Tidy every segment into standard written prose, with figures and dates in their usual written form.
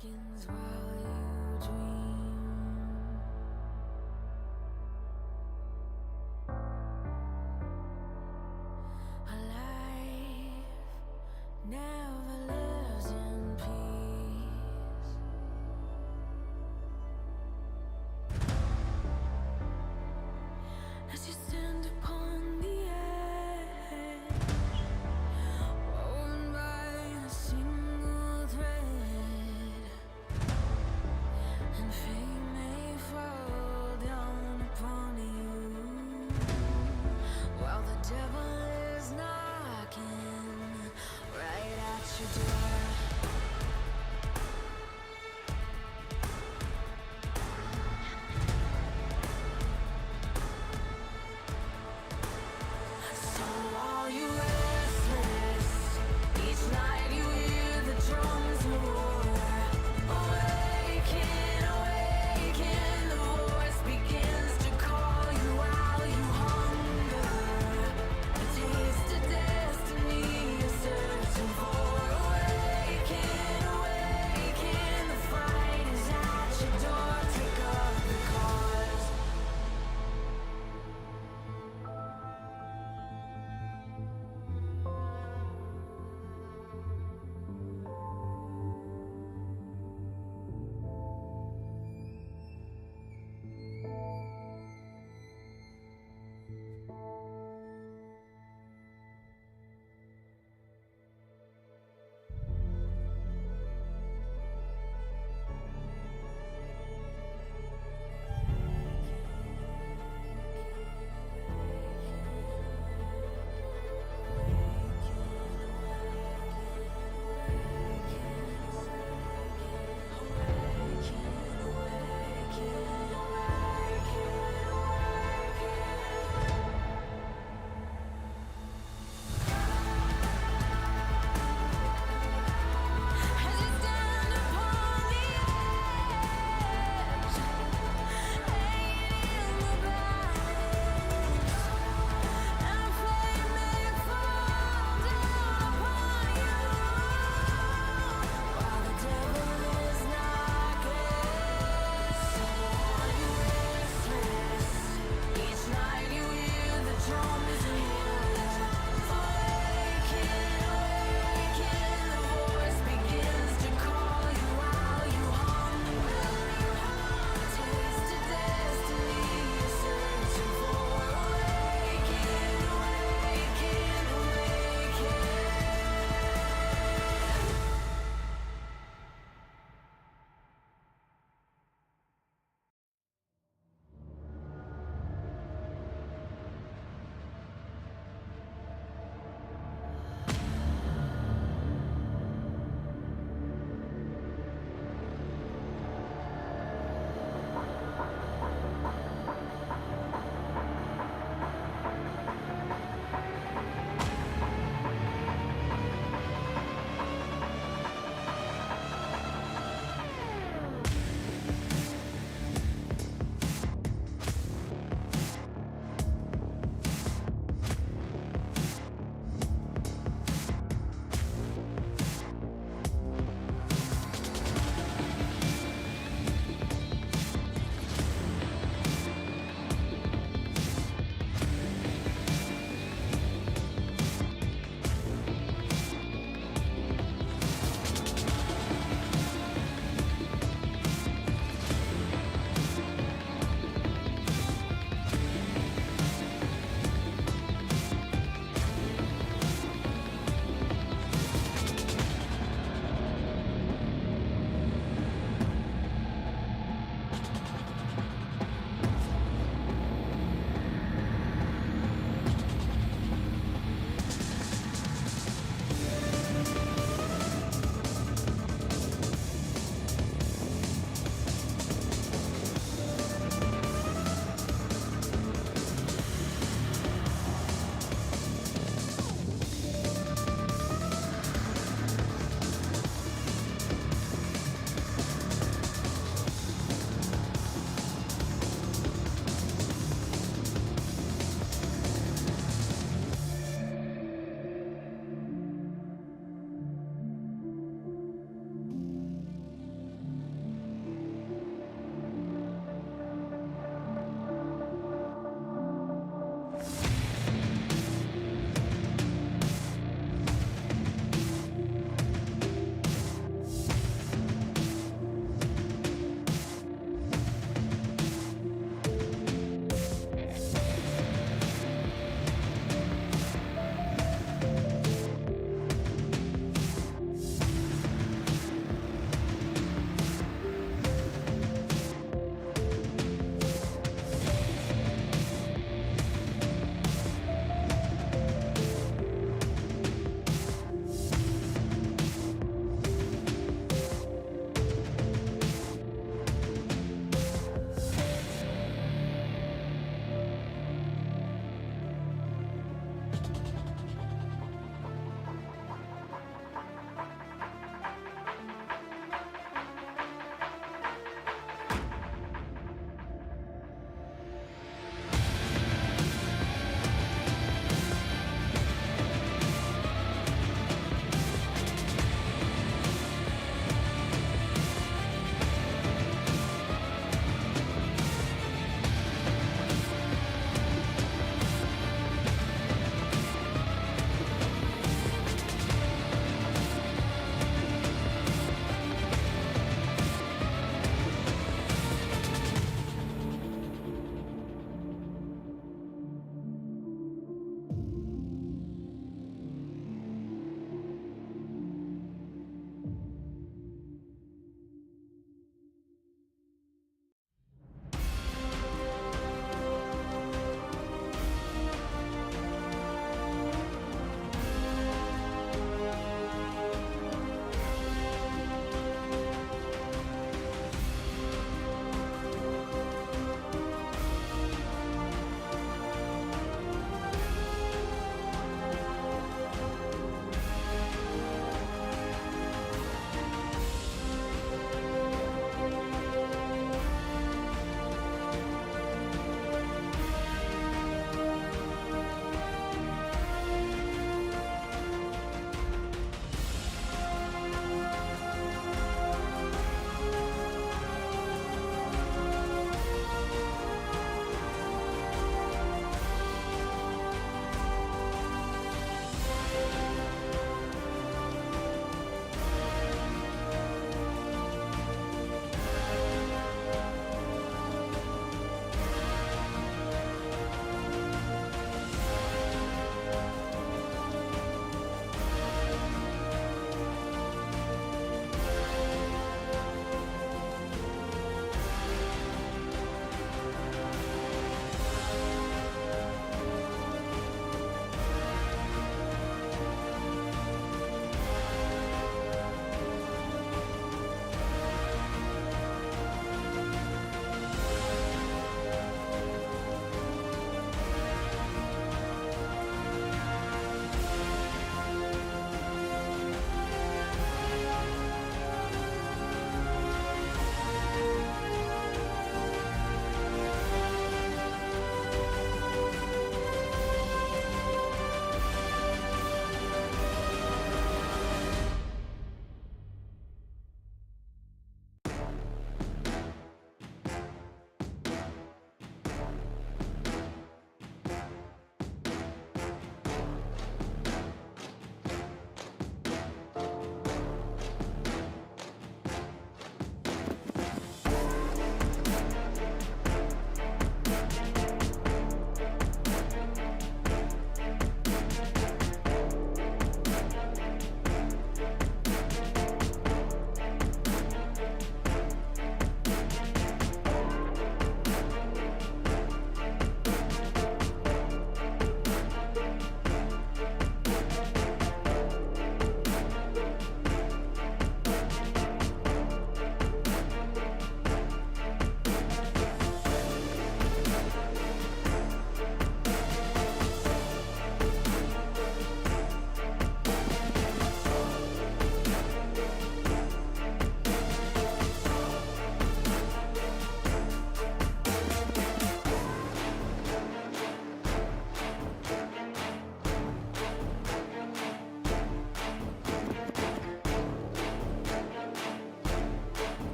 seconds while you dream. A life never lives in peace. As you stand upon the edge, woven by a single thread, and fate may fall down upon you, while the devil is knocking right at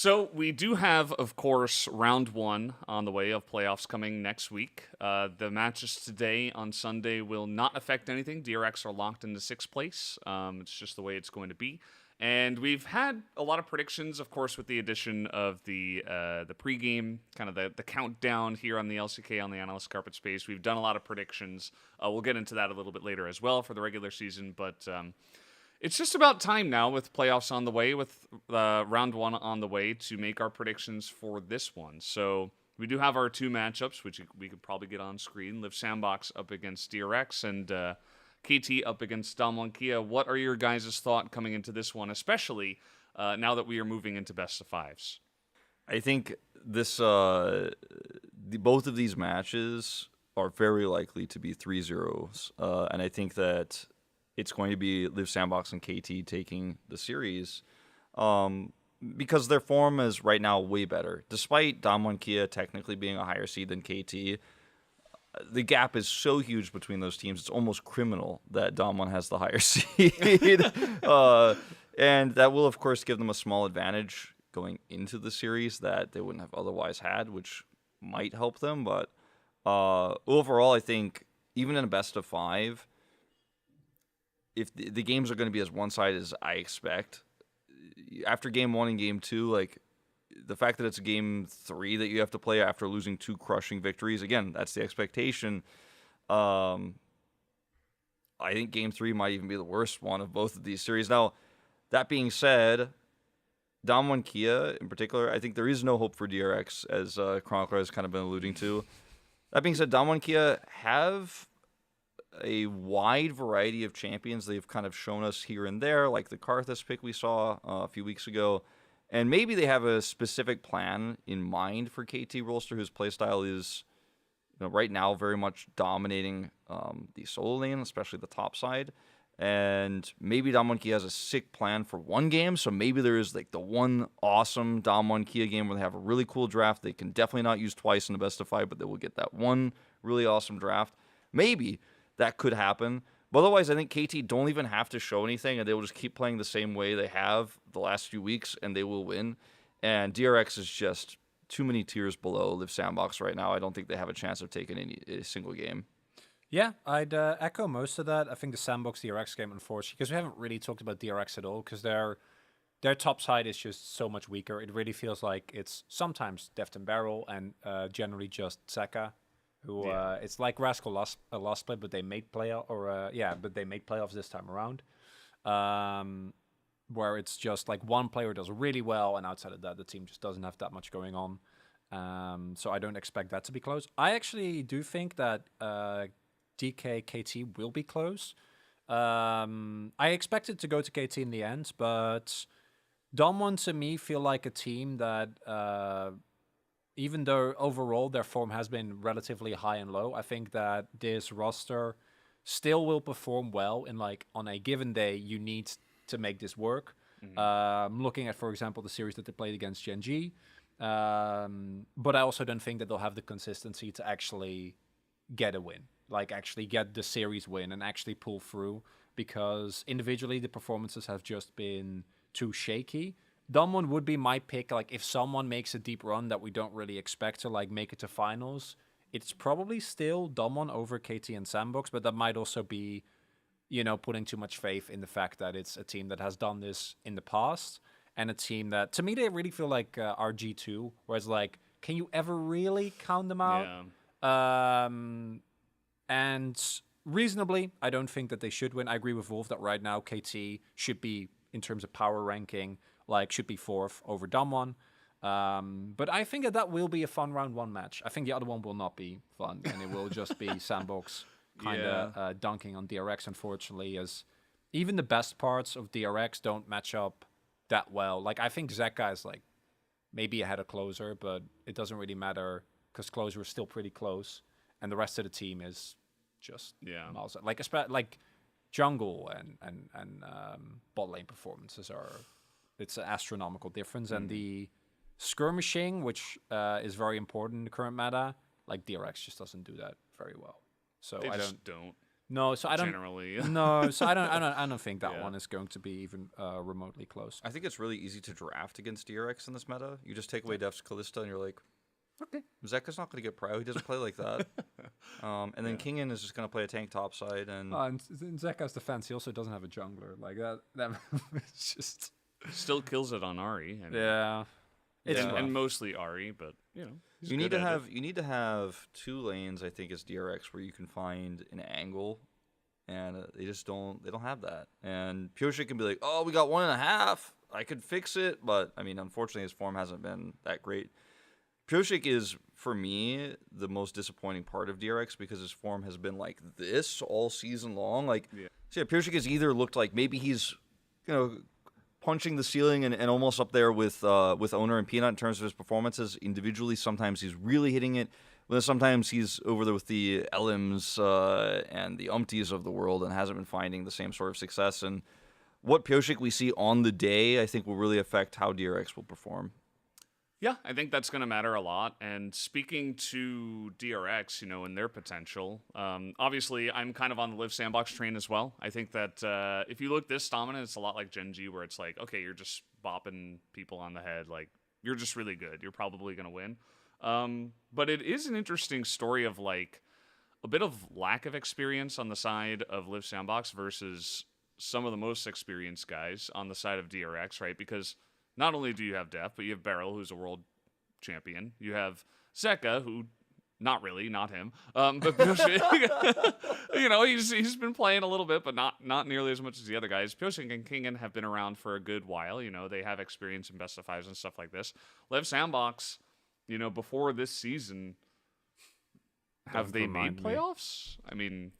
So we do have, of course, round one on the way of playoffs coming next week. The matches today on Sunday will not affect anything. DRX are locked into sixth place. It's just the way it's going to be. And we've had a lot of predictions, of course, with the addition of the pregame, kind of the countdown here on the LCK on the analyst carpet space. We've done a lot of predictions. We'll get into that a little bit later as well for the regular season, but it's just about time now with playoffs on the way, with round one on the way, to make our predictions for this one. So we do have our two matchups, which we could probably get on screen. Live Sandbox up against DRX and KT up against Damwon Kia. What are your guys' thought coming into this one, especially now that we are moving into best of fives? I think this both of these matches are very likely to be 3-0s, and I think that it's going to be Live Sandbox and KT taking the series because their form is right now way better. Despite Damwon Kia technically being a higher seed than KT, the gap is so huge between those teams, it's almost criminal that Damwon has the higher seed. And that will, of course, give them a small advantage going into the series that they wouldn't have otherwise had, which might help them. But overall, I think even in a best of five, if the games are going to be as one-sided as I expect, after game one and game two, like the fact that it's game three that you have to play after losing two crushing victories, again, that's the expectation. I think game three might even be the worst one of both of these series. Now, that being said, Damwon Kia in particular, I think there is no hope for DRX, as Chronicler has kind of been alluding to. That being said, Damwon Kia have a wide variety of champions they've kind of shown us here and there, like the Karthus pick we saw a few weeks ago. And maybe they have a specific plan in mind for KT Rolster, whose playstyle is, right now very much dominating the solo lane, especially the top side. And maybe Damwon Kia has a sick plan for one game, so maybe there is like the one awesome Damwon Kia game where they have a really cool draft they can definitely not use twice in the best of five, but they will get that one really awesome draft. Maybe that could happen. But otherwise, I think KT don't even have to show anything, and they will just keep playing the same way they have the last few weeks, and they will win. And DRX is just too many tiers below Live Sandbox right now. I don't think they have a chance of taking a single game. Yeah, I'd echo most of that. I think the Sandbox DRX game, unfortunately, because we haven't really talked about DRX at all, because their top side is just so much weaker. It really feels like it's sometimes Deft and Barrel, and generally just Zeka, who it's like Rascal lost split, but they made playoffs this time around. Where it's just like one player does really well, and outside of that, the team just doesn't have that much going on. So I don't expect that to be close. I actually do think that DK KT will be close. I expect it to go to KT in the end, but Damwon to me feel like a team that even though overall their form has been relatively high and low, I think that this roster still will perform well in like on a given day. You need to make this work. Looking at, for example, the series that they played against Gen G, but I also don't think that they'll have the consistency to actually get a win, like actually get the series win and actually pull through, because individually the performances have just been too shaky. Damwon would be my pick. Like if someone makes a deep run that we don't really expect to like make it to finals, it's probably still Damwon over KT and Sandbox, but that might also be, putting too much faith in the fact that it's a team that has done this in the past, and a team that, to me, they really feel like RG2, where it's like, can you ever really count them out? Yeah. And reasonably, I don't think that they should win. I agree with Wolf that right now KT should be, in terms of power ranking, should be fourth over Damwon. But I think that will be a fun round one match. I think the other one will not be fun, and it will just be Sandbox kind of dunking on DRX, unfortunately, as even the best parts of DRX don't match up that well. Like, I think Zeka is, maybe ahead of Closer, but it doesn't really matter because Closer is still pretty close, and the rest of the team is just miles. Like jungle and bot lane performances it's an astronomical difference, and the skirmishing, which is very important in the current meta, like DRX just doesn't do that very well. So they I just don't. No, so I don't. generally. No, so I don't think that one is going to be even remotely close. I think it's really easy to draft against DRX in this meta. You just take away Deft's Callista, and you're like, okay, Zeka's not going to get prio. He doesn't play like that. And then Kingen is just going to play a tank topside. And And in Zeka's defense, he also doesn't have a jungler. Like that it's just... Still kills it on Ari. I mean, Yeah. It's and mostly Ari, but he's you need good to at have it. you need to have 2 lanes. I think as DRX where you can find an angle, and they don't have that. And Pyosik can be like, oh, we got 1.5. I could fix it, but I mean, unfortunately, his form hasn't been that great. Pyosik is, for me, the most disappointing part of DRX because his form has been like this all season long. Like, so Pyosik has either looked like maybe he's, punching the ceiling and almost up there with Owner and Peanut in terms of his performances individually. Sometimes he's really hitting it. But then sometimes he's over there with the LMs and the Umpties of the world and hasn't been finding the same sort of success. And what Pyosik we see on the day, I think, will really affect how DRX will perform. Yeah, I think that's going to matter a lot. And speaking to DRX, and their potential, obviously I'm kind of on the Live Sandbox train as well. I think that if you look this dominant, it's a lot like Gen G, where it's like, okay, you're just bopping people on the head. Like, you're just really good. You're probably going to win. But it is an interesting story of, like, a bit of lack of experience on the side of Live Sandbox versus some of the most experienced guys on the side of DRX, right? Because not only do you have Deft, but you have Beryl, who's a world champion. You have Zeka, who, not him. But he's been playing a little bit, but not nearly as much as the other guys. Pyosik and Kingen have been around for a good while. They have experience in best of fives and stuff like this. Live Sandbox, before this season, have they made playoffs? I mean,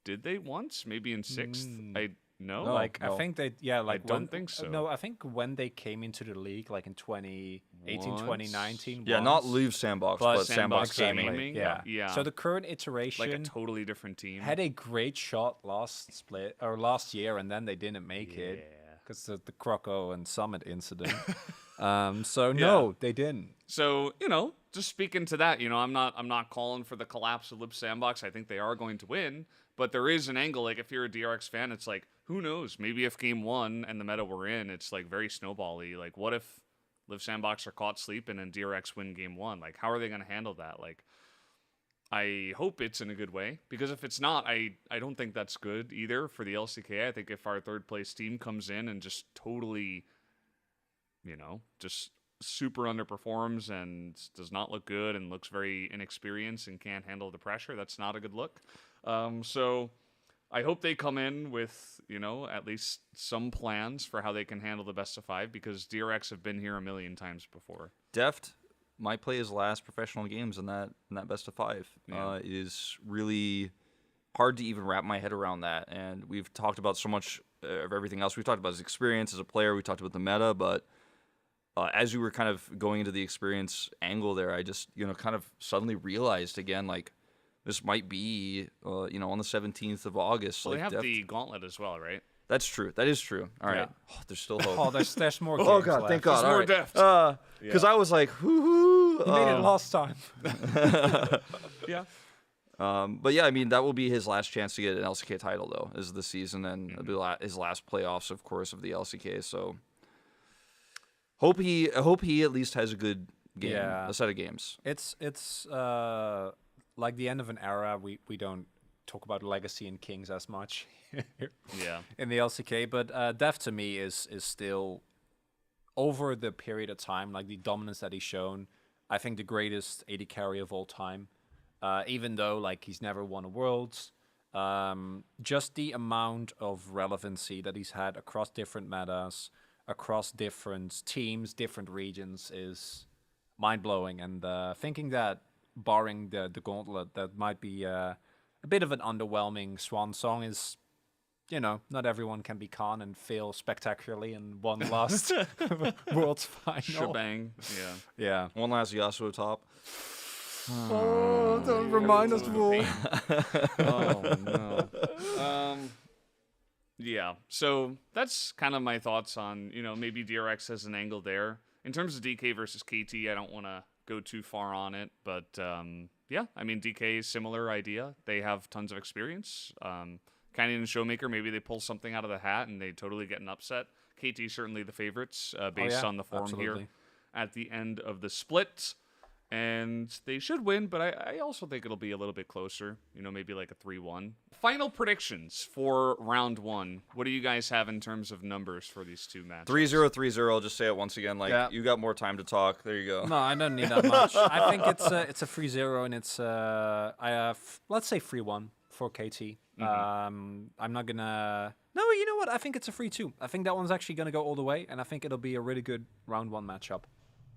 did they once? Maybe in 6th? No, I think they, I don't think so. No, I think when they came into the league, like in 2018, 2019. Yeah, not Live Sandbox, but Sandbox Gaming. Yeah. So the current iteration, like a totally different team, had a great shot last year, and then they didn't make it because of the Croco and Summit incident. No, they didn't. So just speaking to that, I'm not calling for the collapse of Live Sandbox. I think they are going to win, but there is an angle. Like, if you're a DRX fan, it's like, who knows? Maybe if game 1 and the meta we're in, it's like very snowball-y. Like, what if Live Sandbox are caught sleeping and DRX win game 1? Like, how are they going to handle that? Like, I hope it's in a good way, because if it's not, I don't think that's good either for the LCK. I think if our 3rd place team comes in and just totally, just super underperforms and does not look good and looks very inexperienced and can't handle the pressure, that's not a good look. So I hope they come in with, at least some plans for how they can handle the best of 5, because DRX have been here a million times before. Deft might play his last professional games in that best of 5. Yeah. It is really hard to even wrap my head around that. And we've talked about so much of everything else. We've talked about his experience as a player. We talked about the meta, but as we were kind of going into the experience angle there, I just, kind of suddenly realized again, like, this might be, on the 17th of August. Well, like, they have Deft... the gauntlet as well, right? That's true. That is true. All right. Yeah. Oh, there's still hope. Oh, there's more games Oh, God, left. thank God. There's All more right. Deft. Because I was like, hoo-hoo. You made it last time. Yeah. But yeah, I mean, that will be his last chance to get an LCK title, though, is this season, and it'll be his last playoffs, of course, of the LCK. So hope he at least has a good game, a set of games. It's like the end of an era. We don't talk about Legacy and Kings as much in the LCK, but Deft to me is still, over the period of time, like the dominance that he's shown, I think the greatest AD carry of all time. Even though like he's never won a Worlds, just the amount of relevancy that he's had across different metas, across different teams, different regions is mind-blowing. And thinking that, barring the gauntlet, that might be a bit of an underwhelming swan song is, not everyone can be Khan and fail spectacularly in one last Worlds final. Shebang. Yeah. One last Yasuo top. Oh, don't remind us, Wolf. Oh, no. Yeah, so that's kind of my thoughts on, maybe DRX has an angle there. In terms of DK versus KT, I don't want to go too far on it, but Yeah, I mean, DK, similar idea. They have tons of experience. Canyon and Showmaker, maybe they pull something out of the hat and they totally get an upset. KT certainly the favorites based on the form here at the end of the split. And they should win, but I also think it'll be a little bit closer. You know, maybe like a 3-1. Final predictions for round one. What do you guys have in terms of numbers for these two matches? 3-0, 3-0. I'll just say it once again. Like, you got more time to talk. There you go. No, I don't need that much. I think it's a 3-0, and it's let's say 3-1 for KT. I'm not gonna. No, you know what? I think it's a 3-2. I think that one's actually gonna go all the way, and I think it'll be a really good round one matchup.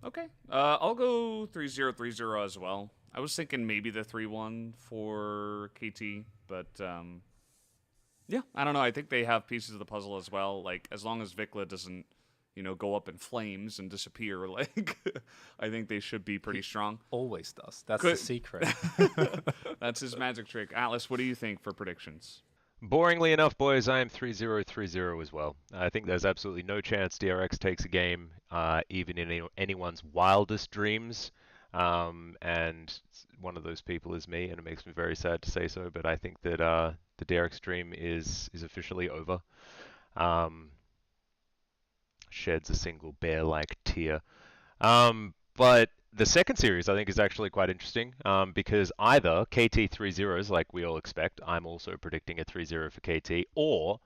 Okay. I'll go 3-0, 3-0 as well. I was thinking maybe the 3-1 for KT, but yeah, I don't know. I think they have pieces of the puzzle as well. Like, as long as Vikla doesn't, you know, go up in flames and disappear, like, I think they should be pretty strong. Always does. That's the secret. That's his magic trick. Atlas, what do you think for predictions? Boringly enough, boys, I am 3-0, 3-0 as well. I think there's absolutely no chance DRX takes a game, even in anyone's wildest dreams. And one of those people is me, and it makes me very sad to say so, but I think that the DRX dream is officially over. Sheds a single bear-like tear. But the second series, I think, is actually quite interesting because either KT 3-0s, like we all expect, I'm also predicting a 3-0 for KT, or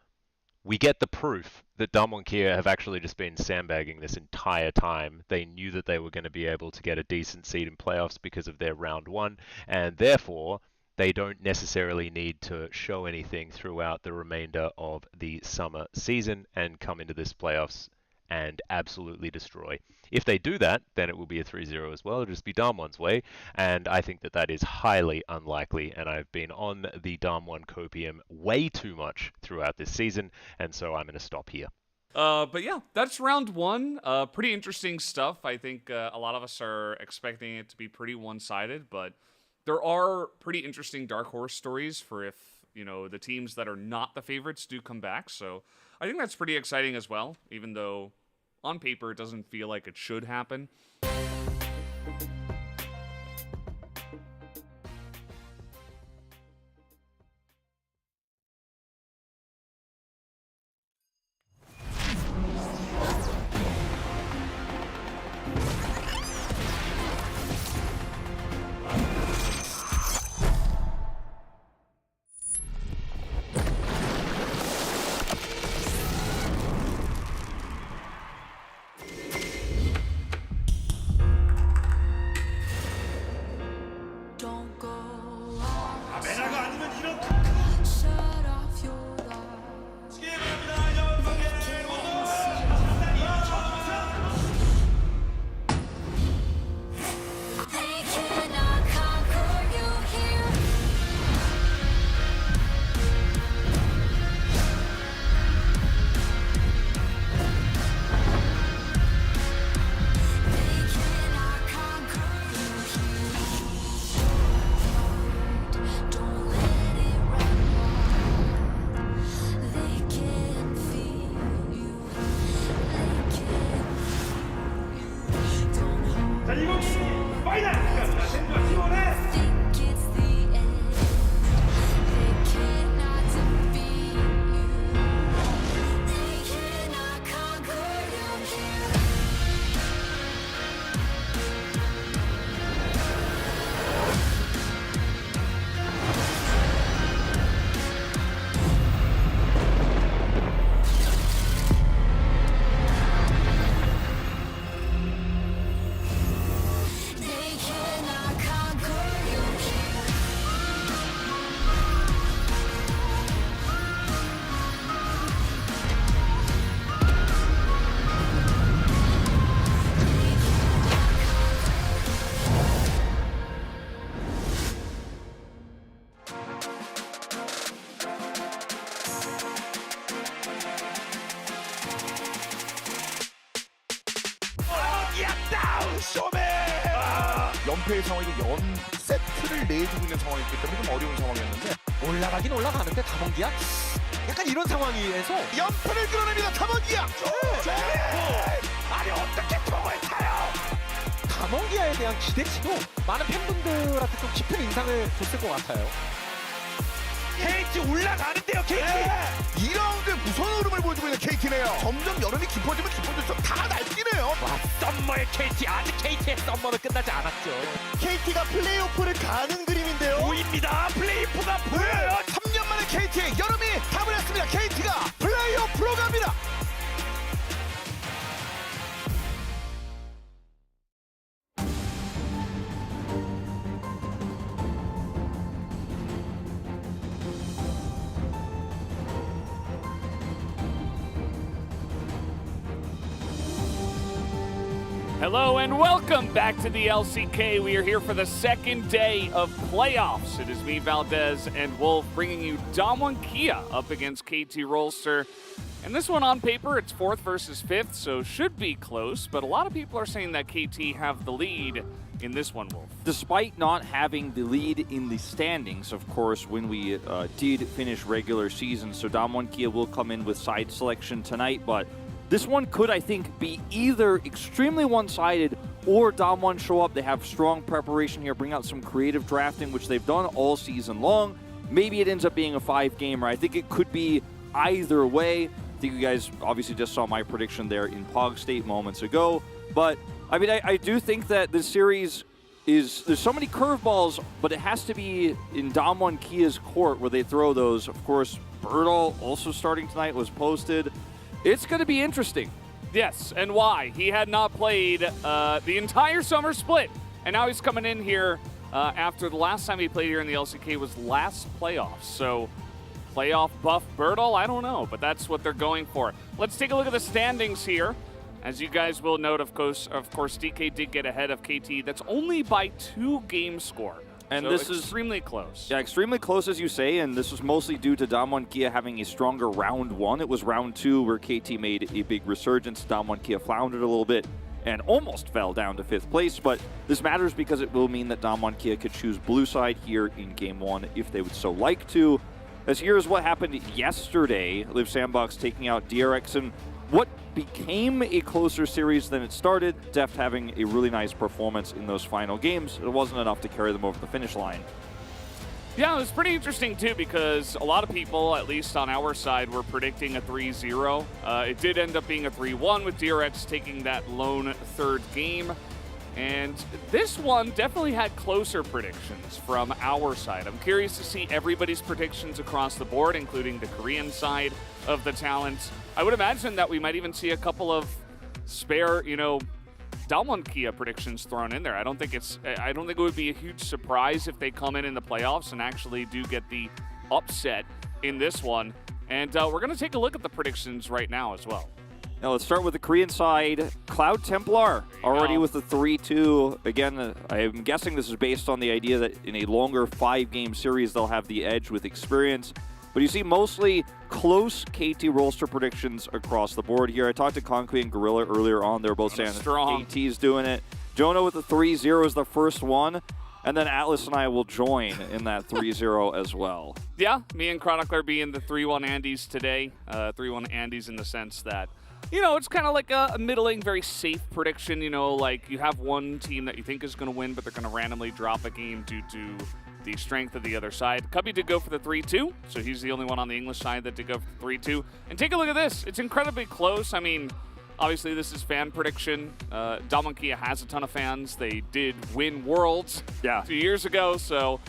we get the proof that Damwon Kia have actually just been sandbagging this entire time. They knew that they were going to be able to get a decent seed in playoffs because of their round one, and therefore they don't necessarily need to show anything throughout the remainder of the summer season and come into this playoffs and absolutely destroy. If they do that, then it will be a 3-0 as well. It'll just be Damwon's way, and I think that that is highly unlikely, and I've been on the Damwon copium way too much throughout this season, and so I'm going to stop here. But yeah, that's round one. Pretty interesting stuff. I think a lot of us are expecting it to be pretty one-sided, but there are pretty interesting dark horse stories for if, you know, the teams that are not the favorites do come back. So I think that's pretty exciting as well, even though on paper it doesn't feel like it should happen. Don't go 메나가 아니면 이렇게 shut off your light. They cannot conquer you here. They cannot conquer you here. Don't let it run wild. They can feel you. They can feel you. Don't hold 자 이거 파이널 팀원에 think it's the end. They cannot defeat you. They cannot conquer you here. They cannot conquer you here. 연패의 상황이고 연 세트를 내주고 있는 상황이기 때문에 좀 어려운 상황이었는데 올라가긴 올라가는데 담원기야 약간 이런 상황에서 연패를 끌어냅니다. 담원기야. 아니 어떻게 톡을 타요? 다몽기아에 대한 기대치도 많은 팬분들한테 좀 깊은 인상을 줬을 것 같아요. KT 올라가는데요, KT. 2라운드에 무서운 흐름을 보여주고 있는 KT네요. 점점 여름이 깊어지면 깊어질수록 다 날뛰네요. 와, 썸머의 KT. 아직 KT의 썸머는 끝나지 않았죠. KT가 플레이오프를 가는 그림인데요. 보입니다. 플레이오프가 보여요. 3년 만에 KT의 여름이 답을 했습니다. KT가 플레이오프로 갑니다. Hello and welcome back to the LCK. We are here for the second day of playoffs. It is me, Valdez, and Wolf bringing you Damwon Kia up against KT Rolster. And this one on paper, it's 4th versus 5th, so should be close, but a lot of people are saying that KT have the lead in this one, Wolf. Despite not having the lead in the standings, of course, when we did finish regular season, so Damwon Kia will come in with side selection tonight, but this one could, I think, be either extremely one-sided or Damwon show up. They have strong preparation here, bring out some creative drafting, which they've done all season long. Maybe it ends up being a 5-gamer. I think it could be either way. I think you guys obviously just saw my prediction there in Pog State moments ago. But, I mean, I do think that this series is, there's so many curveballs, but it has to be in Damwon Kia's court where they throw those. Of course, Birdall also starting tonight was posted. It's going to be interesting. Yes, and why? He had not played the entire summer split, and now he's coming in here after the last time he played here in the LCK was last playoffs. So, playoff buff Birdall? I don't know, but that's what they're going for. Let's take a look at the standings here. As you guys will note, of course, DK did get ahead of KT. That's only by 2 game score. And so this is extremely close. Yeah, extremely close, as you say, and this was mostly due to Damwon Kia having a stronger round 1. It was round 2 where KT made a big resurgence. Damwon Kia floundered a little bit and almost fell down to 5th place, but this matters because it will mean that Damwon Kia could choose blue side here in game 1 if they would so like to. As here's what happened yesterday, Liv Sandbox taking out DRX and what became a closer series than it started, Deft having a really nice performance in those final games. It wasn't enough to carry them over the finish line. Yeah, it was pretty interesting too because a lot of people, at least on our side, were predicting a 3-0. It did end up being a 3-1 with DRX taking that lone 3rd game. And this one definitely had closer predictions from our side. I'm curious to see everybody's predictions across the board, including the Korean side of the talents. I would imagine that we might even see a couple of spare, Damwon Kia predictions thrown in there. I don't think it would be a huge surprise if they come in the playoffs and actually do get the upset in this one. And we're going to take a look at the predictions right now as well. Now let's start with the Korean side. Cloud Templar already with the 3-2. Again, I'm guessing this is based on the idea that in a longer 5-game series, they'll have the edge with experience. But you see mostly close KT Rolster predictions across the board here. I talked to Concrete and Gorilla earlier on. They're both saying strong. KT's doing it. Jonah with the 3-0 is the first one. And then Atlas and I will join in that 3-0 as well. Yeah, me and Chronicler being the 3-1 Andes today. 3-1 Andes in the sense that, it's kind of like a middling, very safe prediction. Like you have one team that you think is going to win, but they're going to randomly drop a game due to the strength of the other side. Cubby did go for the 3-2, so he's the only one on the English side that did go for the 3-2. And take a look at this. It's incredibly close. I mean, obviously this is fan prediction. Damwon Kia has a ton of fans. They did win Worlds 2 years ago, so...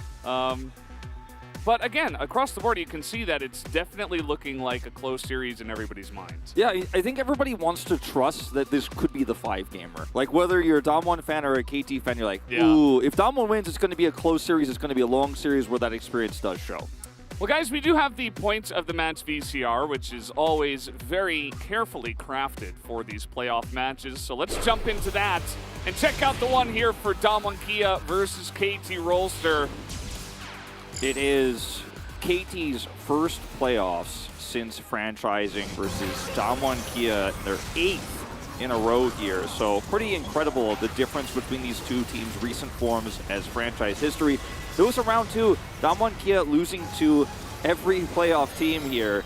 But again, across the board, you can see that it's definitely looking like a close series in everybody's minds. Yeah, I think everybody wants to trust that this could be the 5-gamer. Like, whether you're a Damwon fan or a KT fan, you're like, ooh, if Damwon wins, it's going to be a close series. It's going to be a long series where that experience does show. Well, guys, we do have the points of the match VCR, which is always very carefully crafted for these playoff matches. So let's jump into that and check out the one here for Damwon Kia versus KT Rolster. It is KT's first playoffs since franchising versus Damwon Kia, their 8th in a row here. So pretty incredible the difference between these two teams' recent forms as franchise history. It was a round 2. Damwon Kia losing to every playoff team here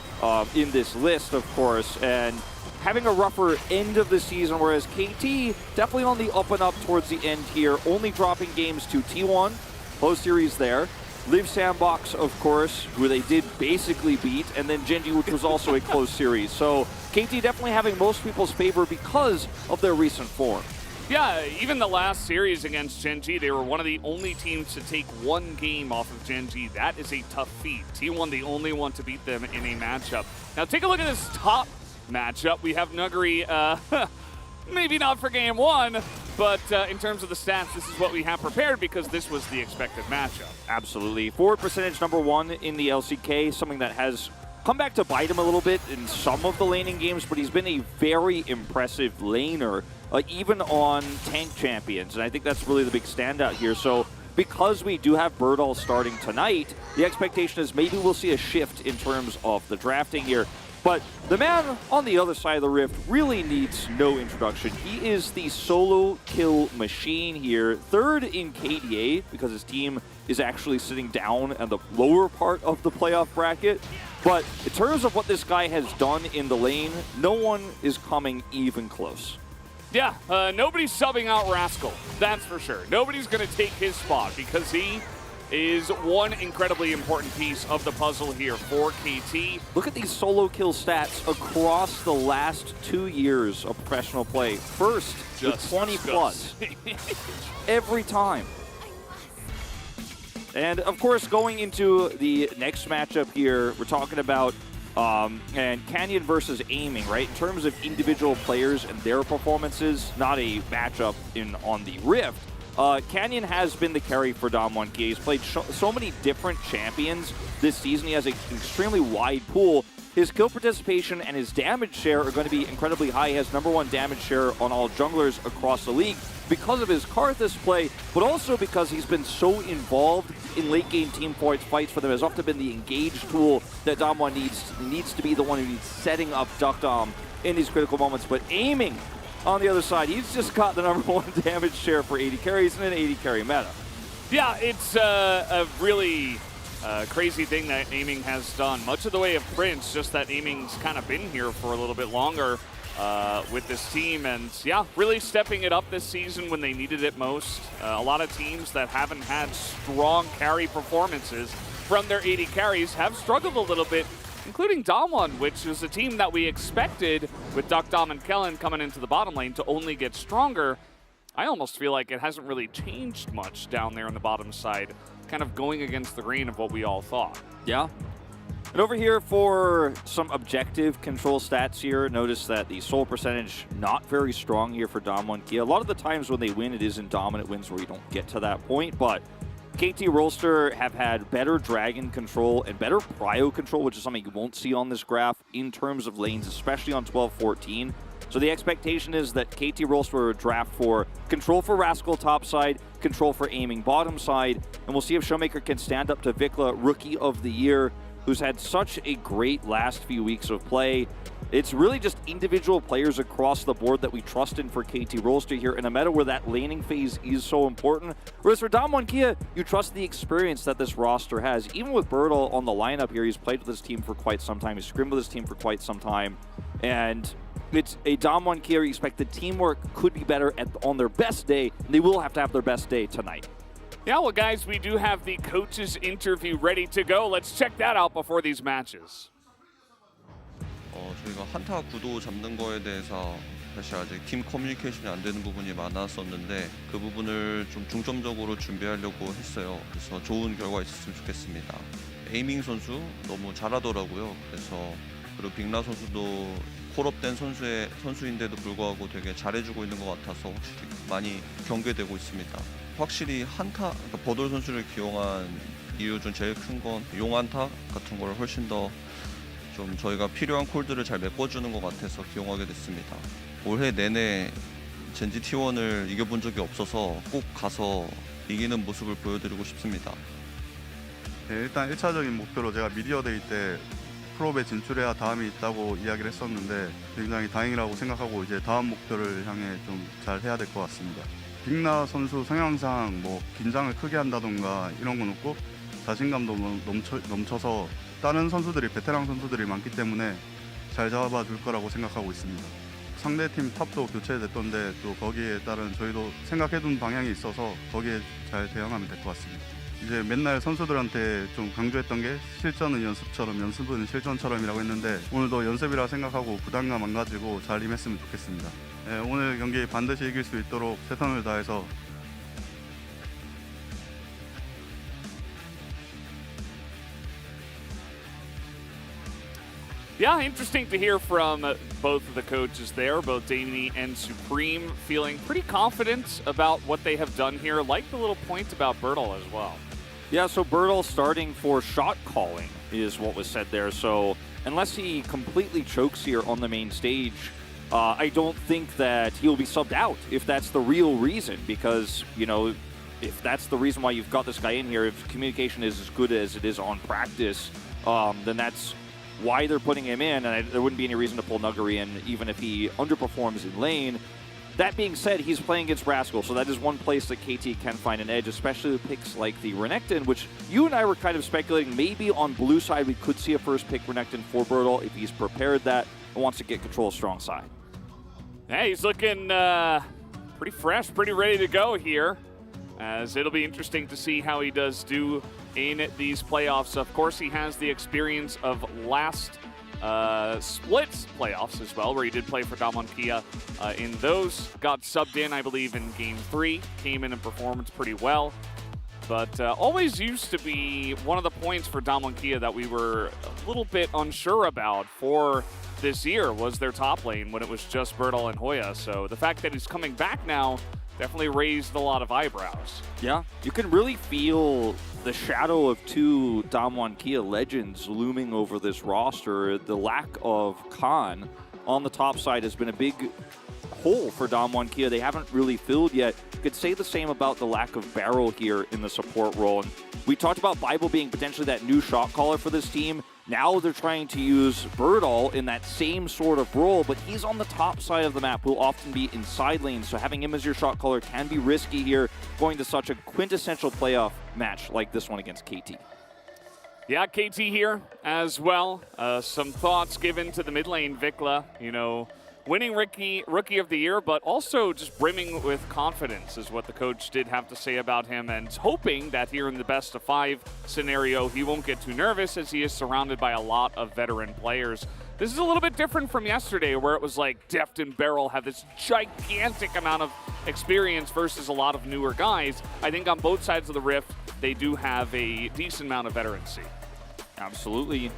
in this list, of course. And having a rougher end of the season, whereas KT definitely on the up and up towards the end here, only dropping games to T1, close series there. Live Sandbox, of course, who they did basically beat, and then Genji, which was also a close series. So KT definitely having most people's favor because of their recent form. Yeah, even the last series against Genji, they were one of the only teams to take one game off of Genji. That is a tough feat. T1 the only one to beat them in a matchup. Now take a look at this top matchup. We have Nuguri, maybe not for game one, but in terms of the stats, this is what we have prepared because this was the expected matchup. Absolutely. Forward percentage #1 in the LCK, something that has come back to bite him a little bit in some of the laning games, but he's been a very impressive laner, even on tank champions, and I think that's really the big standout here. So because we do have Birdall starting tonight, the expectation is maybe we'll see a shift in terms of the drafting here. But the man on the other side of the rift really needs no introduction. He is the solo kill machine here, third in KDA because his team is actually sitting down at the lower part of the playoff bracket. But in terms of what this guy has done in the lane, no one is coming even close. Yeah, nobody's subbing out Rascal, that's for sure. Nobody's going to take his spot because he is one incredibly important piece of the puzzle here for KT. Look at these solo kill stats across the last 2 years of professional play. First, with 20 plus. Every time. And of course, going into the next matchup here, we're talking about and Canyon versus Aiming, right? In terms of individual players and their performances, not a matchup on the Rift. Canyon has been the carry for Dom1Kia. He's played so many different champions this season. He has an extremely wide pool. His kill participation and his damage share are going to be incredibly high. He has #1 damage share on all junglers across the league because of his Karthus play, but also because he's been so involved in late game team fights for them. Has often been the engage tool that Dom1 needs to be the one who's setting up Duck Dom in these critical moments. But Aiming on the other side, he's just got the #1 damage share for 80 carries in an 80 carry meta. Yeah, it's a really crazy thing that Aiming has done. Much of the way of Prince, just that Aiming's kind of been here for a little bit longer with this team. And yeah, really stepping it up this season when they needed it most. A lot of teams that haven't had strong carry performances from their 80 carries have struggled a little bit, including Dom1, which is a team that we expected with Duck Dom and Kellen coming into the bottom lane to only get stronger. I almost feel like it hasn't really changed much down there on the bottom side, kind of going against the grain of what we all thought. Yeah. And over here for some objective control stats here, notice that the soul percentage not very strong here for Dom1Kia. A lot of the times when they win, it is in dominant wins where you don't get to that point, but KT Rolster have had better dragon control and better prio control, which is something you won't see on this graph in terms of lanes, especially on 12-14. So the expectation is that KT Rolster will draft for control for Rascal top side, control for Aiming bottom side, and we'll see if Showmaker can stand up to Vikla, Rookie of the Year, who's had such a great last few weeks of play. It's really just individual players across the board that we trust in for KT Rolster here in a meta where that laning phase is so important. Whereas for Dom1Kia, you trust the experience that this roster has. Even with Birdall on the lineup here, he's played with his team for quite some time. He's scrimmed with his team for quite some time. And it's a Dom1Kia you expect the teamwork could be better on their best day. And they will have to have their best day tonight. Yeah, well, guys, we do have the coaches interview ready to go. Let's check that out before these matches. 저희가 한타 구도 잡는 거에 대해서 사실 아직 팀 커뮤니케이션이 안 되는 부분이 많았었는데 그 부분을 좀 중점적으로 준비하려고 했어요. 그래서 좋은 결과 있었으면 좋겠습니다. 에이밍 선수 너무 잘하더라고요. 그래서 그리고 빅나 선수도 콜업된 선수인데도 불구하고 되게 잘해주고 있는 것 같아서 확실히 많이 경계되고 있습니다. 확실히 한타, 그러니까 버돌 선수를 기용한 이유 중 제일 큰 건 용한타 같은 걸 훨씬 더 좀 저희가 필요한 콜들을 잘 메꿔주는 것 같아서 기용하게 됐습니다. 올해 내내 젠지 T1을 이겨본 적이 없어서 꼭 가서 이기는 모습을 보여드리고 싶습니다. 네, 일단 1차적인 목표로 제가 미디어데이 때 프로에 진출해야 다음이 있다고 이야기를 했었는데 굉장히 다행이라고 생각하고 이제 다음 목표를 향해 좀 잘 해야 될 것 같습니다. 빅나 선수 성향상 뭐 긴장을 크게 한다던가 이런 건 없고 자신감도 넘쳐서 다른 선수들이 베테랑 선수들이 많기 때문에 잘 잡아줄 거라고 생각하고 있습니다. 상대팀 탑도 교체됐던데 또 거기에 따른 저희도 생각해둔 방향이 있어서 거기에 잘 대응하면 될 것 같습니다. 이제 맨날 선수들한테 좀 강조했던 게 실전은 연습처럼 연습은 실전처럼이라고 했는데 오늘도 연습이라 생각하고 부담감 안 가지고 잘 임했으면 좋겠습니다. 네, 오늘 경기 반드시 이길 수 있도록 최선을 다해서 Yeah, interesting to hear from both of the coaches there, both Damien and Supreme, feeling pretty confident about what they have done here. Like the little point about Bertel as well. Yeah, so Bertel starting for shot calling is what was said there. So unless he completely chokes here on the main stage, I don't think that he'll be subbed out if that's the real reason. Because, you know, if that's the reason why you've got this guy in here, if communication is as good as it is on practice, then that's why they're putting him in, and there wouldn't be any reason to pull Nuggery in even if he underperforms in lane. That being said, he's playing against Rascal, so that is one place that KT can find an edge, especially with picks like the Renekton, which you and I were kind of speculating maybe on blue side we could see a first pick Renekton for Bertel if he's prepared that and wants to get control of strong side. Hey, he's looking pretty fresh, pretty ready to go here, as it'll be interesting to see how he does do in these playoffs. Of course, he has the experience of last split playoffs as well, where he did play for Damwon Kia in those. Got subbed in, I believe, in Game 3. Came in and performed pretty well. But always used to be one of the points for Damwon Kia that we were a little bit unsure about for this year was their top lane when it was just Bertel and Hoya. So the fact that he's coming back now definitely raised a lot of eyebrows. Yeah, you can really feel the shadow of two Damwon Kia legends looming over this roster. The lack of Khan on the top side has been a big hole for Damwon Kia. They haven't really filled yet. You could say the same about the lack of Barrel here in the support role. And we talked about Bible being potentially that new shot caller for this team. Now they're trying to use Bertel in that same sort of role, but he's on the top side of the map, will often be in side lanes, so having him as your shot caller can be risky here, going to such a quintessential playoff match like this one against KT. Yeah, KT here as well. Some thoughts given to the mid lane, Vikla, you know, winning Rookie of the Year, but also just brimming with confidence is what the coach did have to say about him, and hoping that here in the best of 5 scenario, he won't get too nervous as he is surrounded by a lot of veteran players. This is a little bit different from yesterday, where it was like Deft and Barrel have this gigantic amount of experience versus a lot of newer guys. I think on both sides of the rift, they do have a decent amount of veterancy. Absolutely.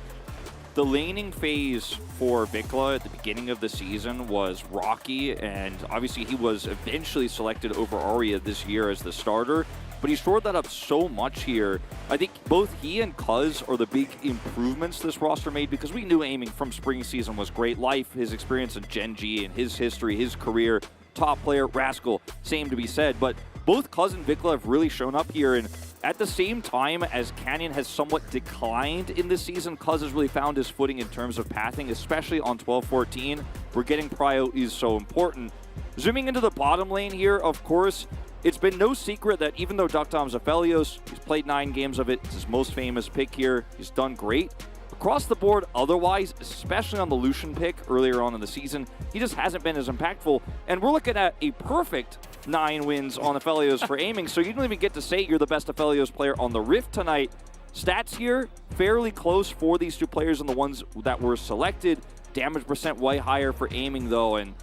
The laning phase for Vikla at the beginning of the season was rocky, and obviously he was eventually selected over Arya this year as the starter, but he shored that up so much here. I think both he and Cuz are the big improvements this roster made, because we knew aiming from spring season was great. Life, his experience in Gen G and his history, his career, top player, Rascal, same to be said, but both Cuz and Vikla have really shown up here, and at the same time as Canyon has somewhat declined in this season, Cuz has really found his footing in terms of pathing, especially on 12-14, where getting prio is so important. Zooming into the bottom lane here, of course, it's been no secret that even though Duckdom's Aphelios, he's played 9 games of it, it's his most famous pick here, he's done great. Across the board otherwise, especially on the Lucian pick earlier on in the season, he just hasn't been as impactful. And we're looking at a perfect 9 wins on Aphelios for aiming, so you don't even get to say you're the best Aphelios player on the Rift tonight. Stats here, fairly close for these two players and the ones that were selected. Damage percent way higher for aiming though, and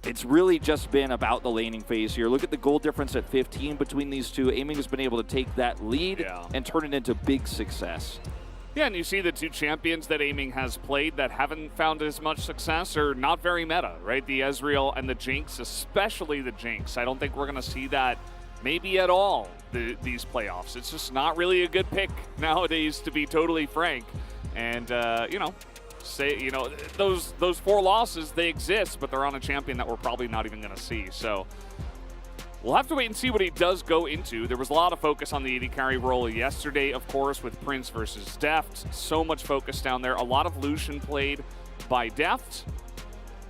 it's really just been about the laning phase here. Look at the goal difference at 15 between these two. Aiming has been able to take that lead and turn it into big success. Yeah, and you see the two champions that Aiming has played that haven't found as much success are not very meta, right? The Ezreal and the Jinx, especially the Jinx. I don't think we're going to see that maybe at all these playoffs. It's just not really a good pick nowadays, to be totally frank. And, you know, those 4 losses, they exist, but they're on a champion that we're probably not even going to see. So we'll have to wait and see what he does go into. There was a lot of focus on the AD carry role yesterday, of course, with Prince versus Deft. So much focus down there. A lot of Lucian played by Deft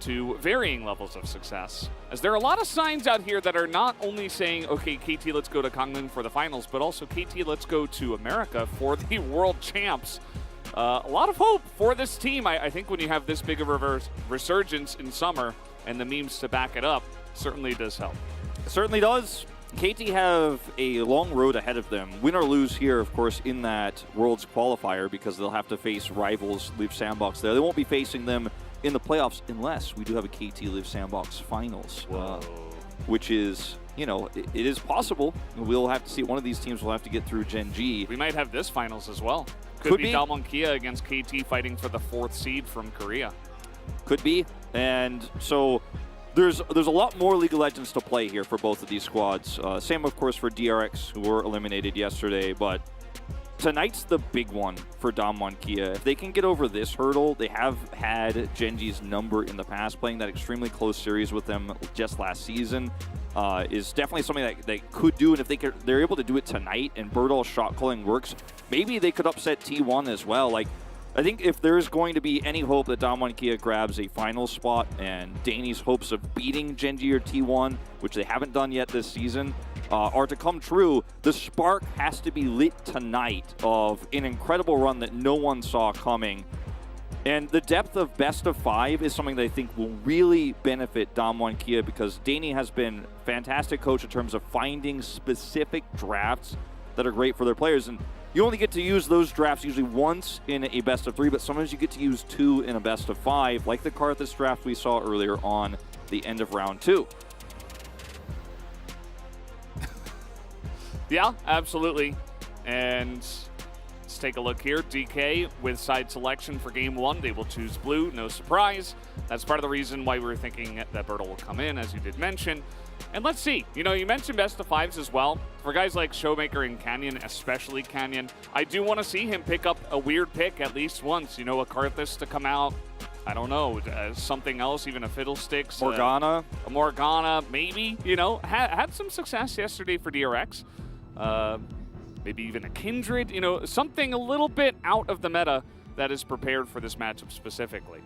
to varying levels of success. As there are a lot of signs out here that are not only saying, okay, KT, let's go to Gangneung for the finals, but also KT, let's go to America for the world champs. A lot of hope for this team. I think when you have this big of a resurgence in summer and the memes to back it up, certainly does help. It certainly does. KT have a long road ahead of them. Win or lose here, of course, in that Worlds qualifier, because they'll have to face rivals Live Sandbox there. They won't be facing them in the playoffs unless we do have a KT Live Sandbox finals, which is, you know, it is possible. We'll have to see. One of these teams will have to get through Gen G. We might have this finals as well. Could be Damwon Kia against KT fighting for the 4th seed from Korea. Could be. And so there's a lot more League of Legends to play here for both of these squads. Same, of course, for DRX, who were eliminated yesterday. But tonight's the big one for Damwon Kia. If they can get over this hurdle, they have had Gen G's number in the past. Playing that extremely close series with them just last season is definitely something that they could do. And if they're able to do it tonight and Birdall's shot calling works, maybe they could upset T1 as well. Like, I think if there's going to be any hope that Damwon Kia grabs a final spot and Danny's hopes of beating Gen G or T1, which they haven't done yet this season, are to come true, the spark has to be lit tonight of an incredible run that no one saw coming. And the depth of best of 5 is something that I think will really benefit Damwon Kia, because Danny has been a fantastic coach in terms of finding specific drafts that are great for their players. And you only get to use those drafts usually once in a best of 3, but sometimes you get to use 2 in a best of 5, like the Karthus draft we saw earlier on the end of round 2. Yeah, absolutely. And let's take a look here. DK with side selection for game 1. They will choose blue, no surprise. That's part of the reason why we were thinking that Bertle will come in, as you did mention. And let's see. You know, you mentioned best of 5s as well. For guys like Showmaker and Canyon, especially Canyon, I do want to see him pick up a weird pick at least once. You know, a Karthus to come out. I don't know, something else, even a Fiddlesticks. Morgana. A Morgana, maybe. You know, had some success yesterday for DRX. Maybe even a Kindred. You know, something a little bit out of the meta that is prepared for this matchup specifically.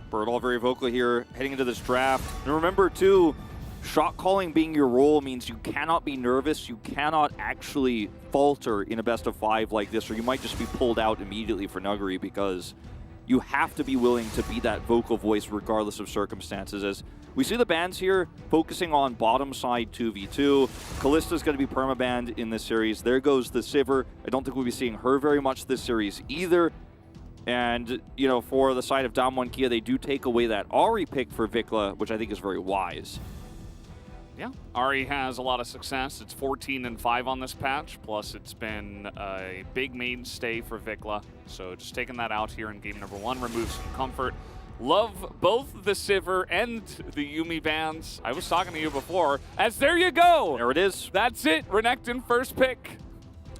Birdall very vocal here heading into this draft. And remember, too, shot calling being your role means you cannot be nervous. You cannot actually falter in a best of 5 like this, or you might just be pulled out immediately for Nuggery, because you have to be willing to be that vocal voice regardless of circumstances. As we see the bans here focusing on bottom side 2v2. Kallista's going to be permabanned in this series. There goes the Sivir. I don't think we'll be seeing her very much this series either. And, you know, for the side of Damwon Kia, they do take away that Ahri pick for Vikla, which I think is very wise. Yeah, Ahri has a lot of success. It's 14-5 on this patch, plus it's been a big mainstay for Vikla. So just taking that out here in game number 1 removes some comfort. Love both the Sivir and the Yuumi bans. I was talking to you before, as there you go! There it is. That's it, Renekton first pick.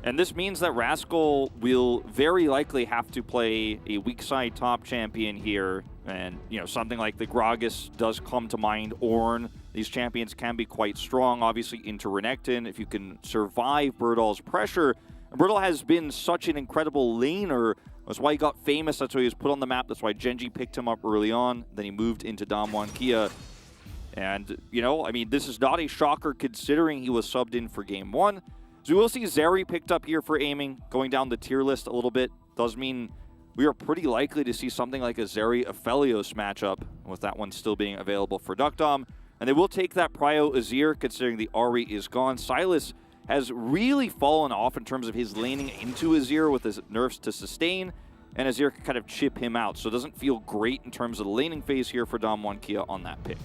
And this means that Rascal will very likely have to play a weak side top champion here. And, you know, something like the Gragas does come to mind. Ornn. These champions can be quite strong, obviously, into Renekton. If you can survive Birdall's pressure. And Birdall has been such an incredible laner. That's why he got famous. That's why he was put on the map. That's why Gen G picked him up early on. Then he moved into Damwon Kia. And, you know, I mean, this is not a shocker considering he was subbed in for game 1. So we will see Zeri picked up here for aiming, going down the tier list a little bit. Does mean we are pretty likely to see something like a Zeri-Aphelios matchup, with that one still being available for Duckdom. And they will take that Prio Azir, considering the Ahri is gone. Sylas has really fallen off in terms of his laning into Azir with his nerfs to sustain, and Azir can kind of chip him out. So it doesn't feel great in terms of the laning phase here for Damwon Kia on that pick.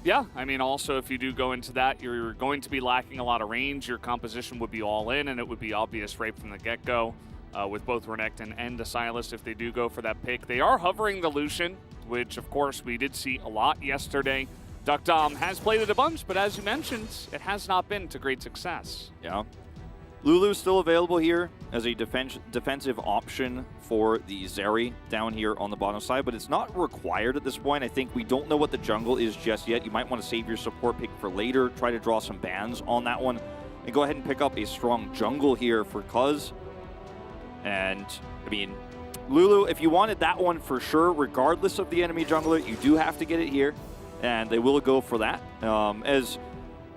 Yeah, I mean, also, if you do go into that, you're going to be lacking a lot of range. Your composition would be all in, and it would be obvious right from the get-go with both Renekton and Sylas if they do go for that pick. They are hovering the Lucian, which, of course, we did see a lot yesterday. Duckdom has played it a bunch, but as you mentioned, it has not been to great success. Yeah. Lulu's still available here as a defensive option for the Zeri down here on the bottom side, but it's not required at this point. I think we don't know what the jungle is just yet. You might want to save your support pick for later, try to draw some bans on that one, and go ahead and pick up a strong jungle here for Cuz. And, I mean, Lulu, if you wanted that one for sure, regardless of the enemy jungler, you do have to get it here, and they will go for that. As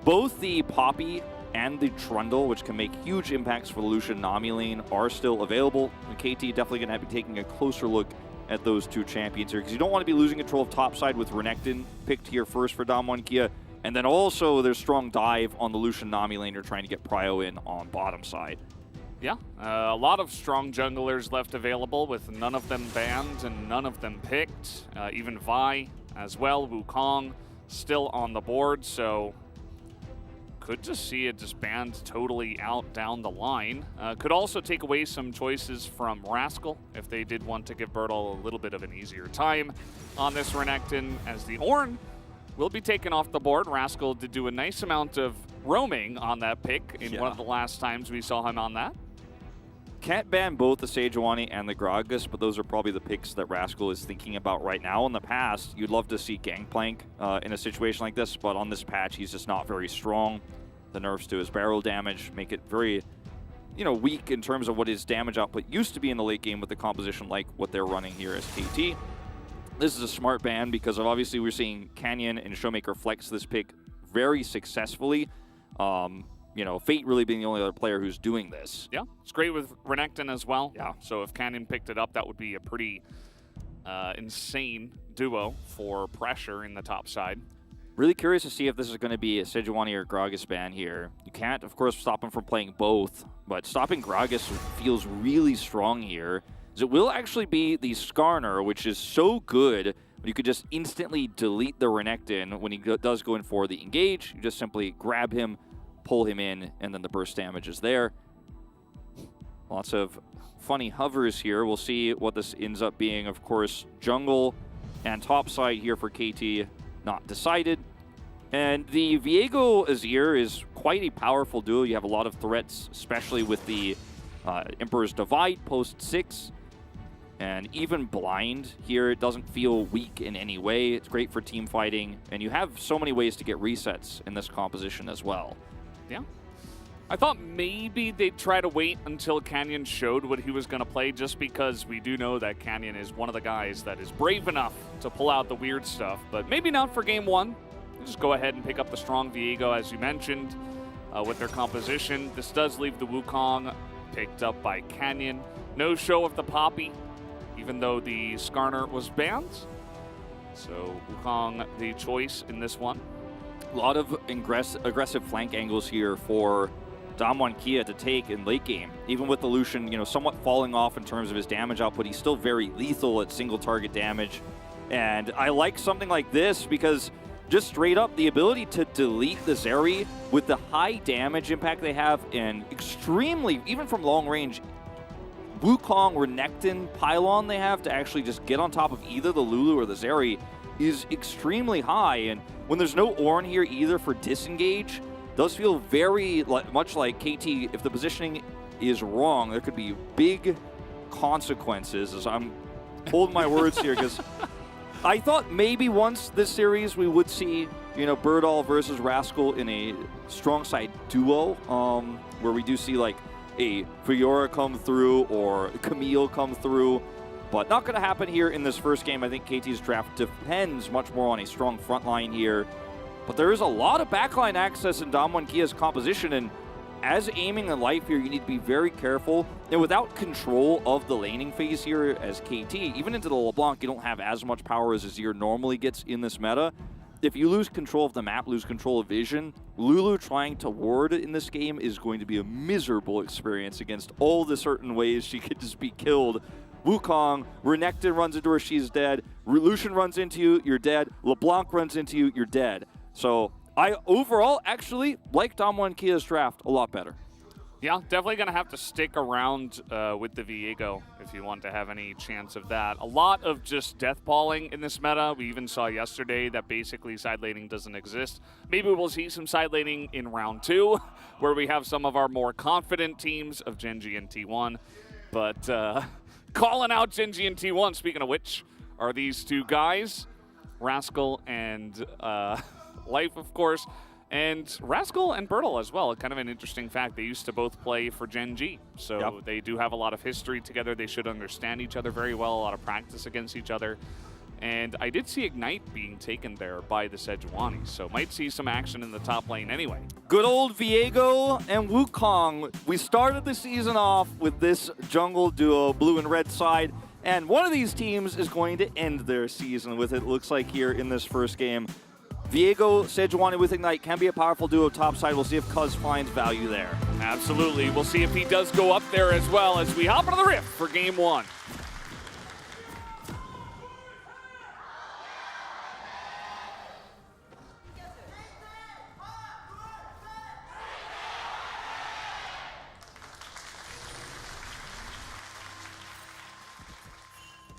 both the Poppy and the Trundle, which can make huge impacts for the Lucian Nami lane, are still available. And KT definitely going to be taking a closer look at those two champions here, because you don't want to be losing control of top side with Renekton picked here first for Damwon Kia. And then also there's strong dive on the Lucian Nami lane. You're trying to get Prio in on bottom side. Yeah, a lot of strong junglers left available with none of them banned and none of them picked. Even Vi as well, Wukong still on the board, so could just see it disband totally out down the line. Could also take away some choices from Rascal if they did want to give Bertel a little bit of an easier time on this Renekton, as the Ornn will be taken off the board. Rascal did do a nice amount of roaming on that pick in one of the last times we saw him on that. Can't ban both the Sejuani and the Gragas, but those are probably the picks that Rascal is thinking about right now. In the past, you'd love to see Gangplank in a situation like this, but on this patch, he's just not very strong. The nerfs to his barrel damage make it very, weak in terms of what his damage output used to be in the late game with the composition like what they're running here as KT. This is a smart ban because of obviously we're seeing Canyon and Showmaker flex this pick very successfully. Fate really being the only other player who's doing this. Yeah, it's great with Renekton as well. Yeah. So if Canyon picked it up, that would be a pretty insane duo for pressure in the top side. Really curious to see if this is going to be a Sejuani or Gragas ban here. You can't, of course, stop him from playing both, but stopping Gragas feels really strong here. It will actually be the Skarner, which is so good. You could just instantly delete the Renekton when he does go in for the engage. You just simply grab him, pull him in, and then the burst damage is there. Lots of funny hovers here. We'll see what this ends up being. Of course, jungle and top side here for KT, not decided. And the Viego Azir is quite a powerful duo. You have a lot of threats, especially with the Emperor's Divide post 6. And even blind here, it doesn't feel weak in any way. It's great for team fighting. And you have so many ways to get resets in this composition as well. Yeah. I thought maybe they'd try to wait until Canyon showed what he was going to play, just because we do know that Canyon is one of the guys that is brave enough to pull out the weird stuff. But maybe not for game one. Just go ahead and pick up the strong Viego, as you mentioned, with their composition. This does leave the Wukong picked up by Canyon. No show of the Poppy, even though the Skarner was banned. So Wukong the choice in this one. A lot of aggressive flank angles here for Damwon Kia to take in late game. Even with the Lucian, somewhat falling off in terms of his damage output, he's still very lethal at single target damage. And I like something like this because just straight up, the ability to delete the Zeri with the high damage impact they have and extremely, even from long range, Wukong, Renekton pylon they have to actually just get on top of either the Lulu or the Zeri is extremely high. And when there's no Ornn here either for disengage, does feel very much like KT. If the positioning is wrong, there could be big consequences. As I'm holding my words here, because I thought maybe once this series we would see, Birdall versus Rascal in a strong side duo, where we do see like a Fiora come through or Camille come through. But not going to happen here in this first game. I think KT's draft depends much more on a strong front line here. But there is a lot of backline access in Damwon Kia's composition, and as aiming in life here, you need to be very careful. And without control of the laning phase here as KT, even into the LeBlanc, you don't have as much power as Azir normally gets in this meta. If you lose control of the map, lose control of vision, Lulu trying to ward in this game is going to be a miserable experience against all the certain ways she could just be killed. Wukong, Renekton runs into her, she's dead. Lucian runs into you, you're dead. LeBlanc runs into you, you're dead. So I overall actually like Damwon Kia's draft a lot better. Yeah, definitely going to have to stick around with the Viego if you want to have any chance of that. A lot of just death balling in this meta. We even saw yesterday that basically side laning doesn't exist. Maybe we'll see some side laning in round 2, where we have some of our more confident teams of Genji and T1. But calling out Genji and T1, speaking of which, are these two guys, Rascal and Life, of course. And Rascal and Bertel as well. Kind of an interesting fact. They used to both play for Genji. So They do have a lot of history together. They should understand each other very well, a lot of practice against each other. And I did see Ignite being taken there by the Sejuani, so might see some action in the top lane anyway. Good old Viego and Wukong. We started the season off with this jungle duo, blue and red side, and one of these teams is going to end their season with it, looks like here in this first game. Viego, Sejuani with Ignite can be a powerful duo top side. We'll see if Cuz finds value there. Absolutely. We'll see if he does go up there as well as we hop into the Rift for game 1.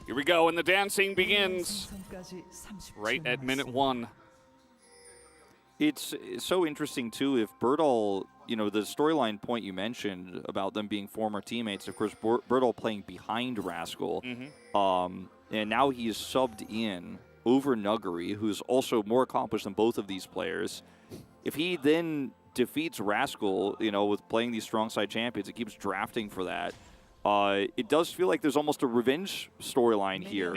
Here we go, and the dancing begins right at minute 1. It's so interesting, too, if Bertol, you know, the storyline point you mentioned about them being former teammates, of course, Bertol playing behind Rascal, and now he is subbed in over Nuggery, who's also more accomplished than both of these players. If he then defeats Rascal, you know, with playing these strong side champions, it keeps drafting for that. It does feel like there's almost a revenge storyline here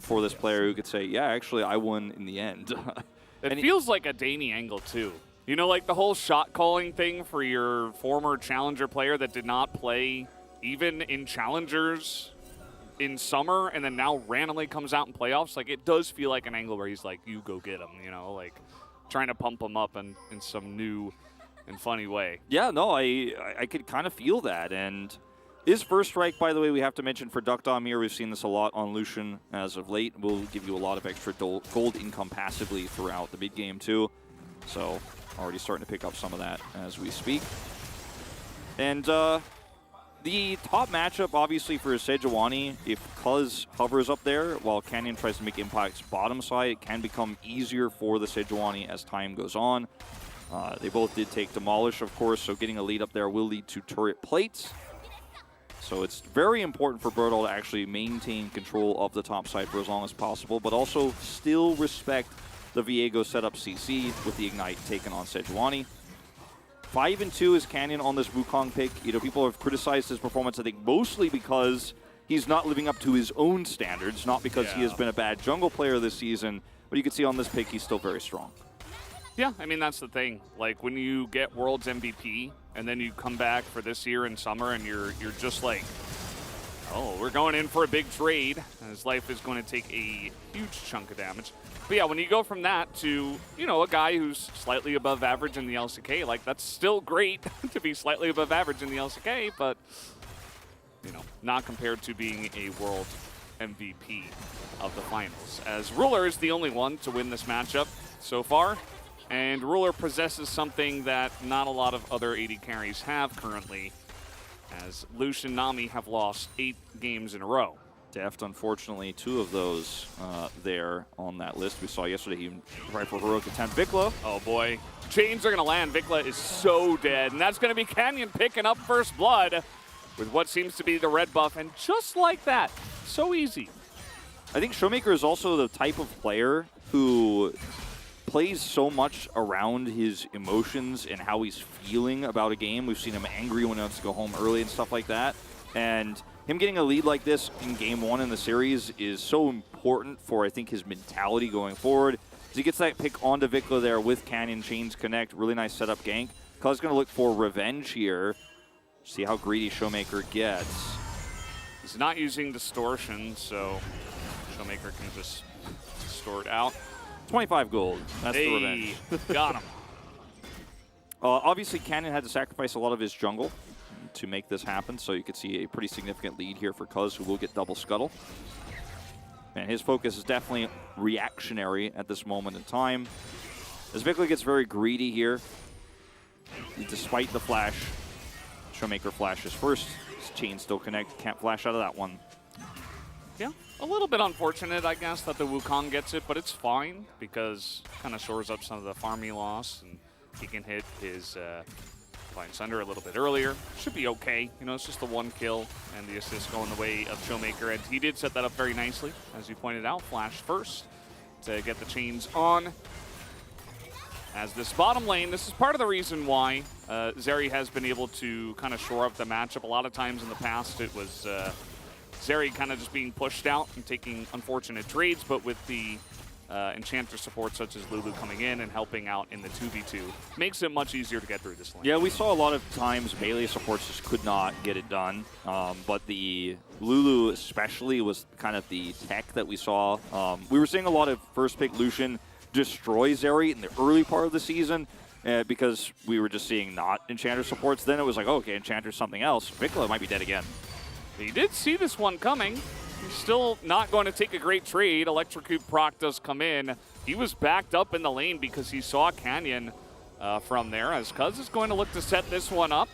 for this player who could say, yeah, actually, I won in the end. It feels like a Danny angle, too. You know, like the whole shot calling thing for your former Challenger player that did not play even in Challengers in summer and then now randomly comes out in playoffs. Like, it does feel like an angle where he's like, you go get him, you know, like trying to pump him up in some new and funny way. Yeah, no, I could kind of feel that. And his first strike, by the way, we have to mention for Duckdom here. We've seen this a lot on Lucian as of late. Will give you a lot of extra gold income passively throughout the mid game too. So already starting to pick up some of that as we speak. And the top matchup, obviously, for Sejuani, if Cuz hovers up there while Canyon tries to make impacts bottom side, it can become easier for the Sejuani as time goes on. They both did take Demolish, of course, so getting a lead up there will lead to turret plates. So it's very important for Bertol to actually maintain control of the top side for as long as possible, but also still respect the Viego setup CC with the Ignite taken on Sejuani. 5-2 is Canyon on this Wukong pick. You know, people have criticized his performance, I think, mostly because he's not living up to his own standards, not because he has been a bad jungle player this season, but you can see on this pick he's still very strong. Yeah, I mean, that's the thing. Like, when you get World's MVP, and then you come back for this year in summer, and you're just like, oh, we're going in for a big trade, and his life is going to take a huge chunk of damage. But yeah, when you go from that to, you know, a guy who's slightly above average in the LCK, like, that's still great to be slightly above average in the LCK, but, you know, not compared to being a World MVP of the finals. As Ruler is the only one to win this matchup so far. And Ruler possesses something that not a lot of other AD carries have currently, as Lucian and Nami have lost 8 games in a row. Deft, unfortunately, 2 of those there on that list. We saw yesterday he tried for heroic attempt. Vikla. Oh boy. Chains are going to land. Vikla is so dead. And that's going to be Canyon picking up first blood with what seems to be the red buff. And just like that, so easy. I think Showmaker is also the type of player who plays so much around his emotions and how he's feeling about a game. We've seen him angry when he wants to go home early and stuff like that. And him getting a lead like this in game 1 in the series is so important for, I think, his mentality going forward. As he gets that pick onto Vikla there with Canyon, Chains connect, really nice setup gank. Cuz going to look for revenge here. See how greedy Showmaker gets. He's not using Distortion, so Showmaker can just distort out. 25 gold. That's the revenge. Got him. Obviously, Canyon had to sacrifice a lot of his jungle to make this happen, so you could see a pretty significant lead here for Cuz, who will get double scuttle. And his focus is definitely reactionary at this moment in time. As Vikla gets very greedy here, despite the flash, Showmaker flashes first. His chain still connect, can't flash out of that one. Yeah, a little bit unfortunate, I guess, that the Wukong gets it, but it's fine because kind of shores up some of the farm he lost, and he can hit his Divine Sunder a little bit earlier. Should be okay. You know, it's just the 1 kill and the assist going the way of Showmaker, and he did set that up very nicely, as you pointed out. Flash first to get the chains on. As this bottom lane, this is part of the reason why Zeri has been able to kind of shore up the matchup. A lot of times in the past, it was Zeri kind of just being pushed out and taking unfortunate trades, but with the Enchanter support such as Lulu coming in and helping out in the 2v2, makes it much easier to get through this lane. Yeah, we saw a lot of times melee supports just could not get it done, but the Lulu especially was kind of the tech that we saw. We were seeing a lot of first pick Lucian destroy Zeri in the early part of the season because we were just seeing not Enchanter supports. Then it was like, oh, okay, Enchanter's something else. Vikla might be dead again. He did see this one coming. He's still not going to take a great trade. Electrocute proc does come in. He was backed up in the lane because he saw Canyon from there, as Cuz is going to look to set this one up.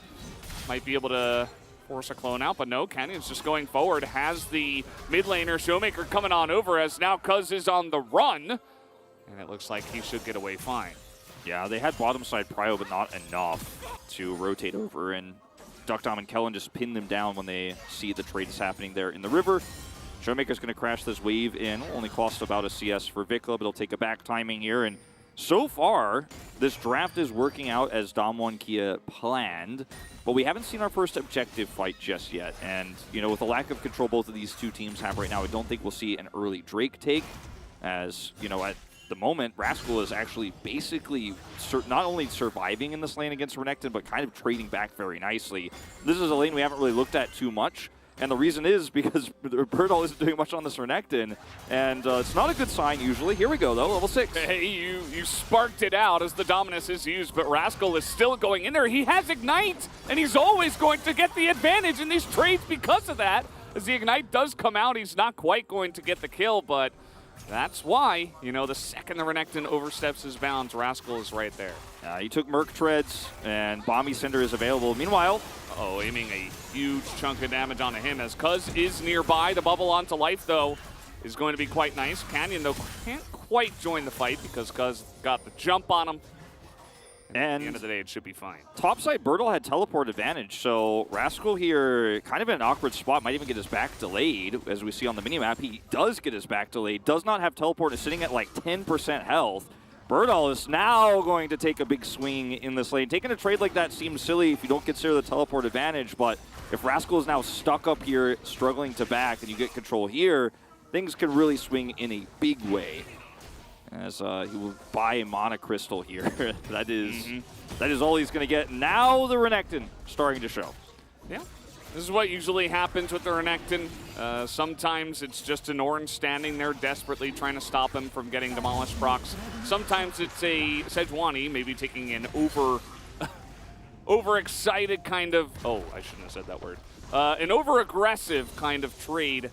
Might be able to force a clone out, but no, Canyon's just going forward. Has the mid laner, Showmaker, coming on over as now Cuz is on the run. And it looks like he should get away fine. Yeah, they had bottom side prio, but not enough to rotate over, and Duckdom and Kellen just pin them down when they see the trades happening there in the river. Showmaker's going to crash this wave in. Only cost about a CS for Vikla, but he'll take a back timing here. And so far, this draft is working out as Damwon Kia planned, but we haven't seen our first objective fight just yet. And, you know, with the lack of control both of these two teams have right now, I don't think we'll see an early Drake take, as, you know, at the moment, Rascal is actually basically not only surviving in this lane against Renekton, but kind of trading back very nicely. This is a lane we haven't really looked at too much, and the reason is because Birdall isn't doing much on this Renekton, and it's not a good sign usually. Here we go, though, level 6. Hey, you sparked it out as the Dominus is used, but Rascal is still going in there. He has Ignite, and he's always going to get the advantage in these trades because of that. As the Ignite does come out, he's not quite going to get the kill, but that's why, you know, the second the Renekton oversteps his bounds, Rascal is right there. He took Merc Treads, and Bomby Cinder is available. Meanwhile, aiming a huge chunk of damage onto him as Cuz is nearby. The bubble onto life, though, is going to be quite nice. Canyon, though, can't quite join the fight because Cuz got the jump on him. And at the end of the day, it should be fine. Topside, Birdall had teleport advantage, so Rascal here kind of in an awkward spot, might even get his back delayed, as we see on the minimap. He does get his back delayed, does not have teleport, is sitting at like 10% health. Birdall is now going to take a big swing in this lane. Taking a trade like that seems silly if you don't consider the teleport advantage, but if Rascal is now stuck up here, struggling to back, and you get control here, things can really swing in a big way. As he will buy a Mana Crystal here. that is all he's going to get. Now the Renekton starting to show. Yeah, this is what usually happens with the Renekton. Sometimes it's just an orange standing there desperately trying to stop him from getting demolished procs. Sometimes it's a Sejuani maybe taking an overexcited kind of, oh, I shouldn't have said that word. An over-aggressive kind of trade.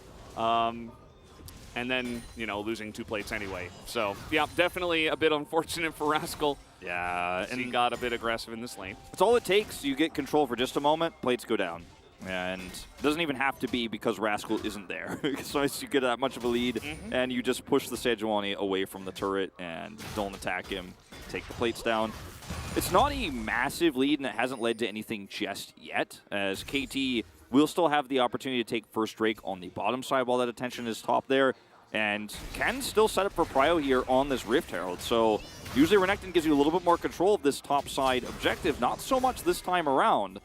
And then, you know, losing 2 plates anyway. So, yeah, definitely a bit unfortunate for Rascal. Yeah, and he got a bit aggressive in this lane. It's all it takes. You get control for just a moment, plates go down. And it doesn't even have to be because Rascal isn't there. So as you get that much of a lead, and you just push the Sejuani away from the turret and don't attack him, take the plates down. It's not a massive lead, and it hasn't led to anything just yet, as KT will still have the opportunity to take first Drake on the bottom side while that attention is top there, and can still set up for prio here on this Rift Herald. So usually Renekton gives you a little bit more control of this top side objective, not so much this time around.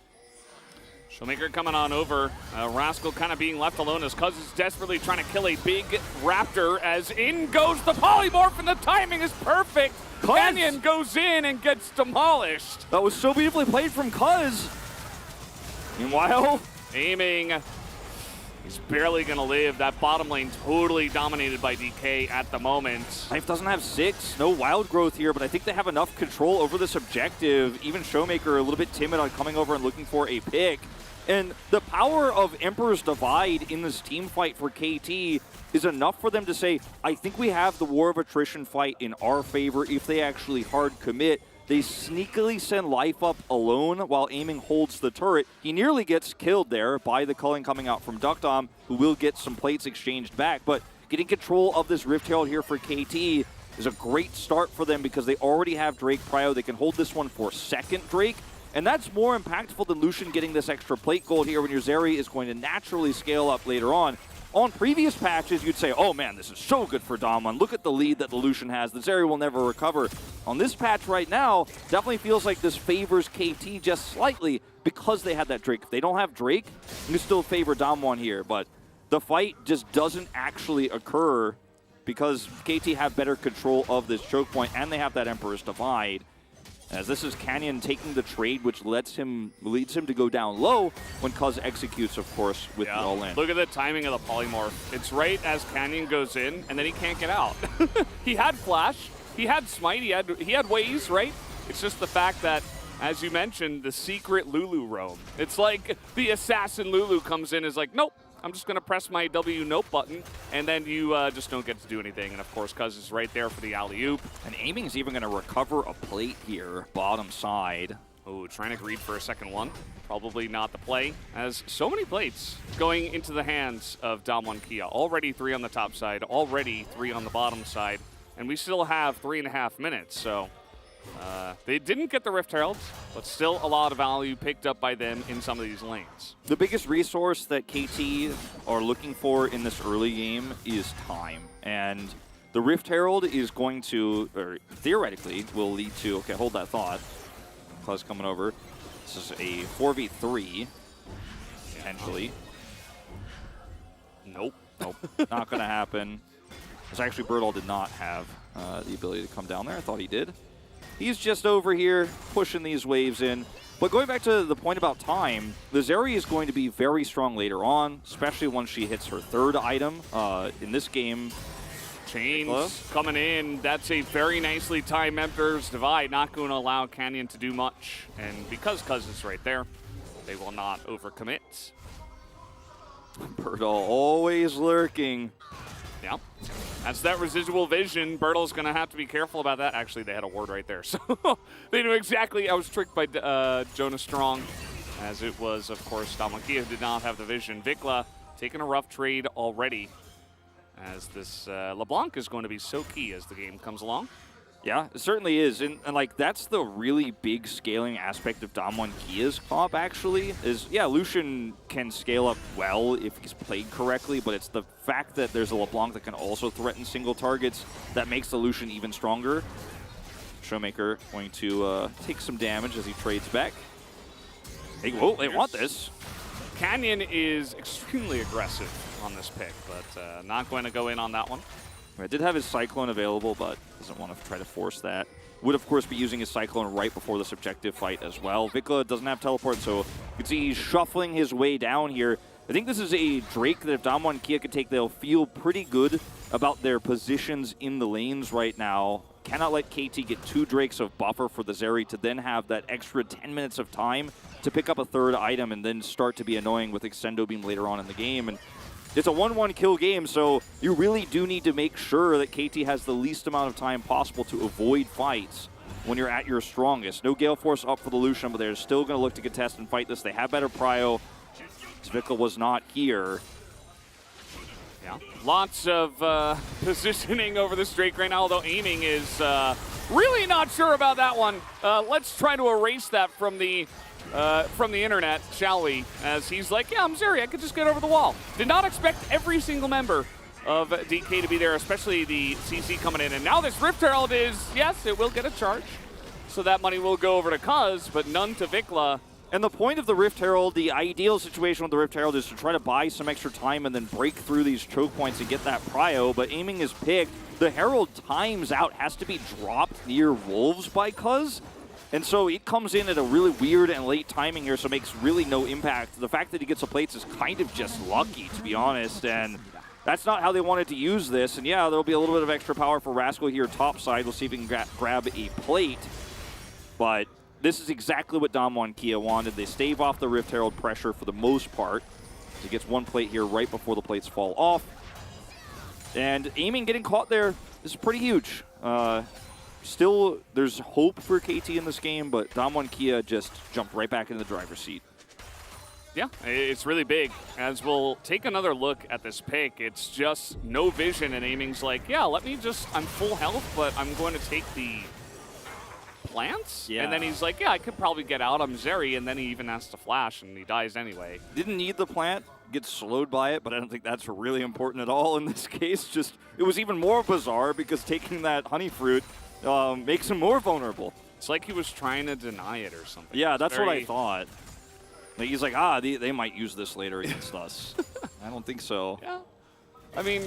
Showmaker coming on over. Rascal kind of being left alone as Cuz is desperately trying to kill a big raptor as in goes the polymorph, and the timing is perfect. Canyon goes in and gets demolished. That was so beautifully played from Cuz. Meanwhile, aiming. He's barely going to live. That bottom lane totally dominated by DK at the moment. Life doesn't have 6. No wild growth here, but I think they have enough control over this objective. Even Showmaker a little bit timid on coming over and looking for a pick. And the power of Emperor's Divide in this team fight for KT is enough for them to say, I think we have the War of Attrition fight in our favor if they actually hard commit. They sneakily send Life up alone while aiming holds the turret. He nearly gets killed there by the culling coming out from Duckdom, who will get some plates exchanged back. But getting control of this Rift Herald here for KT is a great start for them because they already have Drake prio. They can hold this one for second Drake. And that's more impactful than Lucian getting this extra plate gold here when your Zeri is going to naturally scale up later on. On previous patches, you'd say, oh man, this is so good for Damwon. Look at the lead that the Lucian has. The Zeri will never recover. On this patch right now, definitely feels like this favors KT just slightly because they had that Drake. If they don't have Drake, you still favor Damwon here. But the fight just doesn't actually occur because KT have better control of this choke point, and they have that Emperor's Divide. As this is Canyon taking the trade, which leads him to go down low when Cuz executes, of course, with the all-in. Look at the timing of the polymorph. It's right as Canyon goes in, and then he can't get out. He had Flash, he had Smite, he had Waze, right? It's just the fact that, as you mentioned, the secret Lulu roam. It's like the assassin Lulu comes in, is like, nope, I'm just going to press my W nope button, and then you just don't get to do anything. And of course, Cuz is right there for the alley-oop. And Aiming's even going to recover a plate here, bottom side. Oh, trying to greed for a second one. Probably not the play, as so many plates going into the hands of Damwon Kia. Already 3 on the top side, already 3 on the bottom side, and we still have 3.5 minutes, so they didn't get the Rift Heralds, but still a lot of value picked up by them in some of these lanes. The biggest resource that KT are looking for in this early game is time. And the Rift Herald is going to, or theoretically, will lead to, okay, hold that thought. Cuz coming over. This is a 4v3, potentially. Nope. Nope, not going to happen. Because actually, Birdall did not have the ability to come down there. I thought he did. He's just over here pushing these waves in. But going back to the point about time, the Zeri is going to be very strong later on, especially once she hits her 3rd item. In this game, Chains coming in. That's a very nicely timed Emperor's Divide. Not going to allow Canyon to do much. And because Cuz is right there, they will not overcommit. Birdall always lurking. Yeah, that's that residual vision. Bertle's going to have to be careful about that. Actually, they had a ward right there, so they knew exactly. I was tricked by Jonas Strong, as it was, of course, Damwon Kia who did not have the vision. Vikla taking a rough trade already, as this LeBlanc is going to be so key as the game comes along. Yeah, it certainly is. And like, that's the really big scaling aspect of Damwon Kia's comp, actually, is, yeah, Lucian can scale up well if he's played correctly, but it's the fact that there's a LeBlanc that can also threaten single targets that makes the Lucian even stronger. Showmaker going to take some damage as he trades back. Hey, whoa, they want this. Canyon is extremely aggressive on this pick, but not going to go in on that one. I did have his Cyclone available, but doesn't want to try to force that. Would, of course, be using his Cyclone right before this objective fight as well. Vikla doesn't have teleport, so you can see he's shuffling his way down here. I think this is a Drake that if Damwon Kia could take, they'll feel pretty good about their positions in the lanes right now. Cannot let KT get 2 Drakes of buffer for the Zeri to then have that extra 10 minutes of time to pick up a 3rd item and then start to be annoying with Extendo Beam later on in the game. And it's a 1-1 kill game, so you really do need to make sure that KT has the least amount of time possible to avoid fights when you're at your strongest. No Gale Force up for the Lucian, but they're still going to look to contest and fight this. They have better prio. Vikla was not here. Yeah, lots of positioning over this Drake right now, although Aiming is really not sure about that one. Let's try to erase that from the internet, shall we? As he's like, yeah, I'm Zeri, I could just get over the wall. Did not expect every single member of DK to be there, especially the CC coming in. And now this Rift Herald is, yes, it will get a charge. So that money will go over to Cuz, but none to Vikla. And the point of the Rift Herald, the ideal situation with the Rift Herald is to try to buy some extra time and then break through these choke points and get that prio, but Aiming is picked. The Herald times out has to be dropped near Wolves by Cuz. And so it comes in at a really weird and late timing here, so it makes really no impact. The fact that he gets the plates is kind of just lucky, to be honest, and that's not how they wanted to use this. And yeah, there'll be a little bit of extra power for Rascal here topside. We'll see if he can grab a plate. But this is exactly what Damwon Kia wanted. They stave off the Rift Herald pressure for the most part. He gets 1 plate here right before the plates fall off. And Aiming getting caught there is pretty huge. Still, there's hope for KT in this game, but Damwon Kia just jumped right back into the driver's seat. Yeah, it's really big. As we'll take another look at this pick, it's just no vision, and Aiming's like, yeah, let me just, I'm full health, but I'm going to take the plants? Yeah. And then he's like, yeah, I could probably get out, I'm Zeri, and then he even has to flash, and he dies anyway. Didn't need the plant, gets slowed by it, but I don't think that's really important at all in this case. Just, it was even more bizarre because taking that honey fruit makes him more vulnerable. It's like he was trying to deny it or something. Yeah, that's what I thought. Like, he's like, they might use this later against us. I don't think so. Yeah. I mean,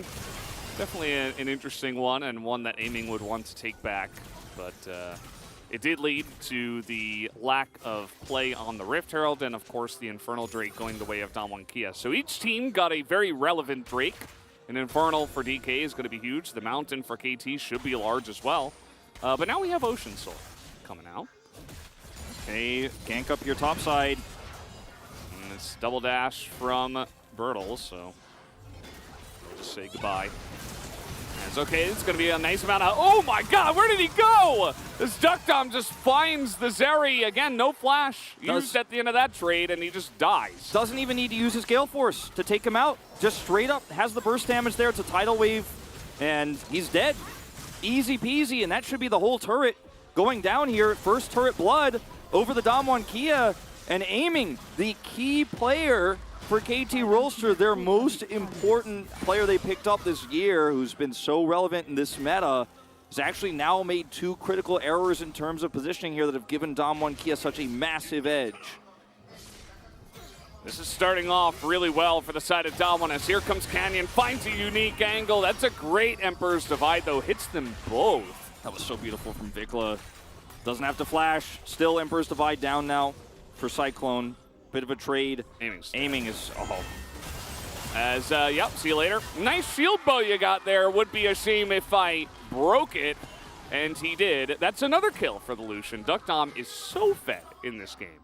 definitely an interesting one, and one that Aiming would want to take back. But it did lead to the lack of play on the Rift Herald, and of course the Infernal Drake going the way of Damwon Kia. So each team got a very relevant Drake. An Infernal for DK is going to be huge. The Mountain for KT should be large as well. But now we have Ocean Soul coming out. Okay, gank up your top side. And it's double dash from Bertle, so we'll just say goodbye. And it's okay, it's going to be a nice amount of... Oh my god, where did he go? This Duckdom just finds the Zeri. Again, no flash used at the end of that trade, and he just dies. Doesn't even need to use his Gale Force to take him out. Just straight up has the burst damage there. It's a tidal wave, and he's dead. Easy peasy, and that should be the whole turret going down here. First turret blood over the Damwon Kia, and Aiming, the key player for KT Rolster, their most important player they picked up this year, who's been so relevant in this meta, has actually now made 2 critical errors in terms of positioning here that have given Damwon Kia such a massive edge. This is starting off really well for the side of Damwon, as here comes Canyon, finds a unique angle. That's a great Emperor's Divide, though, hits them both. That was so beautiful from Vikla. Doesn't have to flash. Still Emperor's Divide down now for Cyclone. Bit of a trade. Aiming is, oh. As, yep, see you later. Nice shield bow you got there. Would be a shame if I broke it, and he did. That's another kill for the Lucian. Duckdom is so fed in this game.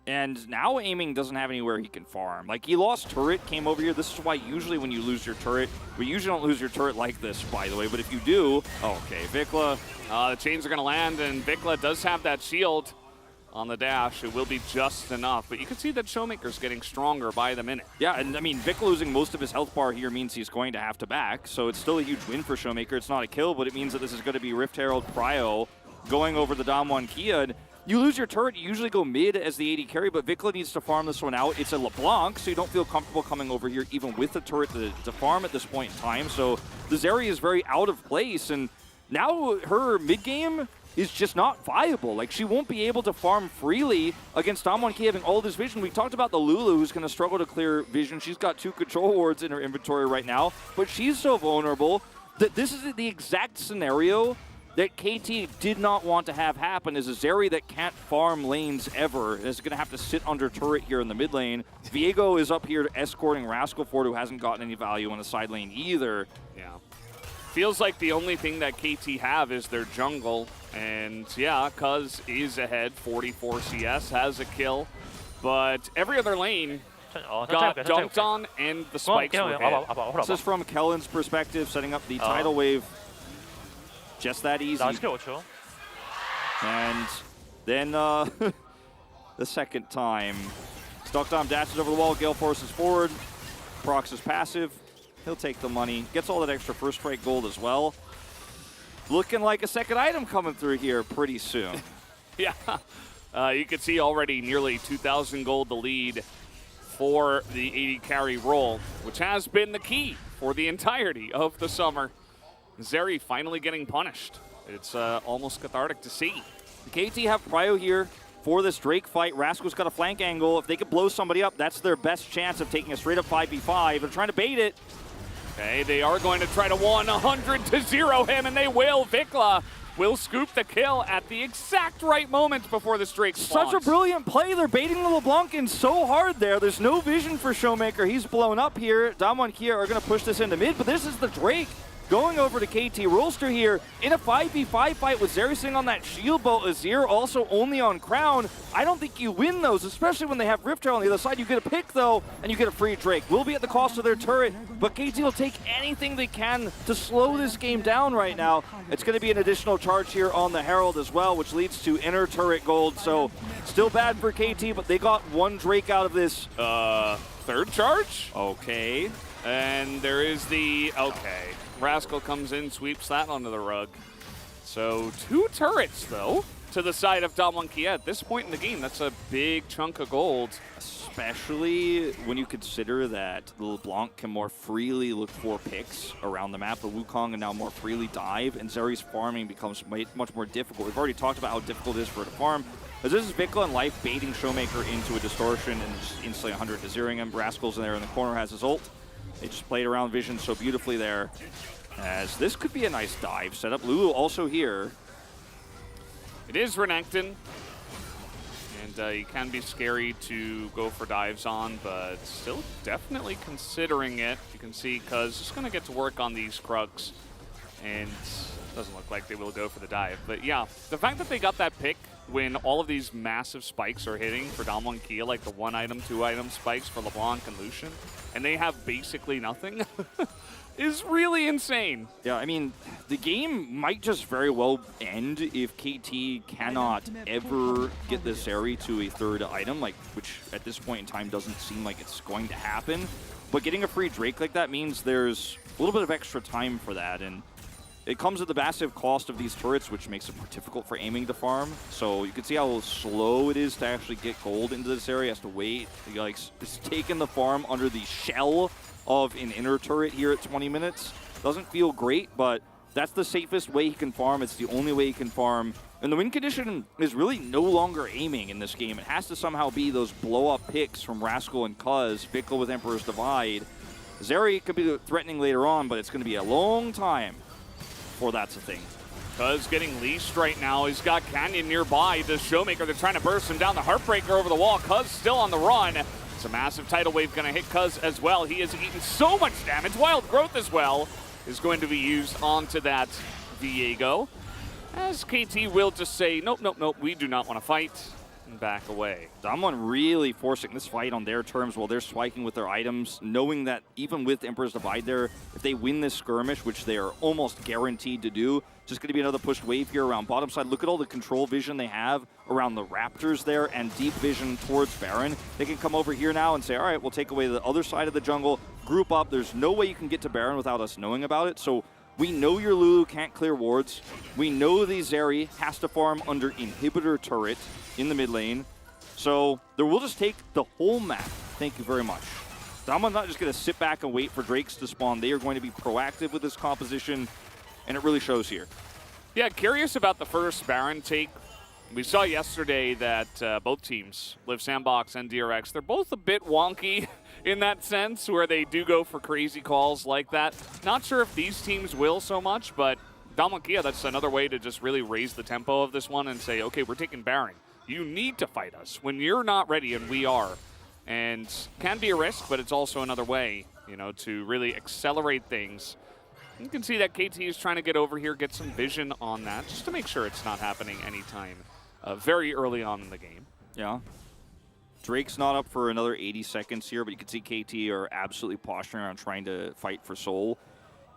And now Aiming doesn't have anywhere he can farm. Like, he lost turret, came over here. This is why usually when you lose your turret, we usually don't lose your turret like this, by the way, but if you do, okay, Vikla. The chains are going to land, and Vikla does have that shield on the dash. It will be just enough, but you can see that Showmaker's getting stronger by the minute. Yeah, and I mean, Vikla losing most of his health bar here means he's going to have to back, so it's still a huge win for Showmaker. It's not a kill, but it means that this is going to be Rift Herald Prio going over the Damwon Kia. And you lose your turret, you usually go mid as the AD carry, but Vikla needs to farm this one out. It's a LeBlanc, so you don't feel comfortable coming over here even with the turret to farm at this point in time. So the Zeri is very out of place, and now her mid-game is just not viable. Like, she won't be able to farm freely against Damwon Kia having all this vision. We talked about the Lulu, who's going to struggle to clear vision. She's got 2 control wards in her inventory right now, but she's so vulnerable that this is the exact scenario that KT did not want to have happen. Is a Zeri that can't farm lanes ever. Is going to have to sit under turret here in the mid lane. Viego is up here escorting Rascal Ford, who hasn't gotten any value on the side lane either. Yeah. Feels like the only thing that KT have is their jungle. And yeah, Cuz is ahead, 44 CS, has a kill. But every other lane got dunked on, and the spikes were hit. This is from Kellen's perspective, setting up the tidal wave. Just that easy. And then the second time, Duckdom dashes over the wall, Gale forces forward, procs is passive. He'll take the money, gets all that extra first strike gold as well. Looking like a second item coming through here pretty soon. Yeah, you can see already nearly 2,000 gold the lead for the AD carry role, which has been the key for the entirety of the summer. Zeri finally getting punished. It's almost cathartic to see. The KT have Prio here for this Drake fight. Rascal's got a flank angle. If they could blow somebody up, that's their best chance of taking a straight up 5v5. They're trying to bait it. Okay, they are going to try to 100-0 him, and they will. Vikla will scoop the kill at the exact right moment before the Drake spawns. Such a brilliant play. They're baiting the LeBlanc in so hard there. There's no vision for Showmaker. He's blown up here. Damwon Kia are going to push this into mid, but this is the Drake going over to KT Rolster here in a 5v5 fight with Zeri sitting on that shield bolt. Azir also only on Crown. I don't think you win those, especially when they have Rift Herald on the other side. You get a pick, though, and you get a free Drake. Will be at the cost of their turret, but KT will take anything they can to slow this game down right now. It's going to be an additional charge here on the Herald as well, which leads to inner turret gold. So still bad for KT, but they got 1 Drake out of this. Third charge? Okay. And there is the, okay. Rascal comes in, sweeps that onto the rug. So 2 turrets, though, to the side of Damwon Kia. At this point in the game, that's a big chunk of gold. Especially when you consider that LeBlanc can more freely look for picks around the map. The Wukong can now more freely dive, and Zeri's farming becomes much more difficult. We've already talked about how difficult it is for her to farm. As this is Vikla and Life baiting Showmaker into a distortion and just instantly 100-0ing him. Rascal's in there in the corner, has his ult. They just played around vision so beautifully there. As this could be a nice dive setup. Lulu also here. It is Renekton. And you can be scary to go for dives on, but still definitely considering it. You can see Cuz is going to get to work on these Krugs, and it doesn't look like they will go for the dive. But yeah, the fact that they got that pick when all of these massive spikes are hitting for Damwon Kia, like the 1-item, 2-item spikes for LeBlanc and Lucian, and they have basically nothing, is really insane. Yeah, I mean, the game might just very well end if KT cannot ever get the Zeri to a 3rd item, like, which at this point in time doesn't seem like it's going to happen. But getting a free Drake like that means there's a little bit of extra time for that, and it comes at the massive cost of these turrets, which makes it more difficult for aiming to farm. So you can see how slow it is to actually get gold into this area. Has to wait. Like, it's taking the farm under the shell of an inner turret here at 20 minutes. Doesn't feel great, but that's the safest way he can farm. It's the only way he can farm. And the win condition is really no longer aiming in this game. It has to somehow be those blow-up picks from Rascal and Cuz, Fickle with Emperor's Divide. Zeri could be threatening later on, but it's going to be a long time before that's a thing. Cuz getting leashed right now. He's got Canyon nearby. The Showmaker, they're trying to burst him down. The Heartbreaker over the wall. Cuz still on the run. It's a massive tidal wave going to hit Cuz as well. He has eaten so much damage. Wild Growth as well is going to be used onto that Viego. As KT will just say, nope, nope, nope, we do not want to fight, and back away. Damwon really forcing this fight on their terms while they're spiking with their items, knowing that even with Emperor's Divide there, if they win this skirmish, which they are almost guaranteed to do, just going to be another pushed wave here around bottom side. Look at all the control vision they have around the Raptors there and deep vision towards Baron. They can come over here now and say, all right, we'll take away the other side of the jungle, group up. There's no way you can get to Baron without us knowing about it. So we know your Lulu can't clear wards. We know the Zeri has to farm under inhibitor turret in the mid lane. So there will just take the whole map. Thank you very much. Damwon's not just going to sit back and wait for Drakes to spawn. They are going to be proactive with this composition, and it really shows here. Yeah, curious about the first Baron take. We saw yesterday that both teams, Live Sandbox and DRX, they're both a bit wonky in that sense, where they do go for crazy calls like that. Not sure if these teams will so much, but Damwon Kia, that's another way to just really raise the tempo of this one and say, okay, we're taking Baron. You need to fight us when you're not ready, and we are. And can be a risk, but it's also another way, you know, to really accelerate things. You can see that KT is trying to get over here, get some vision on that, just to make sure it's not happening anytime very early on in the game. Yeah. Drake's not up for another 80 seconds here, but you can see KT are absolutely posturing around trying to fight for Soul.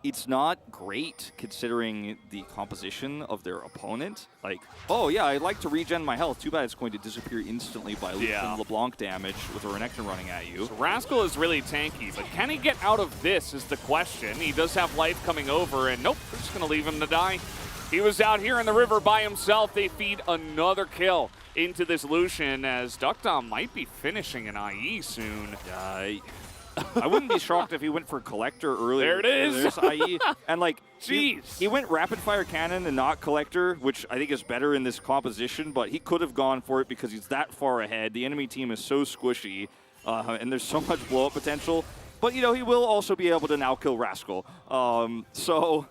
It's not great considering the composition of their opponent. Like, oh yeah, I'd like to regen my health. Too bad it's going to disappear instantly by Lucian LeBlanc damage with a Renekton running at you. So Rascal is really tanky, but can he get out of this is the question. He does have life coming over, and nope, we're just going to leave him to die. He was out here in the river by himself. They feed another kill into this Lucian, as Duckdom might be finishing an IE soon. I wouldn't be shocked if he went for Collector earlier. There it is. There's IE. And like, jeez. He went Rapid Fire Cannon and not Collector, which I think is better in this composition, but he could have gone for it because he's that far ahead. The enemy team is so squishy, and there's so much blow-up potential. But, you know, he will also be able to now kill Rascal. So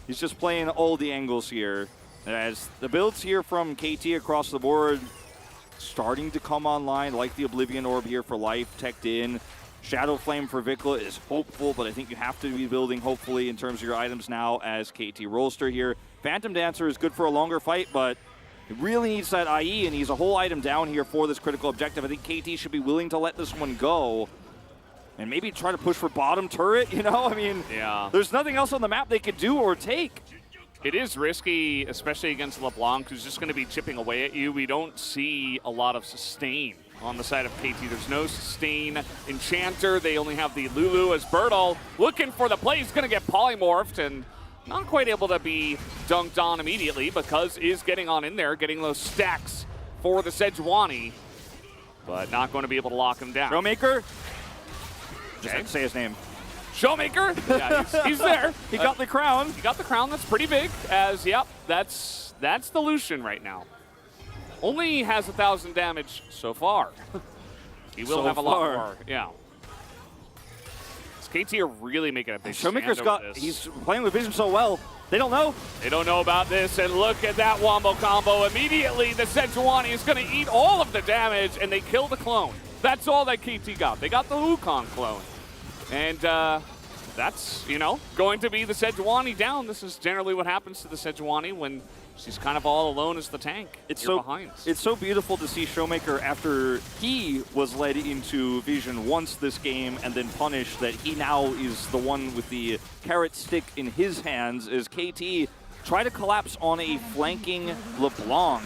he's just playing all the angles here. As the builds here from KT across the board starting to come online, like the Oblivion Orb here for life, teched in. Shadow Flame for Vikla is hopeful, but I think you have to be building hopefully in terms of your items now as KT Rolster here. Phantom Dancer is good for a longer fight, but it really needs that IE, and he's a whole item down here for this critical objective. I think KT should be willing to let this one go and maybe try to push for bottom turret, you know? I mean, there's nothing else on the map they could do or take. It is risky, especially against LeBlanc, who's just going to be chipping away at you. We don't see a lot of sustain on the side of KT. There's no sustain. Enchanter, they only have the Lulu as Bertle looking for the play. He's going to get polymorphed and not quite able to be dunked on immediately because is getting on in there, getting those stacks for the Sejuani, but not going to be able to lock him down. Showmaker? Just have to say his name. Showmaker? Yeah, he's there. He got the crown. He got the crown. That's pretty big. As, yep, that's the Lucian right now. Only has 1,000 damage so far. He will have a lot more. Yeah. KT are really making a big Showmaker's stand got, over this. he's playing with vision so well. They don't know. They don't know about this, and look at that wombo combo. Immediately, the Sejuani is going to eat all of the damage, and they kill the clone. That's all that KT got. They got the Wukong clone. And that's, you know, going to be the Sejuani down. This is generally what happens to the Sejuani when she's kind of all alone as the tank. It's You're so behind. It's so beautiful to see Showmaker after he was led into vision once this game and then punished, that he now is the one with the carrot stick in his hands as KT try to collapse on a flanking LeBlanc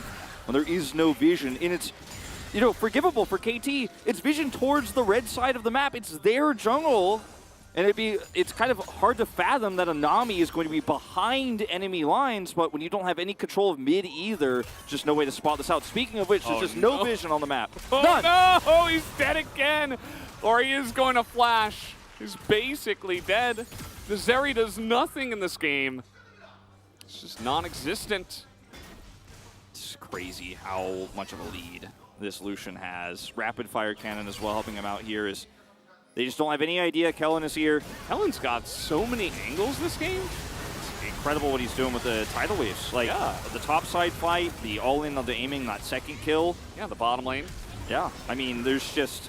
when there is no vision. And it's, you know, forgivable for KT. It's vision towards the red side of the map. It's their jungle. And it's kind of hard to fathom that a Nami is going to be behind enemy lines, but when you don't have any control of mid either, just no way to spot this out. Speaking of which, there's just no vision on the map. Oh, None. no! He's dead again! Or he is going to flash. He's basically dead. The Zeri does nothing in this game. It's just non-existent. It's crazy how much of a lead this Lucian has. Rapid fire cannon as well helping him out here. Is they just don't have any idea Kellen is here. Kellen's got so many angles this game. It's incredible what he's doing with the tidal waves. Like, the top side fight, the all-in on the aiming, that second kill. Yeah, the bottom lane. Yeah, I mean, there's just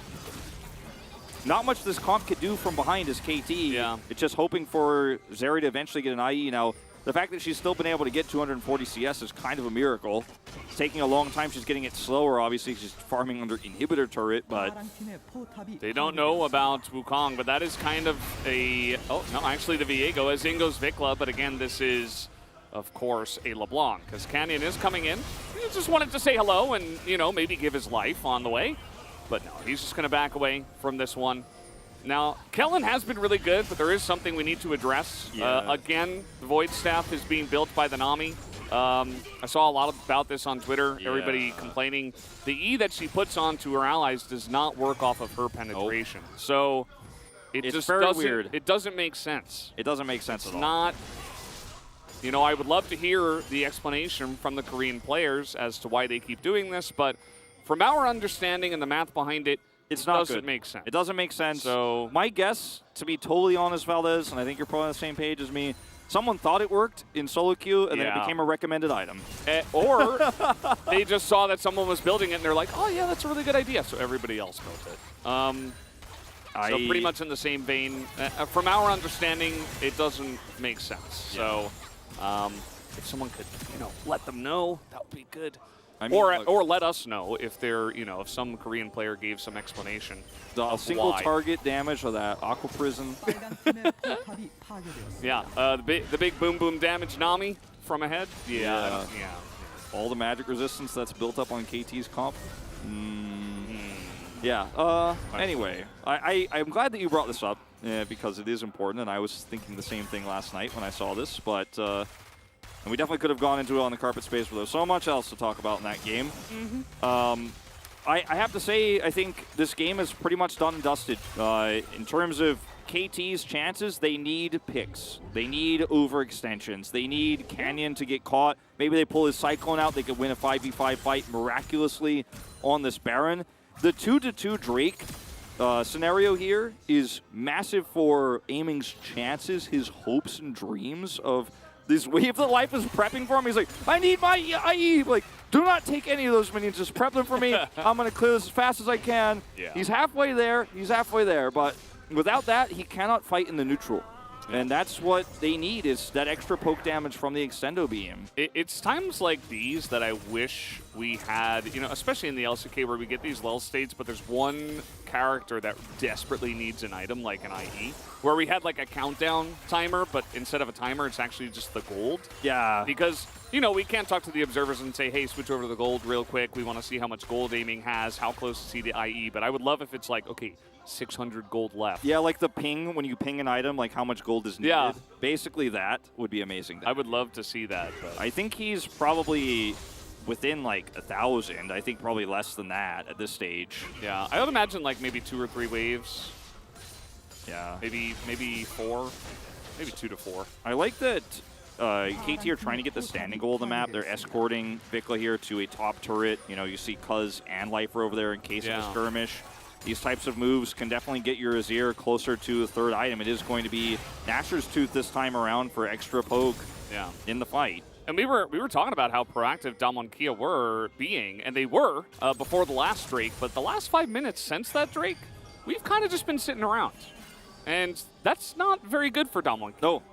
not much this comp could do from behind as KT. Yeah. It's just hoping for Zeri to eventually get an IE. Now, the fact that she's still been able to get 240 CS is kind of a miracle. It's taking a long time. She's getting it slower, obviously. She's farming under inhibitor turret, but They don't know about Wukong, but that is kind of a... Oh, no, actually the Viego as in goes Vikla, but again, this is, of course, a LeBlanc, because Canyon is coming in. He just wanted to say hello and, you know, maybe give his life on the way. But no, he's just going to back away from this one. Now, Kellen has been really good, but there is something we need to address. Yeah. Again, the Void Staff is being built by the Nami. I saw a lot about this on Twitter. Yeah. Everybody complaining. The E that she puts onto her allies does not work off of her penetration. So it It's just very doesn't, weird. It doesn't make sense. it doesn't make sense It's at all. not, you know, I would love to hear the explanation from the Korean players as to why they keep doing this, but from our understanding and the math behind it, It's not doesn't good. make sense. It doesn't make sense. So my guess, to be totally honest, Valdez, and I think you're probably on the same page as me, someone thought it worked in solo queue, and then it Yeah. became a recommended item. Or they just saw that someone was building it and they're like, oh yeah, that's a really good idea. So everybody else built it. So pretty much in the same vein, from our understanding, it doesn't make sense. Yeah. So if someone could, you know, let them know, that would be good. I mean, look, or let us know if they're, you know, if some Korean player gave some explanation. the of single why. target damage of that Aqua Prison. Yeah, the big boom boom damage Nami from ahead. Yeah. All the magic resistance that's built up on KT's comp. Yeah. Anyway, I'm glad that you brought this up because it is important, and I was thinking the same thing last night when I saw this. But and we definitely could have gone into it on the carpet space, but there's so much else to talk about in that game. I have to say, I think this game is pretty much done and dusted. In terms of KT's chances, they need picks. They need overextensions. They need Canyon to get caught. Maybe they pull his Cyclone out. They could win a 5v5 fight miraculously on this Baron. The 2-2 Drake scenario here is massive for Aiming's chances, his hopes and dreams of this wave that life is prepping for him. He's like, I need my IE. Like, do not take any of those minions. Just prep them for me. I'm going to clear this as fast as I can. Yeah. He's halfway there. He's halfway there. But without that, he cannot fight in the neutral. And that's what they need, is that extra poke damage from the Extendo Beam. It's times like these that I wish we had, you know, especially in the LCK where we get these lull states, but there's one character that desperately needs an item like an IE, where we had like a countdown timer, but instead of a timer, it's actually just the gold. Yeah. Because, you know, we can't talk to the observers and say, hey, switch over to the gold real quick. We want to see how much gold Aiming has, how close is he to IE, but I would love if it's like, okay, 600 gold left. Yeah, like the ping, when you ping an item, like how much gold is needed. Yeah. Basically that would be amazing. I would love to see that. But I think he's probably within like 1,000. I think probably less than that at this stage. yeah, I would imagine like maybe 2 or 3 waves, Yeah. maybe 4, maybe 2 to 4. I like that KT are trying to get the standing goal of the map. They're escorting Vikla here to a top turret. You know, you see Cuz and Lifer over there in case of a Yeah. skirmish. These types of moves can definitely get your Azir closer to the third item. It is going to be Nashor's Tooth this time around for extra poke in the fight. And we were talking about how proactive Damwon Kia were being, and they were before the last Drake, but the last 5 minutes since that Drake, we've kind of just been sitting around. And that's not very good for Damwon Kia. No.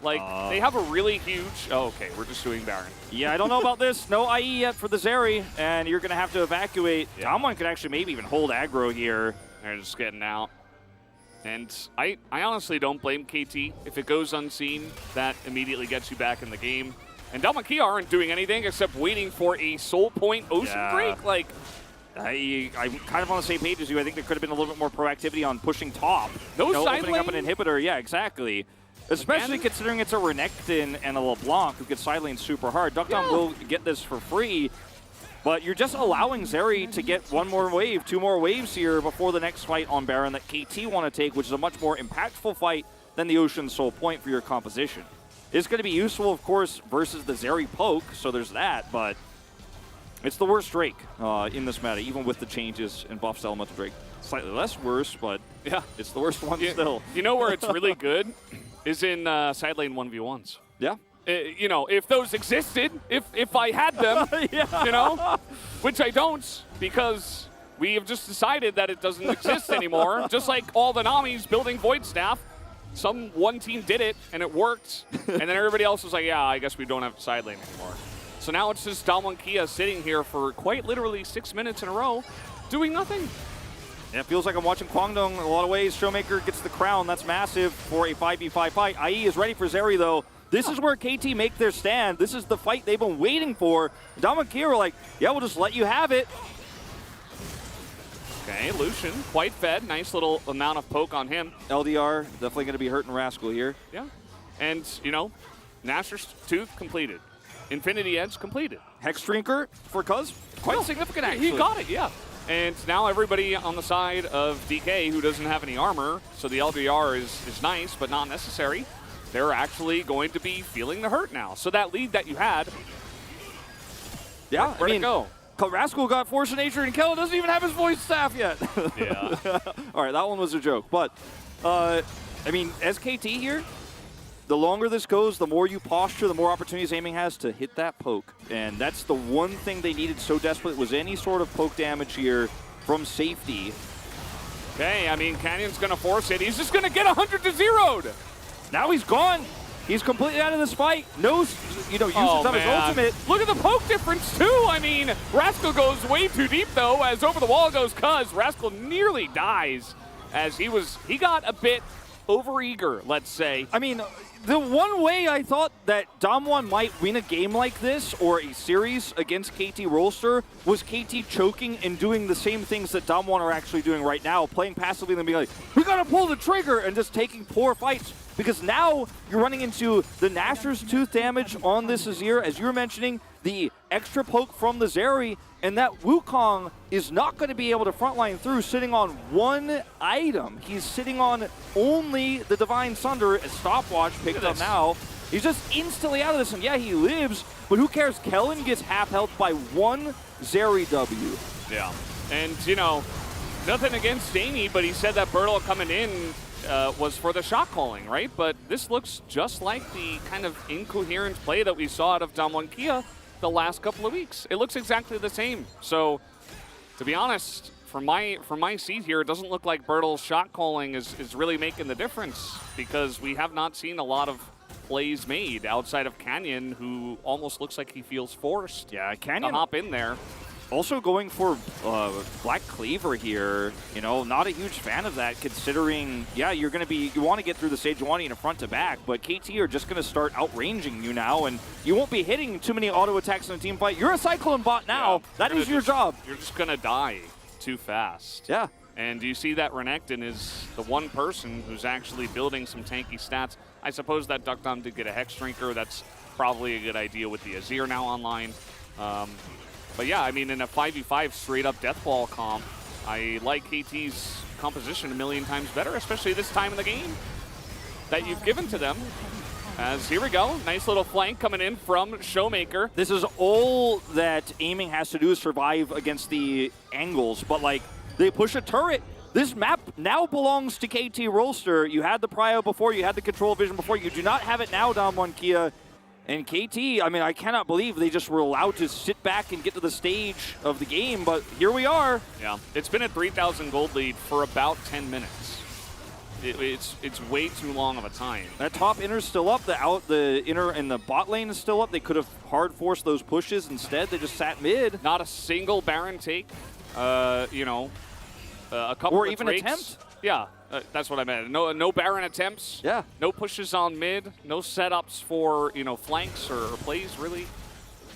Like, they have a really huge... Oh, okay, we're just doing Baron. Yeah, I don't know about this. No IE yet for the Zeri, and you're going to have to evacuate. Yeah. Damwon could actually maybe even hold aggro here. They're just getting out. And I honestly don't blame KT. If it goes unseen, that immediately gets you back in the game. And Damwon Kia aren't doing anything except waiting for a soul point Ocean Drake. Like, I'm kind of on the same page as you. I think there could have been a little bit more proactivity on pushing top. No side opening up lane? an inhibitor. Yeah, exactly. Especially considering it's a Renekton and a LeBlanc who gets side lane super hard. Duckdown will get this for free, but you're just allowing Zeri to get one more wave, 2 more waves here before the next fight on Baron that KT want to take, which is a much more impactful fight than the Ocean Soul Point for your composition. It's going to be useful, of course, versus the Zeri poke, so there's that, but it's the worst Drake in this meta, even with the changes and buffs to Elemental Drake. Slightly less worse, but yeah, it's the worst one still. You know where it's really good? Is in side lane 1v1s. Yeah. You know, if those existed, if I had them, you know, which I don't, because we have just decided that it doesn't exist anymore. Just like all the Namis building Void Staff, some one team did it and it worked, and then everybody else was like, yeah, I guess we don't have side lane anymore. So now it's just Damwon Kia sitting here for quite literally 6 minutes in a row, doing nothing. Yeah, it feels like I'm watching Kwangdong in a lot of ways. Showmaker gets the crown. That's massive for a 5v5 fight. IE is ready for Zeri, though. This is where KT make their stand. This is the fight they've been waiting for. Damwon Kia were like, yeah, we'll just let you have it. Okay, Lucian, quite fed. Nice little amount of poke on him. LDR, definitely going to be hurting Rascal here. Yeah. And, you know, Nashor's Tooth completed. Infinity Edge completed. Hex Drinker for Cuz. Quite significant, actually. He got it, yeah. And now everybody on the side of DK who doesn't have any armor, so the LDR is nice but not necessary, they're actually going to be feeling the hurt now. So that lead that you had, where'd it go? Rascal got Force of Nature, and Kella doesn't even have his voice staff yet. Yeah. All right, that one was a joke. But, I mean, as KT here, the longer this goes, the more you posture, the more opportunities Aiming has to hit that poke. And that's the one thing they needed so desperately, was any sort of poke damage here from safety. Okay, I mean, Canyon's going to force it. He's just going to get 100 to 0'd. Now he's gone. He's completely out of this fight. No, uses up his ultimate. Look at the poke difference, too. I mean, Rascal goes way too deep, though, as over the wall goes Cuz. Rascal nearly dies as he got a bit overeager, let's say. I mean, the one way I thought that Damwon might win a game like this or a series against KT Rolster was KT choking and doing the same things that Damwon are actually doing right now, playing passively and being like, we gotta pull the trigger, and just taking poor fights. Because now you're running into the Nashor's Tooth damage on this Azir, as you were mentioning, the extra poke from the Zeri, and that Wukong is not going to be able to frontline through sitting on one item. He's sitting on only the Divine Sunder, a stopwatch picked up now. He's just instantly out of this, and yeah, he lives, but who cares? Kellen gets half health by one Zeri W. Yeah, and you know, nothing against Amy, but he said that Bertle coming in was for the shot calling, right? But this looks just like the kind of incoherent play that we saw out of Damwon Kia the last couple of weeks. It looks exactly the same. So, to be honest, from my seat here, it doesn't look like Bertle's shot calling is really making the difference, because we have not seen a lot of plays made outside of Canyon, who almost looks like he feels forced to hop in there. Also going for Black Cleaver here, you know, not a huge fan of that, considering, yeah, you want to get through the stage, you want to get a front to back, but KT are just going to start outranging you now, and you won't be hitting too many auto attacks in a team fight. You're a Cyclone bot now. Yeah, that is your job. You're just going to die too fast. Yeah. And you see that Renekton is the one person who's actually building some tanky stats. I suppose that Duckdown did get a Hex Drinker. That's probably a good idea with the Azir now online. But yeah, I mean, in a 5v5 straight-up Deathball comp, I like KT's composition a million times better, especially this time in the game that you've given to them. As here we go, nice little flank coming in from Showmaker. This is all that Aiming has to do is survive against the angles, but like, They push a turret. This map now belongs to KT Rolster. You had the prio before, you had the control vision before. You do not have it now, Dom1 Kia. And KT, I mean, I cannot believe they just were allowed to sit back and get to the stage of the game, but here we are. Yeah, it's been a 3,000 gold lead for about 10 minutes. It's way too long of a time. That top inner's still up. The inner and the bot lane is still up. They could have hard forced those pushes. Instead, they just sat mid. Not a single Baron take. You know, a couple or of even trades. attempt. Yeah, that's what I meant. No Baron attempts. Yeah. No pushes on mid. No setups for flanks or plays really.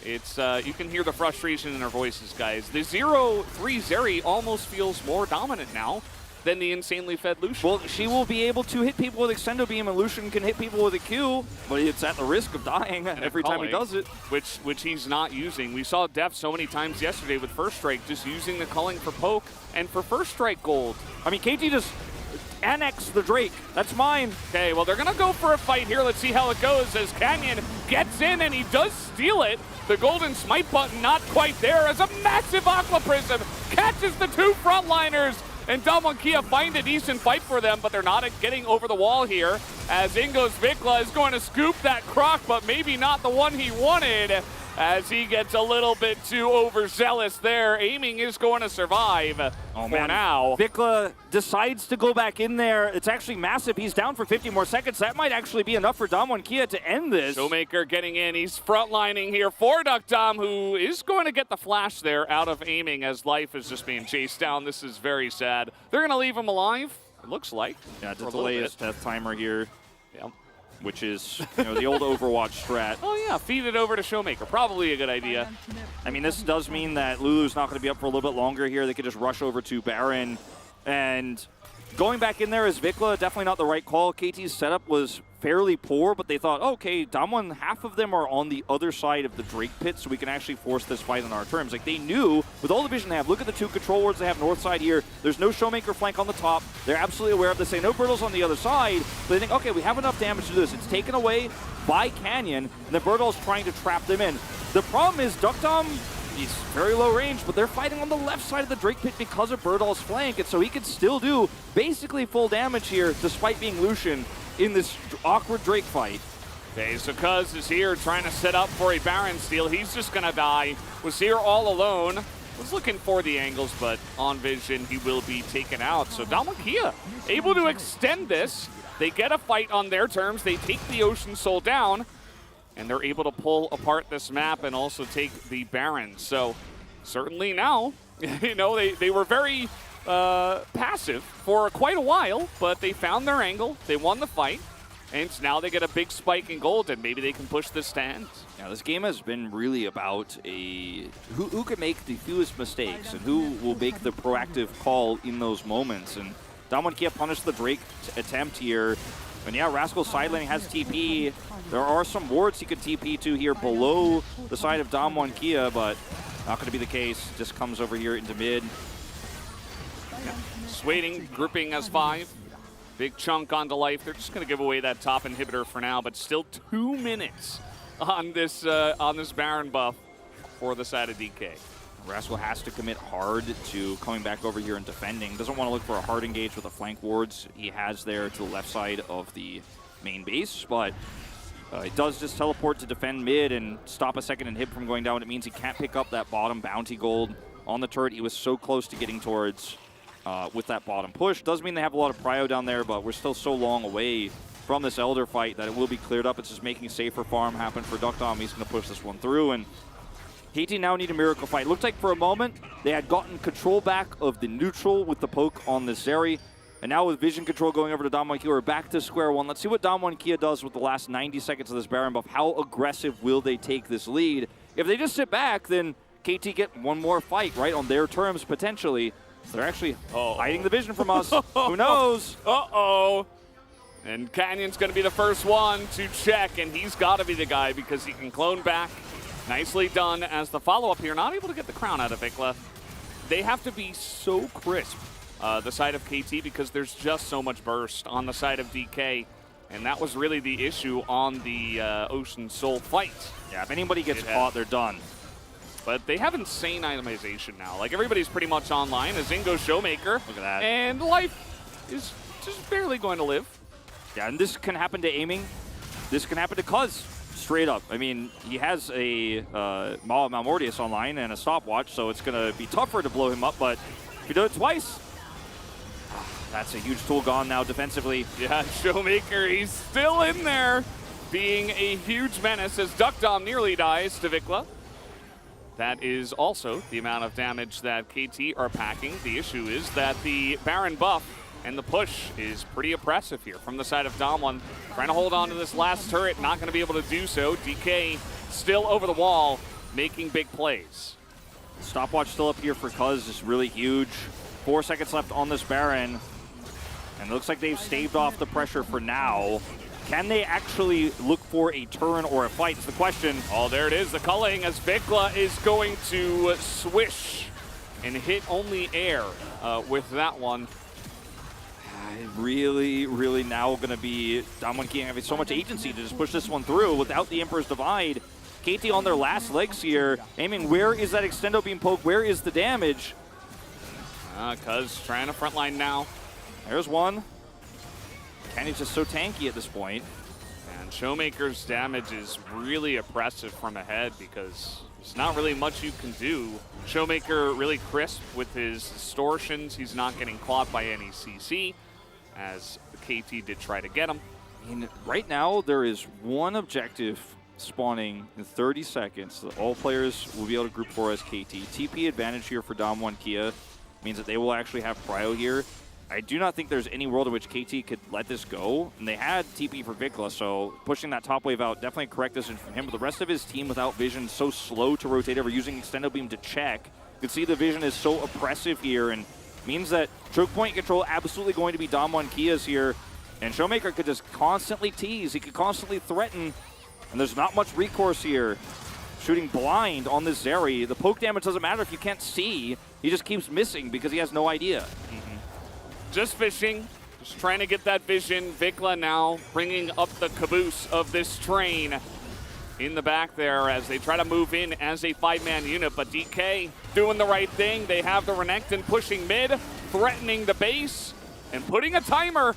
It's you can hear the frustration in their voices, guys. The 0-3 Zeri almost feels more dominant now than the insanely fed Lucian. Well, she will be able to hit people with Extendo Beam, and Lucian can hit people with a Q, but it's at the risk of dying every time he does it. Which he's not using. We saw Deft so many times yesterday with First Strike, just using the culling for poke and for First Strike gold. I mean, KT just annexed the Drake. That's mine. Okay, well, they're going to go for a fight here. Let's see how it goes as Canyon gets in, and he does steal it. The golden smite button not quite there as a massive Aqua Prism catches the two frontliners. And Dom1 Kia find a decent fight for them, but they're not getting over the wall here as Ingo's Vikla is going to scoop that croc, but maybe not the one he wanted as he gets a little bit too overzealous there. Aiming is going to survive for now. Vikla decides to go back in there. It's actually massive. He's down for 50 more seconds. That might actually be enough for Dom1 Kia to end this. Showmaker getting in. He's frontlining here for Duckdom, who is going to get the flash there out of aiming as life is just being chased down. This is very sad. They're going to leave him alive, it looks like. Yeah, to delay his death timer here. Yeah. Which is, the old Overwatch strat. Oh yeah, feed it over to Showmaker. Probably a good idea. I mean, this does mean that Lulu's not going to be up for a little bit longer here. They could just rush over to Baron. And going back in there as Vikla, definitely not the right call. KT's setup was fairly poor, but they thought, okay, Dom1, half of them are on the other side of the Drake pit, so we can actually force this fight on our terms. Like, they knew, with all the vision they have, look at the two control wards they have north side here. There's no Showmaker flank on the top. They're absolutely aware of this. They know Bertle's on the other side, but they think, okay, we have enough damage to do this. It's taken away by Canyon, and then Bertle's trying to trap them in. The problem is Duckdom, he's very low range, but they're fighting on the left side of the Drake pit because of Bertle's flank, and so he can still do basically full damage here, despite being Lucian in this awkward Drake fight. Okay, so Cuz is here trying to set up for a Baron steal. He's just going to die. Was here all alone. Was looking for the angles, but on vision, he will be taken out. So Dom1 Kia able to extend this. They get a fight on their terms. They take the Ocean Soul down, and they're able to pull apart this map and also take the Baron. So certainly now, they were very passive for quite a while, but they found their angle. They won the fight, and now they get a big spike in gold, and maybe they can push the stands. Yeah, this game has been really about who can make the fewest mistakes and who will make the proactive call in those moments. And Dom1 Kia punished the Drake attempt here. And yeah, Rascal side laning has TP. There are some wards he could TP to here below the side of Dom1 Kia, but not going to be the case. Just comes over here into mid. Waiting, grouping as 5. Big chunk onto life. They're just going to give away that top inhibitor for now, but still 2 minutes on this Baron buff for the side of DK. Rascal has to commit hard to coming back over here and defending. Doesn't want to look for a hard engage with the flank wards he has there to the left side of the main base, but it does just teleport to defend mid and stop a second inhib from going down. It means he can't pick up that bottom bounty gold on the turret. He was so close to getting towards with that bottom push. Does mean they have a lot of prio down there, but we're still so long away from this Elder fight that it will be cleared up. It's just making safer farm happen for Duckdom. He's going to push this one through, and KT now need a miracle fight. Looked like for a moment they had gotten control back of the neutral with the poke on the Zeri, and now with vision control going over to Dom1 Kia, we're back to square one. Let's see what Dom1 Kia does with the last 90 seconds of this Baron buff. How aggressive will they take this lead? If they just sit back, then KT get one more fight, right, on their terms potentially. So they're actually hiding the vision from us. Who knows? Uh-oh. And Canyon's going to be the first one to check, and he's got to be the guy because he can clone back. Nicely done as the follow-up here. Not able to get the crown out of Vikla. They have to be so crisp, the side of KT, because there's just so much burst on the side of DK. And that was really the issue on the Ocean Soul fight. Yeah, if anybody gets caught, they're done. but they have insane itemization now. Like, everybody's pretty much online as in goes Showmaker. Look at that. And life is just barely going to live. Yeah, and this can happen to aiming. This can happen to Cuz, straight up. I mean, he has a Malmortius online and a stopwatch, so it's going to be tougher to blow him up, but if you do it twice, that's a huge tool gone now defensively. Yeah, Showmaker, he's still in there, being a huge menace as Duckdom nearly dies to Vikla. That is also the amount of damage that KT are packing. The issue is that the Baron buff and the push is pretty oppressive here from the side of Dom1. Trying to hold on to this last turret, not going to be able to do so. DK still over the wall, making big plays. Stopwatch still up here for Cuz is really huge. 4 seconds left on this Baron. And it looks like they've staved off the pressure for now. Can they actually look for a turn or a fight is the question. Oh, there it is, the culling as Vikla is going to swish and hit only air with that one. Really, really now going to be Dom1 Kia having so much agency to just push this one through without the Emperor's Divide. KT on their last legs here, aiming where is that extendo beam poke, where is the damage? Cuz trying to frontline now. There's one. Kenny's just so tanky at this point. And Showmaker's damage is really oppressive from ahead because there's not really much you can do. Showmaker really crisp with his distortions. He's not getting caught by any CC, as KT did try to get him. I mean, right now there is one objective spawning in 30 seconds that all players will be able to group for as KT. TP advantage here for Dom1 Kia means that they will actually have prio here. I do not think there's any world in which KT could let this go. And they had TP for Vikla, so pushing that top wave out, definitely a correct decision from him. But the rest of his team without vision, so slow to rotate over, using extendo beam to check. You can see the vision is so oppressive here and means that choke point control absolutely going to be Dom1 Kia's here. And Showmaker could just constantly tease. He could constantly threaten. And there's not much recourse here. Shooting blind on this Zeri. The poke damage doesn't matter if you can't see. He just keeps missing because he has no idea. Just fishing, just trying to get that vision. Vikla now bringing up the caboose of this train in the back there as they try to move in as a 5-man unit. But DK doing the right thing. They have the Renekton pushing mid, threatening the base, and putting a timer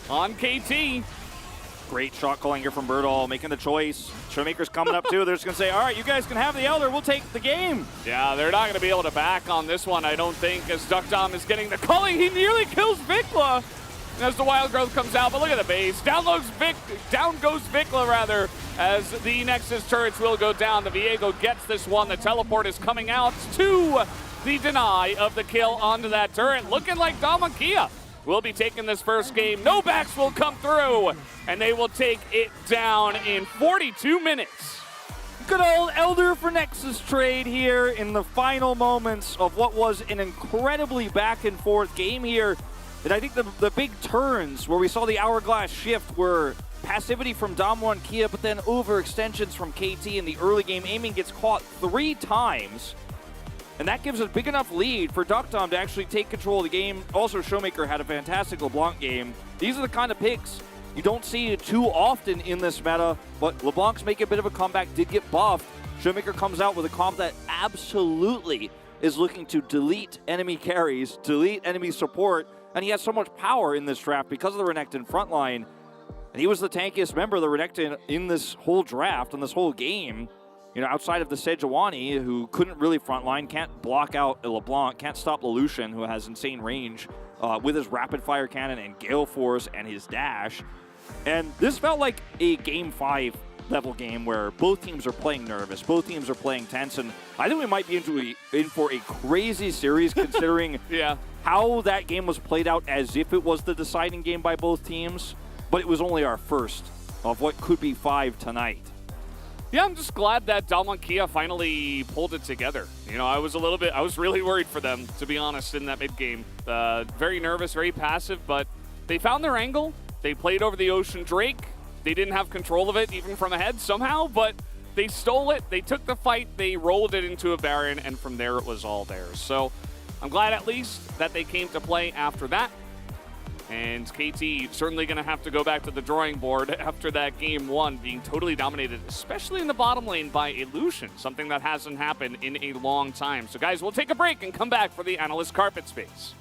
on KT. Great shot calling here from Birdall, making the choice. Showmaker's coming up too. They're just going to say, all right, you guys can have the Elder. We'll take the game. Yeah, they're not going to be able to back on this one, I don't think, as Duckdom is getting the culling. He nearly kills Vikla as the Wild Growth comes out. But look at the base. Down goes Vikla, rather, as the Nexus turrets will go down. The Viego gets this one. The teleport is coming out to the deny of the kill onto that turret. Looking like Dom1 Kia will be taking this first game. No backs will come through, and they will take it down in 42 minutes. Good old Elder for Nexus trade here in the final moments of what was an incredibly back and forth game here. And I think the big turns where we saw the hourglass shift were passivity from Dom1 Kia, but then overextensions from KT in the early game. Aiming gets caught 3 times. And that gives a big enough lead for Duckdom to actually take control of the game. Also, Showmaker had a fantastic LeBlanc game. These are the kind of picks you don't see too often in this meta, but LeBlanc's making a bit of a comeback, did get buffed. Showmaker comes out with a comp that absolutely is looking to delete enemy carries, delete enemy support, and he has so much power in this draft because of the Renekton frontline. And he was the tankiest member of the Renekton in this whole draft, in this whole game. You know, outside of the Sejuani, who couldn't really frontline, can't block out a LeBlanc, can't stop Lelouchen, who has insane range with his rapid fire cannon and Gale Force and his dash. And this felt like a Game 5 level game where both teams are playing nervous, both teams are playing tense, and I think we might be in for a crazy series considering how that game was played out as if it was the deciding game by both teams, but it was only our first of what could be 5 tonight. Yeah, I'm just glad that Dom1 Kia finally pulled it together. You know, I was really worried for them, to be honest, in that mid-game. Very nervous, very passive, but they found their angle. They played over the Ocean Drake. They didn't have control of it, even from ahead somehow, but they stole it. They took the fight. They rolled it into a Baron, and from there it was all theirs. So I'm glad at least that they came to play after that. And KT certainly going to have to go back to the drawing board after that game one being totally dominated, especially in the bottom lane by Illusion, something that hasn't happened in a long time. So guys, we'll take a break and come back for the analyst carpet space.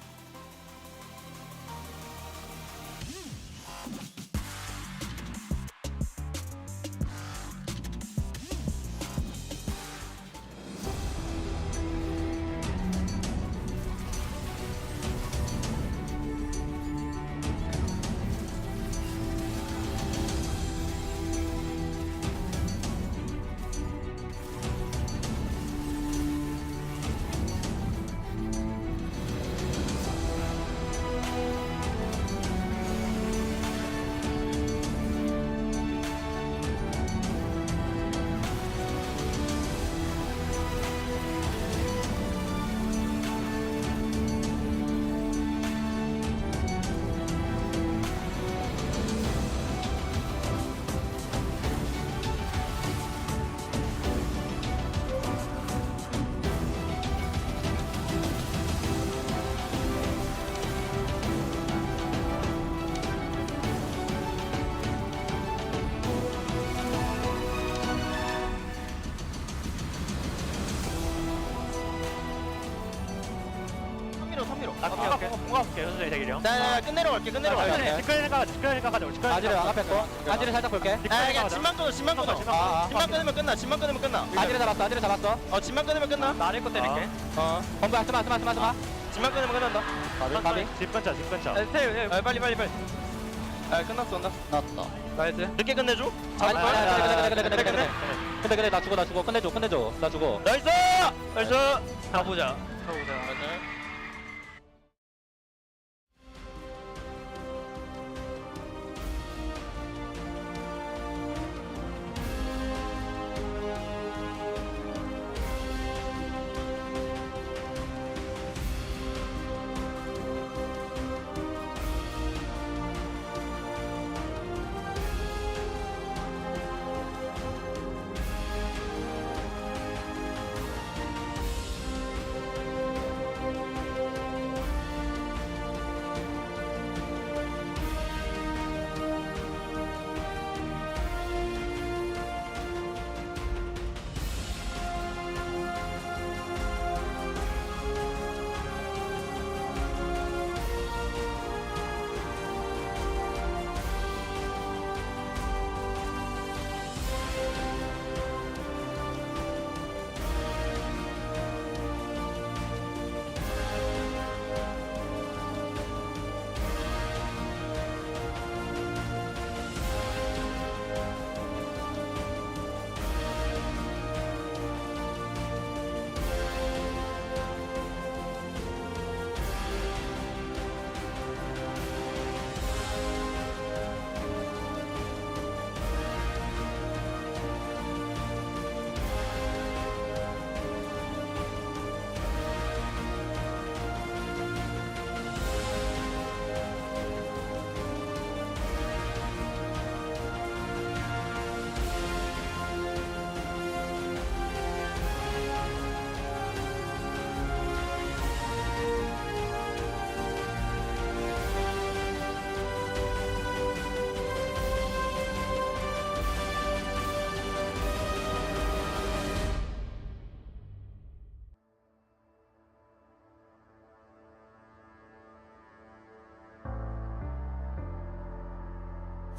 나 끝내러 갈게. 아지를 안 앞에 거. 아지를 살짝 볼게. 야, 집만 끊어. 집만 끊으면 끝나. 집만 끊으면 끝나. 아지를 잡았어. 아지를 잡았어. 집만 끊으면 끝나. 나를 거 때릴게. 범부야 스마. 집만 끊으면 끝난다. 가비. 집 근처. 빨리. 끝났어. 났다. 나이스. 늦게 끝내줘. 근데 나 죽어. 끝내줘. 나 죽어. 나이스. 가보자.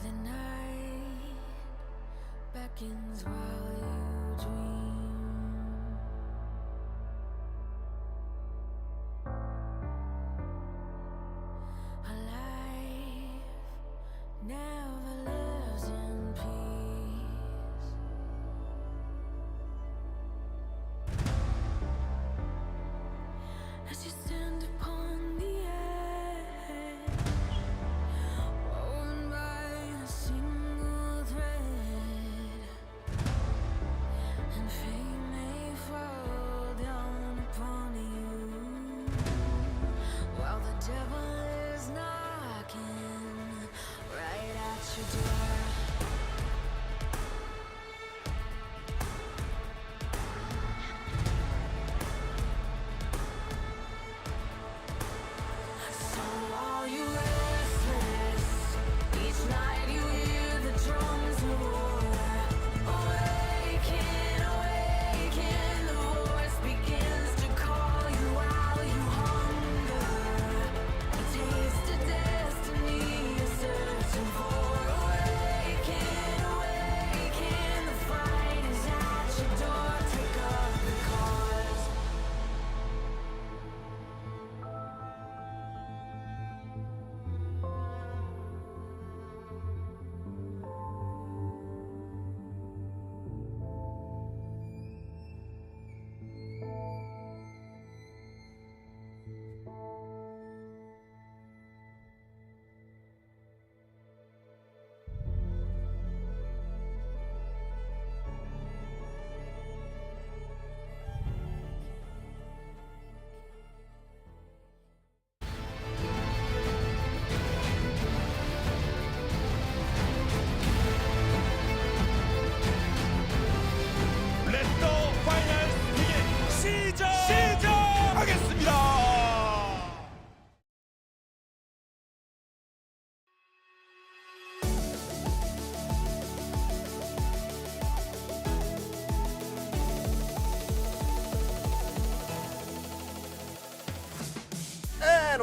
The night beckons while you dream. A life never lives in peace. As you stand upon the edge, woven by a single thread.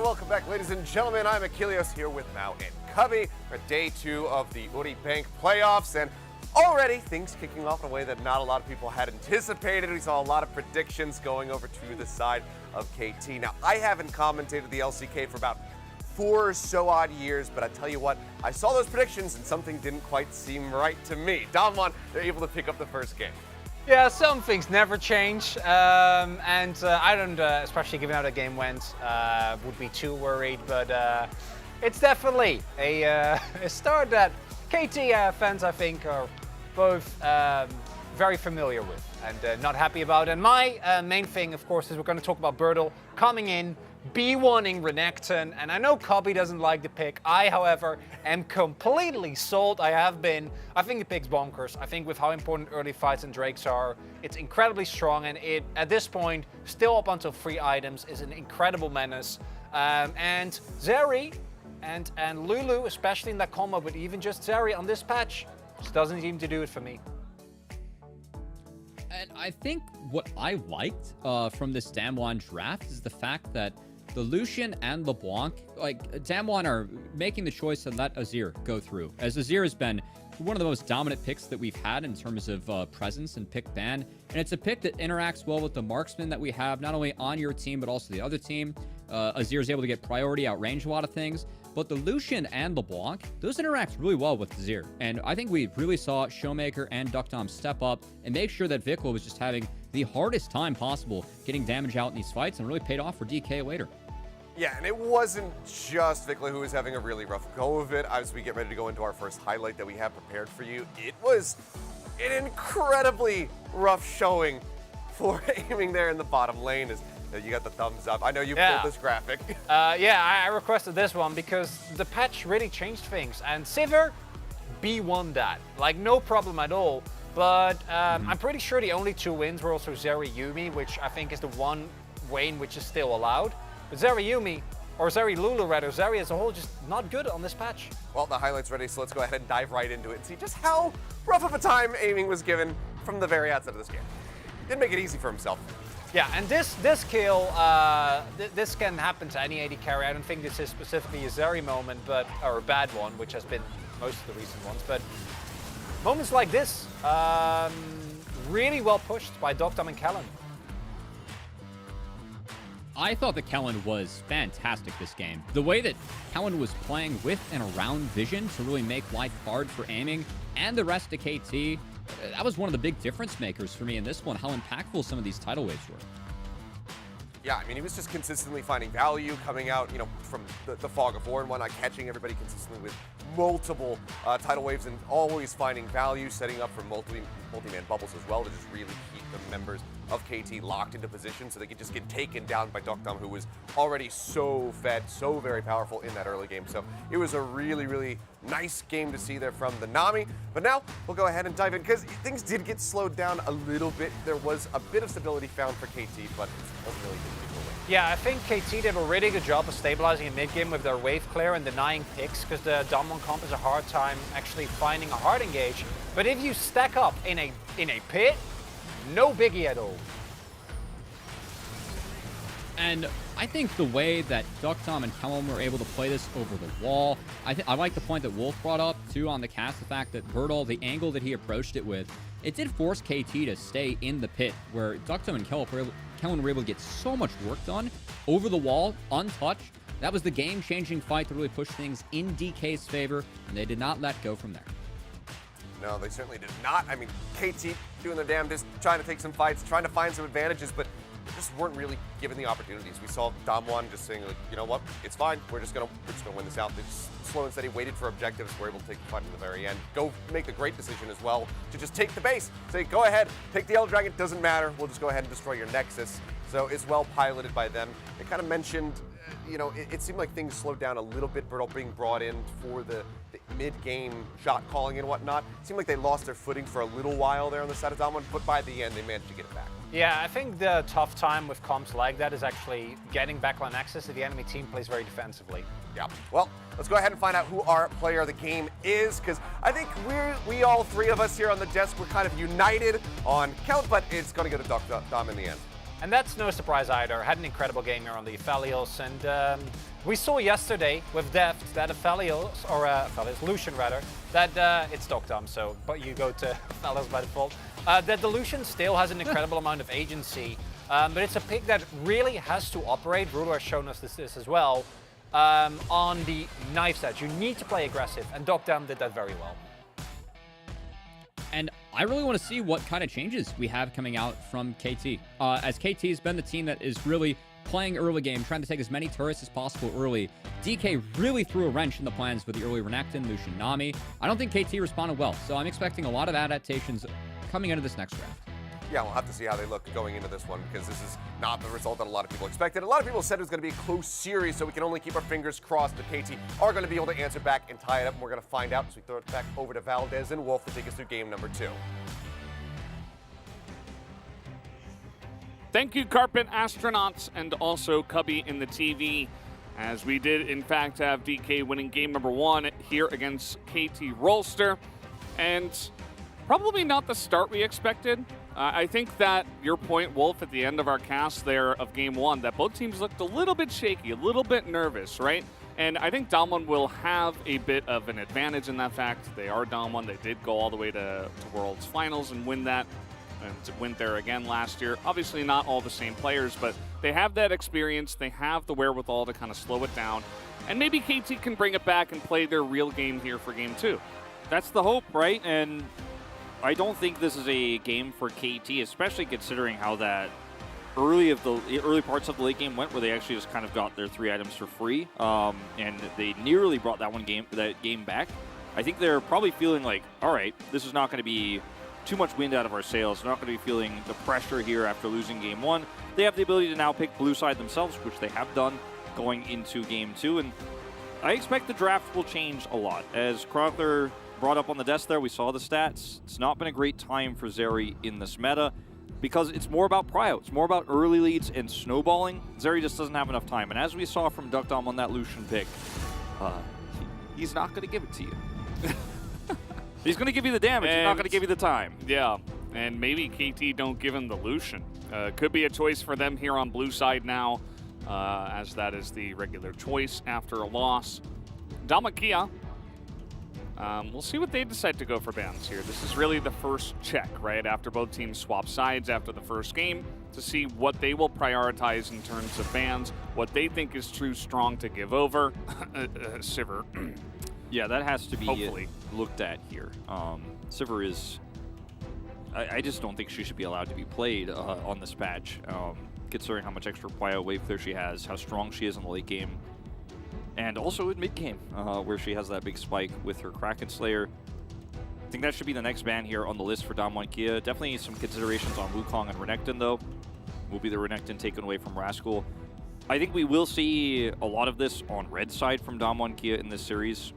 welcome back, ladies and gentlemen. I'm Achilles here with Mao and Cubby for day 2 of the Uri Bank playoffs, and already things kicking off in a way that not a lot of people had anticipated. We saw a lot of predictions going over to the side of KT. Now, I haven't commentated the LCK for about 4 or so odd years, but I tell you what, I saw those predictions and something didn't quite seem right to me. DAWN1, they're able to pick up the first game. Yeah, some things never change, and I don't, especially given how the game went, would be too worried, but it's definitely a start that KT fans, I think, are both very familiar with and not happy about. And my main thing, of course, is we're going to talk about Birdle coming in, B1ing Renekton, and I know Cubby doesn't like the pick. I, however, am completely sold. I have been. I think the pick's bonkers. I think with how important early fights and Drakes are, it's incredibly strong, and it, at this point, still up until 3 items, is an incredible menace. And Zeri and Lulu, especially in that combo, but even just Zeri on this patch, just doesn't seem to do it for me. And I think what I liked from this Damwon draft is the fact that the Lucian and LeBlanc, like Damwon, are making the choice to let Azir go through, as Azir has been one of the most dominant picks that we've had in terms of presence and pick ban, and it's a pick that interacts well with the marksman that we have, not only on your team, but also the other team. Azir is able to get priority, outrange a lot of things, but the Lucian and LeBlanc, those interact really well with Azir, and I think we really saw Showmaker and Duckdom step up and make sure that Vikla was just having the hardest time possible getting damage out in these fights, and really paid off for DK later. Yeah, and it wasn't just Vikla who was having a really rough go of it. As we get ready to go into our first highlight that we have prepared for you, it was an incredibly rough showing for aiming there in the bottom lane. As you got the thumbs up. I know you pulled this graphic. Yeah, I requested this one because the patch really changed things, and Sivir B1 that. Like, no problem at all. But I'm pretty sure the only 2 wins were also Zeri Yuumi, which I think is the one way in which is still allowed. But Zeri Yuumi, or Zeri Lulu rather, Zeri as a whole, just not good on this patch. Well, the highlight's ready, so let's go ahead and dive right into it and see just how rough of a time aiming was given from the very outset of this game. Didn't make it easy for himself. Yeah, and this kill, this can happen to any AD carry. I don't think this is specifically a Zeri moment, but or a bad one, which has been most of the recent ones. But moments like this, really well pushed by Duckdom and Kellen. I thought that Kellen was fantastic this game. The way that Kellen was playing with and around vision to really make life hard for aiming and the rest of KT, that was one of the big difference makers for me in this one, how impactful some of these tidal waves were. Yeah, I mean, he was just consistently finding value coming out, from the fog of war and whatnot, catching everybody consistently with multiple tidal waves and always finding value, setting up for multi-man bubbles as well to just really keep the members of KT locked into position so they could just get taken down by Duckdom, who was already so fed, so very powerful in that early game. So it was a really, really nice game to see there from the Nami. But now we'll go ahead and dive in because things did get slowed down a little bit. There was a bit of stability found for KT, but ultimately didn't get away. Yeah, I think KT did a really good job of stabilizing in mid-game with their wave clear and denying picks, because the Damwon comp is a hard time actually finding a hard engage. But if you stack up in a pit, no biggie at all. And I think the way that Duckdom and Kellen were able to play this over the wall, I like the point that Wolf brought up too on the cast, the fact that Birdle, the angle that he approached it with, it did force KT to stay in the pit, where Duckdom and Kellen were able to get so much work done over the wall, untouched. That was the game-changing fight to really push things in DK's favor, and they did not let go from there. No, they certainly did not. I mean, KT doing their damnedest, trying to take some fights, trying to find some advantages, but just weren't really given the opportunities. We saw DAWN1 just saying, like, you know what, it's fine. We're just gonna win this out. They just slow and steady, waited for objectives, were able to take the fight to the very end. Go make a great decision as well to just take the base. Say, go ahead, take the Elder Dragon, doesn't matter. We'll just go ahead and destroy your Nexus. So it's well piloted by them. They kind of mentioned, it seemed like things slowed down a little bit. Birdle being brought in for the mid-game shot calling and whatnot. It seemed like they lost their footing for a little while there on the side of DAWN1, but by the end they managed to get it back. Yeah, I think the tough time with comps like that is actually getting backline access if the enemy team plays very defensively. Yeah, well, let's go ahead and find out who our player of the game is, because I think we all 3 of us here on the desk, we're kind of united on Count, but it's going to go to Duckdom in the end. And that's no surprise either. Had an incredible game here on the Aphelios, and we saw yesterday with Deft that Aphelios, Lucian rather, that it's Doctom, so but you go to Aphelios by default. That the Lucian still has an incredible amount of agency, but it's a pick that really has to operate. Rudo has shown us this as well on the knife sets. You need to play aggressive, and Doctom did that very well. And I really want to see what kind of changes we have coming out from KT. As KT has been the team that is really playing early game, trying to take as many turrets as possible early. DK really threw a wrench in the plans with the early Renekton, Lucian, Nami. I don't think KT responded well, so I'm expecting a lot of adaptations coming into this next draft. Yeah, we'll have to see how they look going into this one, because this is not the result that a lot of people expected. A lot of people said it was going to be a close series, so we can only keep our fingers crossed that KT are going to be able to answer back and tie it up, and we're going to find out as we throw it back over to Valdez and Wolf to take us through game number 2. Thank you, Carpet Astronauts, and also Cubby in the TV, as we did, in fact, have DK winning game number 1 here against KT Rolster, and probably not the start we expected. I think that your point, Wolf, at the end of our cast there of game 1, that both teams looked a little bit shaky, a little bit nervous, right? And I think Dom1 will have a bit of an advantage in that fact. They are Dom1. They did go all the way to Worlds Finals and win that, and went there again last year. Obviously not all the same players, but they have that experience. They have the wherewithal to kind of slow it down. And maybe KT can bring it back and play their real game here for game 2. That's the hope, right? And I don't think this is a game for KT, especially considering how that early parts of the late game went, where they actually just kind of got their 3 items for free, and they nearly brought that game back. I think they're probably feeling like, all right, this is not going to be too much wind out of our sails. They're not going to be feeling the pressure here after losing game 1. They have the ability to now pick blue side themselves, which they have done going into game 2, and I expect the draft will change a lot. As Chronicler brought up on the desk there, we saw the stats. It's not been a great time for Zeri in this meta because it's more about prio. It's more about early leads and snowballing. Zeri just doesn't have enough time. And as we saw from Duckdom on that Lucian pick, he's not going to give it to you. He's going to give you the damage. He's not going to give you the time. Yeah, and maybe KT don't give him the Lucian. Could be a choice for them here on blue side now, as that is the regular choice after a loss. Damakia. We'll see what they decide to go for bans here. This is really the first check, right, after both teams swap sides after the first game to see what they will prioritize in terms of bans, what they think is too strong to give over. Sivir. Yeah, that has to be hopefully looked at here. Sivir is... I just don't think she should be allowed to be played on this patch, considering how much extra prio wave clear she has, how strong she is in the late game. And also in mid-game, where she has that big spike with her Kraken Slayer. I think that should be the next ban here on the list for Dom1 Kia. Definitely some considerations on Wukong and Renekton, though. Will be the Renekton taken away from Rascal. I think we will see a lot of this on red side from Dom1 Kia in this series,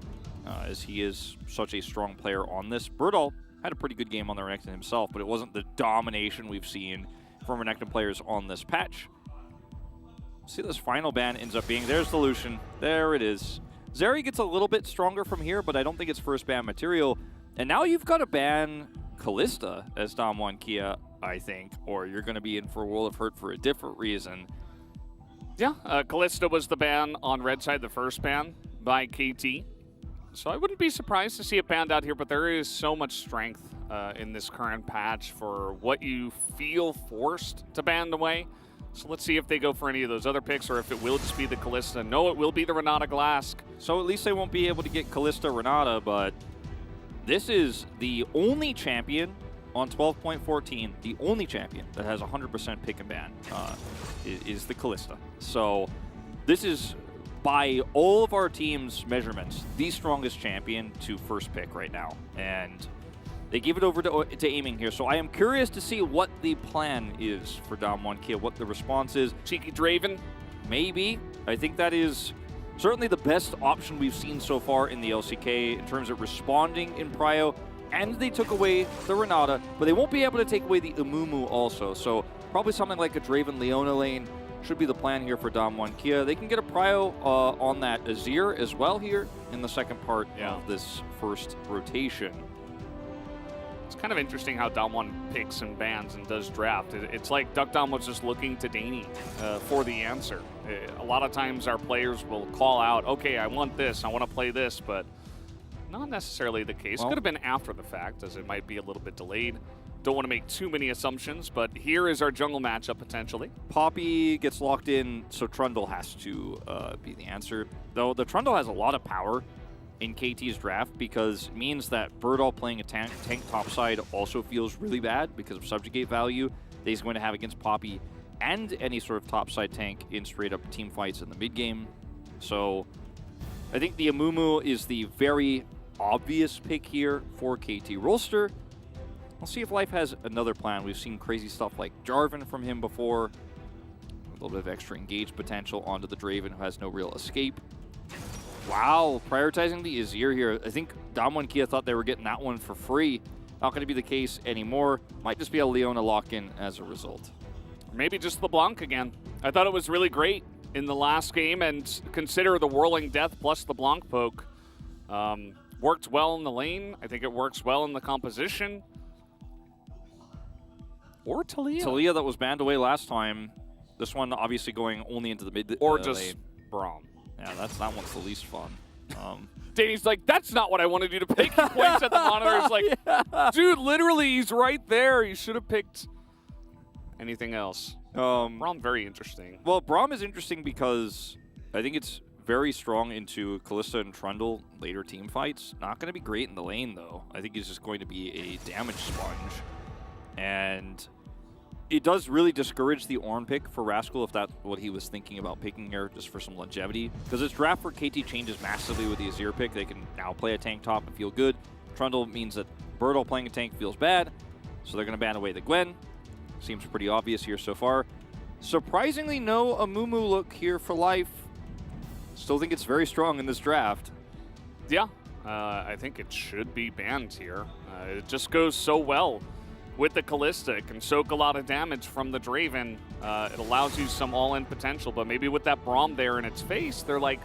as he is such a strong player on this. Birdall had a pretty good game on the Renekton himself, but it wasn't the domination we've seen from Renekton players on this patch. See this final ban ends up being, there's the Lucian, there it is. Zeri gets a little bit stronger from here, but I don't think it's first ban material. And now you've got to ban Kalista as Dom1 Kia, I think, or you're going to be in for a world of hurt for a different reason. Yeah, Kalista was the ban on red side, the first ban by KT. So I wouldn't be surprised to see it banned out here, but there is so much strength in this current patch for what you feel forced to ban away. So let's see if they go for any of those other picks or if it will just be the Kalista. No, it will be the Renata Glask. So at least they won't be able to get Kalista Renata, but this is the only champion on 12.14, the only champion that has 100% pick and ban is the Kalista. So this is, by all of our team's measurements, the strongest champion to first pick right now. And they give it over to aiming here, so I am curious to see what the plan is for Dom1 Kia, what the response is. Cheeky Draven? Maybe. I think that is certainly the best option we've seen so far in the LCK in terms of responding in prio, and they took away the Renata, but they won't be able to take away the Amumu also, so probably something like a Draven Leona lane should be the plan here for Dom1 Kia. They can get a prio on that Azir as well here in the second part of this first rotation. It's kind of interesting how Dom1 picks and bans and does draft. It's like DuckDom was just looking to Danny for the answer. A lot of times our players will call out, okay, I want this, I want to play this, but not necessarily the case. Well, could have been after the fact, as it might be a little bit delayed. Don't want to make too many assumptions, but here is our jungle matchup potentially. Poppy gets locked in, so Trundle has to be the answer. Though the Trundle has a lot of power in KT's draft because it means that Birdall playing a tank topside also feels really bad because of subjugate value that he's going to have against Poppy and any sort of topside tank in straight up team fights in the mid game. So I think the Amumu is the very obvious pick here for KT Rolster. We'll see if Life has another plan. We've seen crazy stuff like Jarvan from him before. A little bit of extra engage potential onto the Draven who has no real escape. Wow, prioritizing the Azir here. I think Dom1 Kia thought they were getting that one for free. Not going to be the case anymore. Might just be a Leona lock-in as a result. Or maybe just LeBlanc again. I thought it was really great in the last game, and consider the Whirling Death plus the Blanc poke. Worked well in the lane. I think it works well in the composition. Or Taliyah. Taliyah that was banned away last time. This one obviously going only into the mid Or just lane. Braum. Yeah, that one's the least fun. Danny's like, that's not what I wanted you to pick. He points at the monitor. It's like, dude, literally, he's right there. You should have picked anything else. Braum, very interesting. Well, Braum is interesting because I think it's very strong into Kalista and Trundle later team fights. Not going to be great in the lane, though. I think he's just going to be a damage sponge. And it does really discourage the Ornn pick for Rascal if that's what he was thinking about picking here, just for some longevity. Because his draft for KT changes massively with the Azir pick. They can now play a tank top and feel good. Trundle means that Birdall playing a tank feels bad, so they're going to ban away the Gwen. Seems pretty obvious here so far. Surprisingly, no Amumu look here for Life. Still think it's very strong in this draft. Yeah, I think it should be banned here. It just goes so well with the Kalista. It can soak a lot of damage from the Draven. It allows you some all-in potential, but maybe with that Braum there in its face, they're like,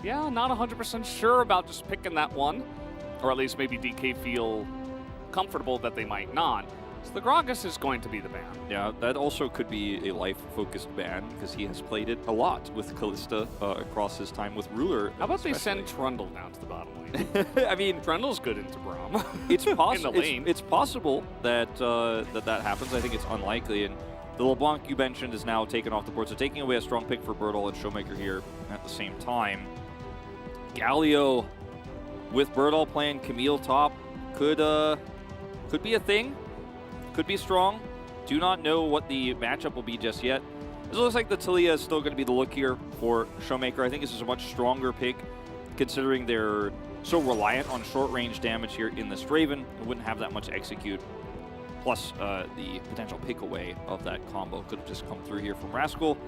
yeah, not 100% sure about just picking that one. Or at least maybe DK feel comfortable that they might not. So the Gragas is going to be the ban. Yeah, that also could be a Life-focused ban because he has played it a lot with Kalista across his time with Ruler. How about they send Trundle down to the bottom lane? I mean, Trundle's good into Braum. It's possible. In the lane. It's possible that that happens. I think it's unlikely. And the LeBlanc you mentioned is now taken off the board, so taking away a strong pick for Birdall and Showmaker here at the same time. Galio with Birdall playing Camille top could be a thing. Could be strong. Do not know what the matchup will be just yet. This looks like the Taliyah is still going to be the look here for Showmaker. I think this is a much stronger pick considering they're so reliant on short-range damage here in this Draven. It wouldn't have that much execute. Plus, the potential pick away of that combo could have just come through here from Rascal.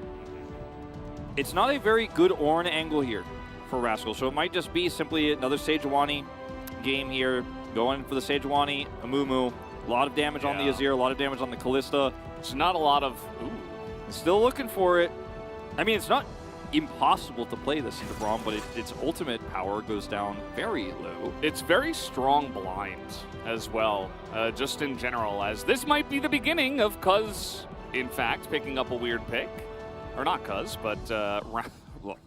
It's not a very good Ornn angle here for Rascal, so it might just be simply another Sejuani game here. Going for the Sejuani, Amumu. A lot of damage on the Azir, a lot of damage on the Kalista. It's not a lot of... Ooh. Still looking for it. I mean, it's not impossible to play this into Braum, but its ultimate power goes down very low. It's very strong blind as well, just in general, as this might be the beginning of Cuz, in fact, picking up a weird pick. Or not Cuz, but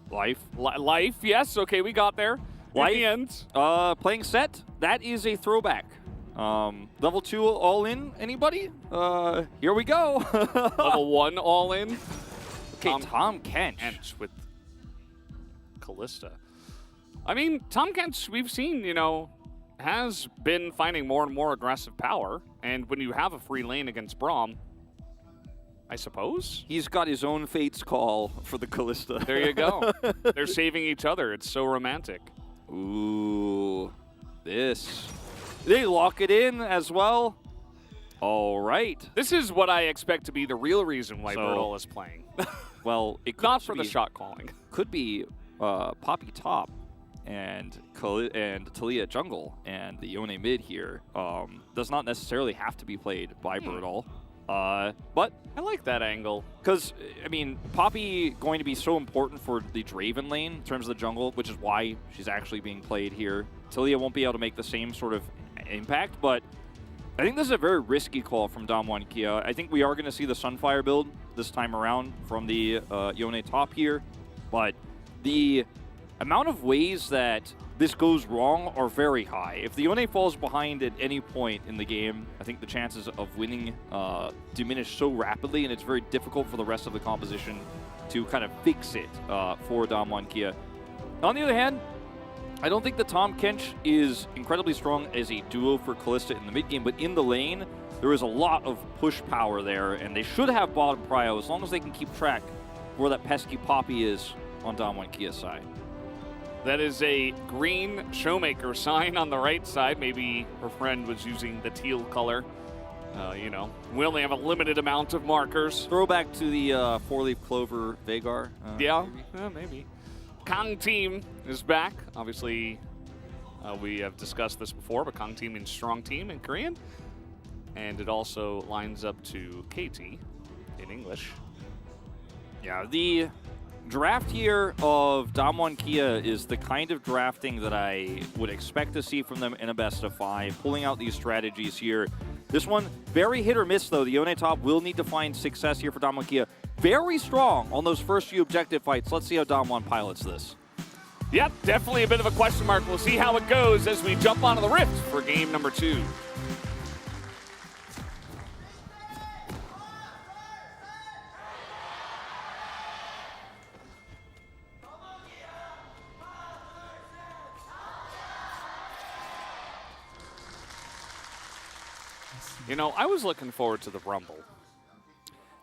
Life. Life, yes, okay, we got there. Life, in the end. Playing Set, that is a throwback. Level 2 all in, anybody? Here we go. Level 1 all in. Okay, Tom Kench with Kalista. I mean, Tom Kench, we've seen, you know, has been finding more and more aggressive power. And when you have a free lane against Braum, I suppose? He's got his own fate's call for the Kalista. There you go. They're saving each other. It's so romantic. Ooh, this. They lock it in as well. All right. This is what I expect to be the real reason why Birdall is playing. Well, it could not for the shot calling. Could be Poppy top and Taliyah jungle and the Yone mid here. Does not necessarily have to be played by Birdall. But I like that angle. Because, I mean, Poppy going to be so important for the Draven lane in terms of the jungle, which is why she's actually being played here. Taliyah won't be able to make the same sort of impact, but I think this is a very risky call from Damwon Kia. I think we are going to see the Sunfire build this time around from the Yone top here, but the amount of ways that this goes wrong are very high. If the Yone falls behind at any point in the game, I think the chances of winning diminish so rapidly, and it's very difficult for the rest of the composition to kind of fix it for Damwon Kia. On the other hand, I don't think that Tahm Kench is incredibly strong as a duo for Kalista in the mid game, but in the lane, there is a lot of push power there, and they should have bottom prio as long as they can keep track where that pesky Poppy is on Damwon Kia's side. That is a green Showmaker sign on the right side. Maybe her friend was using the teal color. You know, we only have a limited amount of markers. Throwback to the four-leaf clover Veigar. Yeah, maybe. Kang Team is back. Obviously, we have discussed this before, but Kang Team means strong team in Korean. And it also lines up to KT in English. Yeah, the draft here of Damwon Kia is the kind of drafting that I would expect to see from them in a best of 5, pulling out these strategies here. This one, very hit or miss though. The Yone top will need to find success here for Damwon Kia. Very strong on those first few objective fights. Let's see how Damwon pilots this. Yep, definitely a bit of a question mark. We'll see how it goes as we jump onto the Rift for game number 2. You know, I was looking forward to the Rumble.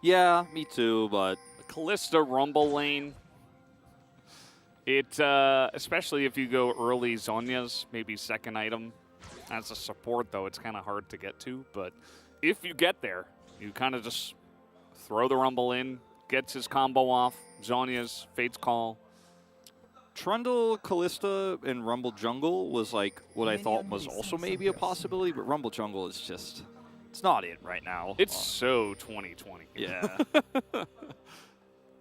Yeah, me too, but the Kalista Rumble lane. It, especially if you go early Zhonya's, maybe second item. As a support, though, it's kind of hard to get to. But if you get there, you kind of just throw the Rumble in, gets his combo off, Zhonya's, Fate's Call. Trundle, Kalista, and Rumble Jungle was like what I thought was also maybe a possibility, but Rumble Jungle is just, it's not it right now. It's so 2020. Yeah.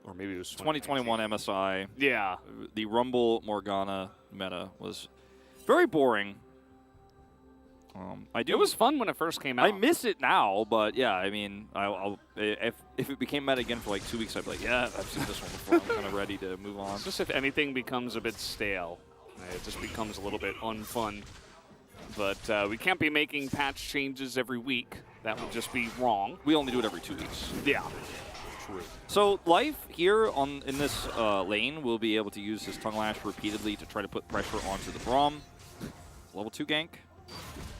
Or maybe it was 2021 MSI. Yeah. The Rumble Morgana meta was very boring. It was fun when it first came out. I miss it now, but yeah, I mean, if it became meta again for like 2 weeks, I'd be like, yeah, I've seen this one before. I'm kind of ready to move on. It's just if anything becomes a bit stale, it just becomes a little bit unfun. But we can't be making patch changes every week. That would just be wrong. We only do it every 2 weeks. Yeah. True. So Life here in this lane will be able to use his Tongue Lash repeatedly to try to put pressure onto the Braum. Level 2 gank.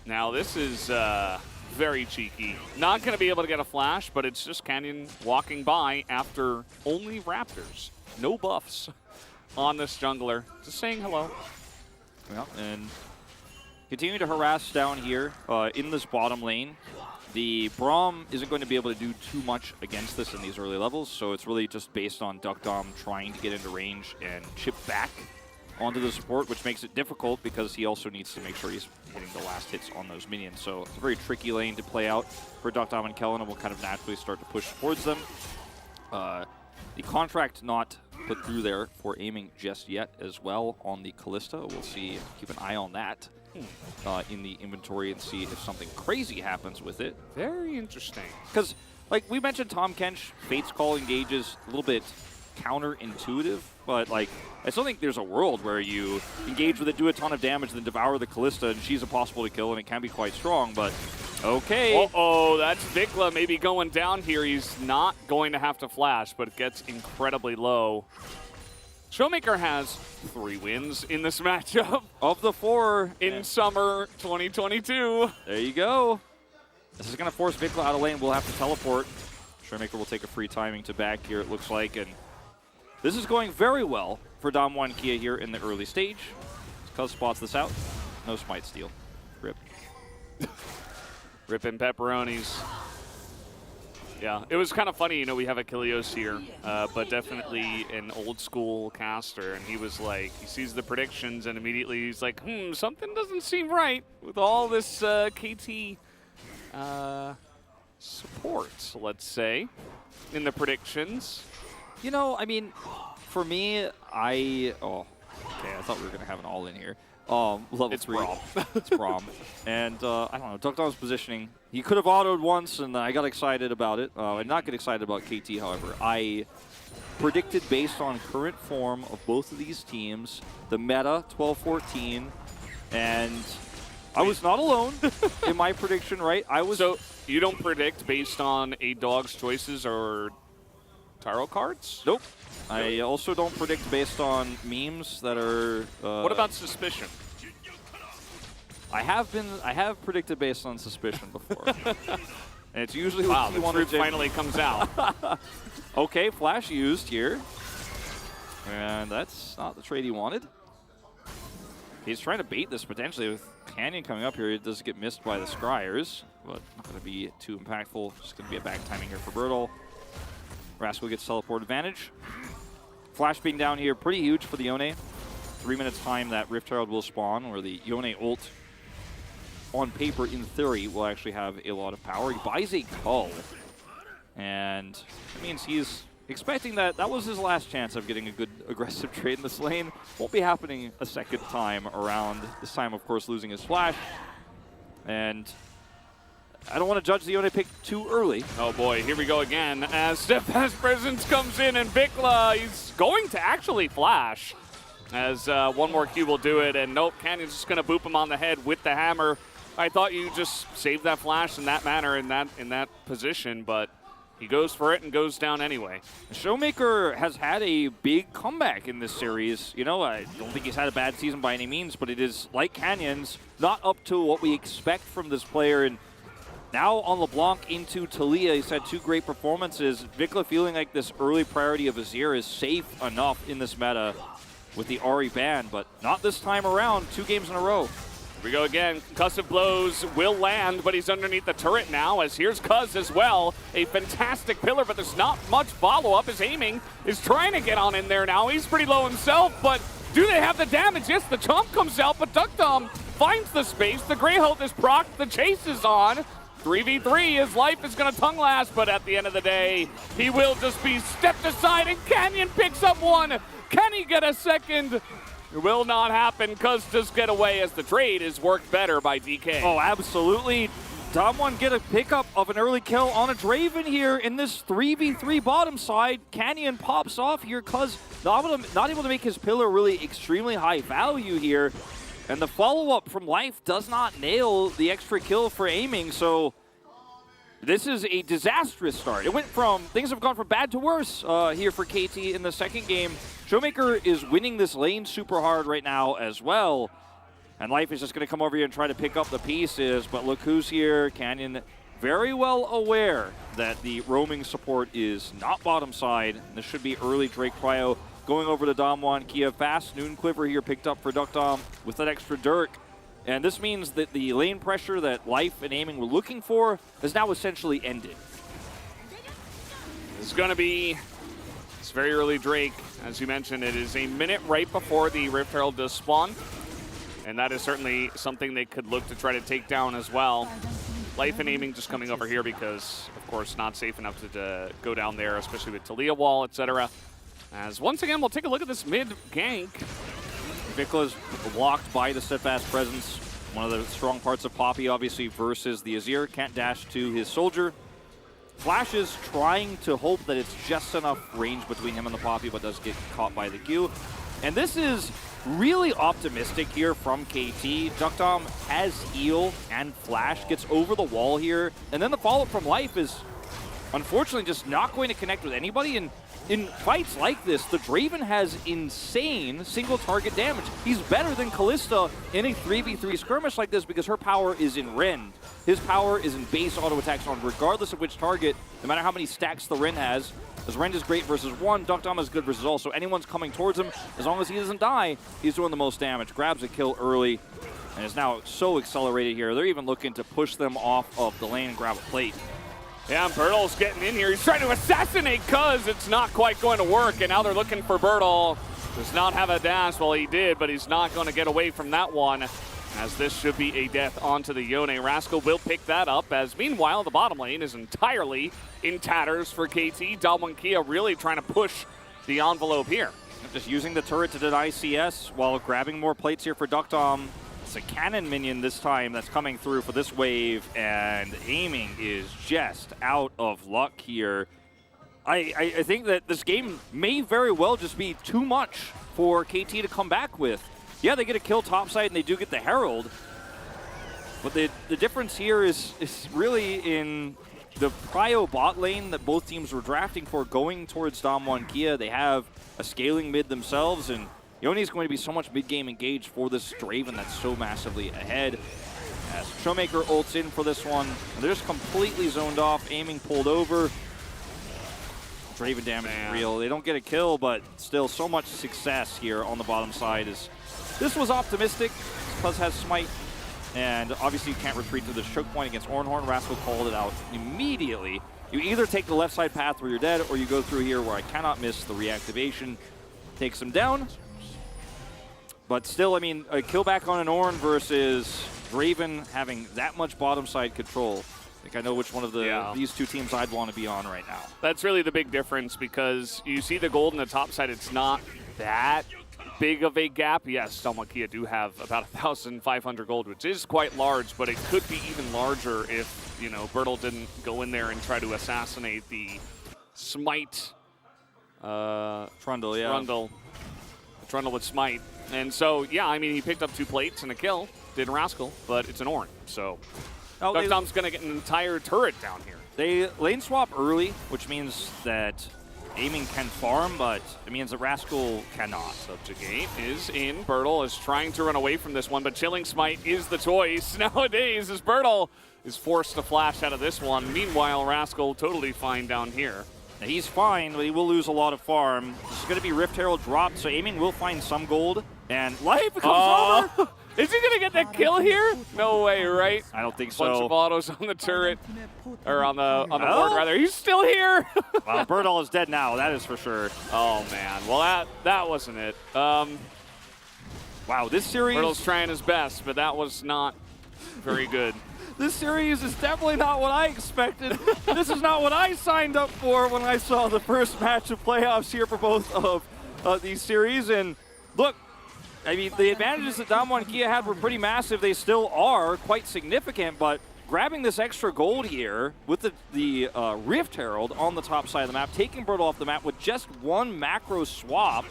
Now this is very cheeky. Not going to be able to get a flash, but it's just Canyon walking by after only Raptors. No buffs on this jungler. Just saying hello. Yeah, and continue to harass down here in this bottom lane. The Braum isn't going to be able to do too much against this in these early levels, so it's really just based on Duck Dom trying to get into range and chip back onto the support, which makes it difficult because he also needs to make sure he's hitting the last hits on those minions. So it's a very tricky lane to play out for Duck Dom and Kellen, and will kind of naturally start to push towards them. The contract not put through there for aiming just yet as well on the Kalista. We'll see, keep an eye on that in the inventory and see if something crazy happens with it. Very interesting. Because, like we mentioned, Tahm Kench, Fate's Call engages a little bit counterintuitive, but like I still think there's a world where you engage with it, do a ton of damage, then devour the Kalista, and she's impossible to kill, and it can be quite strong, but okay. Uh-oh, that's Vikla maybe going down here. He's not going to have to flash, but it gets incredibly low. Showmaker has 3 wins in this matchup. Of the 4 in summer 2022. There you go. This is going to force Vikla out of lane. We'll have to teleport. Showmaker will take a free timing to back here, it looks like, and this is going very well for Damwon Kia here in the early stage. Cuz spots this out. No smite steal. Rip. Ripping pepperonis. Yeah, it was kind of funny, you know, we have Achilleos here, but definitely an old school caster, and he was like, he sees the predictions and immediately he's like, something doesn't seem right with all this KT support, let's say, in the predictions. You know, I mean, for me, I thought we were going to have an all-in here. Level It's 3. Braum. It's Braum. And I don't know, Duckdom's positioning. He could have autoed once, and I got excited about it. I did not get excited about KT, however. I predicted based on current form of both of these teams, the meta 12-14, and I was not alone in my prediction, right? So you don't predict based on a dog's choices or tarot cards? Nope. I also don't predict based on memes that are... what about suspicion? I have predicted based on suspicion before. And it's usually wow, what the you want truth to finally comes out. Okay, flash used here. And that's not the trade he wanted. He's trying to bait this potentially with Canyon coming up here. It does get missed by the Scryers, but not going to be too impactful. Just going to be a back timing here for Bertle. Rascal gets teleport advantage. Flash being down here, pretty huge for the Yone. 3 minutes time that Rift Herald will spawn, where the Yone ult, on paper, in theory, will actually have a lot of power. He buys a Cull, and that means he's expecting that was his last chance of getting a good aggressive trade in this lane. Won't be happening a second time around. This time, of course, losing his flash. And I don't want to judge the Yone pick too early. Oh boy, here we go again as Steadfast Presence comes in, and Vikla, he's going to actually flash as one more Q will do it, and nope, Canyon's just going to boop him on the head with the hammer. I thought you just saved that flash in that manner, in that position, but he goes for it and goes down anyway. Showmaker has had a big comeback in this series. You know, I don't think he's had a bad season by any means, but it is, like Canyon's, not up to what we expect from this player. And now on LeBlanc into Talia, he's had 2 great performances. Vikla feeling like this early priority of Azir is safe enough in this meta with the Ahri ban, but not this time around. 2 games in a row. Here we go again. Concussive blows will land, but he's underneath the turret now, as here's Cuz as well. A fantastic pillar, but there's not much follow-up. His aiming is trying to get on in there now. He's pretty low himself, but do they have the damage? Yes, the chomp comes out, but Duckdom finds the space. The Grey Health is procced. The chase is on. 3v3, his life is going to tongue last, but at the end of the day, he will just be stepped aside, and Canyon picks up one. Can he get a second? It will not happen. Cuz does get away as the trade is worked better by DK. Oh, absolutely. Dom1 get a pickup of an early kill on a Draven here in this 3v3 bottom side. Canyon pops off here. Cuz not able to make his pillar really extremely high value here. And the follow-up from Life does not nail the extra kill for aiming, so this is a disastrous start. It went from, things have gone from bad to worse here for KT in the second game. Showmaker is winning this lane super hard right now as well. And Life is just going to come over here and try to pick up the pieces, but look who's here. Canyon very well aware that the roaming support is not bottom side. This should be early Drake Cryo going over to Dom1. Kia fast Noon Quiver here picked up for Duckdom with that extra Dirk. And this means that the lane pressure that Life and aiming were looking for has now essentially ended. It's going to be this very early Drake. As you mentioned, it is a minute right before the Rift Herald does spawn. And that is certainly something they could look to try to take down as well. Life and aiming just coming over here because, of course, not safe enough to go down there, especially with Talia wall, etc. As once again, we'll take a look at this mid gank. Vikla's blocked by the Steadfast Presence. One of the strong parts of Poppy, obviously, versus the Azir. Can't dash to his soldier. Flash is trying to hope that it's just enough range between him and the Poppy, but does get caught by the Q. And this is really optimistic here from KT. Duckdom has heal and Flash, gets over the wall here. And then the follow-up from Life is unfortunately just not going to connect with anybody. And in fights like this, the Draven has insane single target damage. He's better than Kalista in a 3v3 skirmish like this because her power is in Rend. His power is in base auto attacks on regardless of which target, no matter how many stacks the Rend has. As Rend is great versus one, Duckdom is good versus all, so anyone's coming towards him, as long as he doesn't die, he's doing the most damage. Grabs a kill early, and is now so accelerated here. They're even looking to push them off of the lane and grab a plate. Yeah, Bertle's getting in here. He's trying to assassinate Cuz. It's not quite going to work, and now they're looking for Bertle. Does not have a dash. Well, he did, but he's not going to get away from that one, as this should be a death onto the Yone. Rascal will pick that up, as meanwhile, the bottom lane is entirely in tatters for KT. Dom1 Kia really trying to push the envelope here. Just using the turret to deny CS while grabbing more plates here for Duckdom. It's a cannon minion this time that's coming through for this wave, and aiming is just out of luck here. I think that this game may very well just be too much for KT to come back with. Yeah, they get a kill topside and they do get the Herald, but the difference here is really in the prio bot lane that both teams were drafting for going towards Damwon Kia. They have a scaling mid themselves, and Yone is going to be so much mid-game engaged for this Draven that's so massively ahead. As Showmaker ults in for this one, and they're just completely zoned off, aiming pulled over. Draven damage is real. They don't get a kill, but still so much success here on the bottom side. This was optimistic. Puzz has Smite, and obviously you can't retreat to the choke point against Ornhorn. Rascal called it out immediately. You either take the left side path where you're dead, or you go through here where I cannot miss the reactivation. Takes him down. But still, I mean, a kill back on an Ornn versus Draven having that much bottom side control. I think I know which one of these two teams I'd want to be on right now. That's really the big difference, because you see the gold in the top side, it's not that big of a gap. Yes, Damwon Kia do have about 1,500 gold, which is quite large, but it could be even larger if, you know, Bertle didn't go in there and try to assassinate the Smite. Trundle, yeah. Trundle with Smite. And so, yeah, I mean, he picked up 2 plates and a kill, did Rascal, but it's an Ornn. So Duckdom's going to get an entire turret down here. They lane swap early, which means that aiming can farm, but it means that Rascal cannot. Subjugate is in. Bertle is trying to run away from this one, but Chilling Smite is the choice nowadays as Bertle is forced to flash out of this one. Meanwhile, Rascal totally fine down here. Now he's fine, but he will lose a lot of farm. This is going to be Rift Herald dropped, so aiming will find some gold. And life comes over. Is he going to get that kill here? No way, right? I don't think so. Bunch of autos on the turret, or on the board rather. He's still here. Well, Bertle is dead now. That is for sure. Oh man. Well, that wasn't it. Wow, this series. Bertle's trying his best, but that was not very good. This series is definitely not what I expected. This is not what I signed up for when I saw the first match of playoffs here for both of these series. And look, I mean, the advantages that Damwon Kia had were pretty massive. They still are quite significant, but grabbing this extra gold here with the Rift Herald on the top side of the map, taking Bertle off the map with just one macro swap.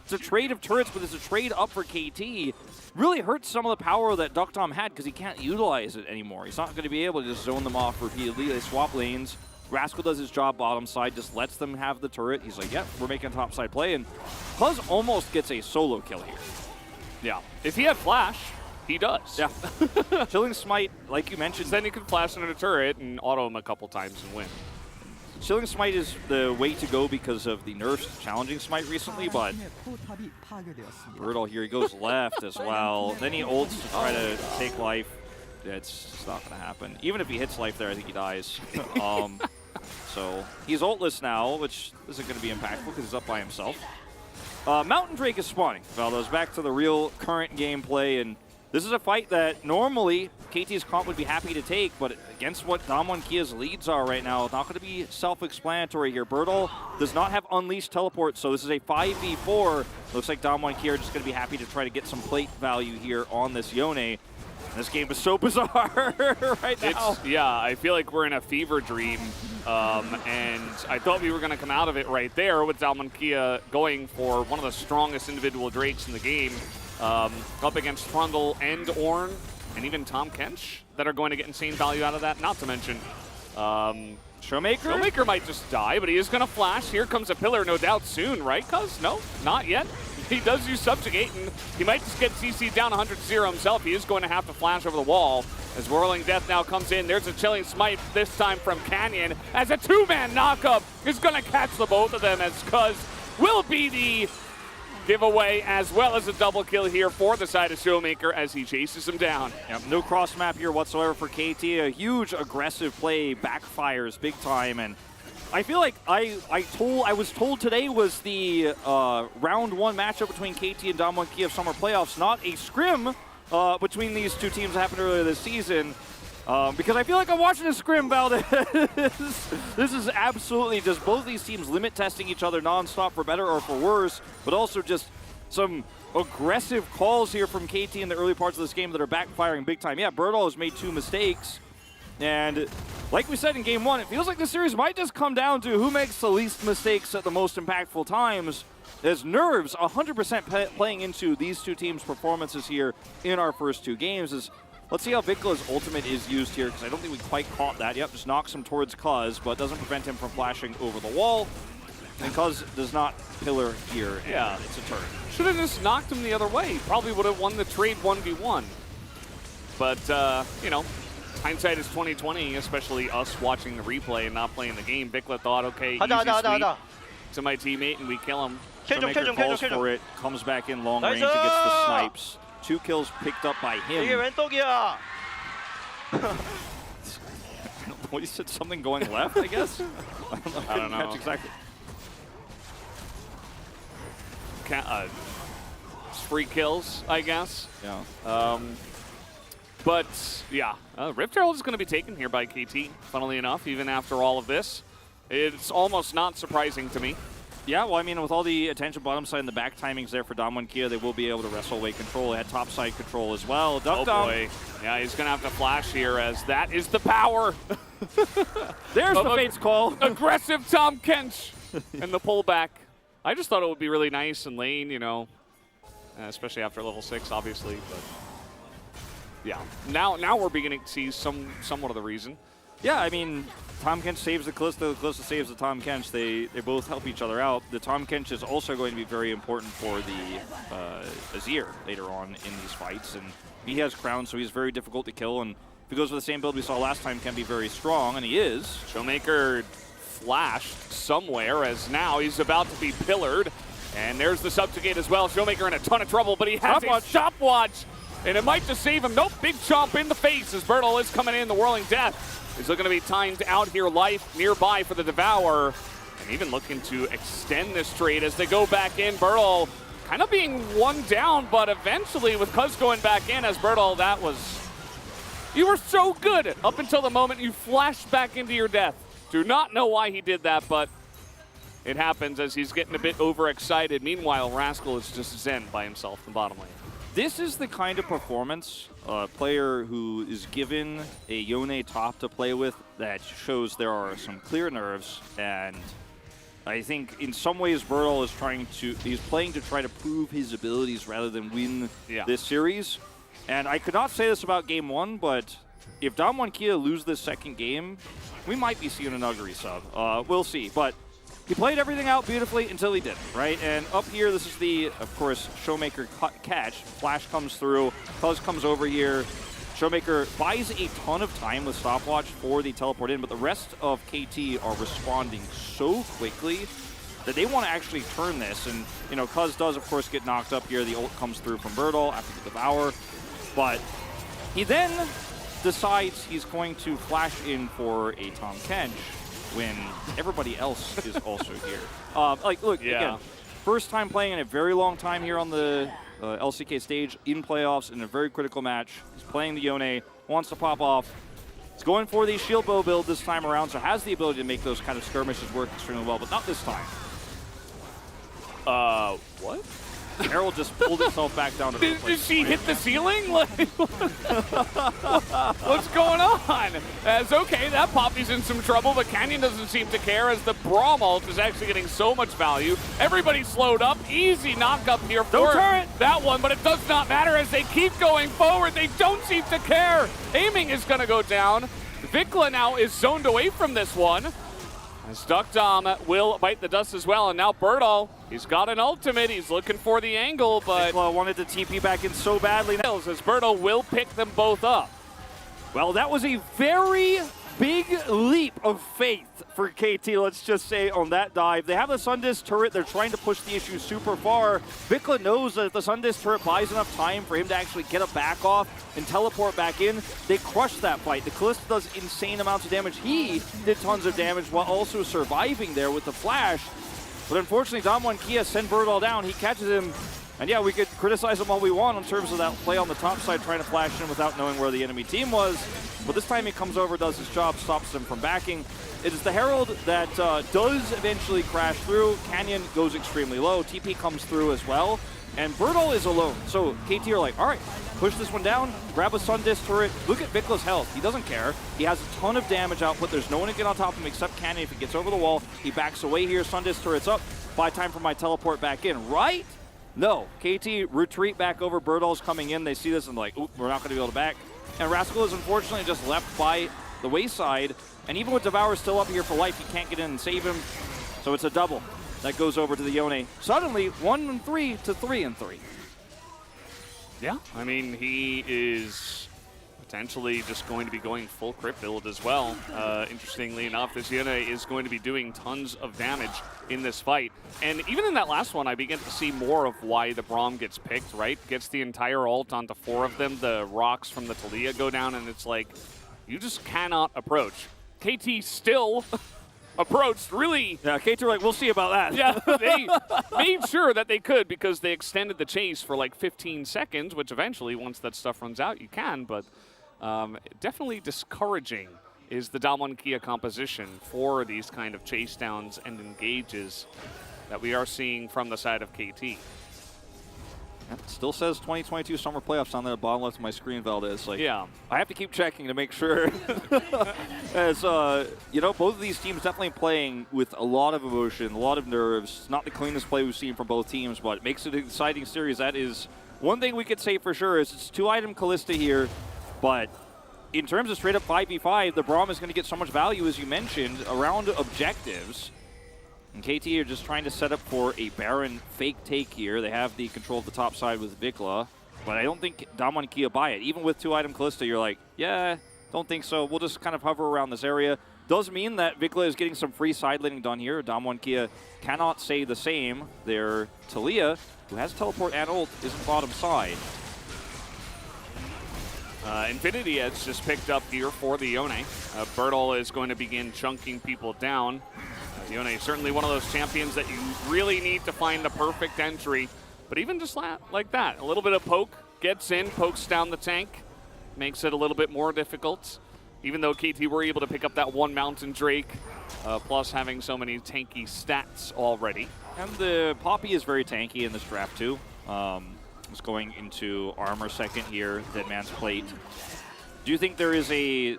It's a trade of turrets, but it's a trade up for KT. Really hurts some of the power that Duckdom had because he can't utilize it anymore. He's not going to be able to just zone them off repeatedly. They swap lanes. Rascal does his job bottom side, just lets them have the turret. He's like, yep, we're making a top side play. And Puzz almost gets a solo kill here. Yeah. If he had flash, he does. Yeah. Chilling Smite, like you mentioned. Then he can flash into the turret and auto him a couple times and win. Chilling Smite is the way to go because of the nerfs challenging Smite recently, but Bertle here, he goes left as well. Then he ults to try to take life. It's just not going to happen. Even if he hits life there, I think he dies. So he's ultless now, which isn't going to be impactful because he's up by himself. Mountain Drake is spawning. Valdo's back to the real current gameplay, and this is a fight that normally KT's comp would be happy to take, but against what Damwon Kia's leads are right now, not going to be self-explanatory here. Bertle does not have Unleashed Teleport, so this is a 5v4. Looks like Damwon Kia are just going to be happy to try to get some plate value here on this Yone. This game is so bizarre right now. Yeah, I feel like we're in a fever dream, and I thought we were going to come out of it right there with Damwon Kia going for one of the strongest individual Drakes in the game, up against Trundle and Ornn, and even Tom Kench that are going to get insane value out of that, not to mention Showmaker? Showmaker might just die, but he is going to flash. Here comes a pillar, no doubt, soon, right, cuz? No, not yet. He does use Subjugate, and he might just get CC'd down 100-0 himself. He is going to have to flash over the wall as Whirling Death now comes in. There's a Chilling Smite, this time from Canyon, as a two-man knockup is going to catch the both of them, as Cuz will be the giveaway, as well as a double kill here for the side of Showmaker as he chases him down. Yep, no cross map here whatsoever for KT. A huge aggressive play backfires big time, and I feel like I was told today was the round one matchup between KT and Damwon Kia of summer playoffs, not a scrim between these two teams that happened earlier this season. Because I feel like I'm watching a scrim, Valdez. This is absolutely just both these teams limit testing each other nonstop for better or for worse, but also just some aggressive calls here from KT in the early parts of this game that are backfiring big time. Yeah, Birdall has made 2 mistakes, and like we said in game 1, it feels like this series might just come down to who makes the least mistakes at the most impactful times. There's nerves 100% playing into these 2 teams' performances here in our first 2 games. Let's see how Vicla's ultimate is used here, because I don't think we quite caught that. Yep, just knocks him towards Cuz, but doesn't prevent him from flashing over the wall. And Cuz does not pillar here. Yeah, it's a turn. Should have just knocked him the other way. Probably would have won the trade 1v1. But, you know, hindsight is 20/20, especially us watching the replay and not playing the game. Vicla thought, okay, easy sweep to my teammate, and we kill him. Showmaker falls for it, comes back in long range and gets the snipes. 2 kills picked up by him. What, he said something going left, I guess? I don't know. Catch exactly. Free kills, I guess. Yeah. But, yeah, Rift Herald is going to be taken here by KT, funnily enough, even after all of this. It's almost not surprising to me. Yeah, well, I mean, with all the attention bottom side and the back timings there for Damwon Kia, they will be able to wrestle away control. They had top side control as well. Oh, boy. Yeah, he's going to have to flash here, as that is the power. There's the Fate's call. Aggressive Tom Kench and the pullback. I just thought it would be really nice in lane, you know, especially after level 6, obviously. But yeah, now we're beginning to see somewhat of the reason. Yeah, I mean, Tom Kench saves the Kalista saves the Tom Kench. They both help each other out. The Tom Kench is also going to be very important for the Azir later on in these fights. And he has Crown, so he's very difficult to kill. And if he goes with the same build we saw last time, can be very strong, and he is. Showmaker flashed somewhere, as now he's about to be pillared. And there's the subjugate as well. Showmaker in a ton of trouble, but he has a stopwatch. And it might just save him. Nope, big chomp in the face as Bertle is coming in. The Whirling Death is looking to be timed out here. Life nearby for the Devour. And even looking to extend this trade as they go back in. Bertle kind of being one down, but eventually with Cuz going back in as Bertle, that was... You were so good up until the moment you flashed back into your death. Do not know why he did that, but it happens as he's getting a bit overexcited. Meanwhile, Rascal is just zen by himself in the bottom lane. This is the kind of performance a player who is given a Yone top to play with that shows there are some clear nerves, and I think in some ways Bertle is he's playing to try to prove his abilities rather than win this series. And I could not say this about game 1, but if Damwon Kia lose this second game, we might be seeing an Ugly sub. We'll see, but he played everything out beautifully until he didn't, right? And up here, this is the, of course, Showmaker catch. Flash comes through, Cuz comes over here. Showmaker buys a ton of time with stopwatch for the teleport in, but the rest of KT are responding so quickly that they want to actually turn this. And, you know, Cuz does, of course, get knocked up here. The ult comes through from Bertle after the Devour. But he then decides he's going to flash in for a Tom Kench when everybody else is also here. Look, again, first time playing in a very long time here on the LCK stage in playoffs in a very critical match. He's playing the Yone, wants to pop off. He's going for the shield bow build this time around, so has the ability to make those kind of skirmishes work extremely well, but not this time. What? Herald just pulled itself back down to the Did she hit the ceiling? What's going on? As okay, that Poppy's in some trouble, but Canyon doesn't seem to care as the Braum ult is actually getting so much value. Everybody slowed up. Easy knock up here for that one, but it does not matter as they keep going forward. They don't seem to care. Aiming is going to go down. Vicla now is zoned away from this one. As Duckdom will bite the dust as well, and now Bertle, he's got an ultimate. He's looking for the angle, but Vicla wanted to TP back in so badly. As Bertle will pick them both up. Well, that was a very big leap of faith for KT, let's just say, on that dive. They have the Sundisc turret. They're trying to push the issue super far. Vicla knows that if the Sundisc turret buys enough time for him to actually get a back off and teleport back in, they crush that fight. The Kalista does insane amounts of damage. He did tons of damage while also surviving there with the flash. But unfortunately, Damwon Kia sent Bertle down. He catches him. And yeah, we could criticize him all we want in terms of that play on the top side, trying to flash in without knowing where the enemy team was. but this time he comes over, does his job, stops them from backing. It is the Herald that does eventually crash through. Canyon goes extremely low. TP comes through as well. And Birdall is alone. So KT are like, all right, push this one down, grab a Sun Disc turret. Look at Vicla's health. He doesn't care. He has a ton of damage output. There's no one to get on top of him except Canyon. If he gets over the wall, he backs away here. Sun Disc turret's up. Buy time for my teleport back in, right? No. KT retreat back over. Birdall's coming in. They see this and like, oop, we're not going to be able to back. And Rascal is unfortunately just left by the wayside. And even with Devour still up here for life, he can't get in and save him. So it's a double that goes over to the Yone. Suddenly, 1-3 to 3-3. Yeah, I mean, he is potentially just going to be going full crit build as well. Interestingly enough, this Yone is going to be doing tons of damage in this fight. And even in that last one, I begin to see more of why the Braum gets picked, right? Gets the entire ult onto 4 of them. The rocks from the Taliyah go down, and it's like, you just cannot approach. KT still approached, really. Yeah, KT were like, we'll see about that. Yeah, they made sure that they could because they extended the chase for like 15 seconds, which eventually, once that stuff runs out, you can. But definitely discouraging is the Damwon Kia composition for these kind of chase downs and engages that we are seeing from the side of KT. It still says 2022 Summer Playoffs on the bottom left of my screen, Valdez. Like, yeah. I have to keep checking to make sure. As, you know, both of these teams definitely playing with a lot of emotion, a lot of nerves. Not the cleanest play we've seen from both teams, but it makes it an exciting series. That is one thing we could say for sure is it's 2-item Callista here, but in terms of straight up 5v5, the Braum is going to get so much value, as you mentioned, around objectives. And KT are just trying to set up for a Baron fake take here. They have the control of the top side with Vikla, but I don't think Damwon Kia buy it. Even with 2-item Callista, you're like, yeah, don't think so. We'll just kind of hover around this area. Does mean that Vikla is getting some free side laning done here. Damwon Kia cannot say the same. Their Taliyah, who has teleport and ult, is on bottom side. Infinity Edge just picked up here for the Yone. Birdall is going to begin chunking people down. Yone is certainly one of those champions that you really need to find the perfect entry. But even just like that, a little bit of poke, gets in, pokes down the tank, makes it a little bit more difficult. Even though KT were able to pick up that one Mountain Drake, plus having so many tanky stats already. And the Poppy is very tanky in this draft too. It's going into armor second here, Dead Man's Plate. Do you think there is a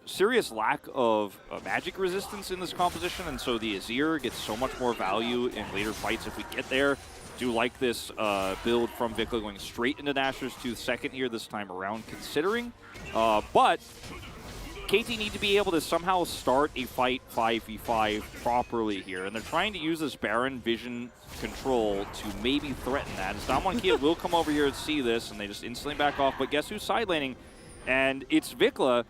serious lack of magic resistance in this composition, and so the Azir gets so much more value in later fights if we get there? Do like this build from Vikla going straight into Nashor's Tooth second here this time around, considering. But KT need to be able to somehow start a fight 5v5 properly here, and they're trying to use this Baron vision control to maybe threaten that. As Damwon Kia will come over here and see this, and they just instantly back off, but guess who's side laning? And it's Vikla.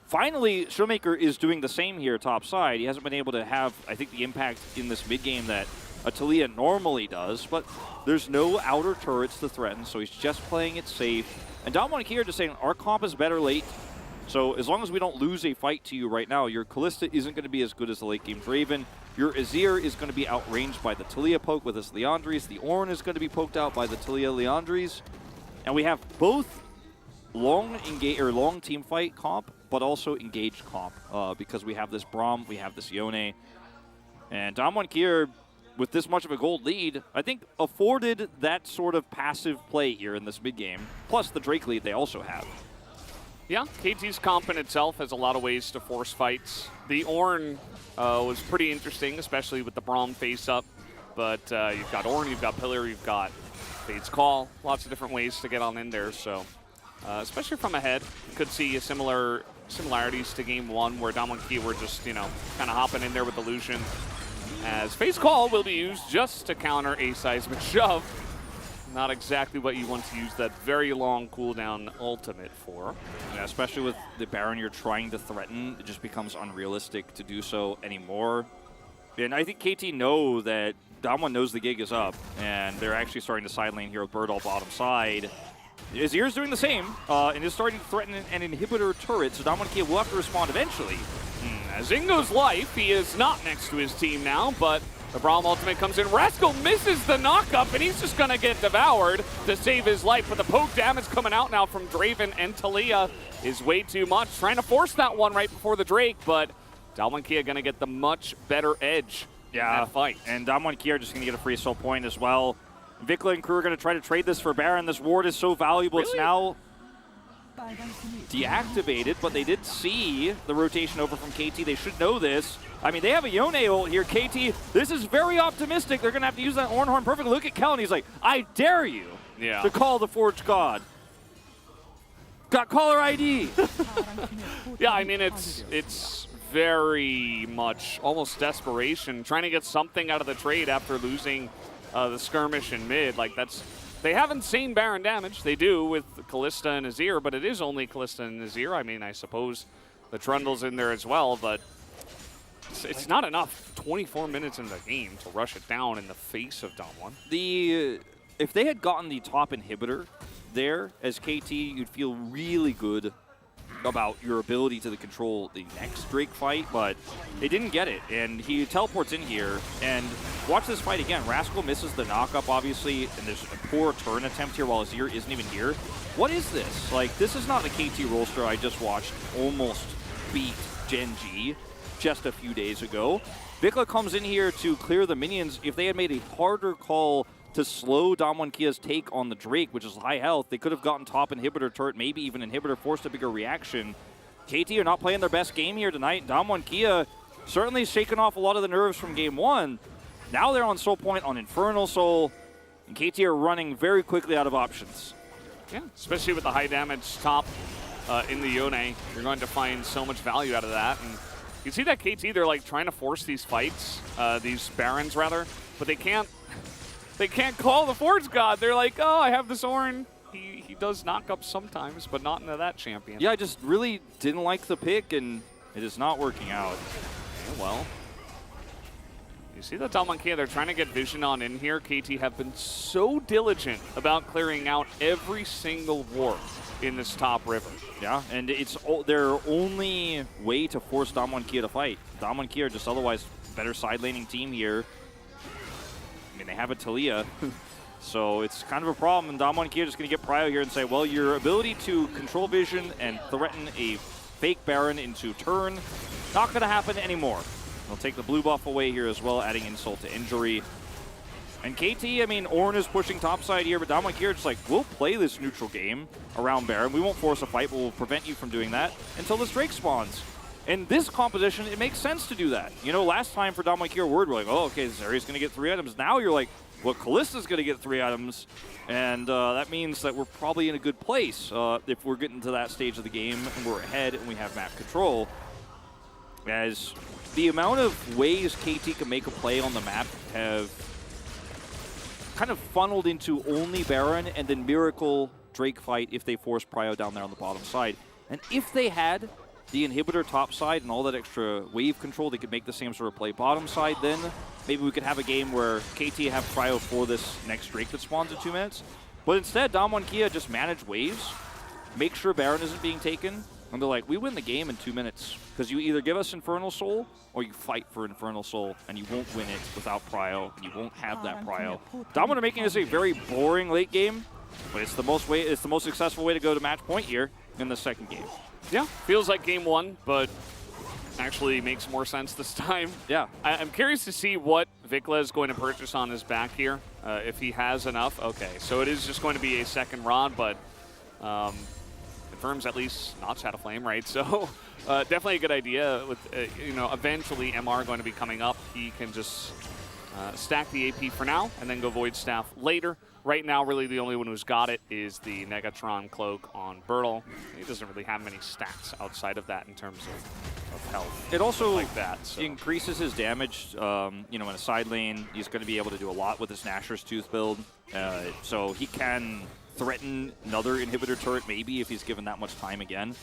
Finally, Showmaker is doing the same here top side. He hasn't been able to have, I think, the impact in this mid game that a Taliyah normally does, but there's no outer turrets to threaten, so he's just playing it safe. And Damwon Kia just saying, our comp is better late, so as long as we don't lose a fight to you right now, your Callista isn't going to be as good as the late game Draven. Your Azir is going to be outranged by the Taliyah poke with his Liandry's. The Ornn is going to be poked out by the Taliyah Liandry's. And we have both long team fight comp, but also engaged comp, because we have this Braum, we have this Yone. And Damwon Kia, with this much of a gold lead, I think afforded that sort of passive play here in this mid game, plus the Drake lead they also have. Yeah, KT's comp in itself has a lot of ways to force fights. The Ornn was pretty interesting, especially with the Braum face up. But you've got Ornn, you've got Pillar, you've got Fade's Call. Lots of different ways to get on in there. So, especially from ahead, you could see similarities to game one where Damwon Kia were just, kind of hopping in there with the Lucian. As Fade's Call will be used just to counter a Seismic Shove. Not exactly what you want to use that very long cooldown ultimate for. Yeah, especially with the Baron you're trying to threaten, it just becomes unrealistic to do so anymore. And I think KT know that Damwon knows the gig is up, and they're actually starting to side lane here with Birdall bottom side. Azir's doing the same, and is starting to threaten an inhibitor turret, so Damwon will have to respond eventually. As Ingo's life, he is not next to his team now, but The Braum ultimate comes in. Rascal misses the knockup, and he's just going to get devoured to save his life. But the poke damage coming out now from Draven and Talia is way too much. Trying to force that one right before the Drake, but Damwon Kia going to get the much better edge in that fight. And Damwon Kia are just going to get a free soul point as well. Vikla and crew are going to try to trade this for Baron. This ward is so valuable. It's now deactivated, but they did see the rotation over from KT. They should know this. I mean, they have a Yone ult here. KT, this is very optimistic. They're going to have to use that Ornhorn perfectly. Look at Kellen. He's like, I dare you to call the Forged God. Got caller ID. Yeah, I mean, it's very much almost desperation, trying to get something out of the trade after losing the skirmish in mid. Like, they have insane Baron damage. They do with Kalista and Azir, but it is only Kalista and Azir. I mean, I suppose the Trundle's in there as well, but it's not enough 24 minutes in the game to rush it down in the face of Damwon. If they had gotten the top inhibitor there as KT, you'd feel really good about your ability to control the next Drake fight, but they didn't get it, and he teleports in here, and watch this fight again. Rascal misses the knockup, obviously, and there's a poor turn attempt here while Azir isn't even here. What is this? Like, this is not the KT roster I just watched almost beat Gen G just a few days ago. Vikla comes in here to clear the minions. If they had made a harder call to slow Damwon Kia's take on the Drake, which is high health, they could have gotten top inhibitor turret, maybe even inhibitor, forced a bigger reaction. KT are not playing their best game here tonight. Damwon Kia certainly shaking off a lot of the nerves from game one. Now they're on Soul Point on Infernal Soul, and KT are running very quickly out of options. Yeah, especially with the high damage top in the Yone, you're going to find so much value out of that. And you see that KT, they're like trying to force these fights, these Barons rather, but they can't. They can't call the Forge God. They're like, oh, I have this Ornn. He does knock up sometimes, but not into that champion. Yeah, I just really didn't like the pick, and it is not working out. Yeah, well, you see that Damwon Kia, they're trying to get vision on in here. KT have been so diligent about clearing out every single ward in this top river. Yeah, and it's their only way to force Damwon Kia to fight. Damwon Kia are just otherwise better side laning team here. I mean, they have a Talia, so it's kind of a problem. And Damwon Kia just going to get Prio here and say, well, your ability to control vision and threaten a fake Baron into turn, not going to happen anymore. They'll take the blue buff away here as well, adding insult to injury. And KT, I mean, Ornn is pushing topside here, but Damwon Kia just like, we'll play this neutral game around Baron. We won't force a fight, but we'll prevent you from doing that until this Drake spawns. In this composition, it makes sense to do that. You know, last time for Damwon Kia Word, we're like, oh, okay, Zeri's going to get 3 items. Now you're like, well, Kalista's going to get 3 items, and that means that we're probably in a good place if we're getting to that stage of the game and we're ahead and we have map control. As the amount of ways KT can make a play on the map have kind of funneled into only Baron and then Miracle Drake fight if they force Prio down there on the bottom side. And if they had the inhibitor top side and all that extra wave control, they could make the same sort of play bottom side. Then maybe we could have a game where KT have Prio for this next Drake that spawns in 2 minutes. But instead, Damwon Kia just manage waves, make sure Baron isn't being taken, and they're like, we win the game in 2 minutes. Because you either give us Infernal Soul, or you fight for Infernal Soul, and you won't win it without Prio, and you won't have that Prio. Damwon are making this a very boring late game, but it's the most successful way to go to match point here in the second game. Yeah, feels like game one, but actually makes more sense this time. Yeah. I'm curious to see what Vikla is going to purchase on his back here, if he has enough. Okay, so it is just going to be a second rod, but confirms at least not Shadow Flame, right? So definitely a good idea with, you know, eventually MR going to be coming up. He can just stack the AP for now and then go Void Staff later. Right now, really the only one who's got it is the Negatron Cloak on Bertle. He doesn't really have many stats outside of that in terms of health. It also like that, so. increases his damage, you know, in a side lane. He's going to be able to do a lot with his Gnasher's Tooth build. So he can threaten another inhibitor turret maybe if he's given that much time again.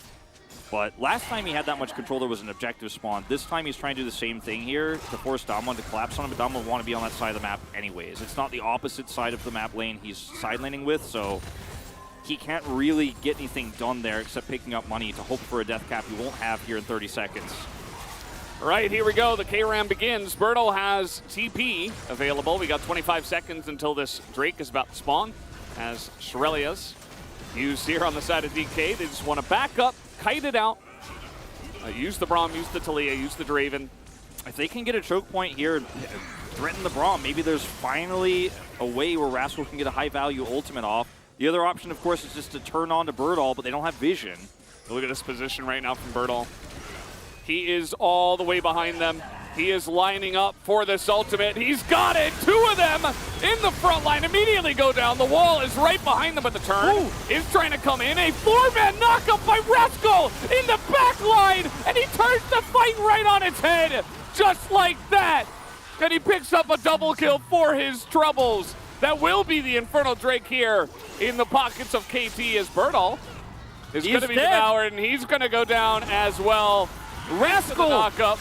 But last time he had that much control, there was an objective spawn. This time he's trying to do the same thing here to force Damwon to collapse on him, but Damwon will want to be on that side of the map anyways. It's not the opposite side of the map lane he's side laning with, so he can't really get anything done there except picking up money to hope for a death cap he won't have here in 30 seconds. Right, here we go. The K-Ram begins. Bertle has TP available. We got 25 seconds until this Drake is about to spawn. As Shirelia's used here on the side of DK. They just want to back up, kite it out. Use the Braum, use the Talia, use the Draven. If they can get a choke point here and threaten the Braum, maybe there's finally a way where Rascal can get a high-value ultimate off. The other option, of course, is just to turn on to Bertle, but they don't have vision. Look at this position right now from Bertle. He is all the way behind them. He is lining up for this ultimate. He's got it! 2 of them in the front line immediately go down. The wall is right behind them, but the turn is trying to come in. A 4-man knockup by Rascal in the back line, and he turns the fight right on its head, just like that. And he picks up a double kill for his troubles. That will be the Infernal Drake here in the pockets of KT as Bertle is going to be devoured, and he's going to go down as well. Rascal knockup.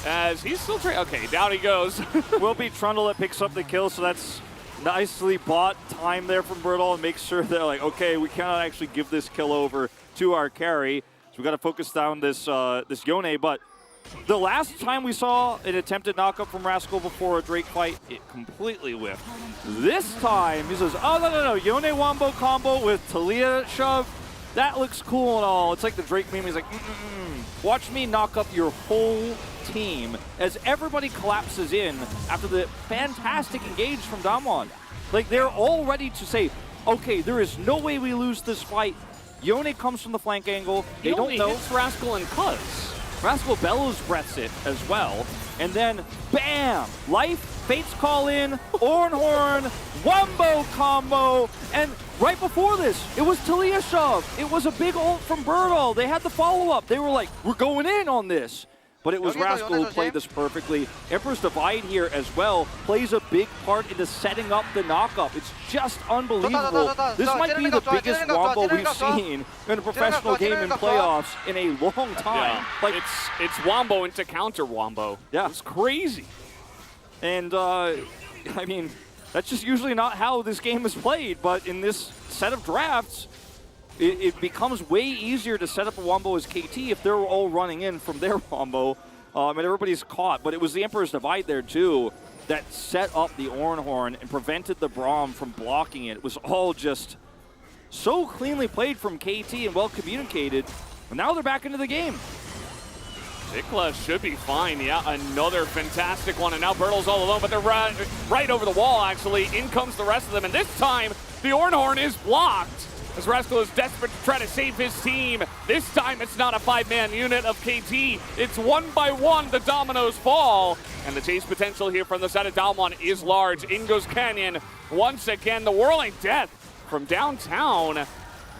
As he's still okay, down he goes. Will be Trundle that picks up the kill, so that's nicely bought time there from Bertle and makes sure they're like, okay, we cannot actually give this kill over to our carry. So we got to focus down this this Yone. But the last time we saw an attempted knockup from Rascal before a Drake fight, it completely whiffed. This time, he says, oh, no, Yone Wombo combo with Talia shove. That looks cool and all. It's like the Drake meme. He's like, watch me knock up your whole team as everybody collapses in after the fantastic engage from Damwon. Like, they're all ready to say, okay, there is no way we lose this fight. Yone comes from the flank angle. They don't know. Hits Rascal and Cuz. Rascal bellows breaths it as well. And then, bam! Life, Fates call in, Ornhorn, Wombo combo, and right before this, it was Talia shove. It was a big ult from Bertle. They had the follow-up. They were like, we're going in on this. But it was Rascal who played this perfectly. Emperor's Divide here as well plays a big part into setting up the knockup. It's just unbelievable. This might be the biggest Wombo we've seen in a professional game in playoffs in a long time. Yeah. Like, it's Wombo into counter Wombo. Yeah. It's crazy. And, I mean, that's just usually not how this game is played. But in this set of drafts, it becomes way easier to set up a Wombo as KT if they're all running in from their Wombo, and everybody's caught. But it was the Emperor's Divide there, too, that set up the Ornhorn and prevented the Braum from blocking it. It was all just so cleanly played from KT and well communicated. And now they're back into the game. Dikla should be fine. Yeah, another fantastic one. And now Bertle's all alone, but they're right over the wall, actually. In comes the rest of them. And this time, the Ornhorn is blocked. As Rascal is desperate to try to save his team. This time it's not a 5-man unit of KT. It's 1 by 1 the dominoes fall. And the chase potential here from the side of Damwon is large. In goes Canyon. Once again, the Whirling Death from downtown.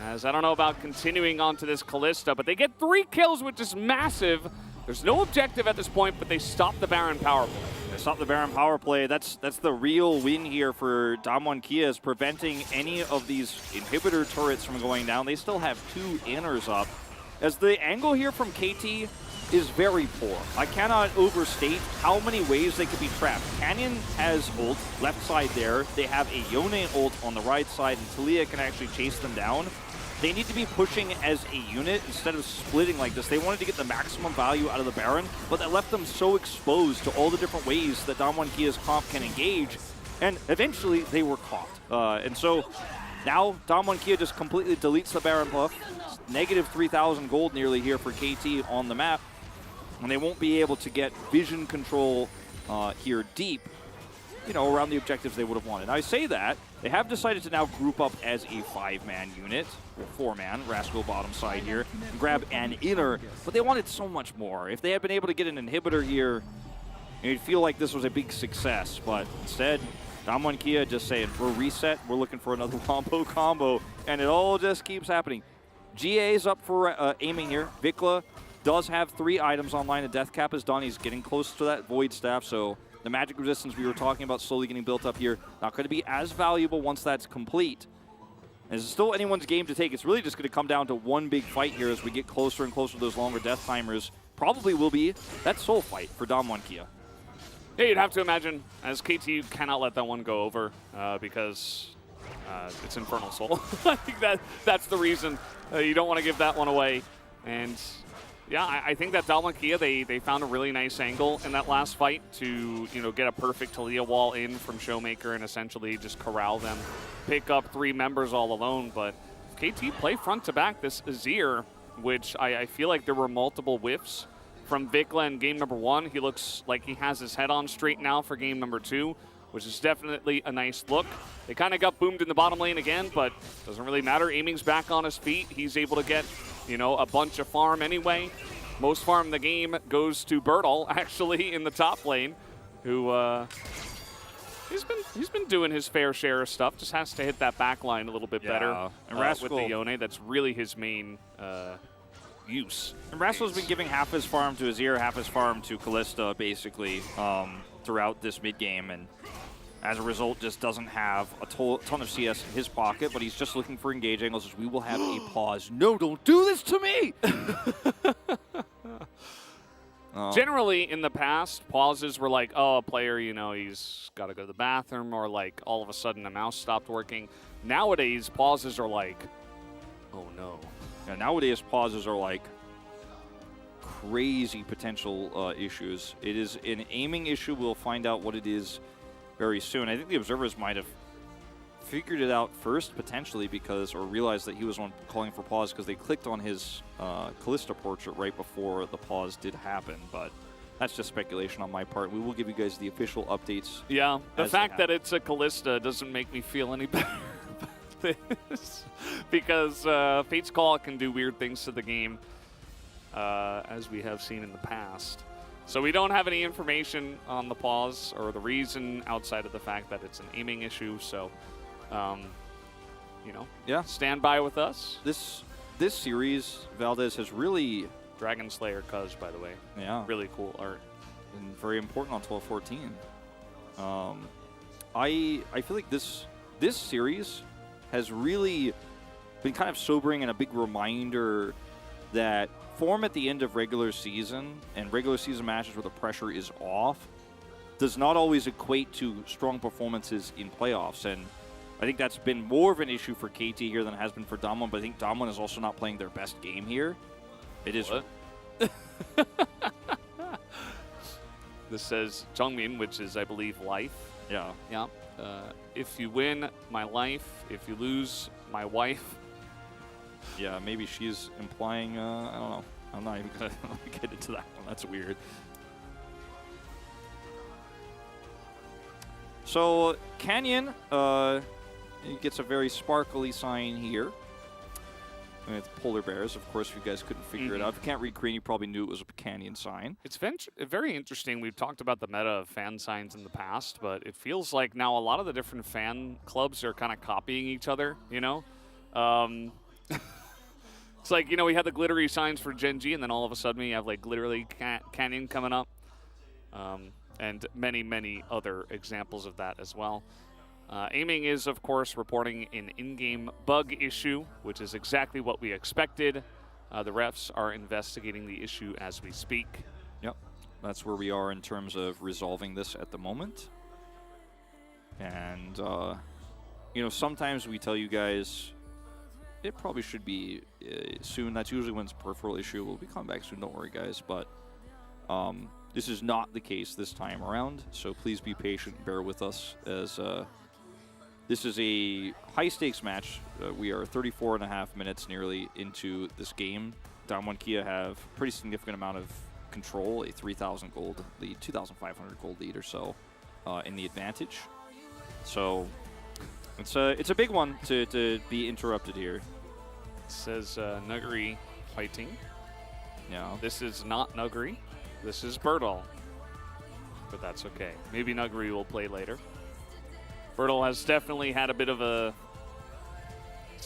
As I don't know about continuing onto this Kalista, but they get 3 kills, which is massive. There's no objective at this point, but they stop the Baron power play. They stop the Baron power play. That's the real win here for Damwon Kia, is preventing any of these inhibitor turrets from going down. They still have 2 inners up. As the angle here from KT is very poor. I cannot overstate how many ways they could be trapped. Canyon has ult, left side there. They have a Yone ult on the right side, and Talia can actually chase them down. They need to be pushing as a unit instead of splitting like this. They wanted to get the maximum value out of the Baron, but that left them so exposed to all the different ways that Damwon Kia's comp can engage, and eventually they were caught. And so now Damwon Kia just completely deletes the Baron buff. Negative 3,000 gold nearly here for KT on the map, and they won't be able to get vision control here deep, you know, around the objectives they would have wanted. I say that. They have decided to now group up as a 5-man unit, or 4-man, Rascal bottom side here, and grab an inner, but they wanted so much more. If they had been able to get an inhibitor here, you'd feel like this was a big success, but instead, Damwon Kia just saying, we're reset, we're looking for another Wombo combo, and it all just keeps happening. GA's up for aiming here. Vikla does have 3 items online. A death cap is done. He's getting close to that Void Staff, so the magic resistance we were talking about slowly getting built up here, not going to be as valuable once that's complete. And it's still anyone's game to take. It's really just going to come down to one big fight here as we get closer and closer to those longer death timers. Probably will be that soul fight for Damwon Kia. Yeah, you'd have to imagine, as KT, you cannot let that one go over because it's Infernal Soul. I think that's the reason. You don't want to give that one away. And Yeah, I think that Damwon Kia, they found a really nice angle in that last fight to, get a perfect Talia wall in from Showmaker and essentially just corral them, pick up 3 members all alone. But KT play front to back this Azir, which I feel like there were multiple whiffs from Vikla in game number 1. He looks like he has his head on straight now for game number 2, which is definitely a nice look. They kind of got boomed in the bottom lane again, but doesn't really matter. Aiming's back on his feet. He's able to get, a bunch of farm anyway. Most farm in the game goes to Bertle, actually, in the top lane, who he's been doing his fair share of stuff. Just has to hit that back line a little bit better And with the Yone. That's really his main use. And Rascal's been giving half his farm to Azir, half his farm to Kalista, basically, throughout this mid game, and as a result, just doesn't have a ton of CS in his pocket, but he's just looking for engage angles as we will have a pause. No, don't do this to me! Generally, in the past, pauses were like, oh, a player, he's got to go to the bathroom, or like all of a sudden a mouse stopped working. Nowadays, pauses are like, oh no. Yeah, nowadays, pauses are like crazy potential issues. It is an aiming issue. We'll find out what it is very soon. I think the observers might have figured it out first, potentially, or realized that he was on calling for pause because they clicked on his Kalista portrait right before the pause did happen, but that's just speculation on my part. We will give you guys the official updates. Yeah, the fact that it's a Kalista doesn't make me feel any better about this, because Fate's Call can do weird things to the game, as we have seen in the past. So we don't have any information on the pause or the reason outside of the fact that it's an aiming issue. So, yeah, stand by with us. This series, Valdez has really Dragon Slayer Cuz, by the way. Yeah, really cool art and very important on 12-14. I feel like this series has really been kind of sobering and a big reminder that form at the end of regular season and regular season matches where the pressure is off does not always equate to strong performances in playoffs. And I think that's been more of an issue for KT here than it has been for Damwon, but I think Damwon is also not playing their best game here. It is. This says Jungmin, which is, I believe, life. Yeah. Yeah. If you win, my life. If you lose, my wife. Yeah, maybe she's implying, I don't know. I'm not even going to get into that one. That's weird. So, Canyon he gets a very sparkly sign here. With polar bears, of course, if you guys couldn't figure it out. If you can't read Korean, you probably knew it was a Canyon sign. It's very interesting. We've talked about the meta of fan signs in the past, but it feels like now a lot of the different fan clubs are kind of copying each other, It's like, we had the glittery signs for Gen G, and then all of a sudden we have, like, glittery Canyon coming up. And many, many other examples of that as well. Aiming is, of course, reporting an in-game bug issue, which is exactly what we expected. The refs are investigating the issue as we speak. Yep, that's where we are in terms of resolving this at the moment. And, sometimes we tell you guys it probably should be soon. That's usually when it's a peripheral issue. We'll be coming back soon, don't worry, guys. But this is not the case this time around, so please be patient and bear with us as this is a high-stakes match. We are 34.5 minutes nearly into this game. Damwon Kia have a pretty significant amount of control, a 3,000 gold lead, 2,500 gold lead or so in the advantage. So it's a big one to be interrupted here. It says Nuguri fighting. Yeah. This is not Nuguri. This is Bertle. But that's okay. Maybe Nuguri will play later. Bertle has definitely had a bit of a...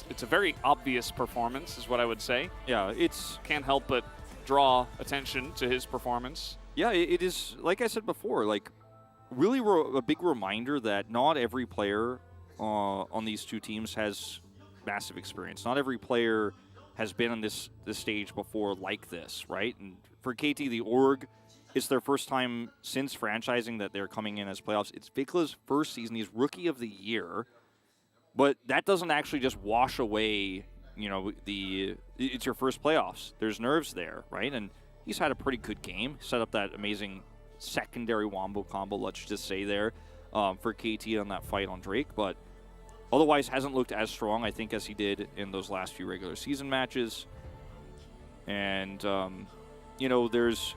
It's a very obvious performance, is what I would say. Yeah, it's... Can't help but draw attention to his performance. Yeah, it is, like I said before, like, really a big reminder that not every player on these two teams has massive experience. Not every player has been on this stage before like this, right? And for KT, the org, it's their first time since franchising that they're coming in as playoffs. It's Vikla's first season. He's Rookie of the Year. But that doesn't actually just wash away you know, it's your first playoffs. There's nerves there, right? And he's had a pretty good game. Set up that amazing secondary wombo combo, let's just say there, for KT on that fight on Drake. But otherwise hasn't looked as strong, I think, as he did in those last few regular season matches. And, you know, there's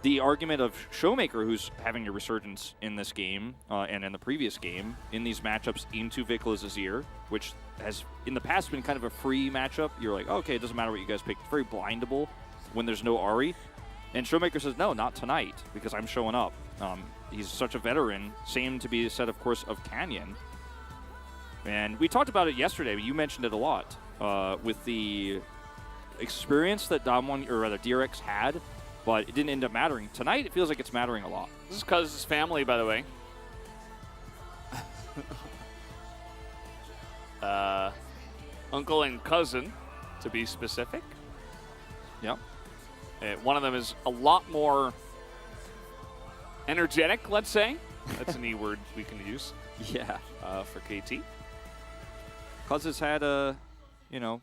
the argument of Showmaker, who's having a resurgence in this game and in the previous game, in these matchups into Vikla's Azir, which has in the past been kind of a free matchup. You're like, okay, it doesn't matter what you guys pick. It's very blindable when there's no Ahri. And Showmaker says, no, not tonight, because I'm showing up. He's such a veteran. Same to be said, of course, of Canyon. And we talked about it yesterday, but you mentioned it a lot with the experience that Damwon, or rather DRX had, but it didn't end up mattering. Tonight, it feels like it's mattering a lot. This is because his family, by the way. Uncle and cousin, to be specific. Yep. One of them is a lot more energetic, let's say. That's an E word we can use. Yeah. For KT. Cuz has had a, you know,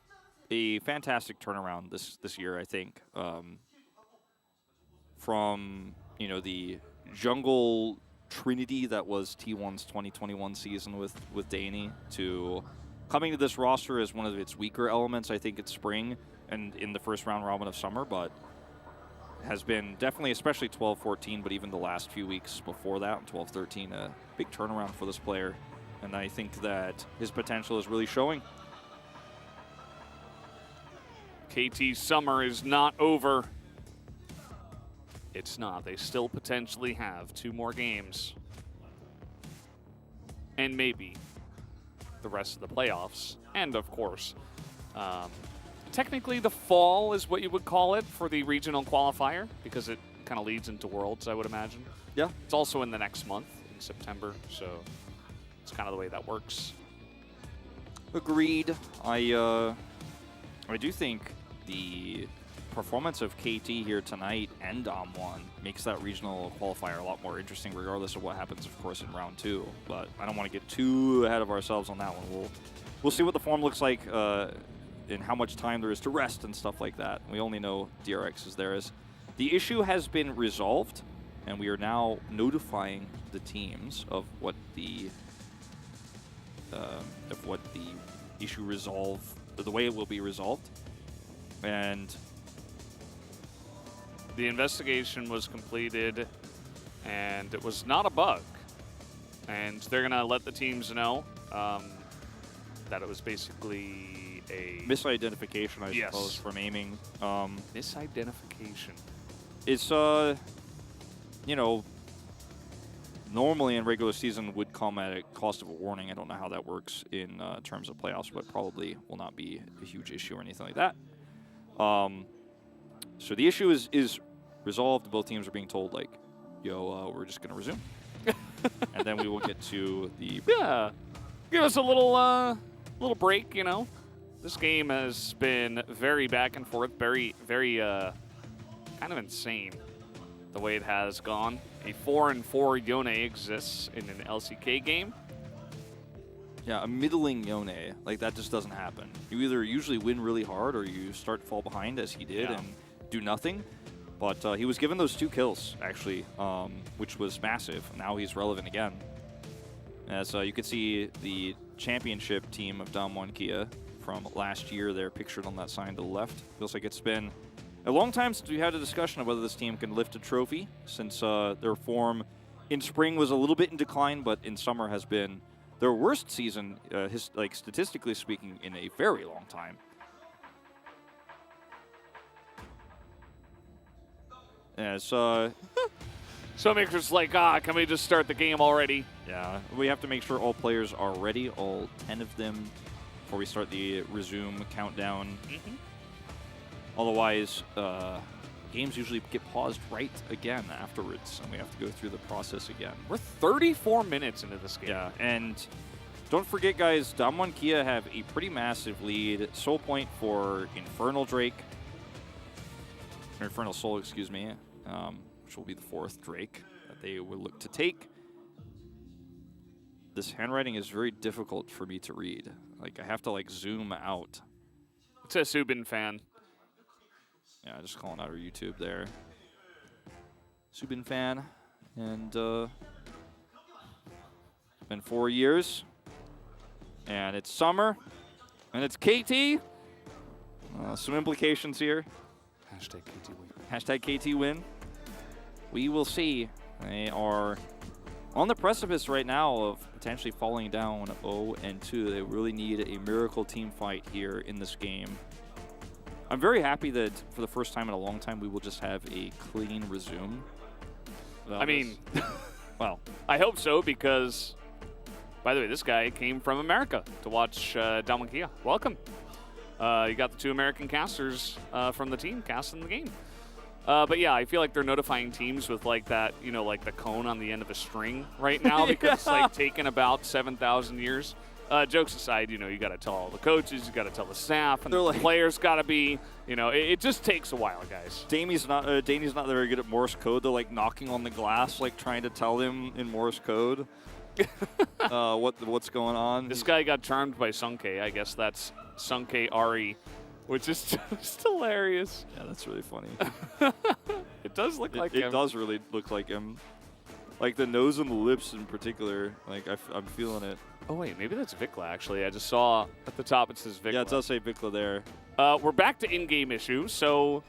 a fantastic turnaround this year, I think. From, you know, the jungle trinity that was T1's 2021 season with Danny to coming to this roster as one of its weaker elements, I think, it's spring and in the first round robin of summer, but has been definitely, especially 12-14, but even the last few weeks before that, 12-13, a big turnaround for this player. And I think that his potential is really showing. KT's summer is not over. It's not. They still potentially have 2 more games. And maybe the rest of the playoffs. And, of course, technically the fall is what you would call it for the regional qualifier, because it kind of leads into Worlds, I would imagine. Yeah. It's also in the next month, in September, so it's kind of the way that works. Agreed. I do think the performance of KT here tonight and Dom1 makes that regional qualifier a lot more interesting, regardless of what happens, of course, in round 2. But I don't want to get too ahead of ourselves on that one. We'll see what the form looks like and how much time there is to rest and stuff like that. We only know DRX is there. The issue has been resolved, and we are now notifying the teams of what the issue the way it will be resolved. And the investigation was completed, and it was not a bug. And they're going to let the teams know that it was basically a misidentification, I suppose, from aiming. Misidentification. It's, you know, normally in regular season would come at a cost of a warning. I don't know how that works in terms of playoffs, but probably will not be a huge issue or anything like that. So the issue is resolved. Both teams are being told, like, yo, we're just going to resume. And then we will get to the... Yeah. Give us a little break, you know. This game has been very back and forth, very, very kind of insane the way it has gone. A 4-4 Yone exists in an LCK game. Yeah, a middling Yone. Like, that just doesn't happen. You either usually win really hard or you start to fall behind, as he did, and do nothing. But he was given those 2 kills, actually, which was massive. Now he's relevant again. As you can see, the championship team of Damwon Kia from last year, they're pictured on that sign to the left. Feels like it's been a long time since we had a discussion of whether this team can lift a trophy, since their form in spring was a little bit in decline, but in summer has been their worst season, like statistically speaking, in a very long time. As Showmaker's like, can we just start the game already? Yeah, we have to make sure all players are ready, all 10 of them, before we start the resume countdown. Mm-hmm. Otherwise, games usually get paused right again afterwards, and we have to go through the process again. We're 34 minutes into this game. Yeah, and don't forget, guys, Damwon Kia have a pretty massive lead. Soul point for Infernal Drake. Or Infernal Soul, excuse me, which will be the 4th Drake that they will look to take. This handwriting is very difficult for me to read. Like, I have to, like, zoom out to Subin fan. Yeah, just calling out our YouTube there. Subin fan. And been 4 years. And it's summer. And it's KT. Some implications here. Hashtag KT win. Hashtag KT win. We will see. They are on the precipice right now of potentially falling down 0-2. They really need a miracle team fight here in this game. I'm very happy that for the first time in a long time, we will just have a clean resume. I mean, well, I hope so because, by the way, this guy came from America to watch Damwon Kia. Welcome. You got the 2 American casters from the team casting the game. But yeah, I feel like they're notifying teams with like that, you know, like the cone on the end of a string right now because it's like taken about 7,000 years. Jokes aside, you know, you got to tell all the coaches, you got to tell the staff, and the players got to be, you know, it just takes a while, guys. Danny's not very good at Morse code. They're like knocking on the glass, like trying to tell him in Morse code what's going on. This guy got charmed by Sunke. I guess that's Sunke Ari, which is just hilarious. Yeah, that's really funny. It does look like him. It does really look like him. Like the nose and the lips in particular. Like I'm feeling it. Oh wait, maybe that's Vikla actually. I just saw at the top it says Vikla. Yeah, it does say Vikla there. We're back to in-game issues, so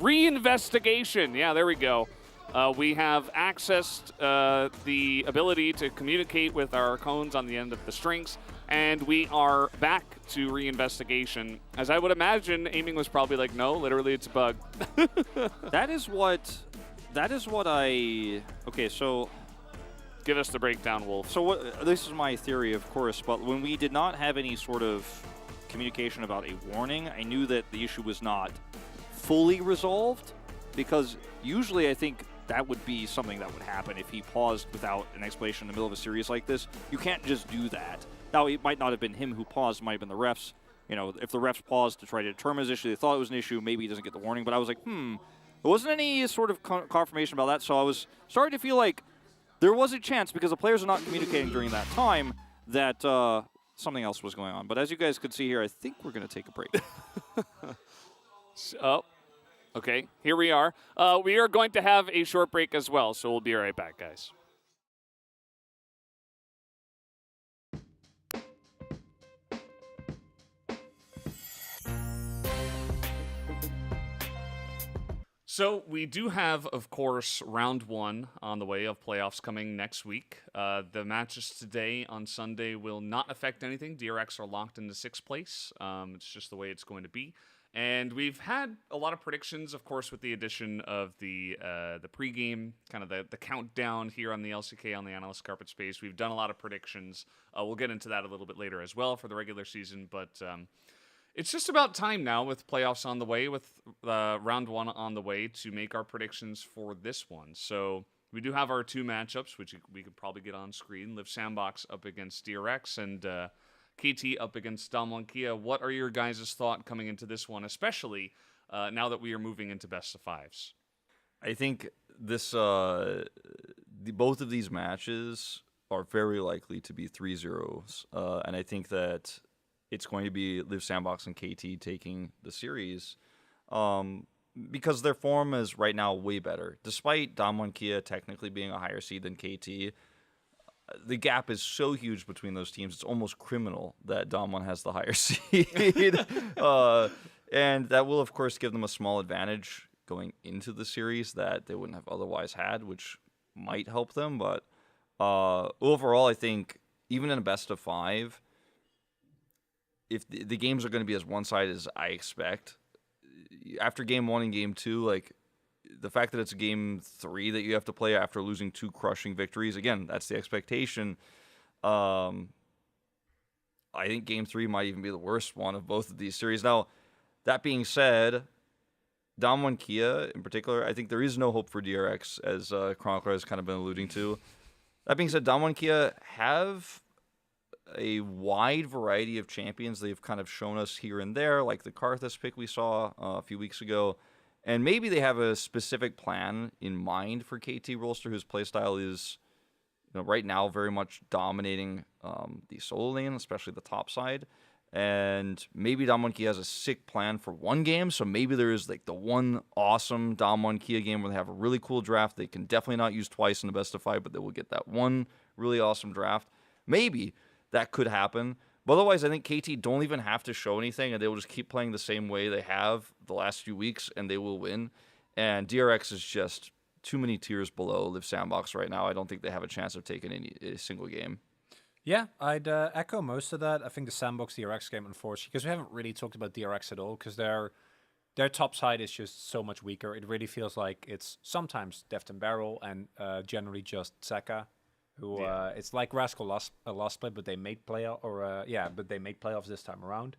reinvestigation. Yeah, there we go. We have accessed the ability to communicate with our cones on the end of the strings, and we are back to reinvestigation. As I would imagine, aiming was probably like, no, literally it's a bug. That is what I... Okay, so... Give us the breakdown, Wolf. So this is my theory, of course, but when we did not have any sort of communication about a warning, I knew that the issue was not fully resolved, because usually I think that would be something that would happen if he paused without an explanation in the middle of a series like this. You can't just do that. Now, it might not have been him who paused, it might have been the refs. You know, if the refs paused to try to determine his issue, they thought it was an issue, maybe he doesn't get the warning, but I was like, there wasn't any sort of confirmation about that, so I was starting to feel like there was a chance, because the players are not communicating during that time, that something else was going on. But as you guys could see here, I think we're going to take a break. Oh, okay. Here we are. We are going to have a short break as well, so we'll be right back, guys. So we do have, of course, round 1 on the way of playoffs coming next week. The matches today on Sunday will not affect anything. DRX are locked into 6th place. It's just the way it's going to be. And we've had a lot of predictions, of course, with the addition of the pregame, kind of the countdown here on the LCK on the analyst carpet space. We've done a lot of predictions. We'll get into that a little bit later as well for the regular season, but it's just about time now with playoffs on the way, with round 1 on the way, to make our predictions for this one. So we do have our 2 matchups, which we could probably get on screen. Live Sandbox up against DRX and KT up against Damwon Kia. What are your guys' thought coming into this one, especially now that we are moving into best of 5s? I think this both of these matches are very likely to be 3-0s, and I think that it's going to be Live Sandbox and KT taking the series because their form is right now way better. Despite Damwon Kia technically being a higher seed than KT, the gap is so huge between those teams, it's almost criminal that Damwon has the higher seed. And that will, of course, give them a small advantage going into the series that they wouldn't have otherwise had, which might help them. But overall, I think even in a best of 5, if the games are going to be as one-sided as I expect, after game 1 and game 2, like the fact that it's game 3 that you have to play after losing 2 crushing victories, again, that's the expectation. I think game 3 might even be the worst one of both of these series. Now, that being said, Damwon Kia in particular, I think there is no hope for DRX, as Chronicler has kind of been alluding to. That being said, Damwon Kia have a wide variety of champions they've kind of shown us here and there, like the Karthus pick we saw a few weeks ago. And maybe they have a specific plan in mind for KT Rolster, whose playstyle is, right now very much dominating the solo lane, especially the top side. And maybe Damwon Kia has a sick plan for one game, so maybe there is like the one awesome Damwon Kia game where they have a really cool draft they can definitely not use twice in the best of 5, but they will get that one really awesome draft. Maybe that could happen. But otherwise, I think KT don't even have to show anything, and they will just keep playing the same way they have the last few weeks, and they will win. And DRX is just too many tiers below Live Sandbox right now. I don't think they have a chance of taking a single game. Yeah, I'd echo most of that. I think the Sandbox DRX game, unfortunately, because we haven't really talked about DRX at all, because their top side is just so much weaker. It really feels like it's sometimes Deft and Barrel, and generally just Zeka, who it's like Rascal last split, but they made playoffs this time around.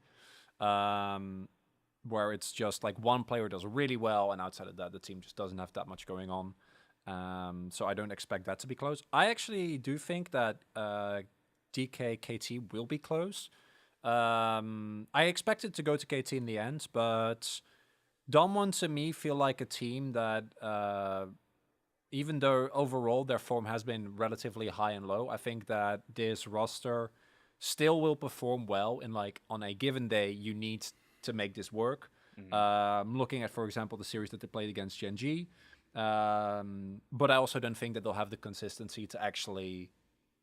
Where it's just like one player does really well, and outside of that, the team just doesn't have that much going on. So I don't expect that to be close. I actually do think that DK KT will be close. I expect it to go to KT in the end, but Damwon to me feel like a team that, even though overall their form has been relatively high and low, I think that this roster still will perform well. In like on a given day, you need to make this work. Looking at, for example, the series that they played against Gen.G, but I also don't think that they'll have the consistency to actually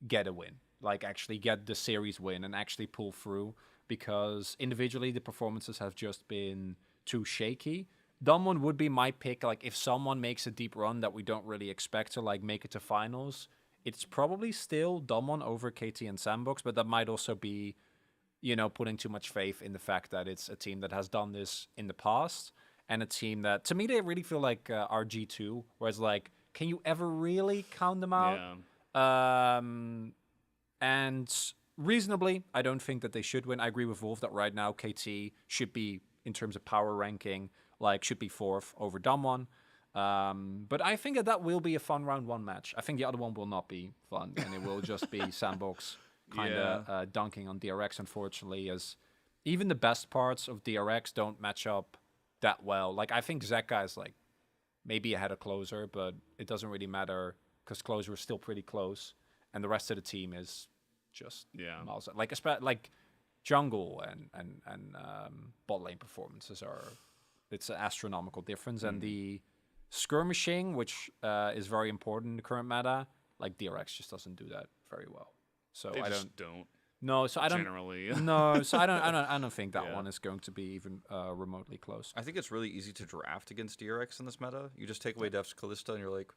get a win, like actually get the series win and actually pull through, because individually the performances have just been too shaky. Damwon would be my pick. Like if someone makes a deep run that we don't really expect to like make it to finals, it's probably still Damwon over KT and Sandbox, but that might also be, you know, putting too much faith in the fact that it's a team that has done this in the past, and a team that, to me, they really feel like RG2, where it's like, can you ever really count them out? Yeah. And reasonably, I don't think that they should win. I agree with Wolf that right now KT should be, in terms of power ranking, like should be 4th over Damwon. But I think that will be a fun round 1 match. I think the other one will not be fun, and it will just be Sandbox kind of dunking on DRX, unfortunately, as even the best parts of DRX don't match up that well. Like, I think Zeka is like maybe ahead of Closer, but it doesn't really matter because Closer is still pretty close, and the rest of the team is just miles. Like jungle and bot lane performances it's an astronomical difference, and the skirmishing, which is very important in the current meta, like DRX just doesn't do that very well. So They I just don't. don't. No, so I don't. Generally. No, so I don't think that one is going to be even remotely close. I think it's really easy to draft against DRX in this meta. You just take away Deft's Callista, and you're like,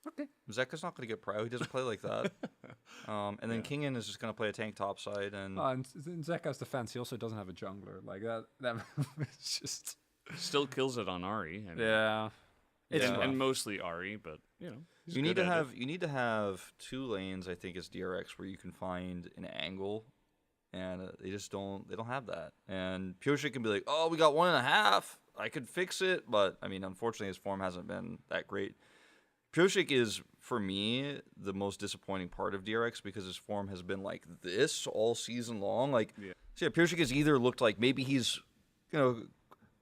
okay, Zeka's not going to get prio. He doesn't play like that. And then Kingen is just going to play a tank topside. And in Zeka's defense, he also doesn't have a jungler. Like that it's just Still kills it on Ahri. I mean, it's and mostly Ahri, but you know. you need to have 2 lanes, I think, as DRX where you can find an angle, and they don't have that. And Pyoshik can be like, oh, we got 1.5, I could fix it, but I mean, unfortunately, his form hasn't been that great. Pyoshik is, for me, the most disappointing part of DRX because his form has been like this all season long. Like, Pyoshik has either looked like maybe he's,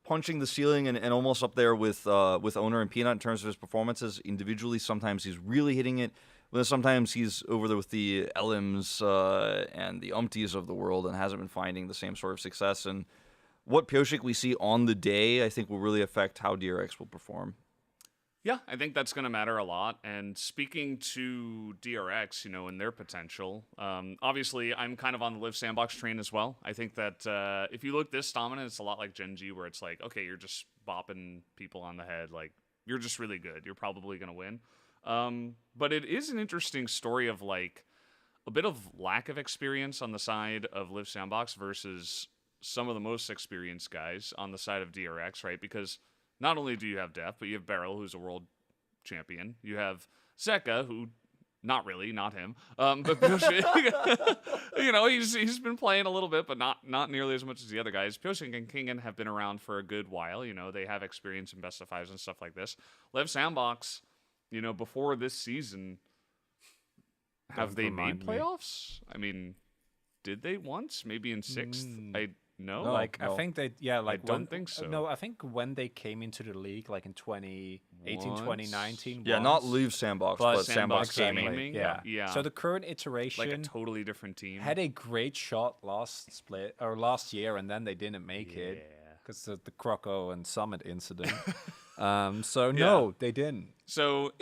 punching the ceiling and almost up there with Owner and Peanut in terms of his performances individually. Sometimes he's really hitting it. But sometimes he's over there with the LMs and the Umpties of the world and hasn't been finding the same sort of success. And what Pyoshik we see on the day, I think, will really affect how DRX will perform. Yeah, I think that's going to matter a lot. And speaking to DRX, and their potential, obviously I'm kind of on the Live Sandbox train as well. I think that if you look this dominant, it's a lot like Gen.G, where it's like, okay, you're just bopping people on the head. Like, you're just really good. You're probably going to win. But it is an interesting story of like a bit of lack of experience on the side of Live Sandbox versus some of the most experienced guys on the side of DRX, right? Because not only do you have Deft, but you have Beryl, who's a world champion. You have Zeka, who, not really, not him. But he's been playing a little bit, but not nearly as much as the other guys. Pyoshik and Kingen have been around for a good while. They have experience in best of 5s and stuff like this. Live Sandbox, before this season, have they made playoffs? I mean, did they once? Maybe in 6th? No, Like I think they like I don't when, think so. No, I think when they came into the league like in 2018, 2019. Yeah, not once, Live Sandbox, but Sandbox Gaming. Gaming. Yeah. So the current iteration like a totally different team. had a great shot last year, and then they didn't make it because of the Croco and Summit incident. No, they didn't. So,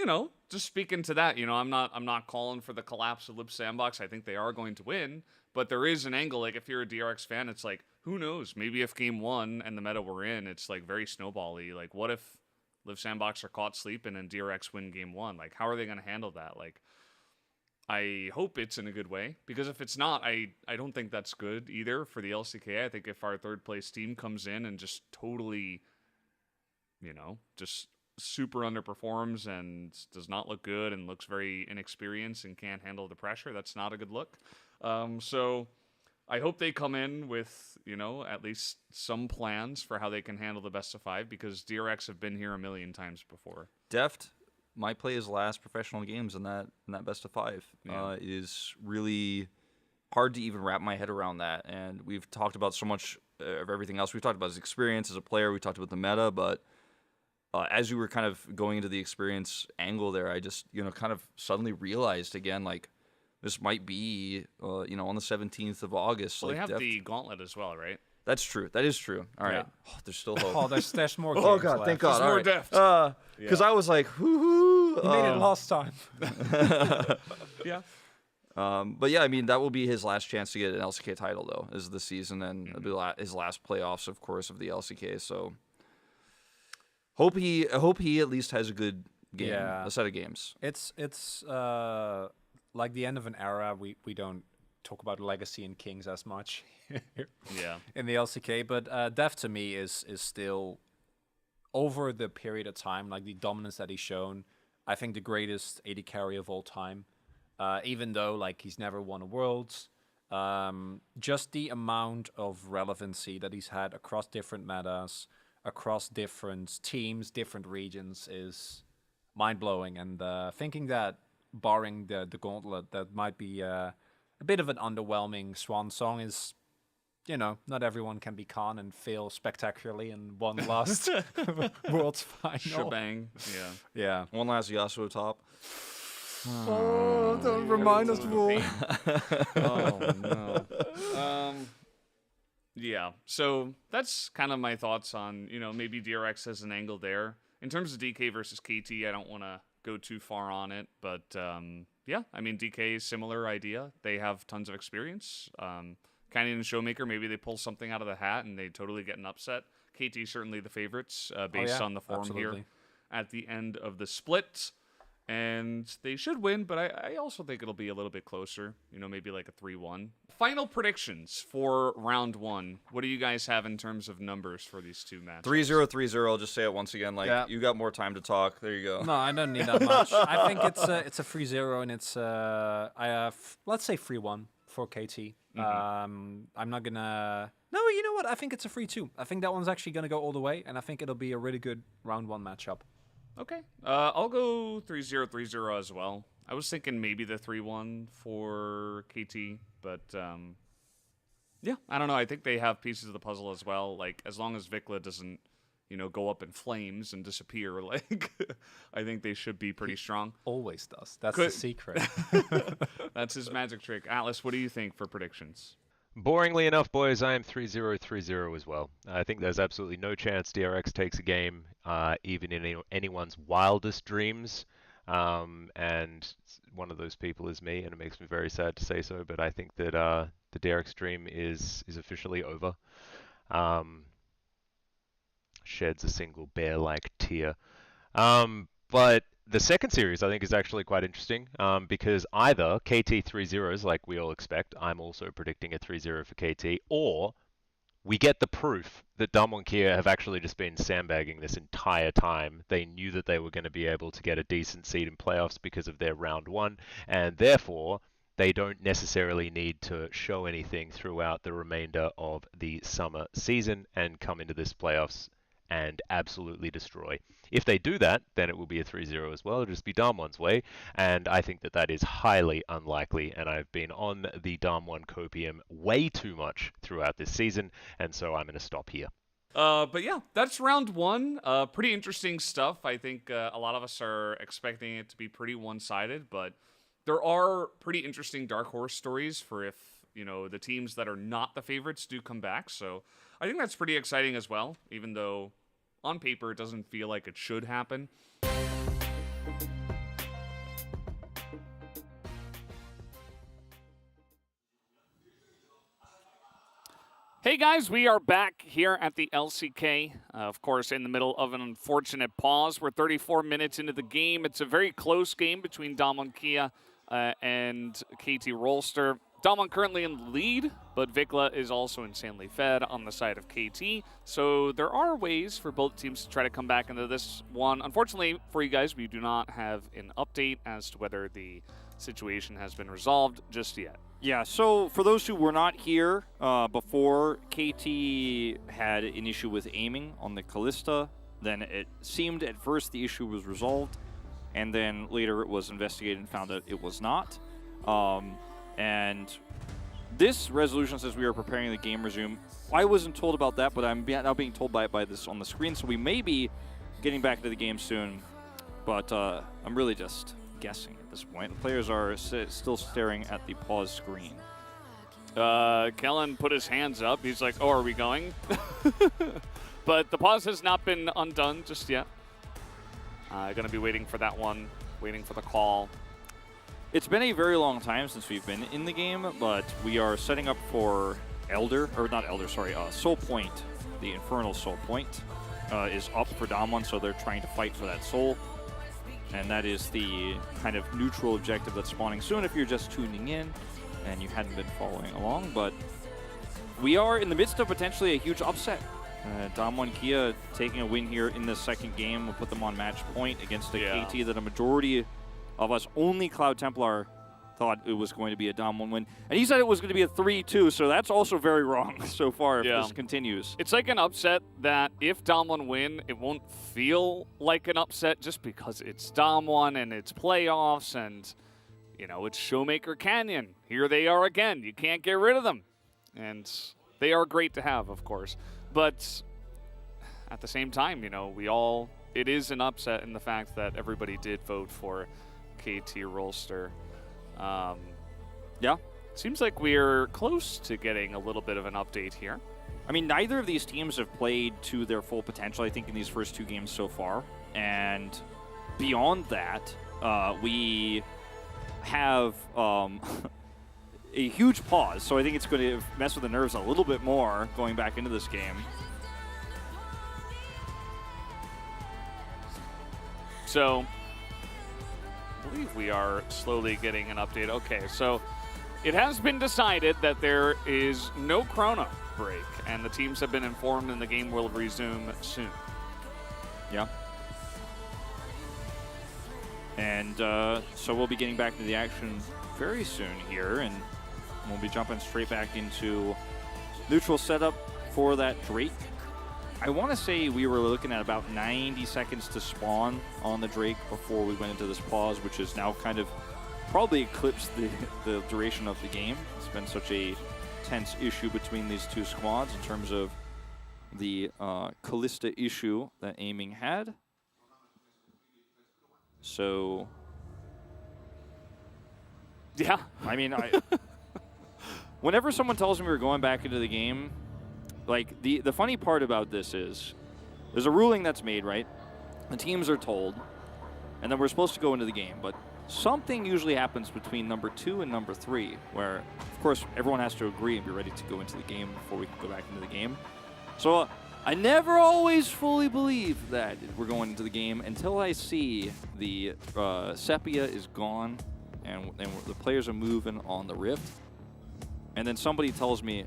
just speaking to that, I'm not calling for the collapse of Lib Sandbox. I think they are going to win, but there is an angle. Like, if you're a DRX fan, it's like, who knows? Maybe if game 1 and the meta we're in, it's like very snowball-y. Like, what if Liv Sandbox are caught sleeping and DRX win game 1? Like, how are they going to handle that? Like, I hope it's in a good way, because if it's not, I don't think that's good either for the LCK. I think if our third place team comes in and just totally, just super underperforms and does not look good and looks very inexperienced and can't handle the pressure, that's not a good look. So I hope they come in with, at least some plans for how they can handle the best of 5, because DRX have been here a million times before. Deft might play his last professional games in that best of 5. It is really hard to even wrap my head around that. And we've talked about so much of everything else. We've talked about his experience as a player. We talked about the meta, but as you were kind of going into the experience angle there, I just, kind of suddenly realized again, like, this might be, on the 17th of August. Well, like they have Deft... the gauntlet as well, right? That's true. That is true. All right. Oh, there's still hope. Oh, there's more games Oh, God, left. thank God. There's All more right. Deft. Because I was like, hoo-hoo. You made it last time. Yeah. But yeah, I mean, that will be his last chance to get an LCK title, though, is the season, and it'll be his last playoffs, of course, of the LCK. So hope he at least has a good game, a set of games. It's like the end of an era. We don't talk about Legacy and Kings as much in the LCK, but Deft to me is still, over the period of time, like the dominance that he's shown, I think the greatest AD carry of all time. Even though like he's never won a Worlds, just the amount of relevancy that he's had across different metas, across different teams, different regions is mind-blowing. And thinking that, barring the gauntlet, that might be a bit of an underwhelming swan song is, not everyone can be Khan and fail spectacularly in one last Worlds final. Shebang. Yeah. One last Yasuo top. Oh, don't remind us, Wolf. Oh, no. Yeah, so that's kind of my thoughts on, maybe DRX has an angle there. In terms of DK versus KT, I don't want to go too far on it, but yeah, I mean, DK is similar idea. They have tons of experience. Canyon and Showmaker, maybe they pull something out of the hat and they totally get an upset. KT certainly the favorites based on the form here at the end of the split. And they should win, but I also think it'll be a little bit closer. Maybe like a 3-1. Final predictions for round 1. What do you guys have in terms of numbers for these two matches? 3-0, 3-0. I'll just say it once again. Like, you got more time to talk. There you go. No, I don't need that much. I think it's a 3-0, and it's let's say 3-1 for KT. I'm not gonna. No, you know what? I think it's a 3-2. I think that one's actually gonna go all the way, and I think it'll be a really good round 1 matchup. Okay. I'll go 3-0, 3-0 as well. I was thinking maybe the 3-1 for KT, but yeah, I don't know. I think they have pieces of the puzzle as well. Like, as long as Vikla doesn't, go up in flames and disappear, like, I think they should be pretty strong. Always does. That's the secret. That's his magic trick. Atlas, what do you think for predictions? Boringly enough, boys, I am 3-0, 3-0 as well. I think there's absolutely no chance DRX takes a game, even in anyone's wildest dreams. And one of those people is me, and it makes me very sad to say so, but I think that the DRX dream is officially over. Sheds a single bear-like tear. But the second series, I think, is actually quite interesting because either KT 3-0s, like we all expect, I'm also predicting a 3-0 for KT, or we get the proof that Damwon Kia have actually just been sandbagging this entire time. They knew that they were going to be able to get a decent seed in playoffs because of their round 1, and therefore they don't necessarily need to show anything throughout the remainder of the summer season and come into this playoffs and absolutely destroy. If they do that, then it will be a 3-0 as well. It'll just be Damwon's way, and I think that that is highly unlikely, and I've been on the Damwon copium way too much throughout this season, and so I'm going to stop here. But yeah, that's round one. Pretty interesting stuff. I think a lot of us are expecting it to be pretty one-sided, but there are pretty interesting dark horse stories for if, you know, the teams that are not the favorites do come back. So I think that's pretty exciting as well, even though on paper it doesn't feel like it should happen. Hey guys, we are back here at the LCK, of course in the middle of an unfortunate pause. We're 34 minutes into the game. It's a very close game between Damwon Kia and KT Rolster. Damwon currently in the lead, but Vikla is also insanely fed on the side of KT. So there are ways for both teams to try to come back into this one. Unfortunately for you guys, we do not have an update as to whether the situation has been resolved just yet. Yeah, so for those who were not here before, KT had an issue with aiming on the Kalista. Then it seemed at first the issue was resolved, and then later it was investigated and found that it was not. And this resolution says we are preparing the game resume. I wasn't told about that, but I'm now being told by this on the screen, so we may be getting back into the game soon. But I'm really just guessing at this point. The players are still staring at the pause screen. Kellen put his hands up. He's like, oh, are we going? But the pause has not been undone just yet. Gonna be waiting for that one, waiting for the call. It's been a very long time since we've been in the game, but we are setting up for Soul Point. The Infernal Soul Point is up for Damwon, so they're trying to fight for that soul. And that is the kind of neutral objective that's spawning soon if you're just tuning in and you hadn't been following along. But we are in the midst of potentially a huge upset. Damwon Kia taking a win here in the second game will put them on match point against a KT that a majority of us, only Cloud Templar, thought it was going to be a Damwon win. And he said it was going to be a 3-2, so that's also very wrong so far if this continues. It's like an upset that if Damwon win, it won't feel like an upset just because it's Damwon and it's playoffs and, you know, it's Showmaker Canyon. Here they are again. You can't get rid of them. And they are great to have, of course. But at the same time, you know, it is an upset in the fact that everybody did vote for KT Rolster. Yeah. Seems like we're close to getting a little bit of an update here. I mean, neither of these teams have played to their full potential, I think, in these first two games so far. And beyond that, we have a huge pause. So I think it's going to mess with the nerves a little bit more going back into this game. So I believe we are slowly getting an update. Okay, so it has been decided that there is no chrono break, and the teams have been informed and the game will resume soon. Yeah. And so we'll be getting back into the action very soon here, and we'll be jumping straight back into neutral setup for that Drake. I want to say we were looking at about 90 seconds to spawn on the Drake before we went into this pause, which is now kind of probably eclipsed the duration of the game. It's been such a tense issue between these two squads in terms of the Kalista issue that aiming had. So, yeah. I mean, whenever someone tells me we're going back into the game, like, the funny part about this is there's a ruling that's made, right? The teams are told, and then we're supposed to go into the game. But something usually happens between number 2 and number 3, where, of course, everyone has to agree and be ready to go into the game before we can go back into the game. So I never always fully believe that we're going into the game until I see the Sepia is gone and the players are moving on the Rift. And then somebody tells me,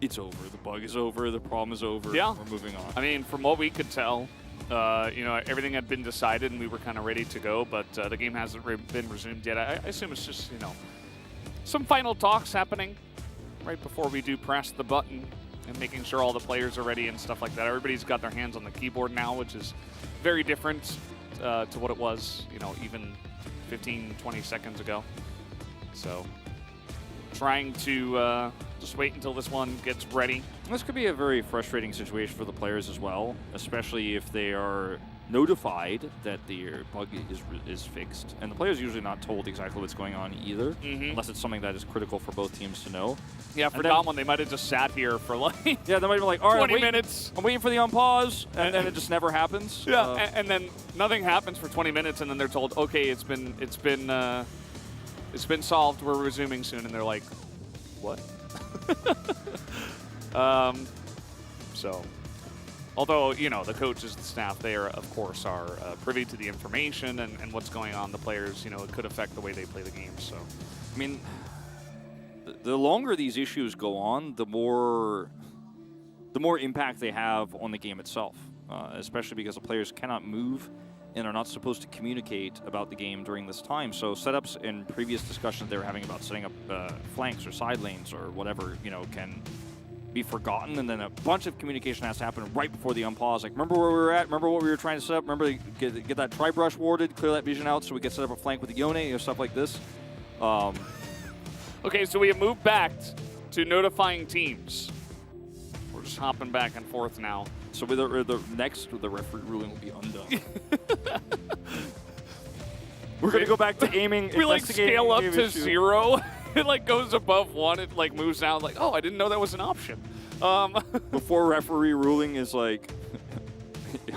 it's over, the bug is over, the problem is over, yeah. We're moving on. I mean, from what we could tell, you know, everything had been decided and we were kind of ready to go, but the game hasn't been resumed yet. I assume it's just, you know, some final talks happening right before we do press the button and making sure all the players are ready and stuff like that. Everybody's got their hands on the keyboard now, which is very different to what it was, even 15, 20 seconds ago. So trying to just wait until this one gets ready. This could be a very frustrating situation for the players as well, especially if they are notified that their bug is fixed. And the player's usually not told exactly what's going on either, unless it's something that is critical for both teams to know. Yeah, for Dom1, they might have just sat here for like yeah, they might be like, all right, 20 minutes. I'm waiting for the unpause, and then it just never happens. Yeah, and then nothing happens for 20 minutes, and then they're told, okay, it's been solved. We're resuming soon, and they're like, what? So, although the coaches, the staff, they are of course are privy to the information and what's going on. The players, it could affect the way they play the game. So, I mean, the longer these issues go on, the more impact they have on the game itself, especially because the players cannot move and are not supposed to communicate about the game during this time. So setups in previous discussions they were having about setting up flanks or side lanes or whatever, can be forgotten, and then a bunch of communication has to happen right before the unpause. Like, remember where we were at? Remember what we were trying to set up? Remember get that tri-brush warded, clear that vision out so we can set up a flank with the Yone, stuff like this. Okay, so we have moved back to notifying teams. We're just hopping back and forth now. So the referee ruling will be undone. We're going to go back to aiming. We scale up to 0. It goes above 1. It moves down oh, I didn't know that was an option. Before referee ruling is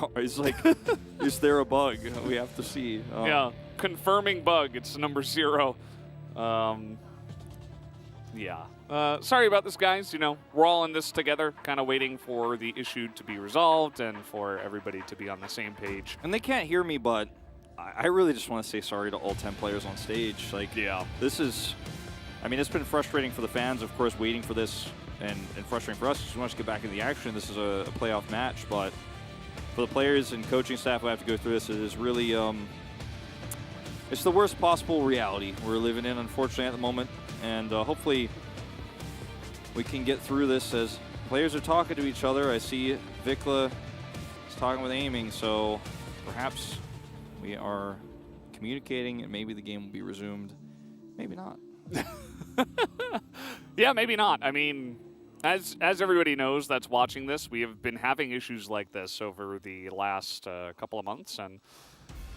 is there a bug? We have to see. Yeah, confirming bug. It's number 0. Yeah. Sorry about this, guys. We're all in this together, kind of waiting for the issue to be resolved and for everybody to be on the same page. And they can't hear me, but I really just want to say sorry to all 10 players on stage. Yeah. This is, it's been frustrating for the fans, of course, waiting for this, and frustrating for us because we want to get back into the action. This is a playoff match, but for the players and coaching staff who have to go through this, it is really, it's the worst possible reality we're living in, unfortunately, at the moment. And hopefully we can get through this as players are talking to each other. I see Vikla is talking with aiming, so perhaps we are communicating and maybe the game will be resumed. Maybe not. Yeah, maybe not. As everybody knows that's watching this, we have been having issues like this over the last couple of months, and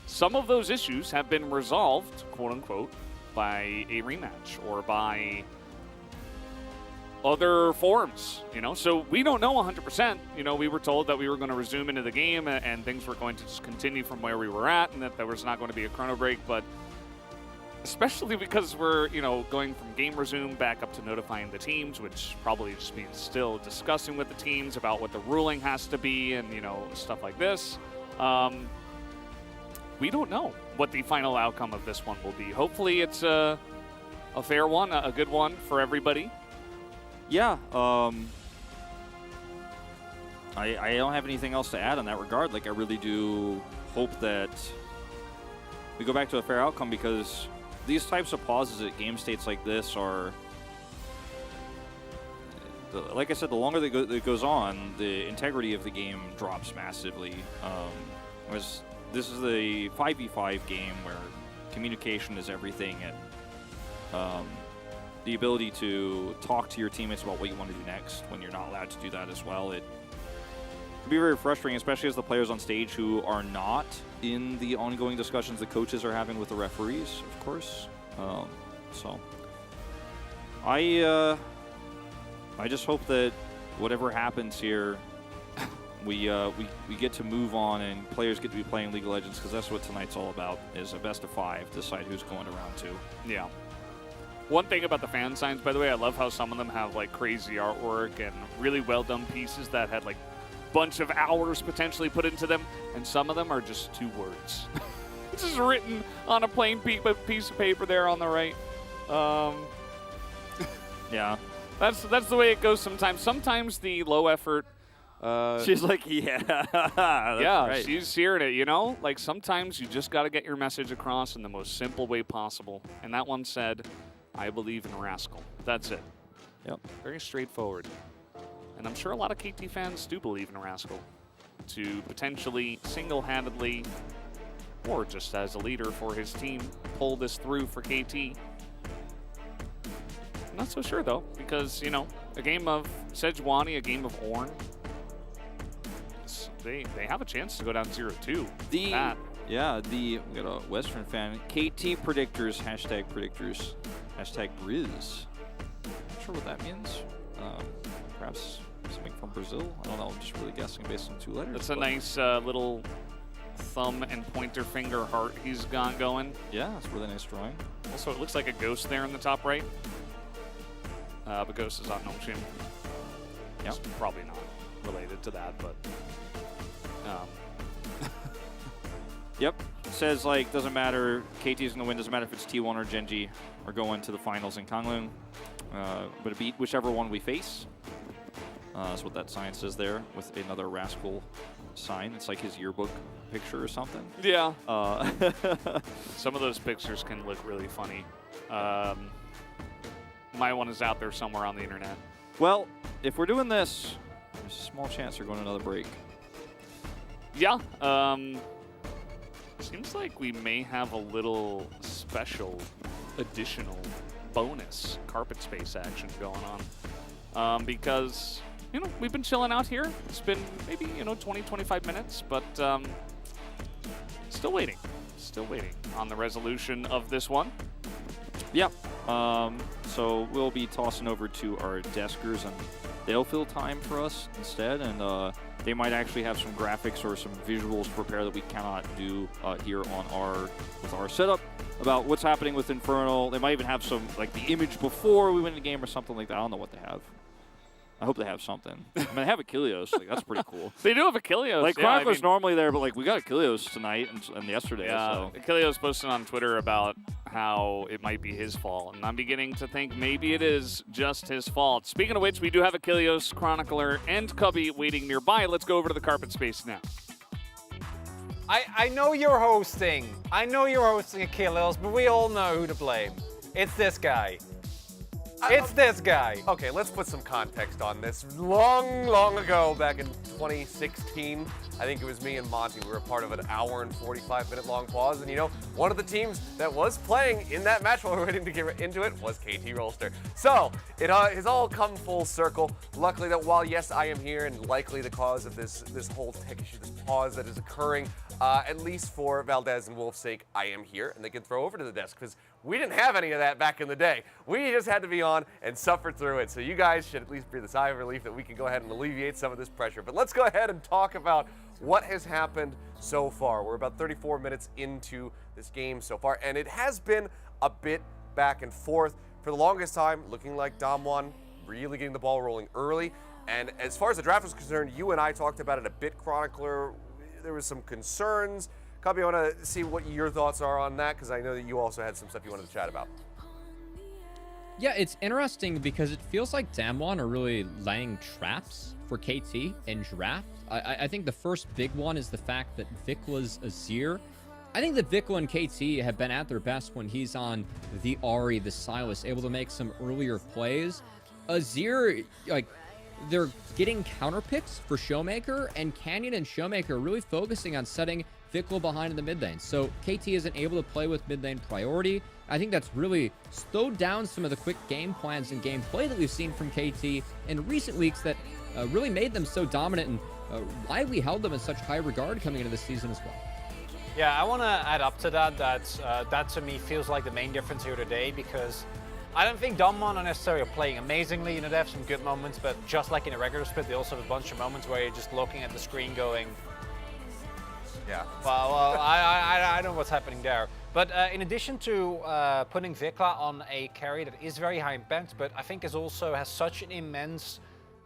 some of those issues have been resolved, quote unquote, by a rematch or by other forms, So we don't know 100%. We were told that we were going to resume into the game and things were going to just continue from where we were at and that there was not going to be a chrono break, but especially because we're, going from game resume back up to notifying the teams, which probably just means still discussing with the teams about what the ruling has to be and, stuff like this. We don't know what the final outcome of this one will be. Hopefully it's a fair one, a good one for everybody. Yeah, I don't have anything else to add in that regard. I really do hope that we go back to a fair outcome, because these types of pauses at game states like this are, like I said, the longer that goes on, the integrity of the game drops massively. This is the 5v5 game where communication is everything, and the ability to talk to your teammates about what you want to do next when you're not allowed to do that as well. It can be very frustrating, especially as the players on stage who are not in the ongoing discussions the coaches are having with the referees, of course. So I just hope that whatever happens here, we get to move on and players get to be playing League of Legends, because that's what tonight's all about, is a best of 5, decide who's going to round 2. Yeah. One thing about the fan signs, by the way, I love how some of them have crazy artwork and really well done pieces that had bunch of hours potentially put into them, and some of them are just 2 words. It's just written on a plain piece of paper there on the right. Yeah. That's the way it goes sometimes. Sometimes the low effort. She's like, yeah. Yeah, right. She's hearing it, sometimes you just got to get your message across in the most simple way possible. And that one said, I believe in Rascal. That's it. Yep. Very straightforward. and I'm sure a lot of KT fans do believe in Rascal to potentially single-handedly, or just as a leader for his team, pull this through for KT. I'm not so sure though, because, you know, a game of Sejuani, a game of Ornn, they have a chance to go down 0-2. Yeah, we got a Western fan. KT predictors, #predictors, #Briz. Not sure what that means. Perhaps something from Brazil. I don't know. I'm just really guessing based on 2 letters. That's a nice little thumb and pointer finger heart he's got going. Yeah, it's a really nice drawing. Also, it looks like a ghost there in the top right. But ghost is on Nongshim. Yep. It's probably not related to that, but. Yep. Says, like, doesn't matter. KT's going to win. Doesn't matter if it's T1 or Genji or going to the finals in Gangneung. But beat whichever one we face. That's what that sign says there with another Rascal sign. It's like his yearbook picture or something. Yeah. Some of those pictures can look really funny. My one is out there somewhere on the internet. Well, if we're doing this, there's a small chance we're going to another break. Yeah. Seems like we may have a little special additional bonus carpet space action going on. Because, you know, we've been chilling out here. It's been maybe, 20, 25 minutes, but still waiting. Still waiting on the resolution of this one. Yep. So we'll be tossing over to our deskers, and they'll fill time for us instead, and they might actually have some graphics or some visuals to prepare that we cannot do here on with our setup about what's happening with Infernal. They might even have some, like, the image before we win the game or something like that. I don't know what they have. I hope they have something. I mean, they have Achilleos. Like, that's pretty cool. They do have Achilleos. Like, yeah, Chronicler's normally there, but, like, we got Achilleos tonight and yesterday. Yeah, So. Achilleos posted on Twitter about how it might be his fault, and I'm beginning to think maybe it is just his fault. Speaking of which, we do have Achilleos, Chronicler, and Cubby waiting nearby. Let's go over to the carpet space now. I know you're hosting. I know you're hosting Achilles, but we all know who to blame. It's this guy. It's this guy. Okay, let's put some context on this. Long ago, back in 2016, I think it was me and Monty. We were a part of an hour and 45-minute long pause. And, one of the teams that was playing in that match while we were waiting to get into it was KT Rolster. So it has all come full circle. Luckily that while, yes, I am here and likely the cause of this whole tech issue, this pause that is occurring, at least for Valdez and Wolf's sake, I am here and they can throw over to the desk because we didn't have any of that back in the day. We just had to be on and suffer through it. So you guys should at least breathe a sigh of relief that we can go ahead and alleviate some of this pressure. But let's go ahead and talk about what has happened so far. We're about 34 minutes into this game so far, and it has been a bit back and forth. For the longest time, looking like Damwon really getting the ball rolling early. And as far as the draft was concerned, you and I talked about it a bit, Chronicler. There was some concerns. Cubby, I want to see what your thoughts are on that, because I know that you also had some stuff you wanted to chat about. Yeah, it's interesting because it feels like Damwon are really laying traps for KT in draft. I think the first big one is the fact that Vikla's Azir. I think that Vikla and KT have been at their best when he's on the Ahri, the Sylas, able to make some earlier plays. Azir, like, they're getting counter picks for Showmaker, and Canyon and Showmaker are really focusing on setting Vikla behind in the mid lane. So KT isn't able to play with mid lane priority. I think that's really slowed down some of the quick game plans and gameplay that we've seen from KT in recent weeks that really made them so dominant and why we held them in such high regard coming into the season as well. Yeah, I want to add up to that that to me feels like the main difference here today, because I don't think Damwon are necessarily playing amazingly. They have some good moments, but just like in a regular split, they also have a bunch of moments where you're just looking at the screen going, yeah, well, I don't know what's happening there. But in addition to putting Vikla on a carry that is very high in bent, but I think also has such an immense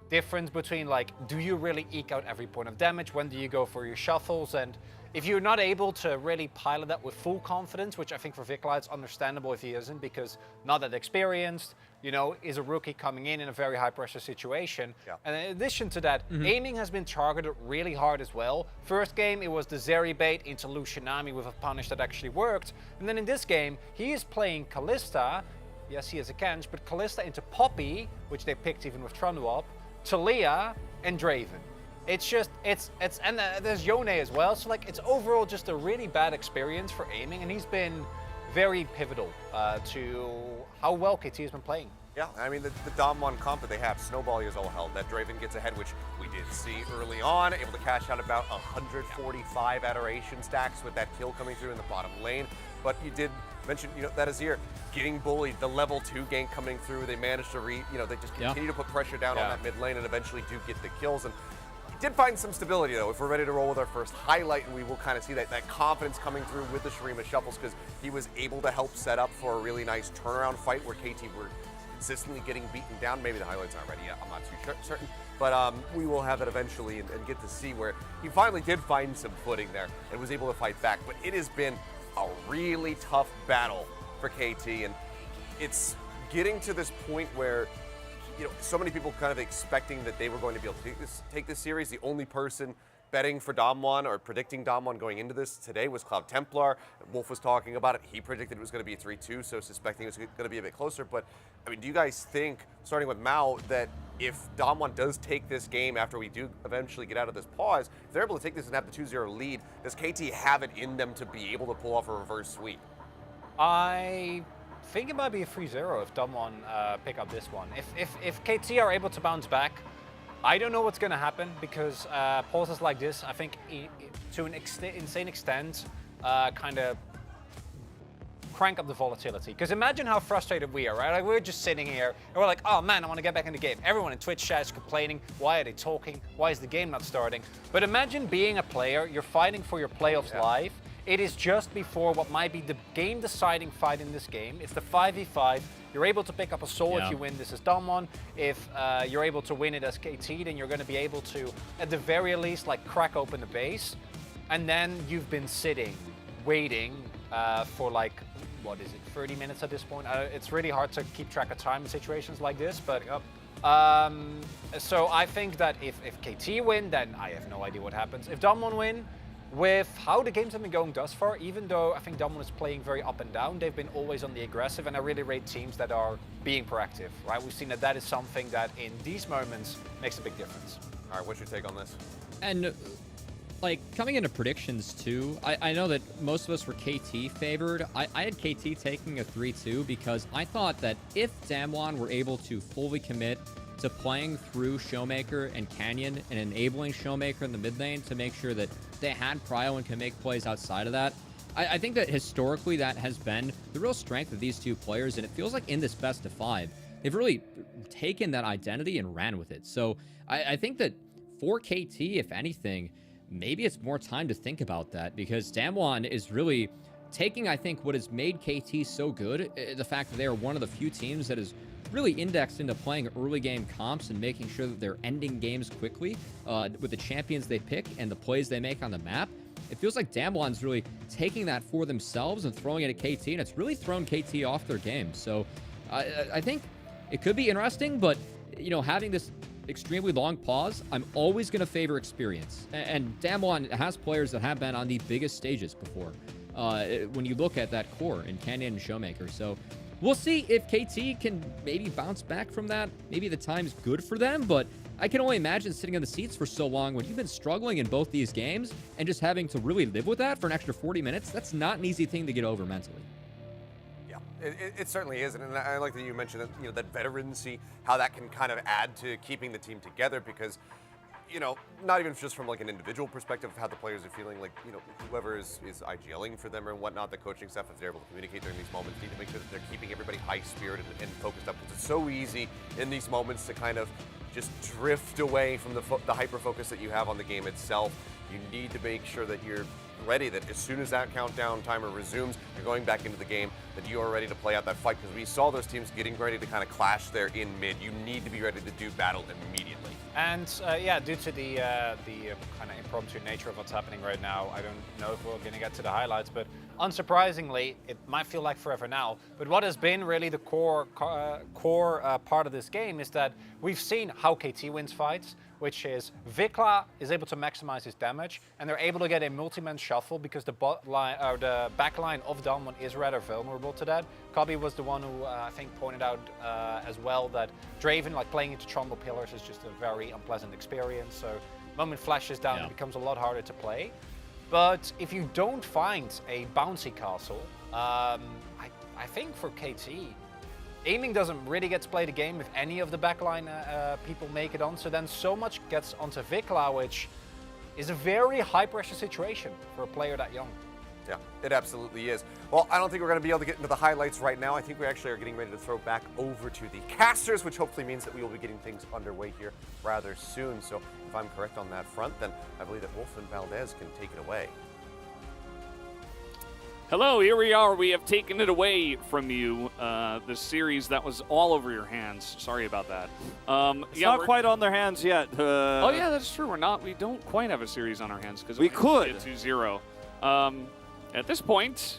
difference between, like, do you really eke out every point of damage? When do you go for your shuffles? And if you're not able to really pilot that with full confidence, which I think for Vikla it's understandable if he isn't, because not that experienced, is a rookie coming in a very high pressure situation. Yeah. And in addition to that, aiming has been targeted really hard as well. First game, it was the Zeri bait into Lucianami with a punish that actually worked. And then in this game, he is playing Kalista. Yes, he is a Kench, but Kalista into Poppy, which they picked even with Trundwop. Talia, and Draven. It's just, and there's Yone as well. So like, it's overall just a really bad experience for aiming, and he's been very pivotal to how well KT has been playing. Yeah, I mean, the Dom1 comp that they have, Snowball is all hell. That Draven gets ahead, which we did see early on, able to cash out about 145 adoration stacks with that kill coming through in the bottom lane. But you did mention, that Azir getting bullied, the level 2 gank coming through. They managed to they just continue to put pressure down on that mid lane and eventually do get the kills. And did find some stability, though, if we're ready to roll with our first highlight, and we will kind of see that confidence coming through with the Shurima shuffles, because he was able to help set up for a really nice turnaround fight where KT were consistently getting beaten down. Maybe the highlight's not ready yet, I'm not too certain, but we will have it eventually and get to see where he finally did find some footing there and was able to fight back. But it has been a really tough battle for KT, and it's getting to this point where so many people kind of expecting that they were going to be able to take this series. The only person betting for Dom1 or predicting Dom1 going into this today was Cloud Templar. Wolf was talking about it. He predicted it was going to be 3-2, so suspecting it was going to be a bit closer. But, I mean, do you guys think, starting with Mao, that if Dom1 does take this game after we do eventually get out of this pause, if they're able to take this and have the 2-0 lead, does KT have it in them to be able to pull off a reverse sweep? I think it might be a 3-0 if Dom1 pick up this one. If KT are able to bounce back, I don't know what's going to happen, because pauses like this, I think, to an insane extent, kind of crank up the volatility. Because imagine how frustrated we are, right? Like, we're just sitting here, and we're like, oh man, I want to get back in the game. Everyone in Twitch chat is complaining. Why are they talking? Why is the game not starting? But imagine being a player, you're fighting for your playoffs live. It is just before what might be the game-deciding fight in this game. It's the 5v5. You're able to pick up a soul if you win this as Dom1. If you're able to win it as KT, then you're going to be able to, at the very least, like, crack open the base. And then you've been sitting, waiting for, like, what is it, 30 minutes at this point? It's really hard to keep track of time in situations like this, but so I think that if KT win, then I have no idea what happens. If Dom1 win, with how the games have been going thus far, even though I think Dom1 is playing very up and down, they've been always on the aggressive, and I really rate teams that are being proactive, right? We've seen that is something that in these moments makes a big difference. All right, what's your take on this? And like, coming into predictions too, I know that most of us were KT favored. I had KT taking a 3-2 because I thought that if Damwon were able to fully commit to playing through Showmaker and Canyon and enabling Showmaker in the mid lane to make sure that they had prio and can make plays outside of that, I think that historically that has been the real strength of these two players, and it feels like in this best of 5, they've really taken that identity and ran with it. So I think that for KT, if anything, maybe it's more time to think about that, because Damwon is really taking, I think, what has made KT so good, the fact that they are one of the few teams that is really indexed into playing early game comps and making sure that they're ending games quickly with the champions they pick and the plays they make on the map. It feels like Damwon's really taking that for themselves and throwing it at KT, and it's really thrown KT off their game. So I think it could be interesting, but having this extremely long pause, I'm always going to favor experience. And Damwon has players that have been on the biggest stages before when you look at that core in Canyon and Showmaker. So we'll see if KT can maybe bounce back from that. Maybe the time's good for them, but I can only imagine sitting in the seats for so long when you've been struggling in both these games and just having to really live with that for an extra 40 minutes. That's not an easy thing to get over mentally. Yeah, it certainly is, and I like that you mentioned that, that veterancy, how that can kind of add to keeping the team together, because not even just from like an individual perspective of how the players are feeling, like, whoever is IGLing for them or whatnot, the coaching staff, if they're able to communicate during these moments, need to make sure that they're keeping everybody high-spirited and focused up, because it's so easy in these moments to kind of just drift away from the hyper-focus that you have on the game itself. You need to make sure that you're ready, that as soon as that countdown timer resumes, you're going back into the game, that you are ready to play out that fight, because we saw those teams getting ready to kind of clash there in mid. You need to be ready to do battle immediately. And yeah, due to the kind of impromptu nature of what's happening right now, I don't know if we're going to get to the highlights, but unsurprisingly, it might feel like forever now. But what has been really the core part of this game is that we've seen how KT wins fights, which is Vikla is able to maximize his damage, and they're able to get a multi-man shuffle because the back line of Damwon is rather vulnerable to that. Cobby was the one who I think pointed out as well that Draven, like playing into Trundle pillars, is just a very unpleasant experience. So moment flashes down, it becomes a lot harder to play. But if you don't find a bouncy castle, I think for KT, aiming doesn't really get to play the game if any of the backline people make it on, so then so much gets onto Vikla, which is a very high-pressure situation for a player that young. Yeah, it absolutely is. Well, I don't think we're going to be able to get into the highlights right now. I think we actually are getting ready to throw back over to the casters, which hopefully means that we will be getting things underway here rather soon. So if I'm correct on that front, then I believe that Wolf and Valdez can take it away. Hello, here we are. We have taken it away from you. The series that was all over your hands. Sorry about that. It's not quite on their hands yet. Oh yeah, that's true. We don't quite have a series on our hands because we could. 2-0. At this point,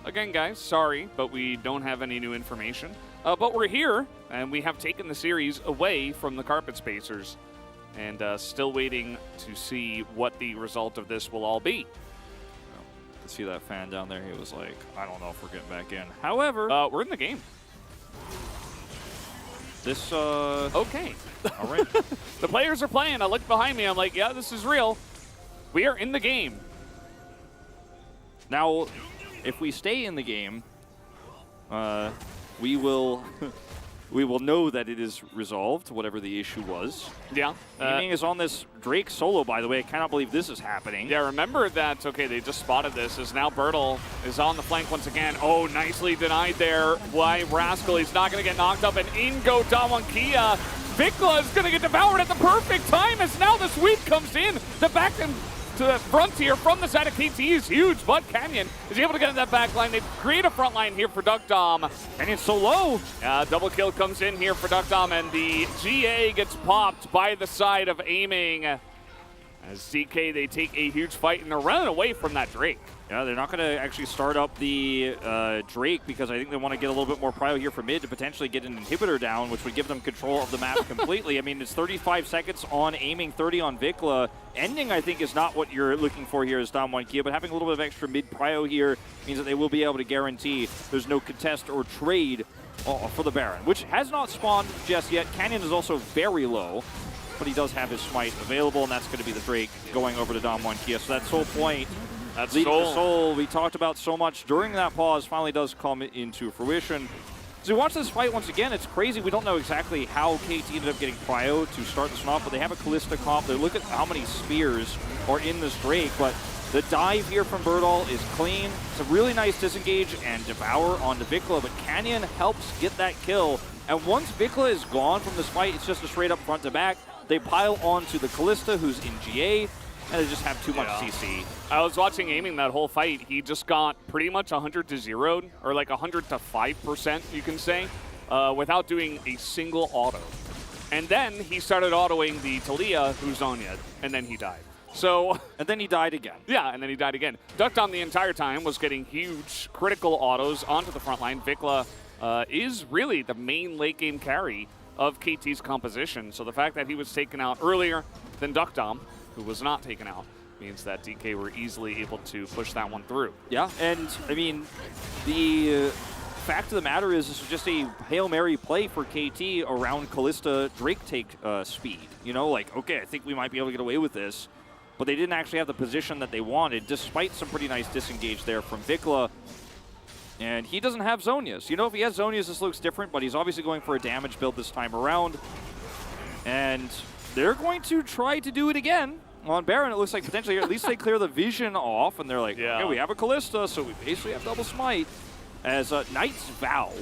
again, guys, sorry, but we don't have any new information. But we're here, and we have taken the series away from the Carpet Spacers, and still waiting to see what the result of this will all be. To see that fan down there, he was like, I don't know if we're getting back in. However, we're in the game. This, Okay. all right. The players are playing. I look behind me. I'm like, yeah, this is real. We are in the game. Now, if we stay in the game, we will know that it is resolved, whatever the issue was. Yeah. Aiming is on this Drake solo, by the way. I cannot believe this is happening. Yeah, remember that, okay, they just spotted this, as now Bertle is on the flank once again. Oh, nicely denied there. Why, Rascal, he's not going to get knocked up, and in go Damwon Kia. Vikla is going to get devoured at the perfect time, as now the sweep comes in. The back and to the front here from the side of KT is huge, but Canyon is able to get in that back line. They create a front line here for Duckdom. Canyon's so low. Double kill comes in here for Duckdom, and the GA gets popped by the side of aiming. As DK, they take a huge fight, and they're running away from that Drake. Yeah, they're not going to actually start up the Drake because I think they want to get a little bit more prio here for mid to potentially get an inhibitor down, which would give them control of the map completely. I mean, it's 35 seconds on aiming, 30 on Vikla. Ending, I think, is not what you're looking for here as Damwon Kia, but having a little bit of extra mid prio here means that they will be able to guarantee there's no contest or trade for the Baron, which has not spawned just yet. Canyon is also very low, but he does have his smite available, and that's going to be the Drake going over to Damwon Kia. So that Soul point, that's Soul we talked about so much during that pause, finally does come into fruition. As we watch this fight once again, it's crazy. We don't know exactly how KT ended up getting prio to start this one off, but they have a Callista comp. They look at how many spears are in this Drake, but the dive here from Bertle is clean. It's a really nice disengage and devour onto Vikla, but Canyon helps get that kill. And once Vikla is gone from this fight, it's just a straight up front to back. They pile onto the Callista, who's in GA, and they just have too much CC. I was watching aiming that whole fight. He just got pretty much 100 to 0, or like 100 to 5%, you can say, without doing a single auto. And then he started autoing the Talia, who's Zhonyaed, and then he died. So, and then he died again. Yeah, and then he died again. Duckdom the entire time was getting huge critical autos onto the front line. Vikla is really the main late game carry of KT's composition. So the fact that he was taken out earlier than Duckdom, who was not taken out, means that DK were easily able to push that one through. Yeah, and I mean, the fact of the matter is this is just a Hail Mary play for KT around Callista Drake take speed. You know, like, okay, I think we might be able to get away with this, but they didn't actually have the position that they wanted, despite some pretty nice disengage there from Vikla. And he doesn't have Zhonya's. You know, if he has Zhonya's, this looks different, but he's obviously going for a damage build this time around. And they're going to try to do it again on Baron. It looks like potentially, at least they clear the vision off, and they're like, okay, we have a Callista, so we basically have double smite. As Knight's Vow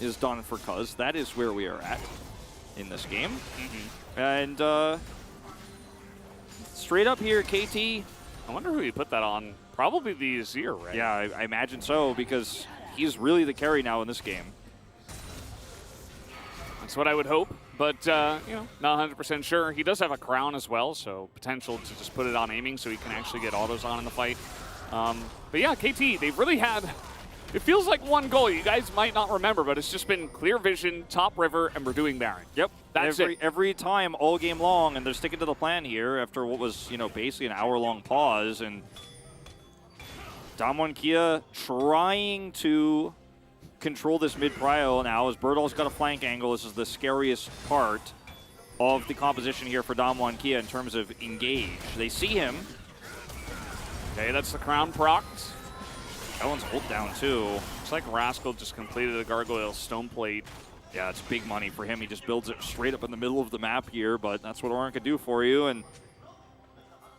is done for Cuz. That is where we are at in this game. And straight up here, KT. I wonder who you put that on. Probably the Azir, right? Yeah, I imagine so, because he's really the carry now in this game. That's what I would hope, but not 100% sure. He does have a crown as well, so potential to just put it on aiming so he can actually get autos on in the fight. But yeah, KT, they've really had, it feels like one goal. You guys might not remember, but it's just been clear vision, top river, and we're doing Baron. Yep. That's it. Every time, all game long, and they're sticking to the plan here after what was, basically an hour-long pause. And Damwon Kia trying to control this mid-prio now as Birdall's got a flank angle. This is the scariest part of the composition here for Damwon Kia in terms of engage. They see him. Okay, that's the crown procs. That one's ult down too. Looks like Rascal just completed a Gargoyle Stone Plate. Yeah, it's big money for him. He just builds it straight up in the middle of the map here, but that's what Oran could do for you. And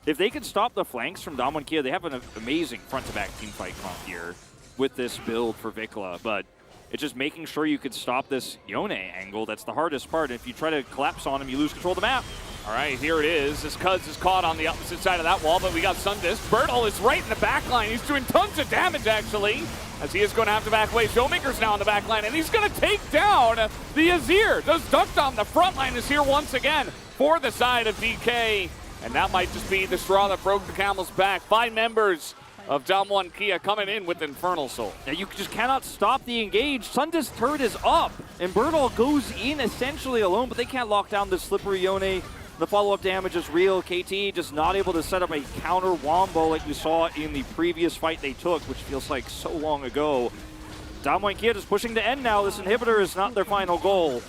if they can stop the flanks from Damwon Kia, they have an amazing front-to-back teamfight comp here with this build for Vikla, but it's just making sure you could stop this Yone angle. That's the hardest part. If you try to collapse on him, you lose control of the map. All right, here it is. This Cuz is caught on the opposite side of that wall, but we got Sundisk. Birdall is right in the back line. He's doing tons of damage, actually, as he is going to have to back away. Showmaker's now on the back line, and he's going to take down the Azir. Does Duckdom. The front line is here once again for the side of DK, and that might just be the straw that broke the camel's back. 5 members of Damwon Kia coming in with Infernal Soul. Now you just cannot stop the engage. Sundisk turret is up, and Birdall goes in essentially alone, but they can't lock down the slippery Yone. The follow-up damage is real. KT just not able to set up a counter wombo like we saw in the previous fight they took, which feels like so long ago. Damwon Kia just pushing to end now. This inhibitor is not their final goal.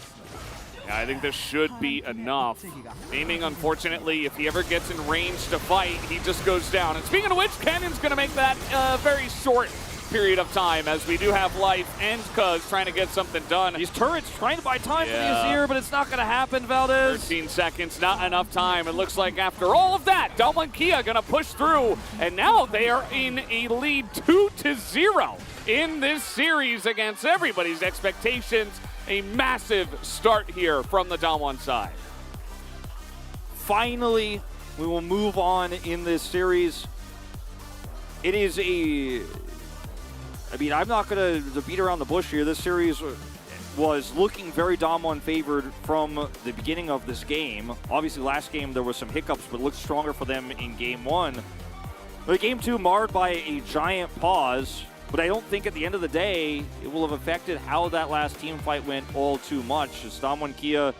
Yeah, I think this should be enough. Aiming, unfortunately, if he ever gets in range to fight, he just goes down. And speaking of which, Cannon's going to make that a very short period of time, as we do have Life and Cuz trying to get something done. These turrets trying to buy time for the Azir, but it's not going to happen, Valdez. 13 seconds, not enough time. It looks like after all of that, Damwon Kia going to push through, and now they are in a lead 2-0 in this series against everybody's expectations. A massive start here from the Damwon side. Finally, we will move on in this series. It is I'm not going to beat around the bush here. This series was looking very Damwon favored from the beginning of this game. Obviously, last game there was some hiccups, but it looked stronger for them in Game 1. But Game 2 marred by a giant pause. But I don't think at the end of the day, it will have affected how that last team fight went all too much. As Damwon Kia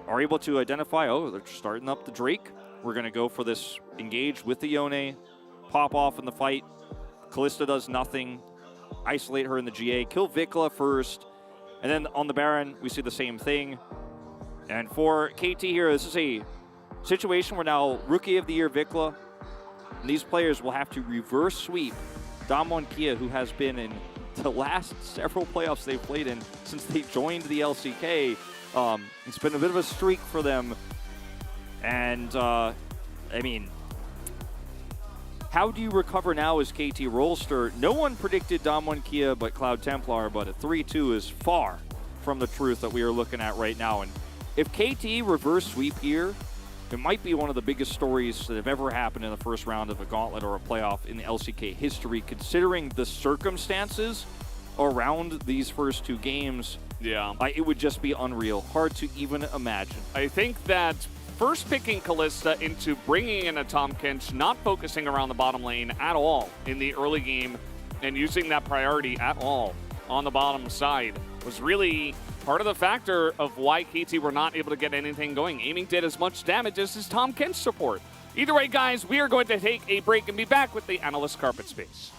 are able to identify, they're starting up the Drake. We're going to go for this engage with the Yone, pop off in the fight. Kalista does nothing, isolate her in the GA, kill Vikla first. And then on the Baron, we see the same thing. And for KT here, this is a situation where now Rookie of the Year Vikla, and these players will have to reverse sweep Damwon Kia, who has been in the last several playoffs they've played in since they joined the LCK. It's been a bit of a streak for them. And, how do you recover now as KT Rollster? No one predicted Damwon Kia but Cloud Templar, but a 3-2 is far from the truth that we are looking at right now. And if KT reverse sweep here, it might be one of the biggest stories that have ever happened in the first round of a gauntlet or a playoff in the LCK history, considering the circumstances around these first 2 games. Yeah. It would just be unreal. Hard to even imagine. I think that first picking Kalista into bringing in a Tahm Kench, not focusing around the bottom lane at all in the early game, and using that priority at all on the bottom side was really part of the factor of why KT were not able to get anything going. Aiming did as much damage as his Tahm Kench support. Either way, guys, we are going to take a break and be back with the Analyst Carpet Space.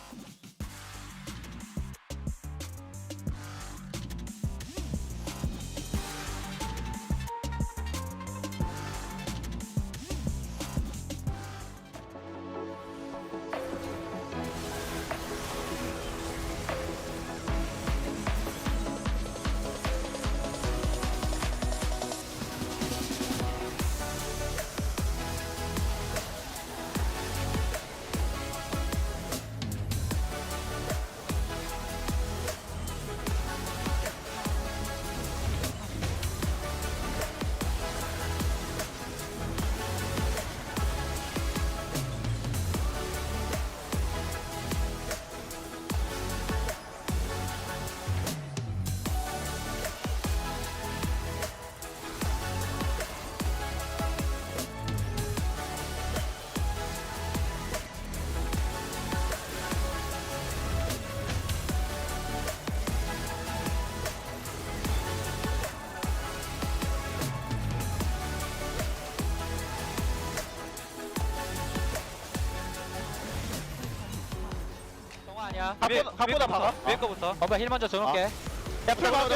아니야. 각보다 박아. 위에 거부터. 봐봐 힐 먼저 줘놓게. 야, 풀 봐,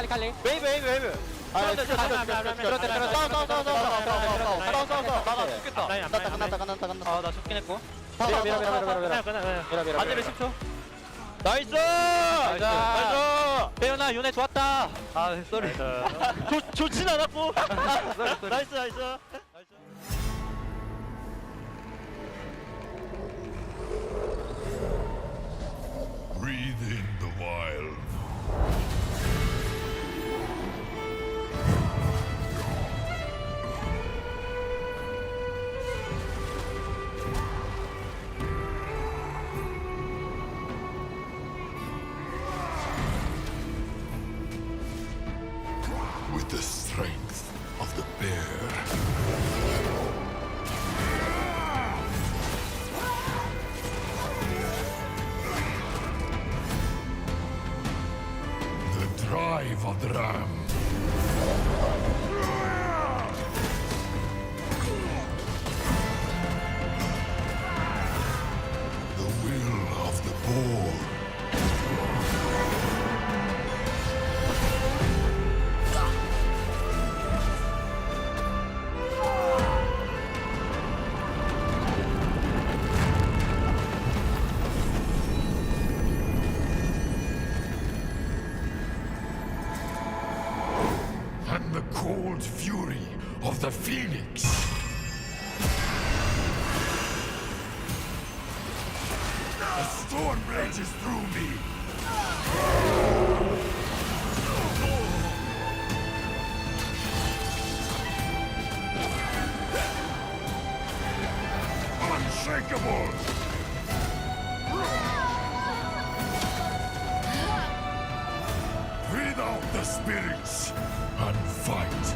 칼리. 웨이브. 아, 들어대. 끝났다. 나 죽긴 했고. 밀어. 반대로 10초. 나이스! 배현아 윤회 좋았다. 아, 쏘리. 좋진 않았고. 나이스. Breathe in the wild. With the strength of the bear. The drive of the ram. The will of the boar. And the cold fury of the phoenix. A storm rages through me. Unshakable. Breathe out the spirits and fight.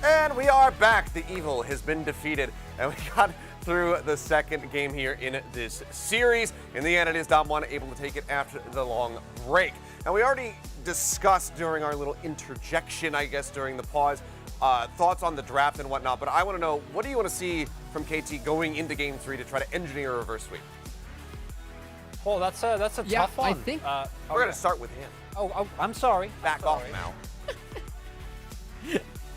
And we are back. The evil has been defeated, and we got through the second game here in this series. In the end, it is Dom1 able to take it after the long break. Now, we already discussed during our little interjection, I guess, during the pause, thoughts on the draft and whatnot, but I want to know, what do you want to see from KT going into Game 3 to try to engineer a reverse sweep? Oh, that's a tough one. I think we're going to start with him. Oh, I'm sorry. Back off now.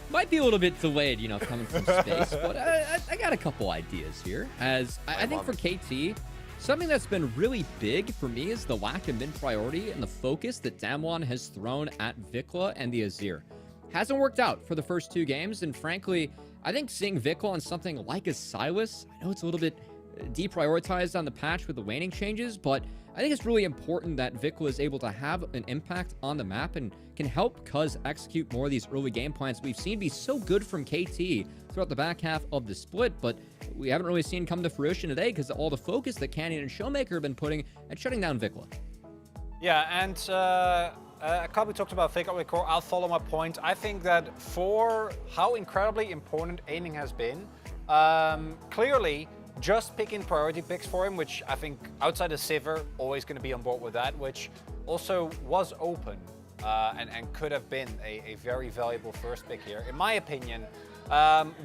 Might be a little bit delayed, coming from space, but I got a couple ideas here. As I think for KT, something that's been really big for me is the lack of mid-priority and the focus that Damwon has thrown at Vikla and the Azir. Hasn't worked out for the first 2 games, and frankly, I think seeing Vikla on something like a Sylas, I know it's a little bit deprioritized on the patch with the laning changes, but I think it's really important that Vikla is able to have an impact on the map and can help Cuz execute more of these early game plans we've seen be so good from KT throughout the back half of the split, but we haven't really seen come to fruition today because of all the focus that Canyon and Showmaker have been putting at shutting down Vikla. Yeah, and Kabi talked about fake out core. I'll follow my point. I think that for how incredibly important aiming has been, clearly just picking priority picks for him, which I think outside of Sivir, always going to be on board with that, which also was open and could have been a very valuable first pick here. In my opinion,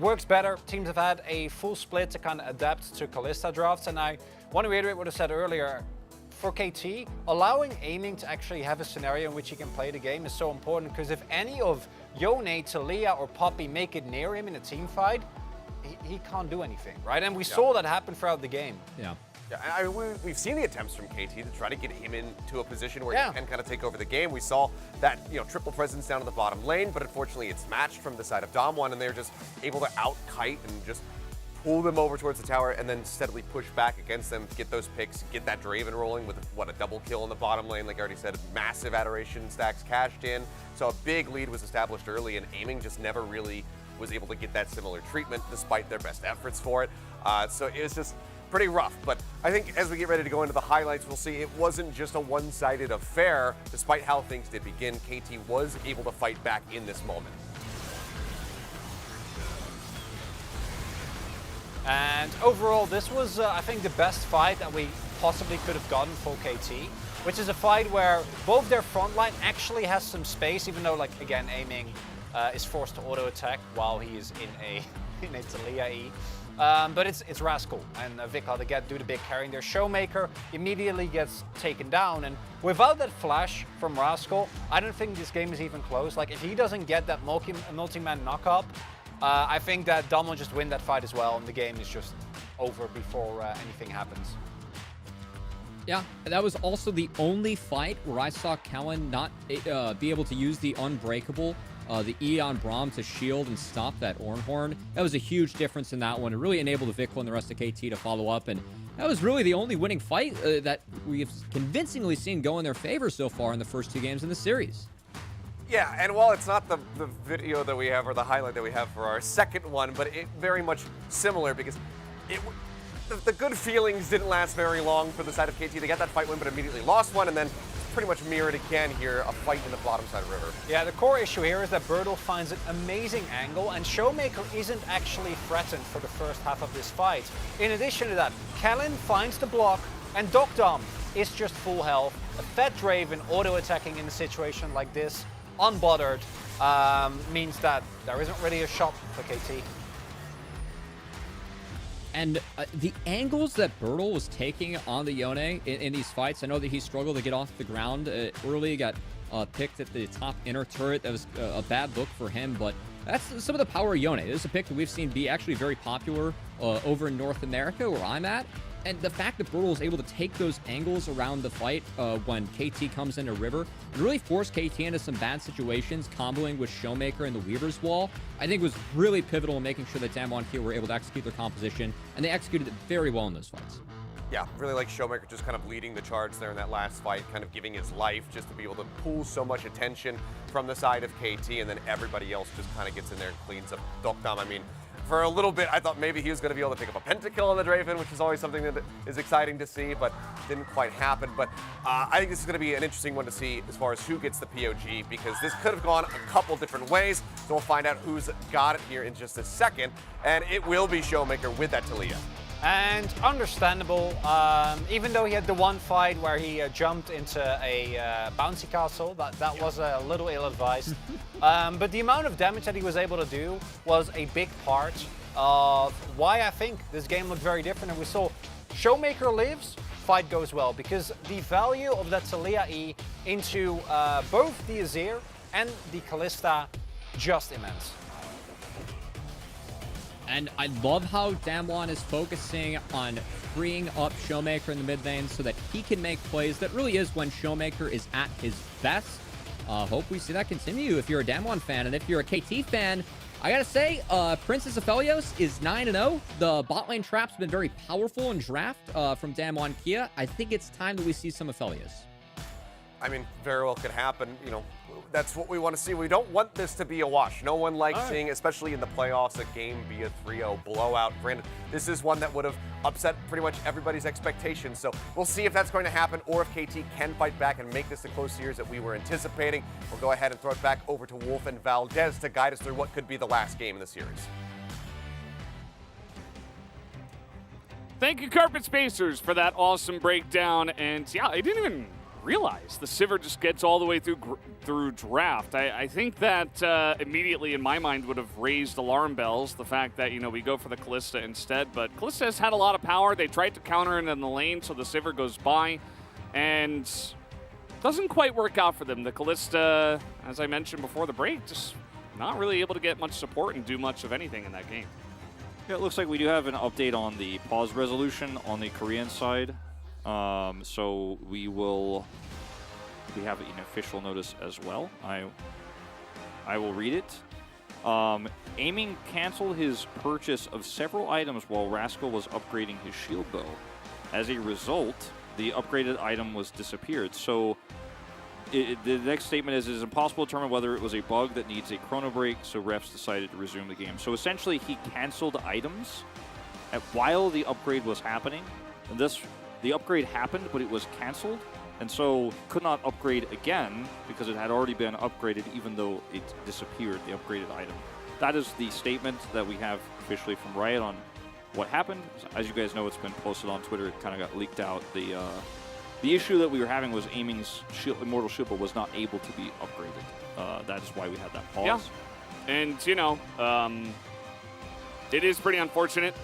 works better. Teams have had a full split to kind of adapt to Kalista drafts, and I want to reiterate what I said earlier. For KT, allowing aiming to actually have a scenario in which he can play the game is so important, because if any of Yone, Taliyah, or Poppy make it near him in a team fight, he can't do anything, right? And we saw that happen throughout the game. Yeah, we've seen the attempts from KT to try to get him into a position where he can kind of take over the game. We saw that, triple presence down to the bottom lane, but unfortunately it's matched from the side of Dom1, and they're just able to out-kite and just pull them over towards the tower and then steadily push back against them, get those picks, get that Draven rolling with, a double kill in the bottom lane. Like I already said, massive adoration stacks cashed in. So a big lead was established early, and aiming just never really was able to get that similar treatment despite their best efforts for it. So it was just pretty rough. But I think as we get ready to go into the highlights, we'll see it wasn't just a one-sided affair. Despite how things did begin, KT was able to fight back in this moment. And overall, this was, I think, the best fight that we possibly could have gotten for KT, which is a fight where both their front line actually has some space, even though, again, aiming is forced to auto-attack while he is in a Taliyah E. But it's Rascal and Vikla that do the big carrying. Their Showmaker immediately gets taken down, and without that flash from Rascal, I don't think this game is even close. If he doesn't get that multi-man knock-up, I think that Dom will just win that fight as well, and the game is just over before anything happens. Yeah, that was also the only fight where I saw Kellen not be able to use the Unbreakable, the E on Braum to shield and stop that Ornhorn. That was a huge difference in that one. It really enabled Vikla and the rest of KT to follow up, and that was really the only winning fight that we've convincingly seen go in their favor so far in the first 2 games in the series. Yeah, and while it's not the video that we have or the highlight that we have for our second one, but it very much similar, because the good feelings didn't last very long for the side of KT. They got that fight win, but immediately lost one, and then pretty much mirrored again here, a fight in the bottom side of the river. Yeah, the core issue here is that Birdle finds an amazing angle, and Showmaker isn't actually threatened for the first half of this fight. In addition to that, Kellen finds the block, and Dom is just full health. A Fed Draven auto-attacking in a situation like this, unbothered, means that there isn't really a shot for KT. And the angles that Birdle was taking on the Yone in these fights, I know that he struggled to get off the ground early, got picked at the top inner turret. That was a bad look for him, but that's some of the power of Yone. This is a pick that we've seen be actually very popular over in North America, where I'm at. And the fact that Birdle was able to take those angles around the fight when KT comes into River and really force KT into some bad situations, comboing with Showmaker and the Weaver's Wall, I think was really pivotal in making sure that Damwon here were able to execute their composition, and they executed it very well in those fights. Yeah, really like Showmaker just kind of leading the charge there in that last fight, kind of giving his life just to be able to pull so much attention from the side of KT, and then everybody else just kind of gets in there and cleans up Dom. I mean, for a little bit, I thought maybe he was going to be able to pick up a pentakill on the Draven, which is always something that is exciting to see, but didn't quite happen. But I think this is going to be an interesting one to see as far as who gets the POG, because this could have gone a couple different ways. So we'll find out who's got it here in just a second, and it will be Showmaker with that Taliyah. And understandable, even though he had the one fight where he jumped into a bouncy castle, that was a little ill-advised. But the amount of damage that he was able to do was a big part of why I think this game looked very different. And we saw Showmaker lives, fight goes well, because the value of that Talia E into both the Azir and the Kalista, just immense. And I love how Damwon is focusing on freeing up Showmaker in the mid lane so that he can make plays. That really is when Showmaker is at his best. Hope we see that continue if you're a Damwon fan. And if you're a KT fan, I gotta say, Princess Aphelios is 9-0. The bot lane trap's been very powerful in draft from Damwon Kia. I think it's time that we see some Aphelios. I mean, very well could happen. You know, that's what we want to see. We don't want this to be a wash. No one likes seeing, especially in the playoffs, a game be a 3-0 blowout. Granted, this is one that would have upset pretty much everybody's expectations. So we'll see if that's going to happen or if KT can fight back and make this the close series that we were anticipating. We'll go ahead and throw it back over to Wolf and Valdez to guide us through what could be the last game in the series. Thank you, Carpet Spacers, for that awesome breakdown. And yeah, I didn't even realize the Sivir just gets all the way through draft. I think that immediately in my mind would have raised alarm bells, the fact that, you know, we go for the Kalista instead. But Kalista has had a lot of power. They tried to counter it in the lane, so the Sivir goes by. And doesn't quite work out for them. The Kalista, as I mentioned before the break, just not really able to get much support and do much of anything in that game. Yeah, it looks like we do have an update on the pause resolution on the Korean side. So we have an official notice as well. I will read it. Aiming canceled his purchase of several items while Rascal was upgrading his shield bow. As a result, the upgraded item was disappeared. So the next statement is, it is impossible to determine whether it was a bug that needs a chrono break, so refs decided to resume the game. So essentially, he canceled items while the upgrade was happening. And the upgrade happened, but it was canceled, and so could not upgrade again because it had already been upgraded, even though it disappeared, the upgraded item. That is the statement that we have officially from Riot on what happened. As you guys know, it's been posted on Twitter. It kind of got leaked out. The issue that we were having was Aiming's Immortal Shield Bow was not able to be upgraded. That is why we had that pause. Yeah, and you know, it is pretty unfortunate.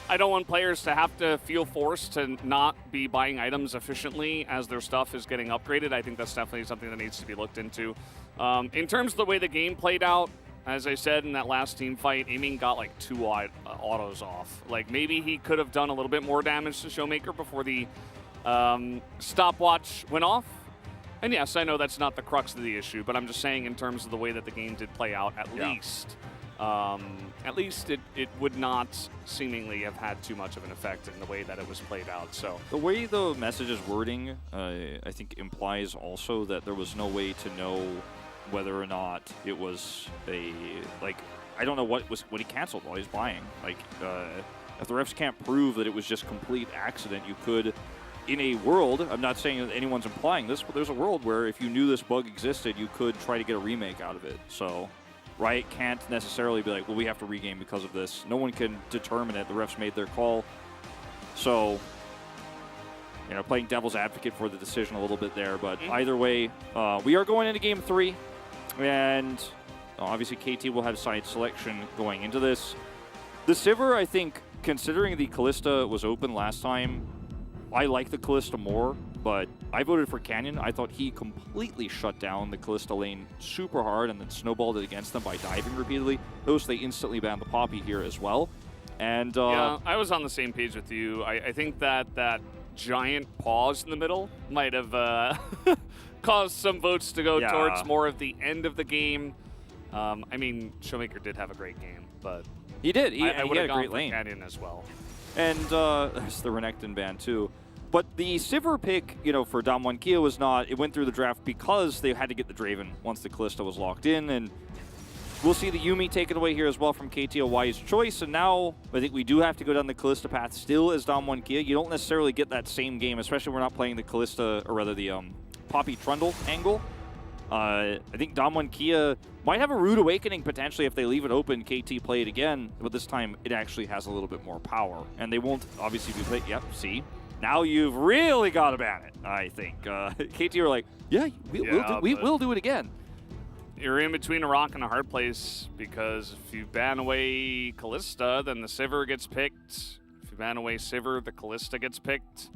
I don't want players to have to feel forced to not be buying items efficiently as their stuff is getting upgraded. I think that's definitely something that needs to be looked into. In terms of the way the game played out, as I said in that last team fight, Aiming got like 2 autos off. Like maybe he could have done a little bit more damage to Showmaker before the stopwatch went off. And yes, I know that's not the crux of the issue, but I'm just saying in terms of the way that the game did play out, at least it would not seemingly have had too much of an effect in the way that it was played out. So the way the message is wording, I think implies also that there was no way to know whether or not it was I don't know what he canceled while he was buying. Like, if the refs can't prove that it was just complete accident, you could, in a world, I'm not saying that anyone's implying this, but there's a world where if you knew this bug existed, you could try to get a remake out of it. So Riot can't necessarily be like, well, we have to regame because of this. No one can determine it. The refs made their call. So, you know, playing devil's advocate for the decision a little bit there. But either way, we are going into Game 3. And obviously KT will have side selection going into this. The Sivir, I think, considering the Kalista was open last time, I like the Kalista more. But I voted for Canyon. I thought he completely shut down the Kalista lane super hard and then snowballed it against them by diving repeatedly. Notice they instantly banned the Poppy here as well. And yeah, I was on the same page with you. I think that giant pause in the middle might have caused some votes to go towards more of the end of the game. I mean, Showmaker did have a great game, but he did. I would have had a great gone lane for Canyon as well. And there's the Renekton ban too. But the Sivir pick, you know, for Damwon Kia was not, it went through the draft because they had to get the Draven once the Kalista was locked in. And we'll see the Yuumi taken away here as well from KT, a wise choice. And now I think we do have to go down the Kalista path still as Damwon Kia. You don't necessarily get that same game, especially when we're not playing the Kalista, or rather the Poppy Trundle angle. I think Damwon Kia might have a rude awakening potentially if they leave it open. KT play it again, but this time it actually has a little bit more power. And they won't obviously be played. Yep, see? Now you've really got to ban it, I think. KT are like, yeah, we'll do it again. You're in between a rock and a hard place because if you ban away Kalista, then the Sivir gets picked. If you ban away Sivir, the Kalista gets picked.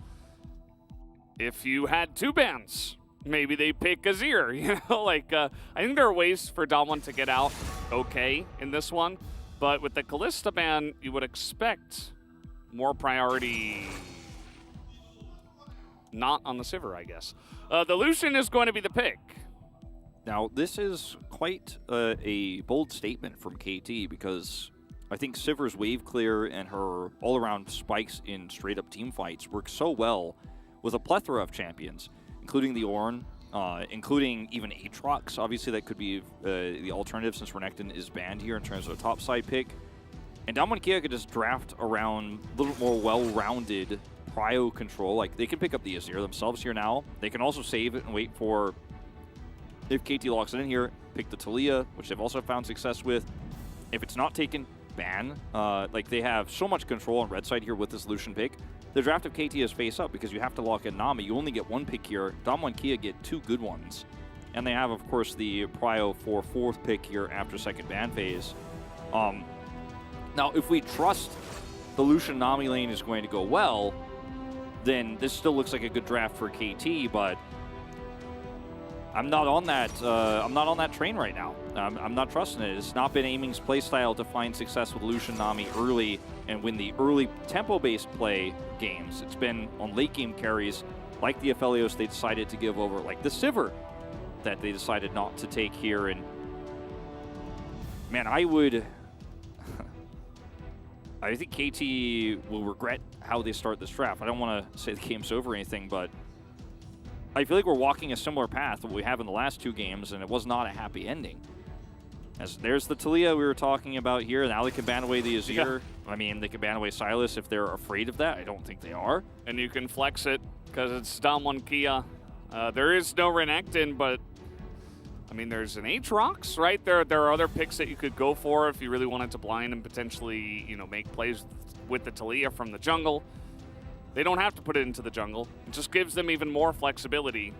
If you had 2 bans, maybe they pick Azir. You know, like I think there are ways for Damwon to get out okay in this one, but with the Kalista ban, you would expect more priority. Not on the Sivir, I guess. The Lucian is going to be the pick. Now, this is quite a bold statement from KT because I think Sivir's wave clear and her all-around spikes in straight-up team fights work so well with a plethora of champions, including the Ornn, including even Aatrox. Obviously, that could be the alternative since Renekton is banned here in terms of a top-side pick. And Damwon Kia could just draft around a little more well-rounded prio control. Like, they can pick up the Azir themselves here now. They can also save it and wait for, if KT locks it in here, pick the Taliyah, which they've also found success with. If it's not taken, ban. Like, they have so much control on red side here with this Lucian pick. The draft of KT is face up because you have to lock in Nami. You only get 1 pick here. Damwon Kia get 2 good ones. And they have, of course, the prio for 4th pick here after second ban phase. Now, if we trust the Lucian Nami lane is going to go well, then this still looks like a good draft for KT, but I'm not on that. I'm not on that train right now. I'm not trusting it. It's not been Aiming's playstyle to find success with Lucian Nami early and win the early tempo-based play games. It's been on late game carries like the Aphelios they decided to give over, like the Sivir that they decided not to take here. And man, I think KT will regret how they start this draft. I don't want to say the game's over or anything, but I feel like we're walking a similar path to what we have in the last 2 games, and it was not a happy ending. As there's the Taliyah we were talking about here. Now they can ban away the Azir. Yeah. I mean, they can ban away Sylas if they're afraid of that. I don't think they are. And you can flex it because it's Damwon Kia. There is no Renekton, but I mean, there's an Aatrox, right? There are other picks that you could go for if you really wanted to blind and potentially, you know, make plays with the Taliyah from the jungle. They don't have to put it into the jungle. It just gives them even more flexibility.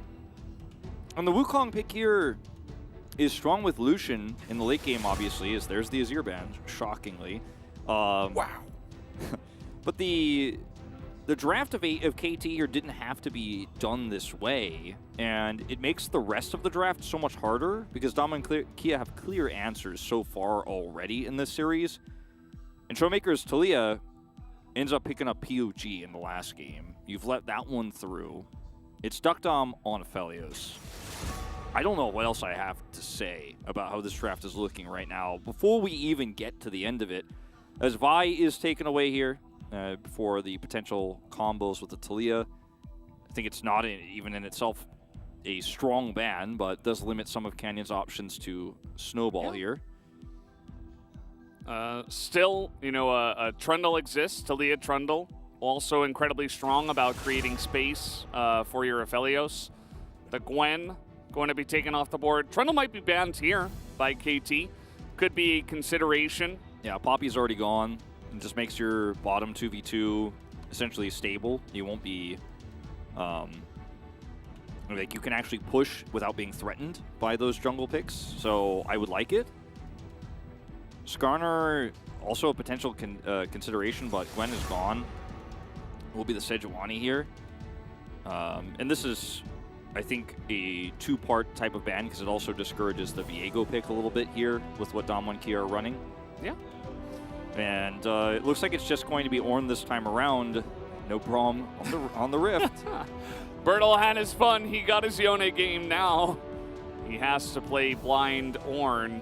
And the Wukong pick here is strong with Lucian in the late game, obviously, as there's the Azir ban, shockingly. Wow. But the draft of KT here didn't have to be done this way, and it makes the rest of the draft so much harder because Damwon Kia have clear answers so far already in this series. And Showmaker's Taliyah ends up picking up POG in the last game. You've let that one through. It's Duck Dom on Aphelios. I don't know what else I have to say about how this draft is looking right now before we even get to the end of it. As Vi is taken away here for the potential combos with the Taliyah. I think it's not even in itself a strong ban, but does limit some of Canyon's options to snowball here. Still, you know, a Trundle exists, Taliyah Trundle. Also incredibly strong about creating space for your Aphelios. The Gwen going to be taken off the board. Trundle might be banned here by KT. Could be a consideration. Yeah, Poppy's already gone. It just makes your bottom 2v2 essentially stable. You won't be... like, you can actually push without being threatened by those jungle picks, so I would like it. Skarner, also a potential consideration, but Gwen is gone. Will be the Sejuani here. And this is, I think, a 2-part type of ban because it also discourages the Viego pick a little bit here with what Damwon Kia are running. Yeah. And it looks like it's just going to be Ornn this time around. No problem on the Rift. Bertle had his fun. He got his Yone game now. He has to play blind Ornn.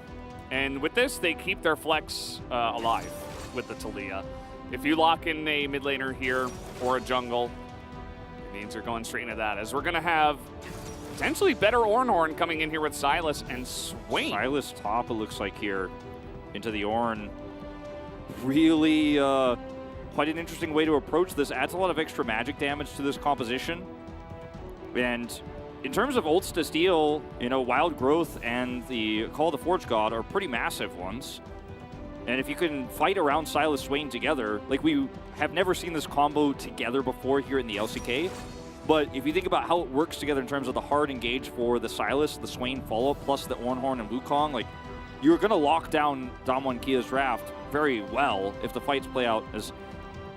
And with this, they keep their flex alive with the Taliyah. If you lock in a mid laner here or a jungle, it means you're going straight into that. As we're going to have potentially better Ornn coming in here with Sylas and Swain. Sylas top, it looks like here, into the Ornn. Really quite an interesting way to approach this. Adds a lot of extra magic damage to this composition. And in terms of ults to steal, Wild Growth and the Call of the Forge God are pretty massive ones. And if you can fight around Sylas Swain together, like we have never seen this combo together before here in the LCK. But if you think about how it works together in terms of the hard engage for the Sylas, the Swain follow-up, plus the Ornhorn and Wukong, like you're going to lock down Damwon Kia's draft very well if the fights play out. As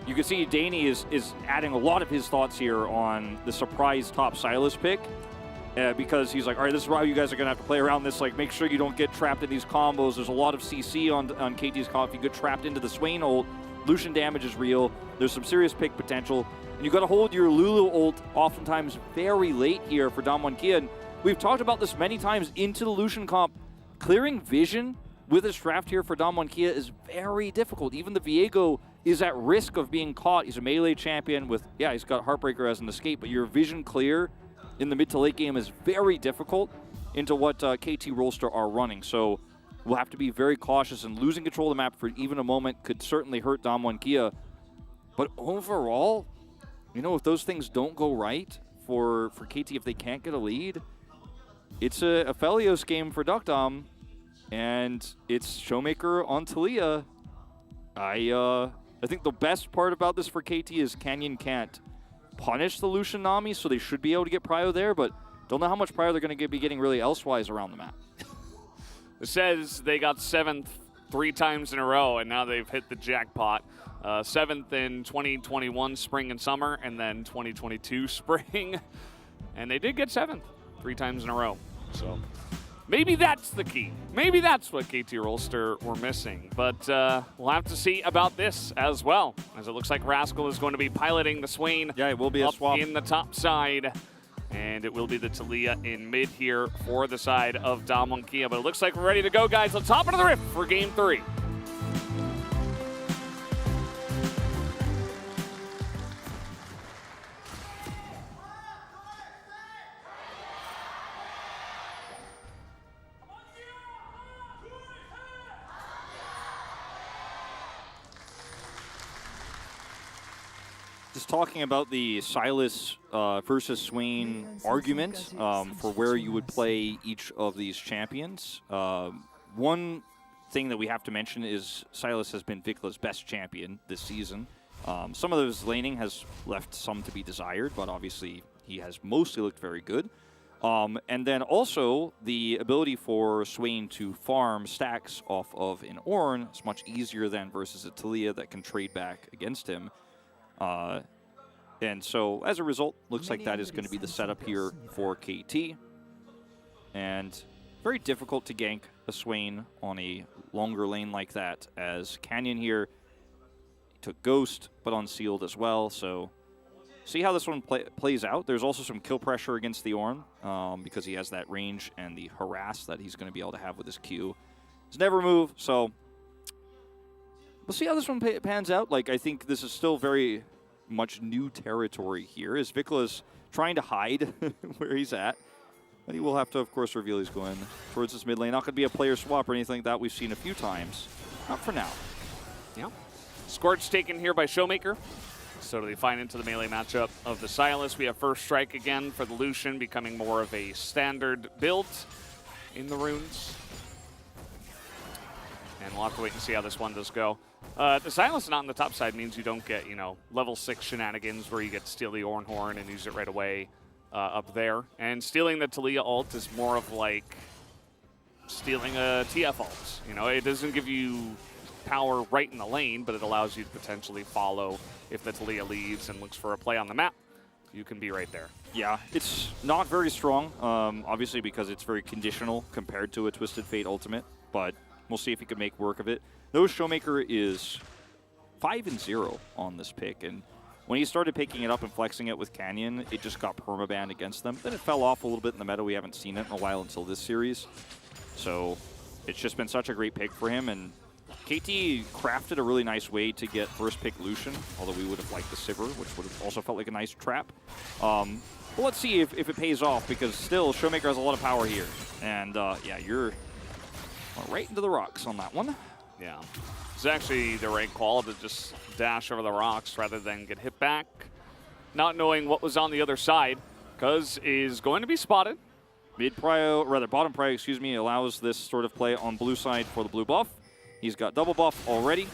you can see, Danny is adding a lot of his thoughts here on the surprise top Sylas pick. Because he's like, all right, this is how you guys are going to have to play around this. Like, make sure you don't get trapped in these combos. There's a lot of CC on KT's comp. If you get trapped into the Swain ult, Lucian damage is real. There's some serious pick potential. And you got to hold your Lulu ult oftentimes very late here for Damwon Kia. And we've talked about this many times into the Lucian comp. Clearing vision with his draft here for Damwon Kia is very difficult. Even the Viego is at risk of being caught. He's a melee champion with, yeah, he's got Heartbreaker as an escape, but your vision clear in the mid to late game is very difficult into what KT Rolster are running. So we'll have to be very cautious, and losing control of the map for even a moment could certainly hurt Damwon Kia. But overall, if those things don't go right for KT, if they can't get a lead, it's a Felios game for Duckdom, and it's Showmaker on Taliyah. I think the best part about this for KT is Canyon can't punish the Lucian Nami, so they should be able to get prio there, but don't know how much prio they're going to be getting really elsewise around the map. It says they got 7th 3 times in a row, and now they've hit the jackpot. 7th in 2021 spring and summer, and then 2022 spring. And they did get 7th 3 times in a row. So maybe that's the key. Maybe that's what KT Rolster were missing. But we'll have to see about this as well, as it looks like Rascal is going to be piloting the Swain. Yeah, it will be a swap in the top side. And it will be the Taliyah in mid here for the side of Damwon Kia. But it looks like we're ready to go, guys. Let's hop into the Rift for Game 3. Just talking about the Sylas versus Swain argument for where you would play each of these champions. One thing that we have to mention is Sylas has been Vicla's best champion this season. Some of his laning has left some to be desired, but obviously he has mostly looked very good. And then also the ability for Swain to farm stacks off of an Ornn is much easier than versus a Taliyah that can trade back against him. And so, as a result, looks like that is going to be the setup here for KT. And very difficult to gank a Swain on a longer lane like that, as Canyon here took Ghost, but unsealed as well. So, see how this one plays out. There's also some kill pressure against the Ornn, because he has that range and the harass that he's going to be able to have with his Q. He's never moved, so we'll see how this one pans out. Like, I think this is still very much new territory here, as Vicla's trying to hide where he's at. And he will have to, of course, reveal he's going towards this mid lane. Not going to be a player swap or anything like that we've seen a few times. Not for now. Yeah. Scorch taken here by Showmaker. So they find into the melee matchup of the Sylas. We have first strike again for the Lucian, becoming more of a standard build in the runes. And we'll have to wait and see how this one does go. The Sylas not on the top side means you don't get, level 6 shenanigans where you get to steal the Ornhorn and use it right away up there. And stealing the Taliyah ult is more of like stealing a TF ult. It doesn't give you power right in the lane, but it allows you to potentially follow if the Taliyah leaves and looks for a play on the map. You can be right there. Yeah, it's not very strong, obviously because it's very conditional compared to a Twisted Fate ultimate, but we'll see if he can make work of it. Though Showmaker is 5-0 on this pick, and when he started picking it up and flexing it with Canyon, it just got permabanned against them. Then it fell off a little bit in the meta. We haven't seen it in a while until this series. So it's just been such a great pick for him, and KT crafted a really nice way to get first pick Lucian, although we would have liked the Sivir, which would have also felt like a nice trap. But let's see if it pays off, because still Showmaker has a lot of power here. And yeah, you're right into the rocks on that one. Yeah. It's actually the right call to just dash over the rocks rather than get hit back. Not knowing what was on the other side. Cuz is going to be spotted. Bottom prio, excuse me, allows this sort of play on blue side for the blue buff. He's got double buff already,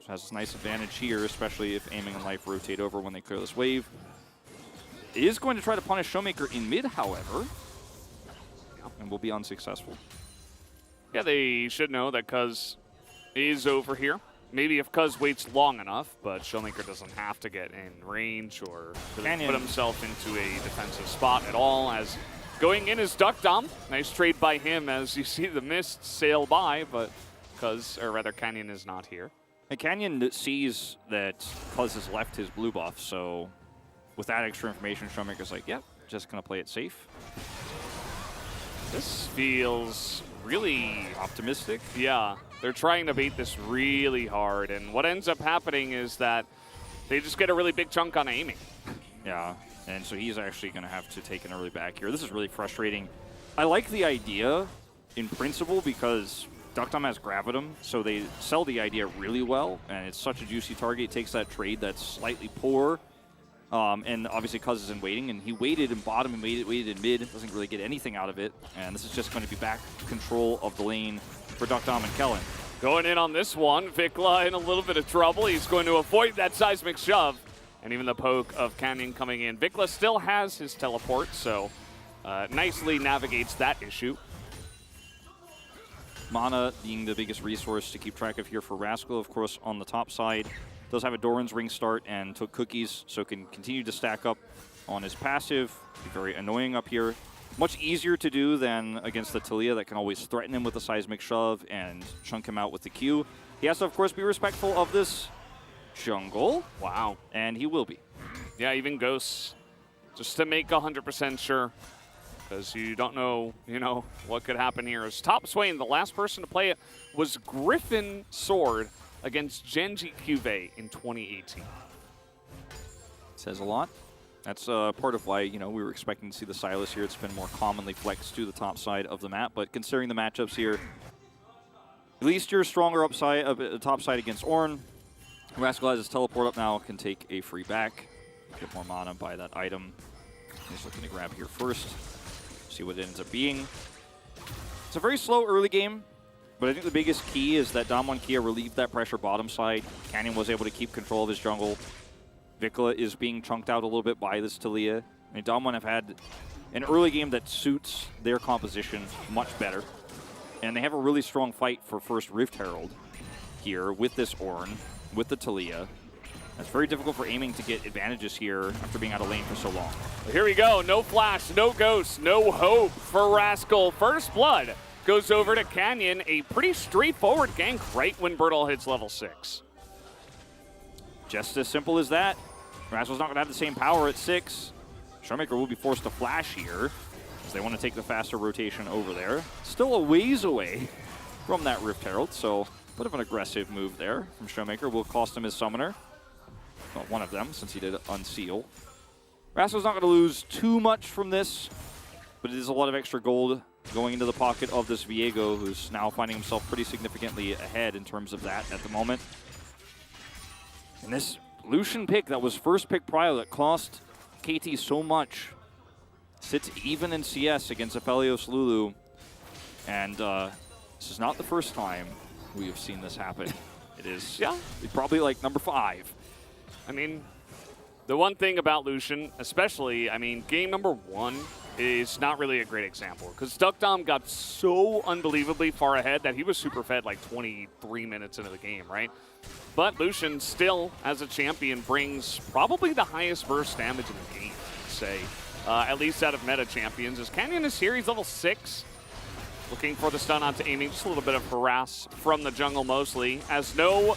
so has a nice advantage here, especially if aiming and life rotate over when they clear this wave. Is going to try to punish Showmaker in mid, however, and will be unsuccessful. Yeah, they should know that Cuz is over here. Maybe if Cuz waits long enough, but Showmaker doesn't have to get in range or really put himself into a defensive spot at all, as going in is Duck Dom. Nice trade by him as you see the mist sail by, but Canyon is not here. And Canyon sees that Cuz has left his blue buff, so with that extra information, Showmaker's like, yep, just going to play it safe. This feels really optimistic. Yeah, they're trying to bait this really hard, and what ends up happening is that they just get a really big chunk on aiming. Yeah, and so he's actually going to have to take an early back here. This is really frustrating. I like the idea in principle because Duckdom has Gravitum, so they sell the idea really well, and it's such a juicy target. It takes that trade that's slightly poor, and obviously Cuz is in waiting, and he waited in bottom and waited in mid, doesn't really get anything out of it, and this is just going to be back control of the lane for Duckdom and Kellen. Going in on this one, Vikla in a little bit of trouble. He's going to avoid that seismic shove, and even the poke of Canyon coming in. Vikla still has his teleport, so nicely navigates that issue. Mana being the biggest resource to keep track of here for Rascal, of course, on the top side. Does have a Doran's Ring start and took cookies, so can continue to stack up on his passive. Be very annoying up here. Much easier to do than against the Talia that can always threaten him with a seismic shove and chunk him out with the Q. He has to, of course, be respectful of this jungle. Wow. And he will be. Yeah, even Ghosts, just to make 100% sure, because you don't know, what could happen here. As top Swain, the last person to play it was Griffin Sword against Genji Cuvée in 2018. Says a lot. That's part of why, we were expecting to see the Sylas here. It's been more commonly flexed to the top side of the map, but considering the matchups here, at least you're stronger top side against Ornn. Rascal has his teleport up now, can take a free back, get more mana by that item. He's looking to grab here first, see what it ends up being. It's a very slow early game, but I think the biggest key is that Damwon Kia relieved that pressure bottom side. Canyon was able to keep control of his jungle. Vikla is being chunked out a little bit by this Talia. I mean, Damwon have had an early game that suits their composition much better. And they have a really strong fight for first Rift Herald here with this Ornn, with the Talia. It's very difficult for aiming to get advantages here after being out of lane for so long. Well, here we go. No flash, no ghost, no hope for Rascal. First blood goes over to Canyon. A pretty straightforward gank right when Bertle hits level 6. Just as simple as that. Rascal's not going to have the same power at 6. Showmaker will be forced to flash here, because they want to take the faster rotation over there. Still a ways away from that Rift Herald, so a bit of an aggressive move there from Showmaker. Will cost him his summoner. Well, one of them, since he did unseal. Rascal's not going to lose too much from this, but it is a lot of extra gold going into the pocket of this Viego, who's now finding himself pretty significantly ahead in terms of that at the moment. And this Lucian pick that was first pick prio that cost KT so much sits even in CS against Aphelios Lulu. And this is not the first time we have seen this happen. It is probably like number 5. I mean, the one thing about Lucian, especially, game number 1 is not really a great example, because Duckdom got so unbelievably far ahead that he was super fed like 23 minutes into the game, right? But Lucian still, as a champion, brings probably the highest burst damage in the game, I'd say, at least out of meta champions. As Canyon is here, he's level 6. Looking for the stun onto aiming, just a little bit of harass from the jungle mostly, as no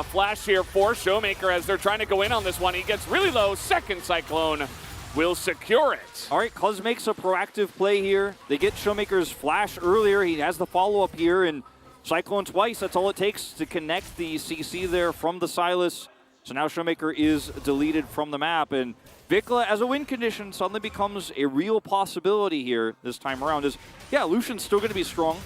flash here for Showmaker as they're trying to go in on this one. He gets really low, second Cyclone will secure it. All right, Cuz makes a proactive play here. They get Showmaker's flash earlier. He has the follow-up here, and Cyclone twice, that's all it takes to connect the CC there from the Sylas. So now Showmaker is deleted from the map, and Vikla as a win condition suddenly becomes a real possibility here this time around. Lucian's still going to be strong,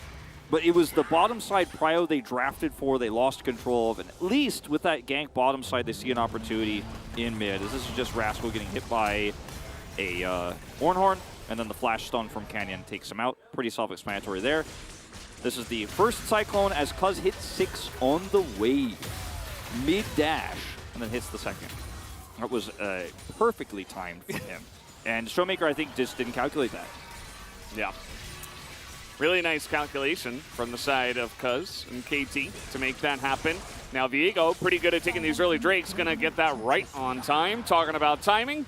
but it was the bottom side prio they drafted for, they lost control of, and at least with that gank bottom side, they see an opportunity in mid. As this is just Rascal getting hit by a Ornhorn, and then the flash stun from Canyon takes him out. Pretty self-explanatory there. This is the first Cyclone as Cuz hits 6 on the wave. Mid-dash, and then hits the second. That was perfectly timed for him. And Showmaker, I think, just didn't calculate that. Yeah. Really nice calculation from the side of Cuz and KT to make that happen. Now Viego, pretty good at taking these early Drakes, gonna get that right on time. Talking about timing,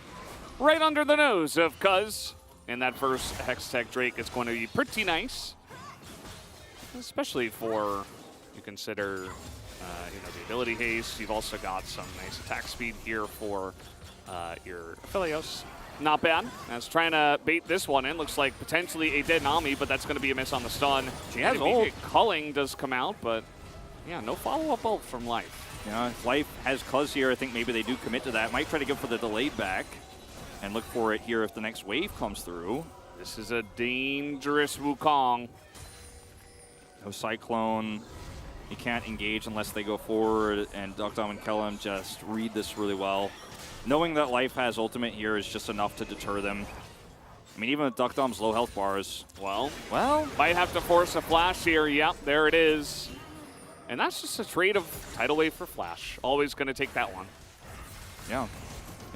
right under the nose of Cuz. And that first Hextech Drake is going to be pretty nice. Especially for, you consider, the ability haste. You've also got some nice attack speed here for your Aphelios. Not bad. As trying to bait this one in. Looks like potentially a dead Nami, but that's going to be a miss on the stun. She has ult. Culling does come out, but yeah, no follow-up ult from Life. Yeah, Life has Cuz here. I think maybe they do commit to that. Might try to go for the delayed back and look for it here if the next wave comes through. This is a dangerous Wukong. No Cyclone. You can't engage unless they go forward, and Dogdom and Kellum just read this really well. Knowing that Life has ultimate here is just enough to deter them. I mean, even with Dogdom's low health bars. Well, might have to force a flash here. Yep, there it is. And that's just a trade of Tidal Wave for Flash. Always going to take that one. Yeah.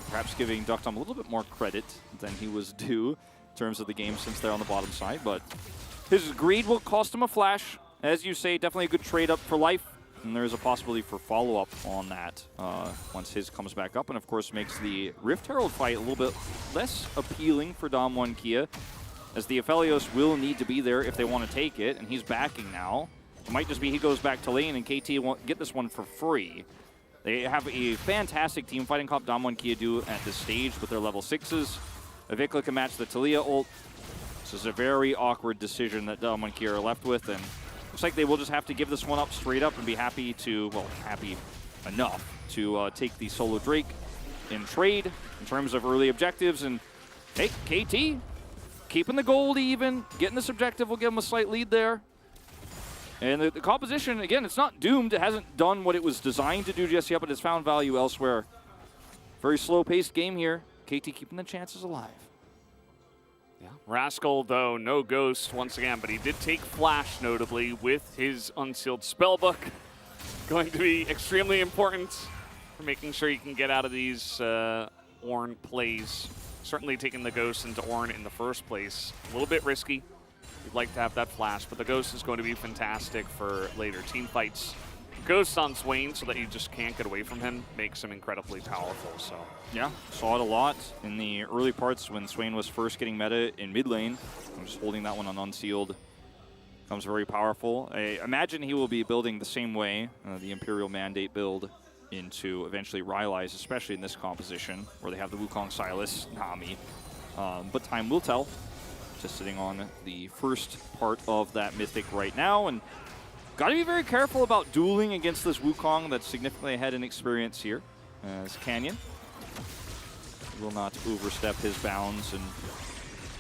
Perhaps giving Dogdom a little bit more credit than he was due in terms of the game since they're on the bottom side, but his greed will cost him a flash. As you say, definitely a good trade up for Life. And there is a possibility for follow-up on that once his comes back up. And, of course, makes the Rift Herald fight a little bit less appealing for Dom1 Kia, as the Aphelios will need to be there if they want to take it. And he's backing now. It might just be he goes back to lane and KT won't get this one for free. They have a fantastic team fighting comp Dom1 Kia do at this stage with their level 6s. Avikla can match the Talia ult. This is a very awkward decision that Dom1 Kia are left with, and looks like they will just have to give this one up straight up and be happy to, well, happy enough to take the solo Drake in trade in terms of early objectives. And hey, KT keeping the gold even, getting this objective will give them a slight lead there. And the composition, again, it's not doomed. It hasn't done what it was designed to do just yet, but it's found value elsewhere. Very slow-paced game here. KT keeping the chances alive. Yeah. Rascal, though, no ghost once again, but he did take Flash, notably, with his Unsealed Spellbook. Going to be extremely important for making sure you can get out of these Ornn plays. Certainly taking the ghost into Ornn in the first place. A little bit risky. You'd like to have that Flash, but the ghost is going to be fantastic for later team fights. Ghost on Swain so that you just can't get away from him makes him incredibly powerful. So yeah, saw it a lot in the early parts when Swain was first getting meta in mid lane. I'm just holding that one on Unsealed. Becomes very powerful. I imagine he will be building the same way, the Imperial Mandate build, into eventually Rylai's, especially in this composition where they have the Wukong, Sylas, Nami. But time will tell. Just sitting on the first part of that Mythic right now, and got to be very careful about dueling against this Wukong that's significantly ahead in experience here, as Canyon will not overstep his bounds. And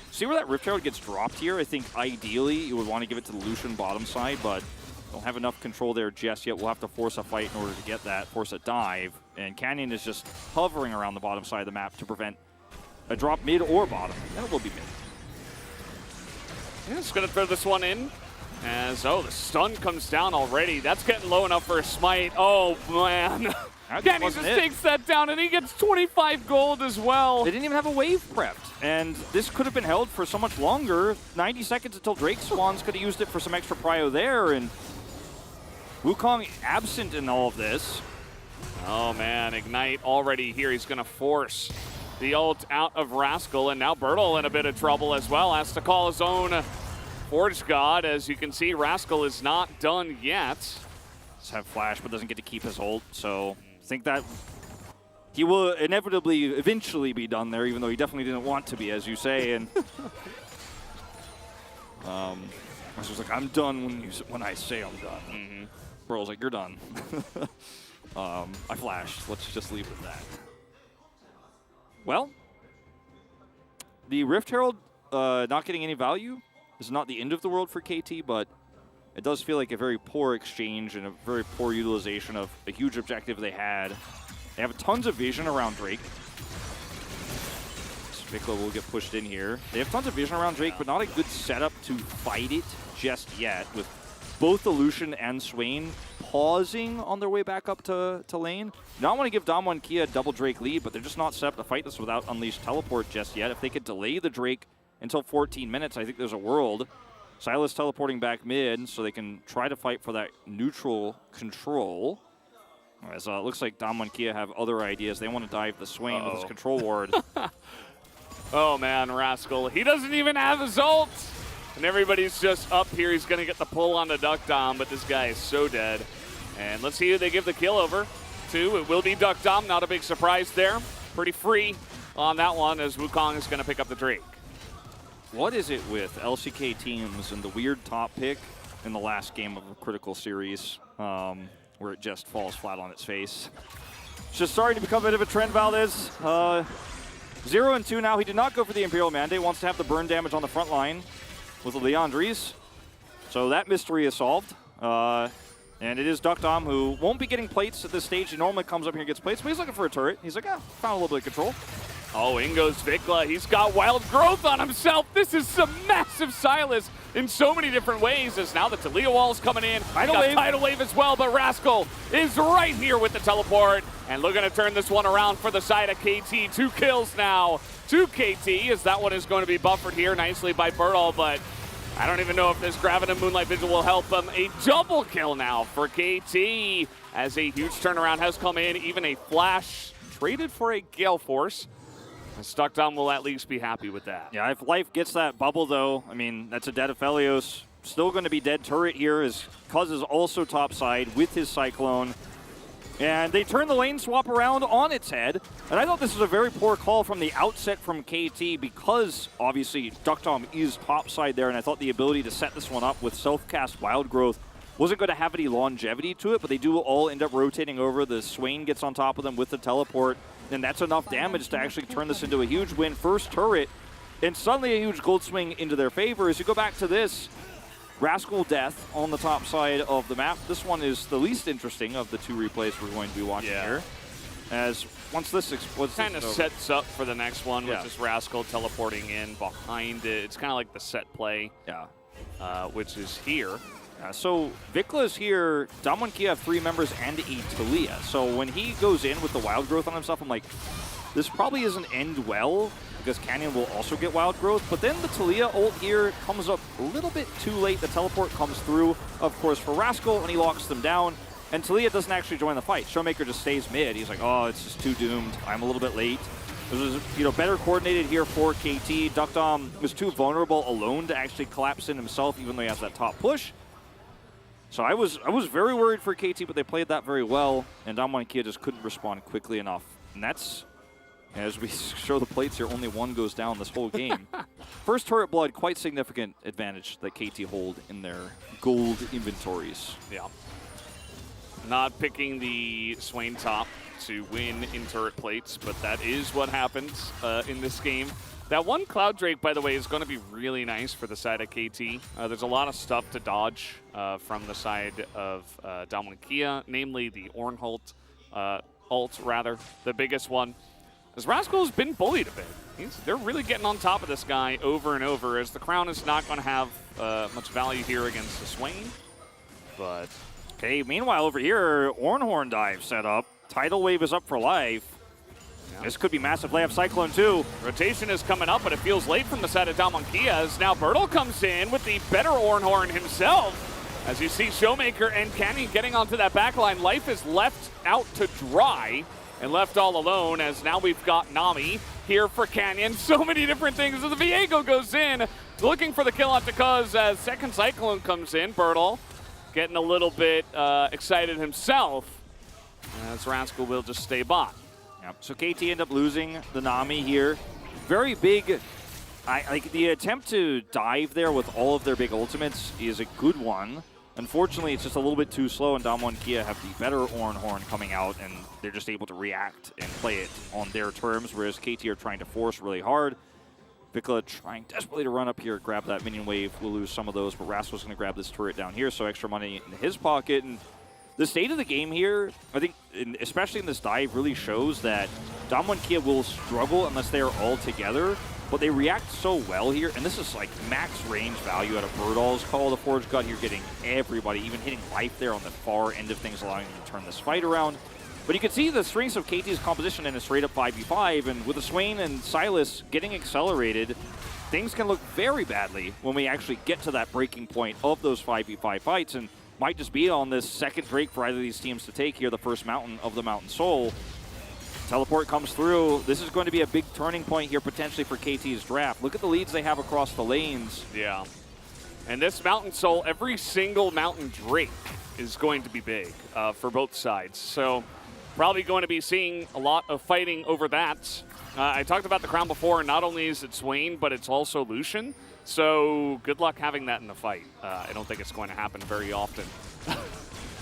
see where that Rift Herald gets dropped here. I think ideally you would want to give it to the Lucian bottom side, but don't have enough control there just yet. We'll have to force a fight in order to get that, force a dive, and Canyon is just hovering around the bottom side of the map to prevent a drop mid or bottom, and it will be mid. yeah, just going to throw this one in. As, the stun comes down already. That's getting low enough for a smite. Oh, man. Canyon just takes that down, and he gets 25 gold as well. They didn't even have a wave prepped, and this could have been held for so much longer. 90 seconds until Drake spawns. Could have used it for some extra prio there, and Wukong absent in all of this. Oh, man. Ignite already here. He's going to force the ult out of Rascal, and now Bertle in a bit of trouble as well. Has to call his own Forge God. As you can see, Rascal is not done yet. Does have Flash, but doesn't get to keep his ult, so I think that he will inevitably eventually be done there, even though he definitely didn't want to be, as you say. And I was just like, I'm done when I say I'm done. Mm-hmm. Bertle's like, you're done. I flashed. Let's just leave it at that. Well, the Rift Herald not getting any value is not the end of the world for KT, but it does feel like a very poor exchange and a very poor utilization of a huge objective they had. They have tons of vision around Drake. Vikla will get pushed in here. They have tons of vision around Drake, but not a good setup to fight it just yet, with both the Lucian and Swain pausing on their way back up to lane. Not want to give Damwon Kia a double Drake lead, but they're just not set up to fight this without Unleashed Teleport just yet. If they could delay the Drake until 14 minutes, I think there's a world. Silas teleporting back mid, so they can try to fight for that neutral control. As it looks like Damwon Kia have other ideas. They want to dive the Swain with his control ward. Oh man, Rascal. He doesn't even have his ult! And everybody's just up here. He's going to get the pull on the Duck Dom, but this guy is so dead. And let's see who they give the kill over to. It will be Duck Dom. Not a big surprise there. Pretty free on that one, as Wukong is going to pick up the Drake. What is it with LCK teams and the weird top pick in the last game of a critical series where it just falls flat on its face? It's just starting to become a bit of a trend, Valdez. 0-2 now. He did not go for the Imperial Mandate. Wants to have the burn damage on the front line with the Leandries. So that mystery is solved. And it is Duck Dom, who won't be getting plates at this stage. He normally comes up here and gets plates, but he's looking for a turret. He's like, found a little bit of control. Oh, in goes Vikla. He's got wild growth on himself. This is some massive Silas in so many different ways, as now the Taliyah wall's coming in. Tidal wave as well, but Rascal is right here with the teleport. And looking to turn this one around for the side of KT. 2 kills now to KT, as that one is going to be buffered here nicely by Bertle, but I don't even know if this Gravity Moonlight Vigil will help them. A double kill now for KT, as a huge turnaround has come in. Even a flash traded for a Gale Force. Duck Dom will at least be happy with that. Yeah, if Life gets that bubble, though, I mean, that's a dead Aphelios. Still going to be dead turret here, as Cuz is also topside with his Cyclone. And they turn the lane swap around on its head. And I thought this was a very poor call from the outset from KT, because obviously Duck Dom is topside there, and I thought the ability to set this one up with self-cast Wild Growth wasn't going to have any longevity to it, but they do all end up rotating over. The Swain gets on top of them with the teleport, and that's enough damage to actually turn this into a huge win. First turret, and suddenly a huge gold swing into their favor. As you go back to this, Rascal Death on the top side of the map. This one is the least interesting of the 2 replays we're going to be watching here. As once this explodes, kind of sets up for the next one, with this Rascal teleporting in behind it. It's kind of like the set play, which is here. So Vikla is here. Damwon Kia have 3 members and a Taliyah. So when he goes in with the Wild Growth on himself, I'm like, this probably doesn't end well, because Canyon will also get Wild Growth. But then the Taliyah ult here comes up a little bit too late. The teleport comes through, of course, for Rascal, and he locks them down. And Taliyah doesn't actually join the fight. Showmaker just stays mid. He's like, oh, it's just too doomed. I'm a little bit late. This was, better coordinated here for KT. Duck Dom was too vulnerable alone to actually collapse in himself, even though he has that top push. So I was very worried for KT, but they played that very well, and Damwon Kia just couldn't respond quickly enough. And that's, as we show the plates here, only 1 goes down this whole game. First turret blood, quite significant advantage that KT hold in their gold inventories. Yeah. Not picking the Swain top to win in turret plates, but that is what happens in this game. That one Cloud Drake, by the way, is going to be really nice for the side of KT. There's a lot of stuff to dodge from the side of Damwon Kia, namely the Ornholt ult, rather, the biggest one. As Rascal's been bullied a bit. They're really getting on top of this guy over and over, as the crown is not going to have much value here against the Swain. But okay, meanwhile over here, Ornhorn dive set up. Tidal Wave is up for life. This could be massive. They have Cyclone too. Rotation is coming up, but it feels late from the side of Damwon Kia, as now Bertle comes in with the better Ornhorn himself. As you see Showmaker and Canyon getting onto that backline, Life is left out to dry and left all alone, as now we've got Nami here for Canyon. So many different things as the Viego goes in, looking for the kill on Cuz, as second Cyclone comes in. Bertle getting a little bit excited himself, as Rascal will just stay by. So KT end up losing the Nami here. Very big. Like the attempt to dive there with all of their big ultimates is a good one. Unfortunately, it's just a little bit too slow, and Damwon Kia have the better Ornhorn coming out, and they're just able to react and play it on their terms, whereas KT are trying to force really hard. Vikla trying desperately to run up here, grab that minion wave. We'll lose some of those, but Rascal's going to grab this turret down here, so extra money in his pocket. And the state of the game here, I think, especially in this dive, really shows that Damwon Kia will struggle unless they are all together, but they react so well here, and this is like max range value out of Birdall's Call of the Forge God here, getting everybody, even hitting life there on the far end of things, allowing them to turn this fight around. But you can see the strengths of KT's composition in a straight-up 5v5, and with the Swain and Silas getting accelerated, things can look very badly when we actually get to that breaking point of those 5v5 fights, and might just be on this second Drake for either of these teams to take here, the first Mountain of the Mountain Soul. Teleport comes through. This is going to be a big turning point here potentially for KT's draft. Look at the leads they have across the lanes. Yeah. And this Mountain Soul, every single Mountain Drake is going to be big for both sides. So probably going to be seeing a lot of fighting over that. I talked about the crown before, and not only is it Swain, but it's also Lucian. So good luck having that in the fight. I don't think it's going to happen very often.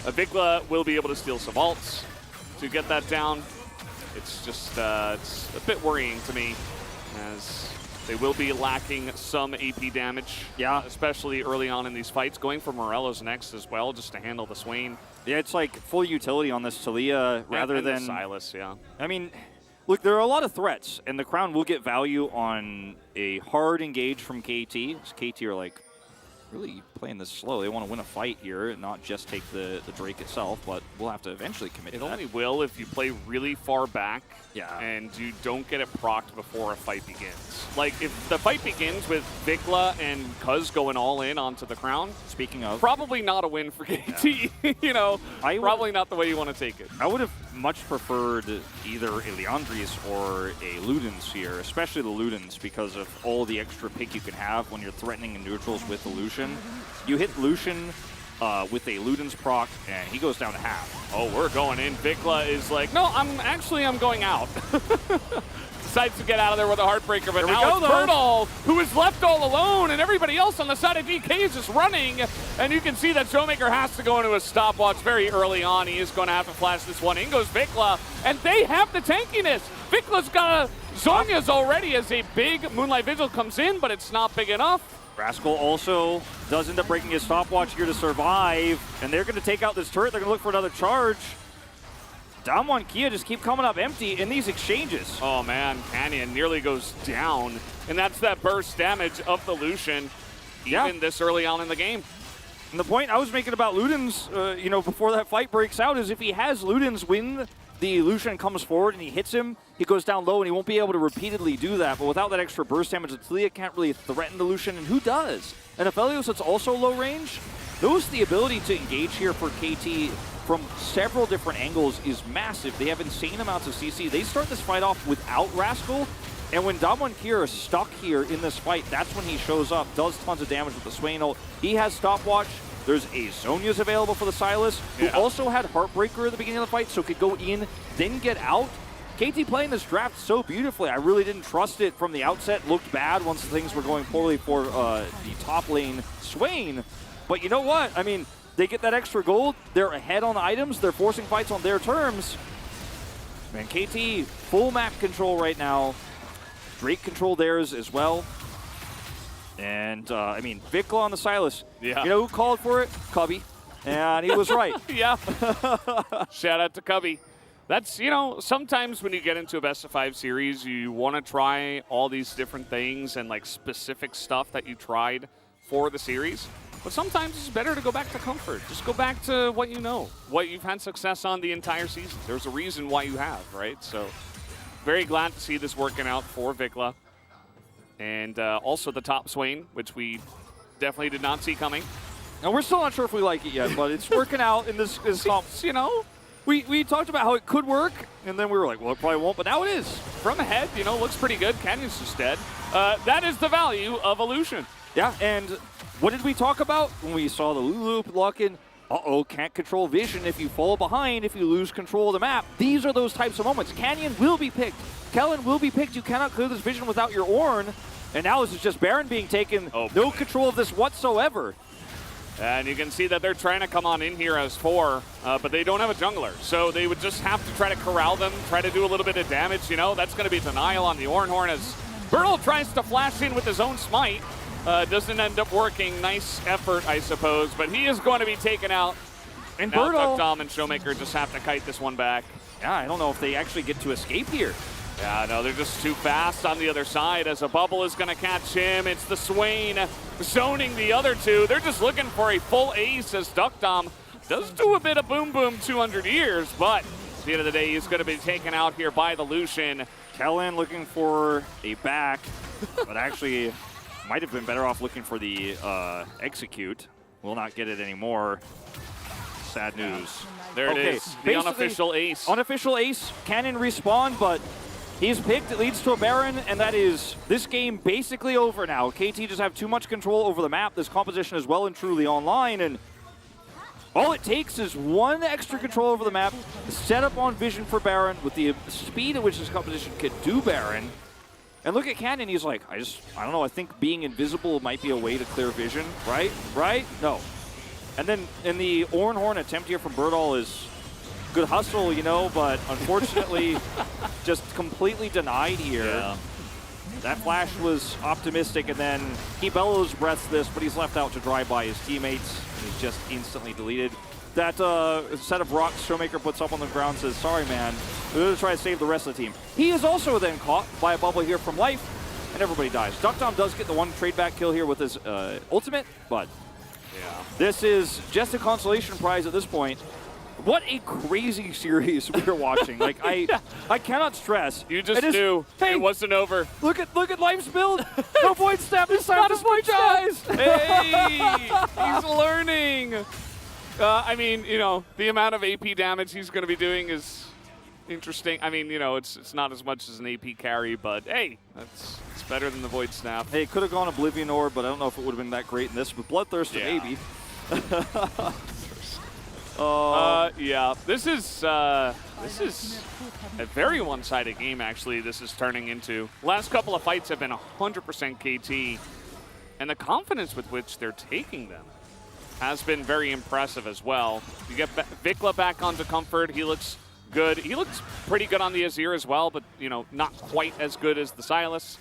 Vikla will be able to steal some ults to get that down. It's just it's a bit worrying to me, as they will be lacking some AP damage. Yeah, especially early on in these fights. Going for Morello's next as well, just to handle the Swain. Yeah, it's like full utility on this Talia rather and than Silas. Yeah, I mean, look, there are a lot of threats, and the Crown will get value on a hard engage from KT. KT are like really playing this slow. They want to win a fight here and not just take the Drake itself, but we'll have to eventually commit to that. It only will if you play really far back, yeah, and you don't get it procced before a fight begins. Like, if the fight begins with Vikla and Cuz going all in onto the crown, speaking of, probably not a win for KT. Yeah. You know, probably not the way you want to take it. I would have much preferred either a Leandris or a Ludens here, especially the Ludens, because of all the extra pick you can have when you're threatening in neutrals with the Lucian. You hit Lucian with a Ludens proc, and he goes down to half. Oh, we're going in. Vikla is like, no, I'm going out. Decides to get out of there with a Heartbreaker, but now it's Birdall, who is left all alone, and everybody else on the side of DK is just running. And you can see that Showmaker has to go into a stopwatch very early on. He is going to have to flash this one. In goes Vikla, and they have the tankiness. Vikla's got Zonya's already as a big Moonlight Vigil comes in, but it's not big enough. Rascal also does end up breaking his stopwatch here to survive, and they're going to take out this turret. They're going to look for another charge. Damwon Kia just keep coming up empty in these exchanges. Oh man, Canyon nearly goes down, and that's that burst damage of the Lucian, even this early on in the game. And the point I was making about Ludens, before that fight breaks out, is if he has Ludens win, the Lucian comes forward and he hits him, he goes down low and he won't be able to repeatedly do that. But without that extra burst damage, Talia can't really threaten the Lucian, and who does? And Aphelios, that's also low range. Those, the ability to engage here for KT from several different angles is massive. They have insane amounts of CC. They start this fight off without Rascal, and when Damwon Kia is stuck here in this fight, that's when he shows up, does tons of damage with the Swain ult. He has stopwatch. There's a Zonya's available for the Silas, who also had Heartbreaker at the beginning of the fight, so could go in, then get out. KT playing this draft so beautifully. I really didn't trust it from the outset. Looked bad once things were going poorly for the top lane Swain. But you know what? I mean, they get that extra gold. They're ahead on the items. They're forcing fights on their terms. Man, KT, full map control right now. Drake control theirs as well. And, Vikla on the Silas. Yeah. You know who called for it? Cubby. And he was right. Yeah. Shout out to Cubby. That's, sometimes when you get into a best-of-5 series, you want to try all these different things and, specific stuff that you tried for the series. But sometimes it's better to go back to comfort. Just go back to what you know, what you've had success on the entire season. There's a reason why you have, right? So very glad to see this working out for Vikla. And also the top Swain, which we definitely did not see coming. And we're still not sure if we like it yet, but it's working out in this comp. We talked about how it could work, and then we were like, well, it probably won't, but now it is. From ahead, looks pretty good. Canyon's just dead. That is the value of Illusion. Yeah, and what did we talk about when we saw the Lulu lock in? Uh-oh, can't control vision if you fall behind, if you lose control of the map. These are those types of moments. Canyon will be picked. Kellen will be picked. You cannot clear this vision without your Ornn. And now this is just Baron being taken. No control of this whatsoever. And you can see that they're trying to come on in here as 4, but they don't have a jungler. So they would just have to try to corral them, try to do a little bit of damage. That's going to be denial on the Ornhorn as Birdall tries to flash in with his own smite. Doesn't end up working. Nice effort, I suppose, but he is going to be taken out And now Birdo. Dom and Showmaker just have to kite this one back. Yeah, I don't know if they actually get to escape here. Yeah, no, they're just too fast on the other side as a bubble is going to catch him. It's the Swain zoning the other two. They're just looking for a full ace as Dom does do a bit of boom boom 200 years, but at the end of the day, he's going to be taken out here by the Lucian. Kellen looking for a back, but actually might have been better off looking for the execute. Will not get it anymore. Sad news. There it is, the basically, unofficial ace. Unofficial ace, cannon respawn, but he's picked. It leads to a Baron, and that is this game basically over now. KT just have too much control over the map. This composition is well and truly online, and all it takes is one extra control over the map, set up on vision for Baron with the speed at which this composition could do Baron. And look at Cannon, he's like, I don't know, I think being invisible might be a way to clear vision, right? Right? No. And then in the Ornhorn attempt here from Birdall is good hustle, you know, but unfortunately just completely denied here. Yeah. That flash was optimistic, and then he bellows breaths this, but he's left out to dry by his teammates. He's just instantly deleted. That set of rocks Showmaker puts up on the ground says, sorry, man. We're going to try to save the rest of the team. He is also then caught by a bubble here from Life, and everybody dies. Dom does get the one trade back kill here with his ultimate, but yeah, this is just a consolation prize at this point. What a crazy series we are watching. Like, I cannot stress. You just knew it wasn't over. Look at Life's build. No void snap this time despite guys. Hey, he's learning. I mean, you know, the amount of AP damage he's going to be doing is interesting. I mean, you know, it's not as much as an AP carry, but hey, it's better than the void snap. Hey, it could have gone Oblivion Orb, but I don't know if it would have been that great in this. With Bloodthirster, maybe. Yeah, this is a very one-sided game, actually, this is turning into. Last couple of fights have been 100% KT, and the confidence with which they're taking them has been very impressive as well. You get Vikla back onto Comfort. He looks good. He looks pretty good on the Azir as well, but, you know, not quite as good as the Sylas.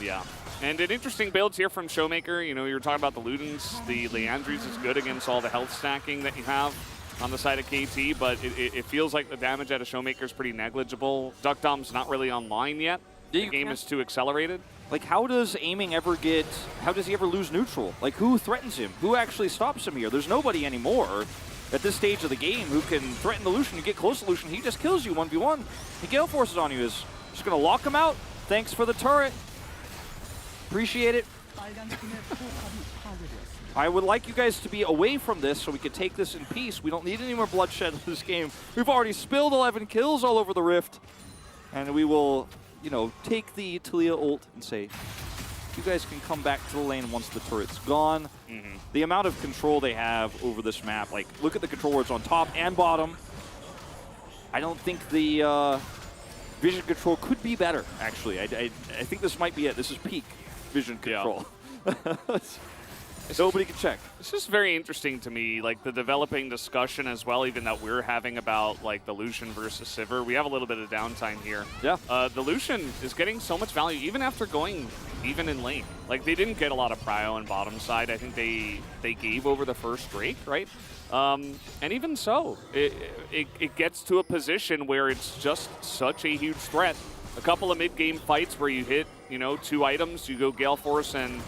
Yeah. And an interesting builds here from Showmaker. You know, you were talking about the Ludens. The Leandries is good against all the health stacking that you have on the side of KT, but it feels like the damage out of Showmaker is pretty negligible. Dom's not really online yet. The game is too accelerated. Like, how does aiming ever get, how does he ever lose neutral? Like, who threatens him? Who actually stops him here? There's nobody anymore at this stage of the game who can threaten the Lucian. You get close to Lucian, he just kills you 1v1. The Gale Forces on you is just going to lock him out. Thanks for the turret. Appreciate it. I would like you guys to be away from this so we can take this in peace. We don't need any more bloodshed in this game. We've already spilled 11 kills all over the Rift. And we will, you know, take the Talia ult and say, you guys can come back to the lane once the turret's gone. The amount of control they have over this map, like, look at the controllers on top and bottom. I don't think the vision control could be better, actually. I think this might be it. This is peak vision control. Yeah. Nobody can check. It's just very interesting to me, like the developing discussion as well, even that we're having about like the Lucian versus Sivir. We have a little bit of downtime here. Yeah. The Lucian is getting so much value even after going even in lane. Like they didn't get a lot of prio on bottom side. I think they gave over the first Drake, right? And even so, it gets to a position where it's just such a huge threat. A couple of mid-game fights where you hit, you know, 2 items, you go Gale Force and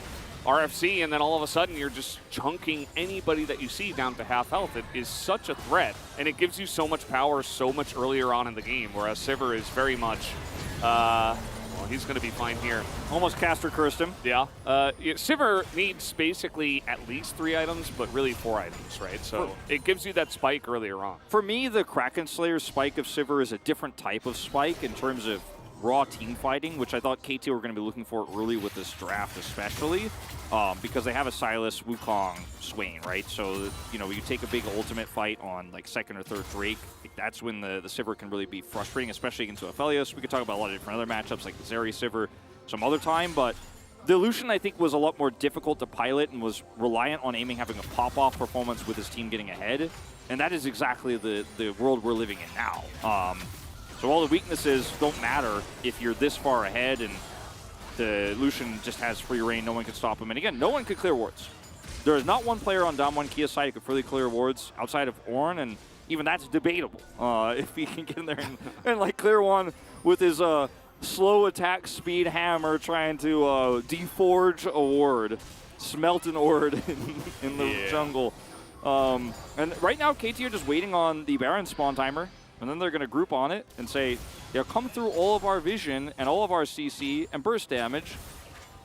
RFC, and then all of a sudden you're just chunking anybody that you see down to half health. It is such a threat, and it gives you so much power so much earlier on in the game, whereas Sivir is very much, well, he's going to be fine here. Almost caster cursed him. Yeah. Sivir needs basically at least 3 items, but really 4 items, right? So it gives you that spike earlier on. For me, the Kraken Slayer spike of Sivir is a different type of spike in terms of raw team fighting, which I thought KT were going to be looking for early with this draft especially, because they have a Sylas, Wukong, Swain, right? So, you know, you take a big ultimate fight on like 2nd or 3rd Drake, like, that's when the Sivir can really be frustrating, especially against Aphelios. We could talk about a lot of different other matchups like the Zeri Sivir some other time, but the Lucian, I think, was a lot more difficult to pilot and was reliant on aiming having a pop-off performance with his team getting ahead, and that is exactly the world we're living in now. So all the weaknesses don't matter if you're this far ahead and the Lucian just has free reign. No one can stop him. And again, no one could clear wards. There is not one player on Dom1 Kia's side who could fully clear wards outside of Ornn, and even that's debatable. If he can get in there and like clear one with his slow attack speed hammer trying to deforge a ward, smelt an ward in the jungle. And right now, KT are just waiting on the Baron spawn timer, and then they're going to group on it and say, yeah, come through all of our vision and all of our CC and burst damage.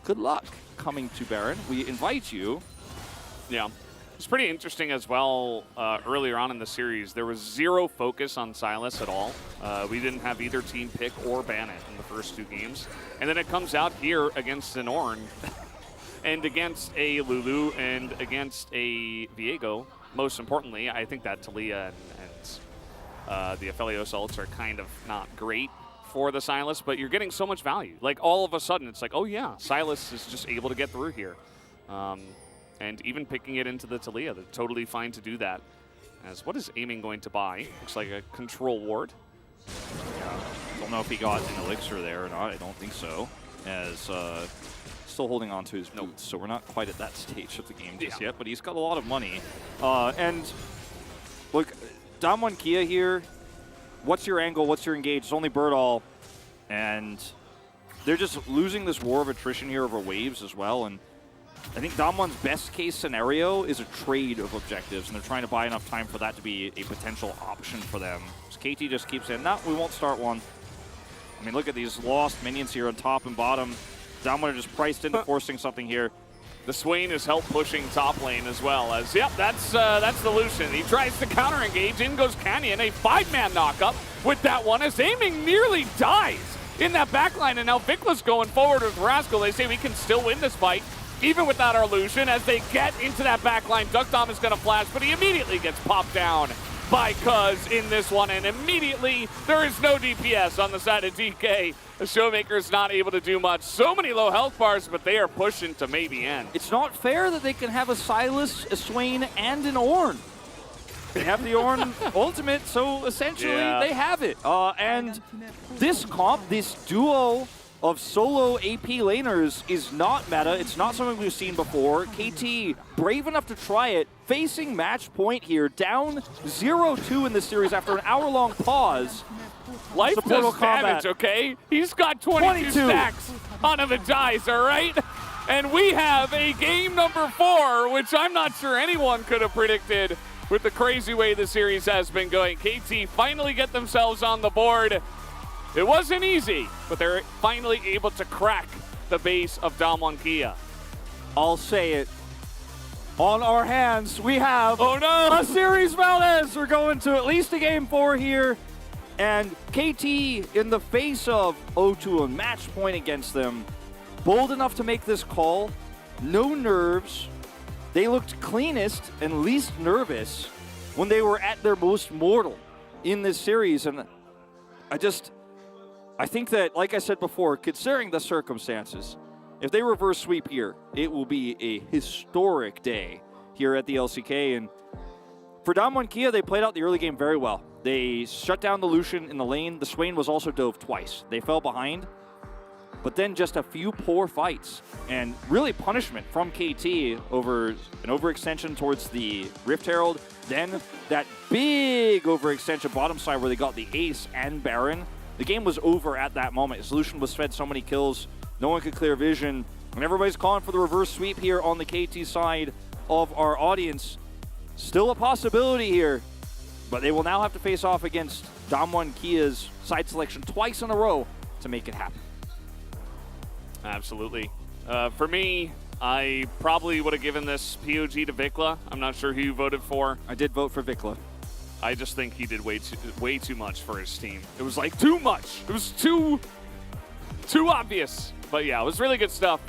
Good luck coming to Baron. We invite you. Yeah. It's pretty interesting as well. Earlier on in the series, there was zero focus on Sylas at all. We didn't have either team pick or ban it in the first 2 games. And then it comes out here against an Ornn and against a Lulu and against a Viego. Most importantly, I think that Taliyah and the Aphelios ults are kind of not great for the Sylas, but you're getting so much value. Like, all of a sudden, it's like, oh yeah, Sylas is just able to get through here. And even picking it into the Taliyah, they're totally fine to do that. As what is Aiming going to buy? Looks like a control ward. Yeah. Don't know if he got an elixir there or not. I don't think so. As still holding on to his boots, so we're not quite at that stage of the game just yet. But he's got a lot of money. And look, Dom1 Kia here. What's your angle? What's your engage? It's only Birdall, and they're just losing this war of attrition here over waves as well. And I think Dom1's best case scenario is a trade of objectives, and they're trying to buy enough time for that to be a potential option for them. So KT just keeps saying, no, we won't start one. I mean, look at these lost minions here on top and bottom. Dom1 are just priced into forcing something here. The Swain is help pushing top lane as well as, yep, that's the Lucian. He tries to counter engage, in goes Canyon, a 5-man knockup with that one as Aiming nearly dies in that backline, and now Vicla's going forward with Rascal. They say we can still win this fight, even without our Lucian, as they get into that backline. Duckdom is going to flash, but he immediately gets popped down by Cuz in this one, and immediately there is no DPS on the side of DK. The Showmaker's not able to do much. So many low health bars, but they are pushing to maybe end. It's not fair that they can have a Sylas, a Swain, and an Ornn. They have the Ornn ultimate, so essentially they have it. And this comp, this duo of solo AP laners is not meta. It's not something we've seen before. KT, brave enough to try it, facing match point here, down 0-2 in this series after an hour-long pause. Life does damage, okay? He's got 22 stacks on him and dies, all right? And we have a game number 4, which I'm not sure anyone could have predicted with the crazy way the series has been going. KT finally get themselves on the board. It wasn't easy, but they're finally able to crack the base of Dom1 Kia. I'll say it. On our hands, we have a series Valdez. We're going to at least a game 4 here. And KT, in the face of O2 and match point against them, bold enough to make this call. No nerves. They looked cleanest and least nervous when they were at their most mortal in this series. And I think that, like I said before, considering the circumstances, if they reverse sweep here, it will be a historic day here at the LCK. And for Dom1 Kia, they played out the early game very well. They shut down the Lucian in the lane. The Swain was also dove twice. They fell behind, but then just a few poor fights and really punishment from KT over an overextension towards the Rift Herald. Then that big overextension bottom side where they got the Ace and Baron. The game was over at that moment. Solution was fed so many kills, no one could clear vision, and everybody's calling for the reverse sweep here on the KT side of our audience. Still a possibility here, but they will now have to face off against Dom1 Kia's side selection twice in a row to make it happen. Absolutely. For me, I probably would have given this POG to Vicla. I'm not sure who you voted for. I did vote for Vicla. I just think he did way too much for his team. It was like too much. It was too obvious. But yeah, it was really good stuff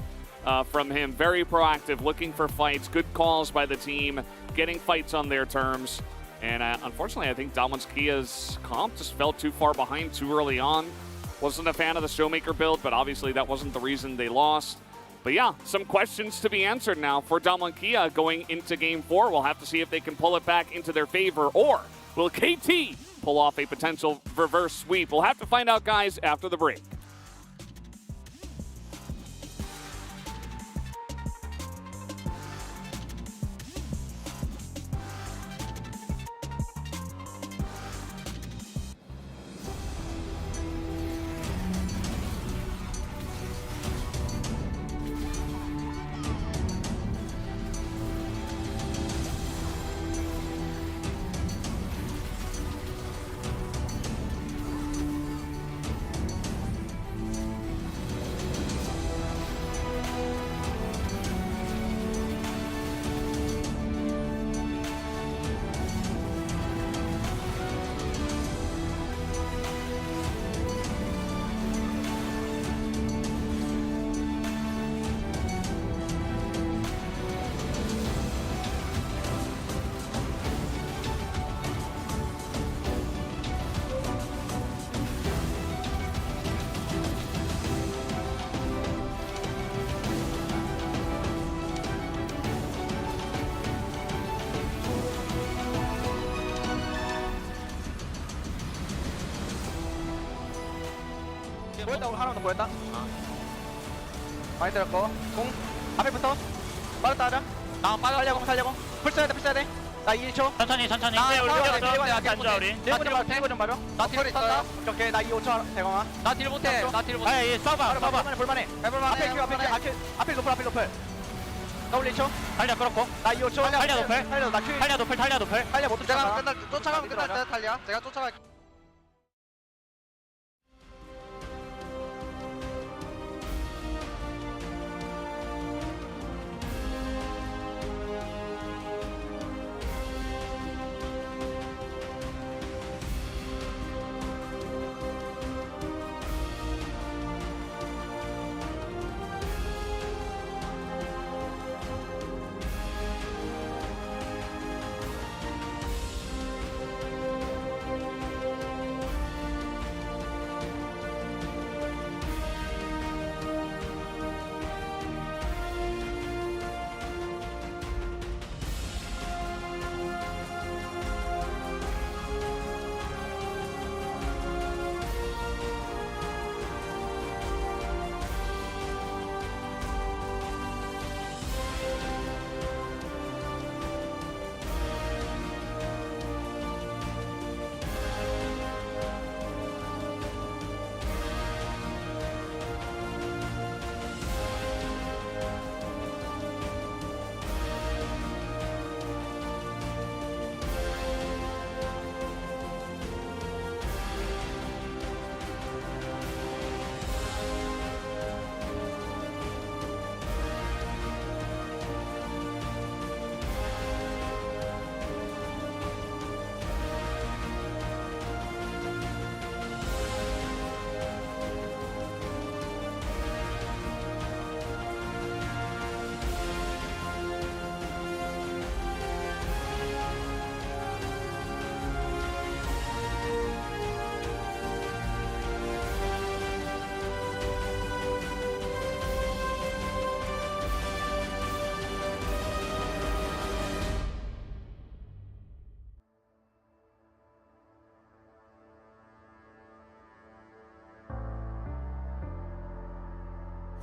from him. Very proactive, looking for fights, good calls by the team, getting fights on their terms. And unfortunately, I think Dom1 Kia's comp just fell too far behind too early on. Wasn't a fan of the Showmaker build, but obviously that wasn't the reason they lost. But yeah, some questions to be answered now for Dom1 Kia going into Game 4. We'll have to see if they can pull it back into their favor, or will KT pull off a potential reverse sweep? We'll have to find out, guys, after the break. 보였다. 하나 더 보였다. 많이 때렸고. 공 앞에부터 빠르다 하자. 나 살려고. 풀 써야 돼. 나 2초. 천천히. 대고 좀 봐줘. 나 딜 못한다. 오케이. 나 2-5초 대공아. 나 딜 못해. 아예 써봐. 볼만해. 앞에 높을. W 2초. 탈리아 끌었고. 나 2-5초. 탈리아 높을. 탈리아 못 쫓아가. 쫓아가면 끝날 때 탈리아. 제가 쫓아갈게.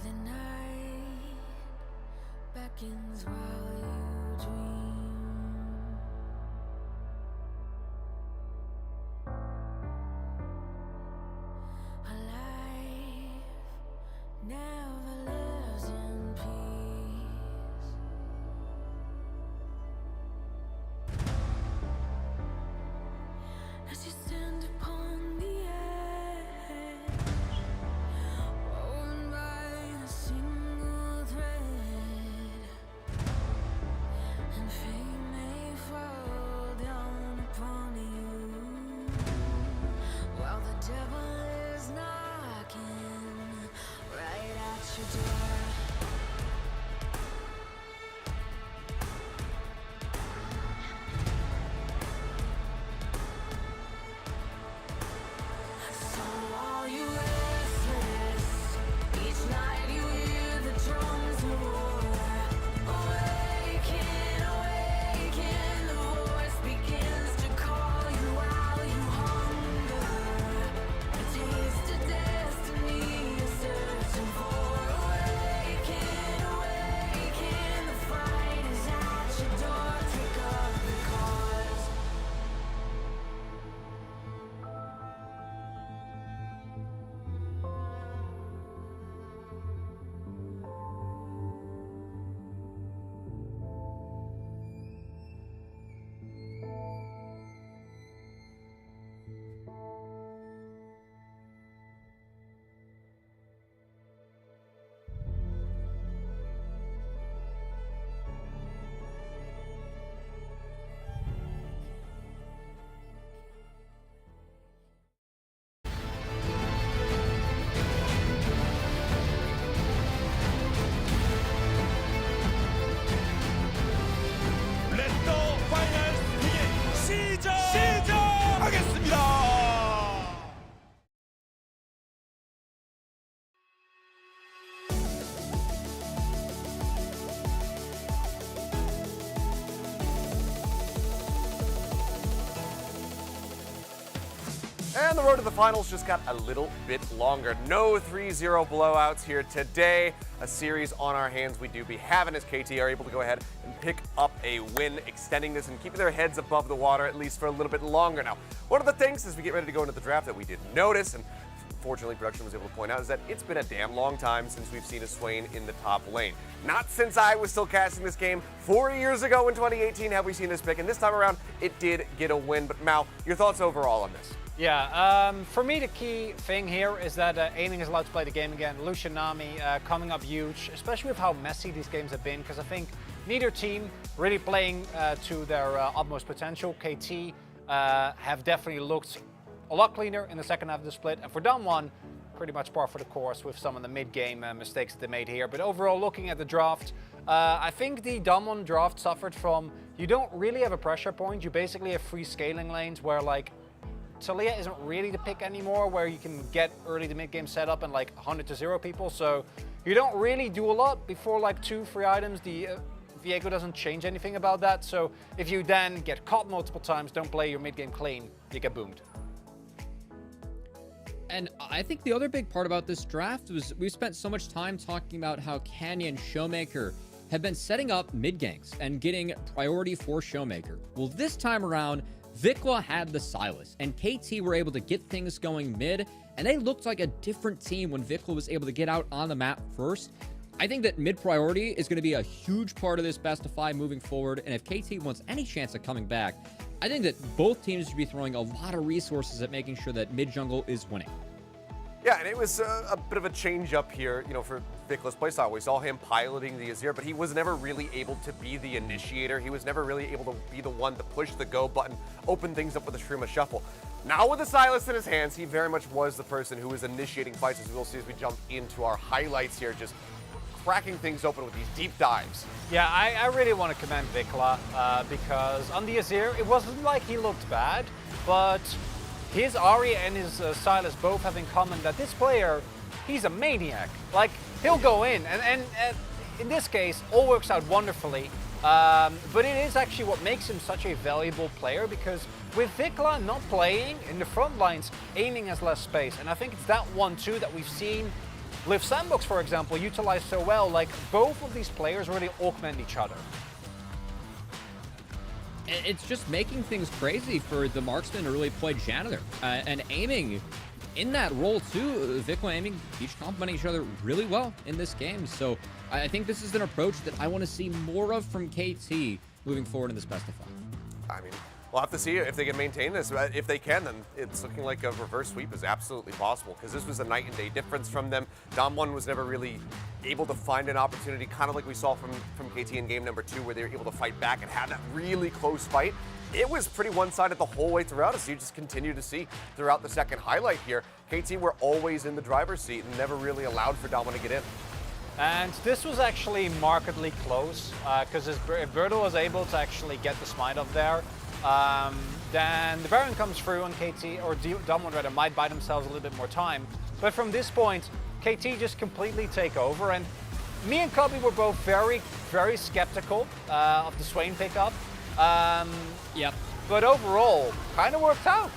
The night beckons while you dream. A life never lives in peace. As you stand upon the edge, woven by a single thread, and fate may fall down upon you, while the devil is knocking right at your door. So are you restless? Each night you hear the drums of war. Awaken, awaken, the voice begins to call you while you hunger. A taste of destiny you're searching for. Awaken, awaken, the fight is at your door. Take up the cause. 렛더 파이널 스피드 시작하겠습니다. And And the road to the finals just got a little bit longer. No 3-0 blowouts here today. A series on our hands we do be having as KT are able to go ahead and pick up a win, extending this and keeping their heads above the water at least for a little bit longer. Now, one of the things as we get ready to go into the draft that we didn't notice, and fortunately production was able to point out, is that it's been a damn long time since we've seen a Swain in the top lane. Not since I was still casting this game 4 years ago in 2018 have we seen this pick, and this time around it did get a win. But Mal, your thoughts overall on this? Yeah, for me the key thing here is that Aiming is allowed to play the game again. Lucian Nami coming up huge, especially with how messy these games have been, because I think neither team really playing to their utmost potential. KT have definitely looked a lot cleaner in the second half of the split, and for DAM1, pretty much par for the course with some of the mid-game mistakes that they made here. But overall, looking at the draft, I think the DAM1 draft suffered from, you don't really have a pressure point, you basically have free scaling lanes where like Talia isn't really the pick anymore, where you can get early to mid-game setup and like 100-0 people, so you don't really do a lot before like 2-3 items. The Viego doesn't change anything about that, so if you then get caught multiple times, don't play your mid-game clean, you get boomed. And I think the other big part about this draft was we spent so much time talking about how Canyon and Showmaker have been setting up mid-ganks and getting priority for Showmaker. Well, this time around, Vikla had the Sylas, and KT were able to get things going mid, and they looked like a different team when Vikla was able to get out on the map first. I think that mid priority is going to be a huge part of this best of 5 moving forward, and if KT wants any chance of coming back, I think that both teams should be throwing a lot of resources at making sure that mid jungle is winning. Yeah, and it was a bit of a change up here, you know, for Vikla's playstyle. We saw him piloting the Azir, but he was never really able to be the initiator. He was never really able to be the one to push the go button, open things up with a Shrima Shuffle. Now with the Sylas in his hands, he very much was the person who was initiating fights, as we'll see as we jump into our highlights here, just cracking things open with these deep dives. Yeah, I really want to commend Vikla because on the Azir, it wasn't like he looked bad, but his Ahri and his Sylas both have in common that this player, he's a maniac. Like, he'll go in, and in this case, all works out wonderfully. But it is actually what makes him such a valuable player, because with Vikla not playing in the front lines, Aiming has less space. And I think it's that one too that we've seen Live Sandbox, for example, utilize so well. Like, both of these players really augment each other. It's just making things crazy for the marksman to really play janitor. And Aiming in that role too, Vikla Aiming, each complementing each other really well in this game. So I think this is an approach that I want to see more of from KT moving forward in this best of 5. I mean, we'll have to see if they can maintain this. If they can, then it's looking like a reverse sweep is absolutely possible, because this was a night and day difference from them. DAM1 was never really able to find an opportunity, kind of like we saw from KT in game number 2, where they were able to fight back and have that really close fight. It was pretty one-sided the whole way throughout, as you just continue to see throughout the second highlight here. KT were always in the driver's seat and never really allowed for DAM1 to get in. And this was actually markedly close, because if Bertel was able to actually get the smite up there, then the Baron comes through and KT, or DAM1 rather, might buy themselves a little bit more time. But from this point, KT just completely take over, and me and Cubby were both very, very skeptical of the Swain pickup. Yep. But overall, kind of worked out.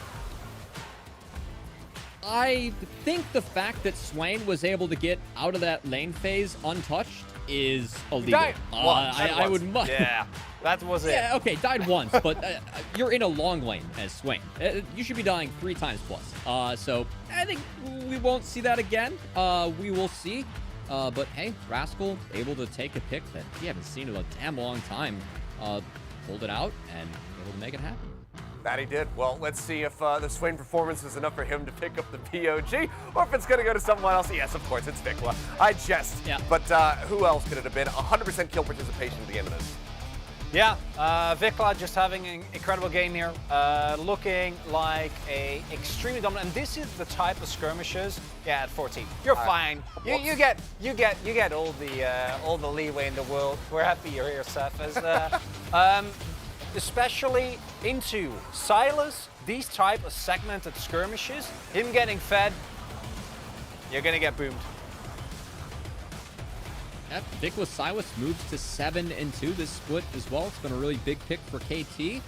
I think the fact that Swain was able to get out of that lane phase untouched is illegal. Died once. I would Yeah, that was it. Yeah, okay, died once, but you're in a long lane as Swain. You should be dying 3 times plus. So I think we won't see that again. We will see. But hey, Rascal able to take a pick that we haven't seen in a damn long time. Pulled it out and able to make it happen. That he did. Well, let's see if the Swain performance is enough for him to pick up the POG, or if it's going to go to someone else. Yes, of course, it's Vikla. I jest. Yeah. But who else could it have been? 100% kill participation at the end of this. Yeah, Vikla just having an incredible game here, looking like a extremely dominant. And this is the type of skirmishes. Yeah, at 14, you're fine. You get all the leeway in the world. We're happy you're here, Seth. As, especially into Sylas, these type of segmented skirmishes, him getting fed, you're gonna get boomed. Yep, Vikla Sylas moves to 7-2 this split as well. It's been a really big pick for KT.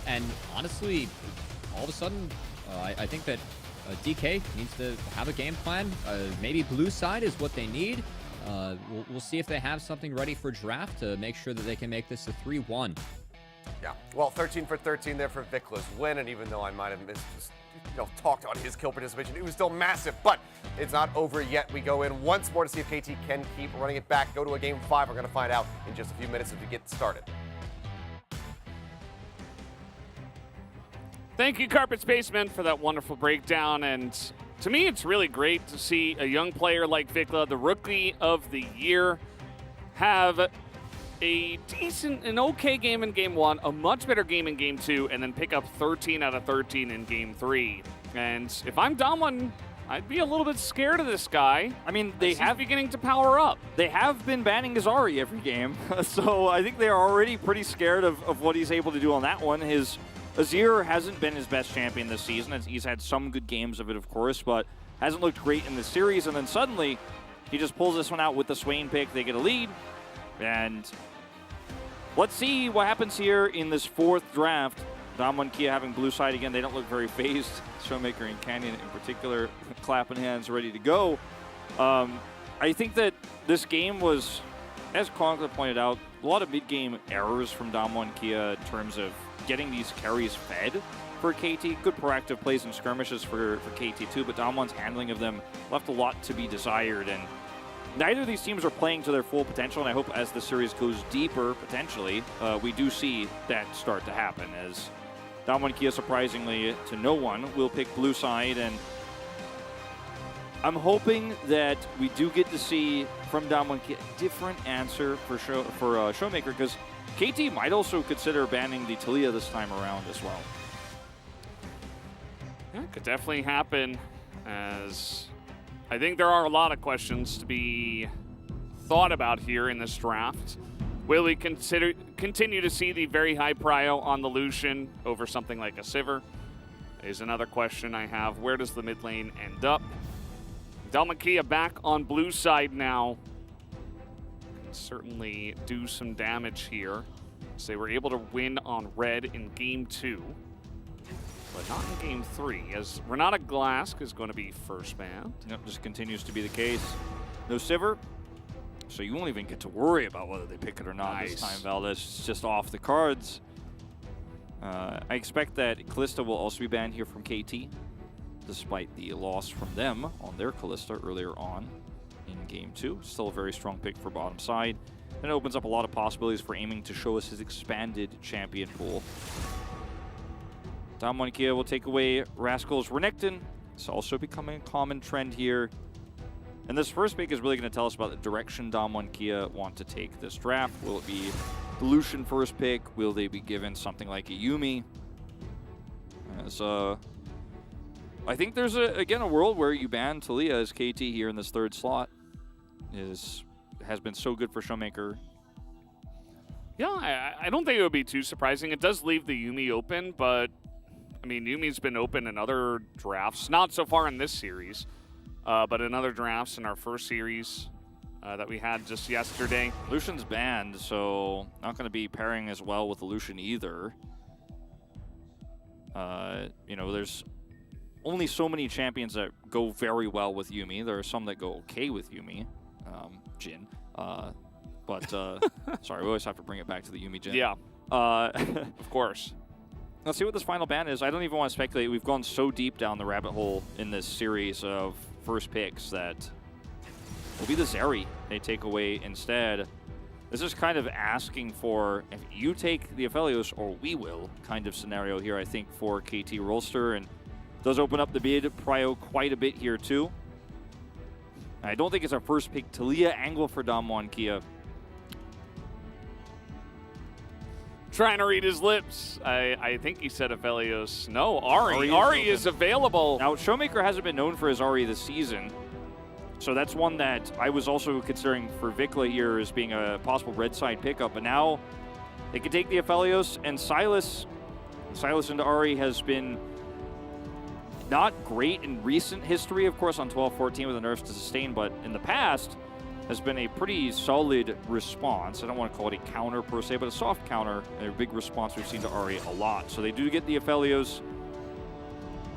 And honestly, all of a sudden, I think that DK needs to have a game plan. Maybe blue side is what they need. We'll see if they have something ready for draft to make sure that they can make this a 3-1. Yeah, well, 13 for 13 there for Vicla's win, and even though I might have talked on his kill participation, it was still massive, but it's not over yet. We go in once more to see if KT can keep running it back, go to a game 5. We're going to find out in just a few minutes as we get started. Thank you, Carpet Spaceman, for that wonderful breakdown. And to me, it's really great to see a young player like Vikla, the Rookie of the Year, have a decent, an okay game in Game 1, a much better game in Game 2, and then pick up 13 out of 13 in Game 3. And if I'm Dom1, I'd be a little bit scared of this guy. I mean, they have beginning to power up. They have been banning his Ahri every game, so I think they are already pretty scared of what he's able to do on that one. His Azir hasn't been his best champion this season. He's had some good games of it, of course, but hasn't looked great in the series. And then suddenly, he just pulls this one out with the Swain pick. They get a lead, and let's see what happens here in this 4th draft. Dom1 Kia having blue side again. They don't look very phased. Showmaker and Canyon in particular, clapping hands, ready to go. I think that this game was, as Conkler pointed out, a lot of mid-game errors from Dom1 Kia in terms of getting these carries fed for KT. Good proactive plays and skirmishes for KT too, but Dom1's handling of them left a lot to be desired. And neither of these teams are playing to their full potential, and I hope as the series goes deeper, potentially, we do see that start to happen, as Dom1 Kia, surprisingly to no one, will pick blue side, and I'm hoping that we do get to see from Dom1 Kia a different answer for Showmaker, because KT might also consider banning the Taliyah this time around as well. Yeah, it could definitely happen, as I think there are a lot of questions to be thought about here in this draft. Will we continue to see the very high prio on the Lucian over something like a Sivir? Is another question I have. Where does the mid lane end up? Dom1 Kia back on blue side now. Can certainly do some damage here. So they were able to win on red in Game 2, but not in Game 3, as Renata Glask is going to be first banned. Yep, just continues to be the case. No Sivir, so you won't even get to worry about whether they pick it or not this time, Valdez. It's just off the cards. I expect that Kalista will also be banned here from KT, despite the loss from them on their Kalista earlier on in Game 2. Still a very strong pick for bottom side. And it opens up a lot of possibilities for aiming to show us his expanded champion pool. Dom1 Kia will take away Rascal's Renekton. It's also becoming a common trend here. And this first pick is really going to tell us about the direction Dom1 Kia want to take this draft. Will it be the Lucian first pick? Will they be given something like a Yuumi? As, I think there's, again, a world where you ban Taliyah as KT here in this 3rd slot. Has been so good for Showmaker. Yeah, I don't think it would be too surprising. It does leave the Yuumi open, but I mean, Yuumi's been open in other drafts, not so far in this series, but in other drafts in our first series that we had just yesterday. Lucian's banned, so not going to be pairing as well with the Lucian either. You know, there's only so many champions that go very well with Yuumi. There are some that go okay with Yuumi. Jhin. Sorry, we always have to bring it back to the Yuumi Jhin. Yeah, of course. Let's see what this final ban is. I don't even want to speculate. We've gone so deep down the rabbit hole in this series of first picks that will be the Zeri they take away instead. This is kind of asking for, if you take the Aphelios or we will, kind of scenario here, I think, for KT Rolster. And does open up the bid prio quite a bit here, too. I don't think it's our first pick. Taliyah angle for Dom1 Kia. Trying to read his lips. I think he said Aphelios. No, Ahri is available. Now, Showmaker hasn't been known for his Ahri this season. So that's one that I was also considering for Vikla here as being a possible red side pickup. But now they can take the Aphelios, and Silas into Ahri has been not great in recent history, of course, on 12-14 with the nerfs to sustain, but in the past has been a pretty solid response. I don't want to call it a counter per se, but a soft counter and a big response we've seen to Ahri a lot. So they do get the Aphelios.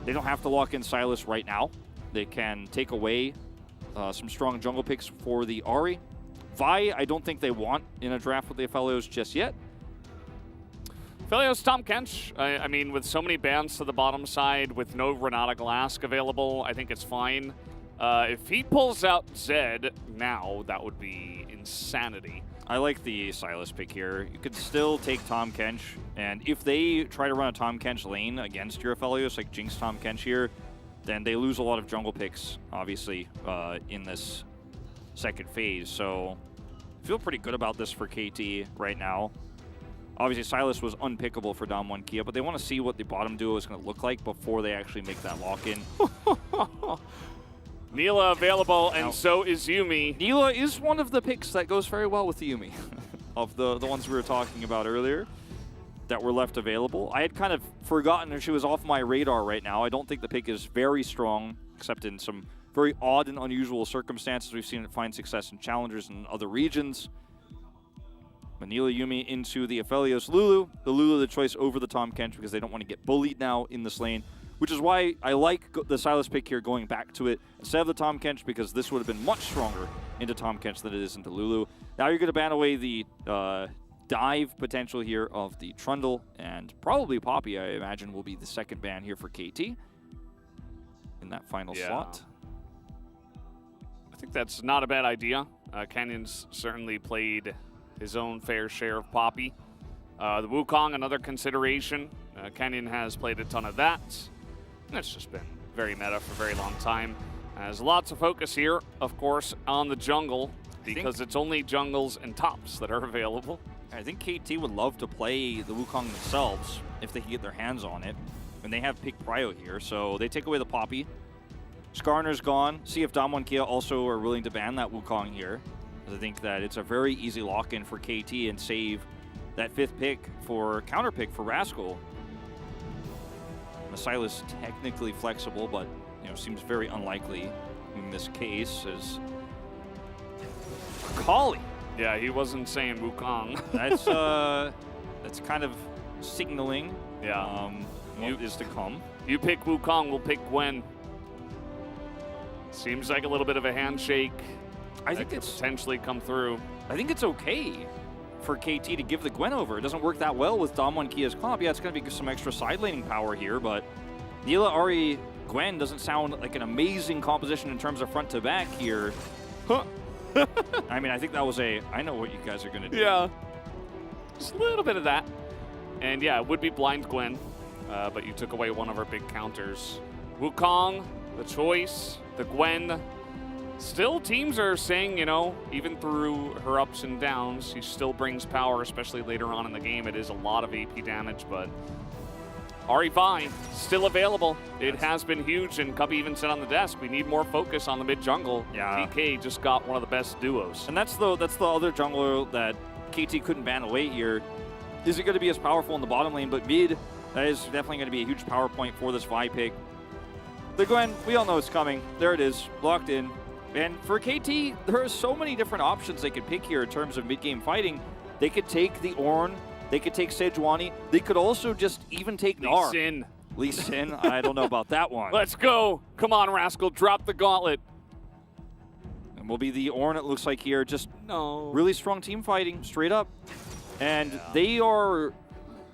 They don't have to lock in Sylas right now. They can take away some strong jungle picks for the Ahri. Vi, I don't think they want in a draft with the Aphelios just yet. Aphelios, Tom Kench. I mean, with so many bans to the bottom side, with no Renata Glask available, I think it's fine. If he pulls out Zed now, that would be insanity. I like the Sylas pick here. You could still take Tom Kench, and if they try to run a Tom Kench lane against your Aphelios, like Jinx Tom Kench here, then they lose a lot of jungle picks, obviously, in this second phase. So I feel pretty good about this for KT right now. Obviously, Sylas was unpickable for Dom1 Kia, but they want to see what the bottom duo is going to look like before they actually make that lock-in. Neela available, and so is Yuumi. Neela is one of the picks that goes very well with the Yuumi, of the ones we were talking about earlier that were left available. I had kind of forgotten she was off my radar right now. I don't think the pick is very strong, except in some very odd and unusual circumstances. We've seen it find success in challengers in other regions. Neela Yuumi into the Aphelios Lulu. The Lulu the choice over the Tom Kench because they don't want to get bullied now in this lane, which is why I like the Sylas pick here, going back to it instead of the Tom Kench, because this would have been much stronger into Tom Kench than it is into Lulu. Now you're going to ban away the dive potential here of the Trundle, and probably Poppy, I imagine, will be the second ban here for KT in that final slot. I think that's not a bad idea. Canyon's certainly played his own fair share of Poppy. The Wukong, another consideration. Canyon has played a ton of that. And it's just been very meta for a very long time. There's lots of focus here, of course, on the jungle, because it's only jungles and tops that are available. I think KT would love to play the Wukong themselves if they can get their hands on it. And they have pick prio here, so they take away the Poppy. Skarner's gone. See if Dom1 Kia also are willing to ban that Wukong here. I think that it's a very easy lock-in for KT and save that 5th pick for counter pick for Rascal. Sylas technically flexible, but seems very unlikely in this case. As Kali. Yeah, he wasn't saying Wukong. That's kind of signaling. Yeah. What is to come. You pick Wukong, we'll pick Gwen. Seems like a little bit of a handshake. I think it's potentially come through. I think it's okay for KT to give the Gwen over. It doesn't work that well with Dom1 Kia's comp. Yeah, it's going to be some extra side laning power here, but Neela, Ahri, Gwen doesn't sound like an amazing composition in terms of front to back here. Huh. I mean, I think that was I know what you guys are going to do. Yeah. Just a little bit of that. And yeah, it would be blind Gwen, but you took away one of our big counters. Wukong, the choice, the Gwen. Still, teams are saying, even through her ups and downs, she still brings power, especially later on in the game. It is a lot of AP damage, but Ahri Vi, still available. It has been huge, and Cubby even said on the desk, we need more focus on the mid jungle. Yeah. TK just got one of the best duos. And that's the other jungler that KT couldn't ban away here. Is it going to be as powerful in the bottom lane? But mid, that is definitely going to be a huge power point for this Vi pick. The Gwen, we all know it's coming. There it is, locked in. And for KT, there are so many different options they could pick here in terms of mid-game fighting. They could take the Ornn, they could take Sejuani, they could also just even take Gnar. Lee Sin, I don't know about that one. Let's go. Come on, Rascal, drop the gauntlet. And will be the Ornn, it looks like here. Just really strong team fighting, straight up. And they are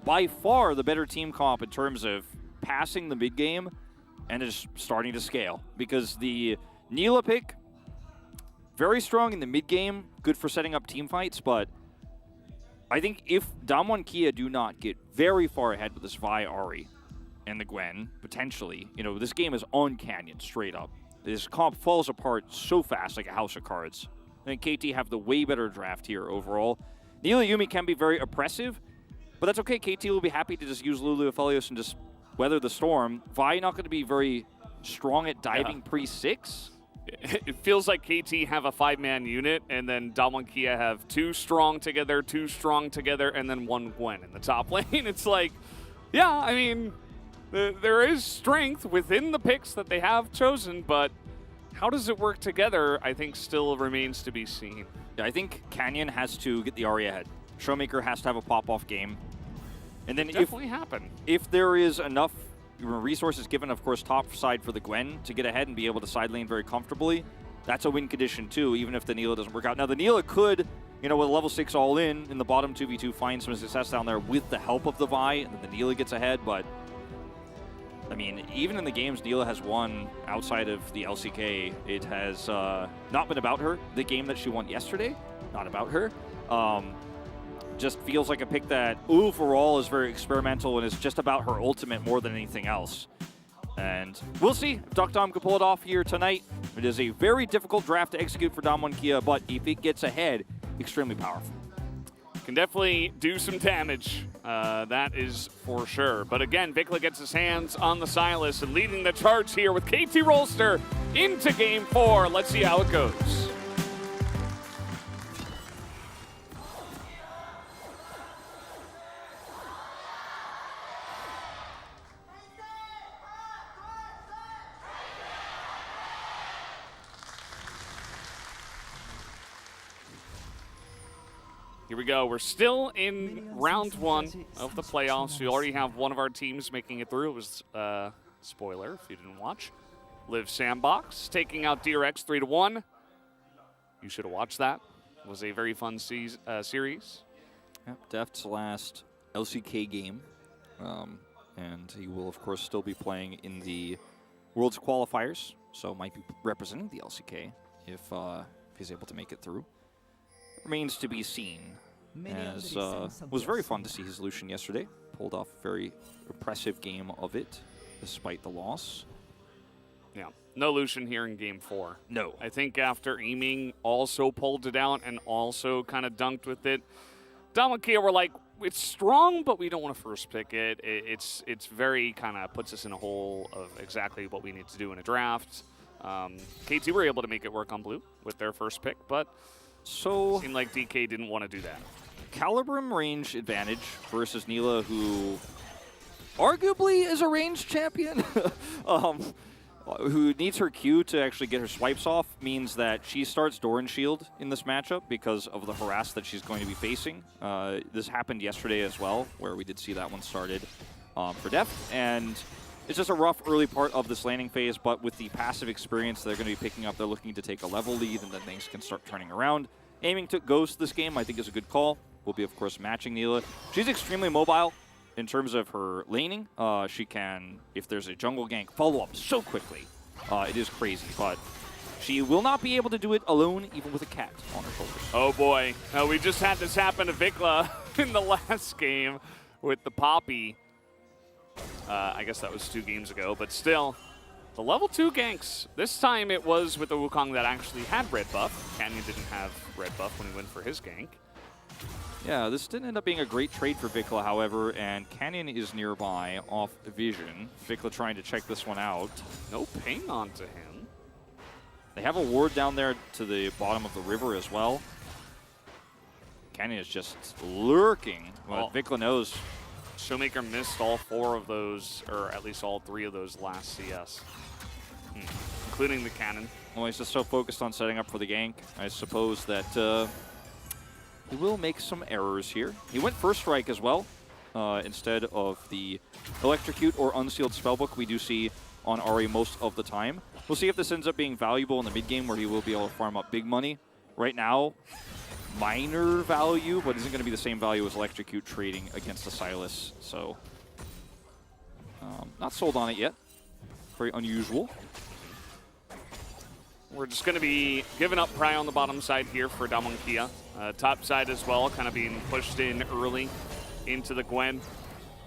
by far the better team comp in terms of passing the mid-game and is starting to scale. Because the Neela pick, very strong in the mid-game, good for setting up team fights, but I think if Dom1 Kia do not get very far ahead with this Vi Ahri and the Gwen, potentially, this game is on Canyon, straight up. This comp falls apart so fast like a house of cards. I think KT have the way better draft here overall. Neela Yuumi can be very oppressive, but that's okay. KT will be happy to just use Lulu Aphelios and just weather the storm. Vi not going to be very strong at diving pre-6. It feels like KT have a 5-man unit, and then Dom1 Kia have 2 strong together, and then 1 Gwen in the top lane. It's like, yeah, I mean, there is strength within the picks that they have chosen, but how does it work together, I think, still remains to be seen. I think Canyon has to get the Ahri ahead. Showmaker has to have a pop-off game. And then definitely happen. If there is enough resources given, of course, top side for the Gwen to get ahead and be able to side lane very comfortably. That's a win condition too, even if the Neela doesn't work out. Now the Neela could, with a level 6 all in the bottom 2v2, find some success down there with the help of the Vi, and then the Neela gets ahead, but I mean, even in the games Neela has won outside of the LCK, it has not been about her. The game that she won yesterday, not about her. Just feels like a pick that overall is very experimental and is just about her ultimate more than anything else. And we'll see if Dom can pull it off here tonight. It is a very difficult draft to execute for Dom1 Kia, but if it gets ahead, extremely powerful. Can definitely do some damage, that is for sure. But again, Vikla gets his hands on the Sylas and leading the charge here with KT Rolster into Game 4. Let's see how it goes. Here we go. We're still in round 1 of the playoffs. We already have one of our teams making it through. It was, spoiler if you didn't watch, Live Sandbox taking out DRX 3-1. You should have watched that. It was a very fun series. Yep, Deft's last LCK game. And he will, of course, still be playing in the Worlds qualifiers. So might be representing the LCK if he's able to make it through. Remains to be seen, as was very fun to see his Lucian yesterday. Pulled off a very impressive game of it, despite the loss. Yeah, no Lucian here in Game 4. No. I think after Eaming also pulled it out and also kind of dunked with it, Dom1 Kia were like, it's strong, but we don't want to first pick it. It's very kind of puts us in a hole of exactly what we need to do in a draft. KT were able to make it work on blue with their first pick, but so seemed like DK didn't want to do that. Calibrim range advantage versus Neela, who arguably is a range champion, who needs her Q to actually get her swipes off, means that she starts Doran Shield in this matchup because of the harass that she's going to be facing. This happened yesterday as well, where we did see that one started for Deft, and it's just a rough early part of this landing phase, but with the passive experience they're going to be picking up, they're looking to take a level lead, and then things can start turning around. Aiming took Ghost this game, I think is a good call. We'll be, of course, matching Neela. She's extremely mobile in terms of her laning. She can, if there's a jungle gank, follow up so quickly. It is crazy, but she will not be able to do it alone, even with a cat on her shoulders. Oh boy, we just had this happen to Vikla in the last game with the Poppy. I guess that was 2 games ago, but still, the level 2 ganks. This time it was with the Wukong that actually had red buff. Canyon didn't have red buff when he went for his gank. Yeah, this didn't end up being a great trade for Vikla, however, and Canyon is nearby off vision. Vikla trying to check this one out. No ping onto him. They have a ward down there to the bottom of the river as well. Canyon is just lurking, but Vikla knows. Showmaker missed all 4 of those, or at least all 3 of those last CS, including the cannon. Well, he's just so focused on setting up for the gank. I suppose that he will make some errors here. He went first strike as well, instead of the electrocute or unsealed spellbook we do see on Ahri most of the time. We'll see if this ends up being valuable in the mid game where he will be able to farm up big money. Right now, minor value, but isn't going to be the same value as electrocute trading against the Sylas. So, not sold on it yet. Very unusual. We're just going to be giving up Pry on the bottom side here for Dom1 Kia. Top side as well, kind of being pushed in early into the Gwen.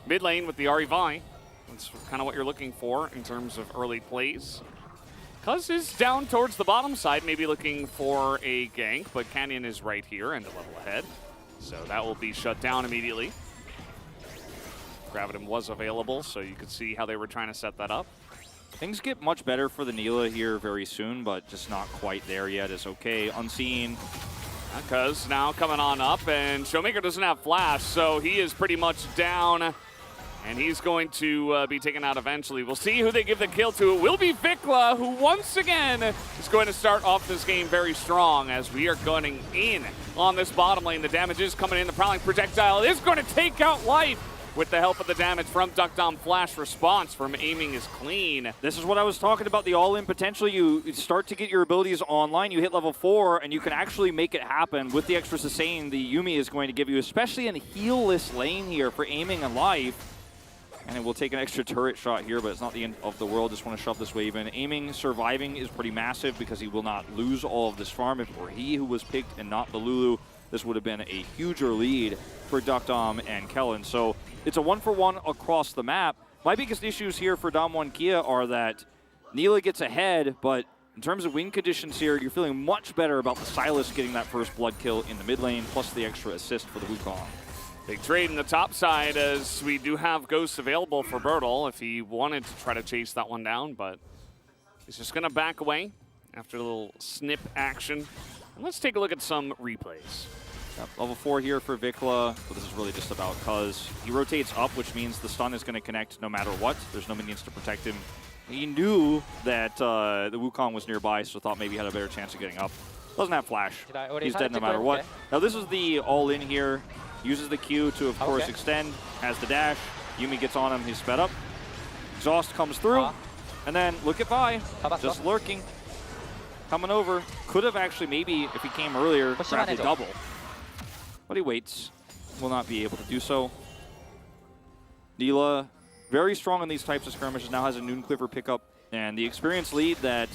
Mid lane with the Ahri Vi. That's kind of what you're looking for in terms of early plays. Cuz is down towards the bottom side, maybe looking for a gank, but Canyon is right here and a level ahead. So that will be shut down immediately. Gravitum was available, so you could see how they were trying to set that up. Things get much better for the Neela here very soon, but just not quite there yet. It's okay. Unseen. Cuz now coming on up, and Showmaker doesn't have flash, so he is pretty much down. And he's going to be taken out eventually. We'll see who they give the kill to. It will be Vikla, who once again is going to start off this game very strong as we are going in on this bottom lane. The damage is coming in. The Prowling Projectile is going to take out Life. with the help of the damage from Duckdom. Flash response from aiming is clean. This is what I was talking about, the all-in potential. You start to get your abilities online, you hit level 4, and you can actually make it happen with the extra sustain the Yuumi is going to give you, especially in a heal-less lane here for aiming and life. And it will take an extra turret shot here, but it's not the end of the world. Just want to shove this wave in. Aiming, surviving is pretty massive because he will not lose all of this farm. If it were he who was picked and not the Lulu, this would have been a huger lead for Duckdom and Kellen. So it's a 1-for-1 across the map. My biggest issues here for Dam1 Kia are that Neela gets ahead, but in terms of win conditions here, you're feeling much better about the Sylas getting that first blood kill in the mid lane, plus the extra assist for the Wukong. Big trade in the top side as we do have Ghosts available for Bertle if he wanted to try to chase that one down, but he's just going to back away after a little snip action. And let's take a look at some replays. Yep, level 4 here for Vikla, but this is really just about Cuz. He rotates up, which means the stun is going to connect no matter what. There's no minions to protect him. He knew that the Wukong was nearby, so thought maybe he had a better chance of getting up. Doesn't have flash. He's dead no matter what. Now this is the all-in here. Uses the Q to, of course, extend. Has the dash. Yuumi gets on him. He's sped up. Exhaust comes through. And then look at Vi. Just lurking. Coming over. Could have actually maybe, if he came earlier, grabbed a double. But he waits. Will not be able to do so. Neela, very strong in these types of skirmishes. Now has a Noon Quiver pickup. And the experience lead that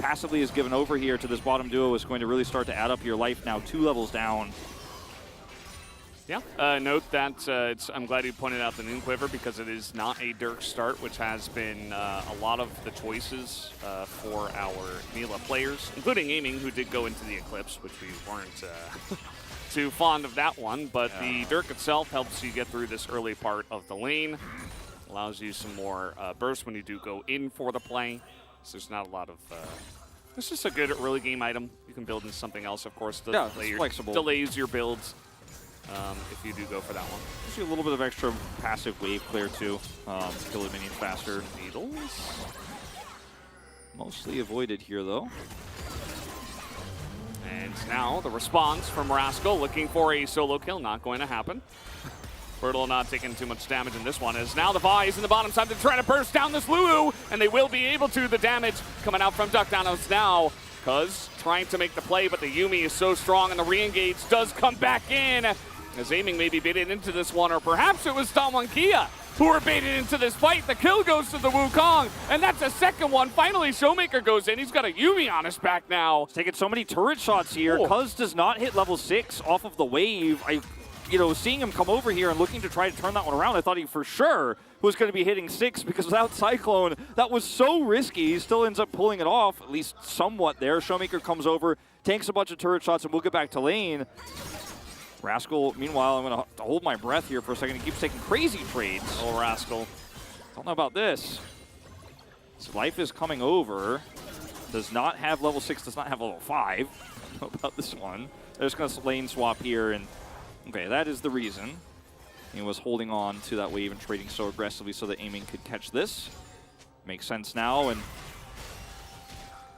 passively is given over here to this bottom duo is going to really start to add up. Your life now 2 levels down. Yeah, note that I'm glad you pointed out the Noon Quiver because it is not a Dirk start, which has been a lot of the choices for our Neela players, including aiming, who did go into the Eclipse, which we weren't too fond of that one. But the Dirk itself helps you get through this early part of the lane, allows you some more burst when you do go in for the play. So there's not a lot of... it's just a good early game item. You can build into something else, of course. Yeah, it's flexible. Delays your builds. If you do go for that one. Gives you a little bit of extra passive wave clear too. Kill the minions faster. Needles. Mostly avoided here though. And now the response from Rascal looking for a solo kill. Not going to happen. Bertle not taking too much damage in this one as now the Vi is in the bottom side. They're trying to burst down this Lulu, and they will be able to. The damage coming out from Duckdom now. Cuz trying to make the play, but the Yuumi is so strong, and the re-engage does come back in. As aiming maybe baited into this one, or perhaps it was Dam1 Kia who were baited into this fight. The kill goes to the Wukong, and that's a second one. Finally, Showmaker goes in. He's got a Yuumi on his back now. He's taking so many turret shots here. Cuz does not hit level 6 off of the wave. Seeing him come over here and looking to try to turn that one around, I thought he for sure was going to be hitting 6 because without Cyclone, that was so risky. He still ends up pulling it off, at least somewhat there. Showmaker comes over, tanks a bunch of turret shots, and we'll get back to lane. Rascal, meanwhile, I'm going to hold my breath here for a second. He keeps taking crazy trades. Oh, Rascal. Don't know about this. His life is coming over. Does not have level 6, does not have level 5. Don't know about this one. They're just going to lane swap here, and okay, that is the reason. He was holding on to that wave and trading so aggressively so that aiming could catch this. Makes sense now, and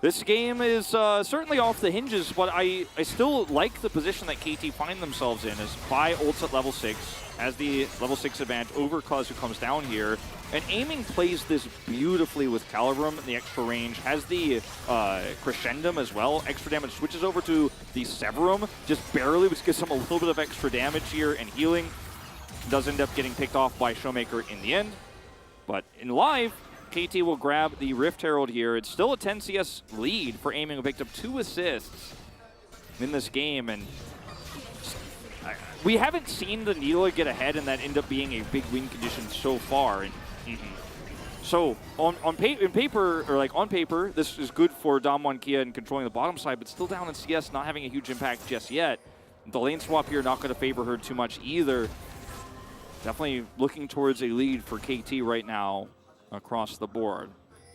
this game is certainly off the hinges, but I still like the position that KT find themselves in as Vi ults at level 6, has the level 6 advantage over Cuz who comes down here, and aiming plays this beautifully with Calibrum, the extra range, has the Crescendum as well, extra damage switches over to the Severum, just barely, which gives him a little bit of extra damage here and healing. Does end up getting picked off by Showmaker in the end, but in live, KT will grab the Rift Herald here. It's still a 10 CS lead for aiming, who picked up 2 assists in this game, and we haven't seen the Neela get ahead and that end up being a big win condition so far. And so on paper, this is good for Dam1 Kia in controlling the bottom side, but still down in CS, not having a huge impact just yet. The lane swap here not going to favor her too much either. Definitely looking towards a lead for KT right now across the board.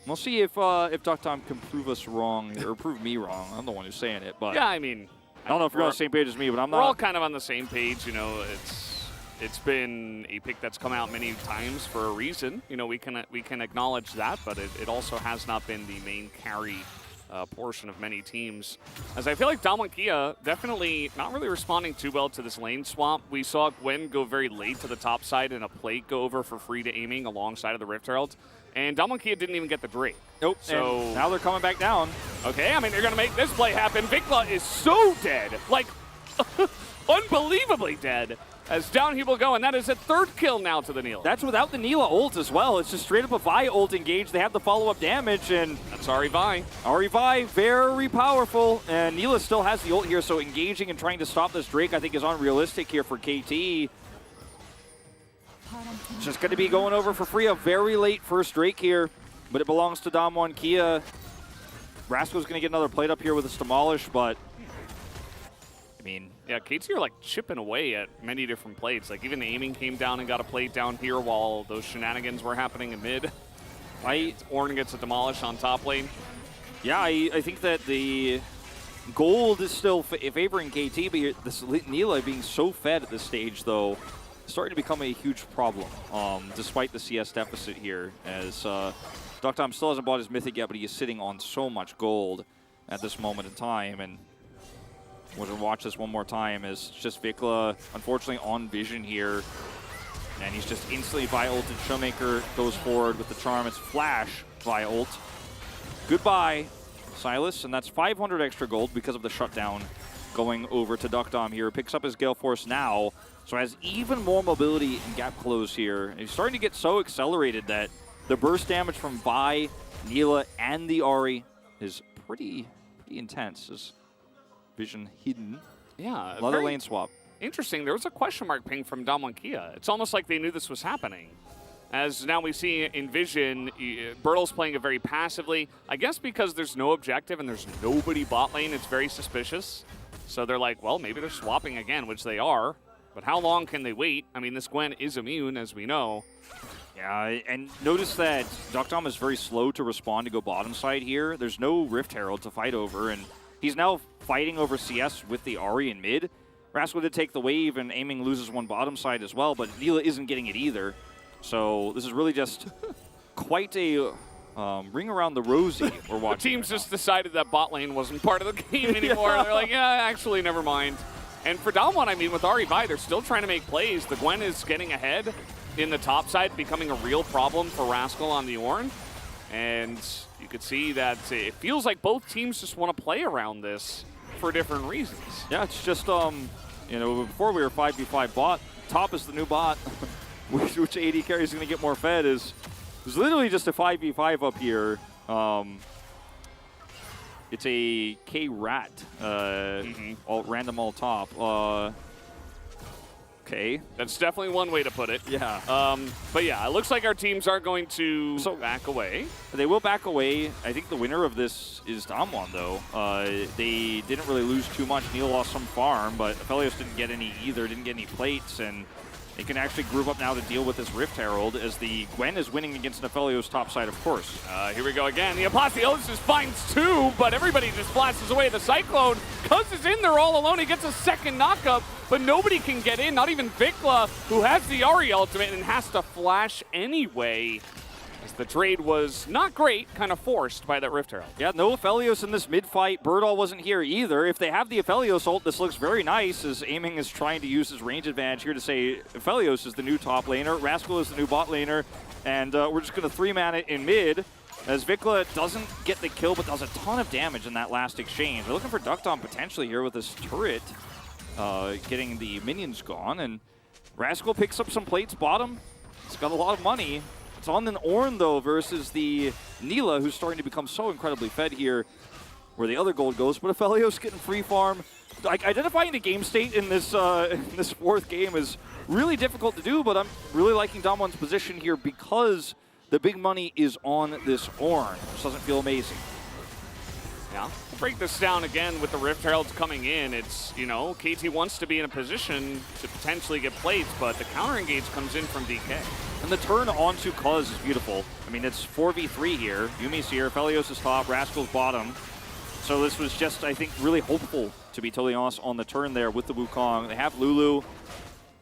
We'll see if Duckdom can prove us wrong, or prove me wrong. I'm the one who's saying it, but yeah, I mean, I don't know if you're on the same page as me, but I'm not. We're all kind of on the same page. It's been a pick that's come out many times for a reason. We can acknowledge that, but it also has not been the main carry portion of many teams. As I feel like Dom1 Kia definitely not really responding too well to this lane swap. We saw Gwen go very late to the top side and a plate go over for free to aiming alongside of the Rift Herald. And Dom1 Kia didn't even get the Drake. Nope. So and now they're coming back down. Okay, I mean, they're going to make this play happen. Vikla is so dead. Like, unbelievably dead. As down he will go, and that is a third kill now to the Neela. That's without the Neela ult as well. It's just straight up a Vi ult engage. They have the follow-up damage, and that's Ahri Vi. Ahri Vi, very powerful. And Neela still has the ult here, so engaging and trying to stop this Drake, I think, is unrealistic here for KT. Just going to be going over for free. A very late first Drake here, but it belongs to Dom1 Kia. Rascal's going to get another plate up here with this Demolish, but I mean, yeah, KT are like chipping away at many different plates. Like even the aiming came down and got a plate down here while those shenanigans were happening in mid. Ornn gets a Demolish on top lane. Yeah, I think that the gold is still favoring KT, but this Neela being so fed at this stage, though, starting to become a huge problem, despite the CS deficit here, as Dom still hasn't bought his Mythic yet, but he is sitting on so much gold at this moment in time. And we're going to watch this one more time as just Vikla, unfortunately, on vision here. And he's just instantly Vi ulted. Showmaker goes forward with the charm. It's Flash Vi ult. Goodbye, Silas. And that's 500 extra gold because of the shutdown going over to Dom here. Picks up his Gale Force now, so has even more mobility and gap close here. And he's starting to get so accelerated that the burst damage from Vi, Neela, and the Ahri is pretty intense. As vision hidden. Yeah. Another lane swap. Interesting. There was a question mark ping from Dom1 Kia. It's almost like they knew this was happening. As now we see in vision, Bertle's playing it very passively. I guess because there's no objective and there's nobody bot lane, it's very suspicious. So they're like, well, maybe they're swapping again, which they are. But how long can they wait? I mean, this Gwen is immune, as we know. Yeah, and notice that Dom is very slow to respond to go bottom side here. There's no Rift Herald to fight over, and he's now fighting over CS with the Ahri in mid. Rascal did take the wave, and aiming loses one bottom side as well, but Neela isn't getting it either. So this is really just quite a ring around the rosy we're watching. The teams just decided that bot lane wasn't part of the game anymore. Yeah. They're like, yeah, actually, never mind. And for Dom1, I mean, with Ahri Vi, they're still trying to make plays. The Gwen is getting ahead in the top side, becoming a real problem for Rascal on the Ornn. And you could see that it feels like both teams just want to play around this for different reasons. Yeah, it's just, you know, before we were 5v5 bot, top is the new bot, which AD carry is going to get more fed, is literally just a 5v5 up here. It's a K-Rat, all random all top. Okay. That's definitely one way to put it. Yeah. But yeah, it looks like our teams are going to back away. They will back away. I think the winner of this is Dom1, though. They didn't really lose too much. Neil lost some farm, but Aphelios didn't get any either, didn't get any plates, and they can actually group up now to deal with this Rift Herald as the Gwen is winning against Aphelios top side, of course. Here we go again. The Apotheosis finds two, but everybody just blasts away. The Cyclone, Cuz is in there all alone. He gets a second knockup, but nobody can get in, not even Vikla, who has the Ahri ultimate and has to flash anyway. As the trade was not great, kind of forced by that Rift Herald. Yeah, no Aphelios in this mid-fight. Birdall wasn't here either. If they have the Aphelios ult, this looks very nice, as Aiming is trying to use his range advantage here to say Aphelios is the new top laner, Rascal is the new bot laner, and we're just going to 3-man it in mid, as Vikla doesn't get the kill, but does a ton of damage in that last exchange. We're looking for Dom potentially here with this turret, getting the minions gone, and Rascal picks up some plates bottom. It's got a lot of money. It's on the Ornn, though, versus the Neela, who's starting to become so incredibly fed here, where the other gold goes. But Aphelios getting free farm. Like, identifying the game state in this fourth game is really difficult to do, but I'm really liking Dom1's position here because the big money is on this Ornn, which doesn't feel amazing. Yeah. We'll break this down again with the Rift Heralds coming in. It's, you know, KT wants to be in a position to potentially get plates, but the counter engage comes in from DK. And the turn onto Cuz is beautiful. I mean, it's 4v3 here. Yumi's here, Aphelios is top, Rascal's bottom. So this was just, I think, really hopeful, to be totally honest, on the turn there with the Wukong. They have Lulu,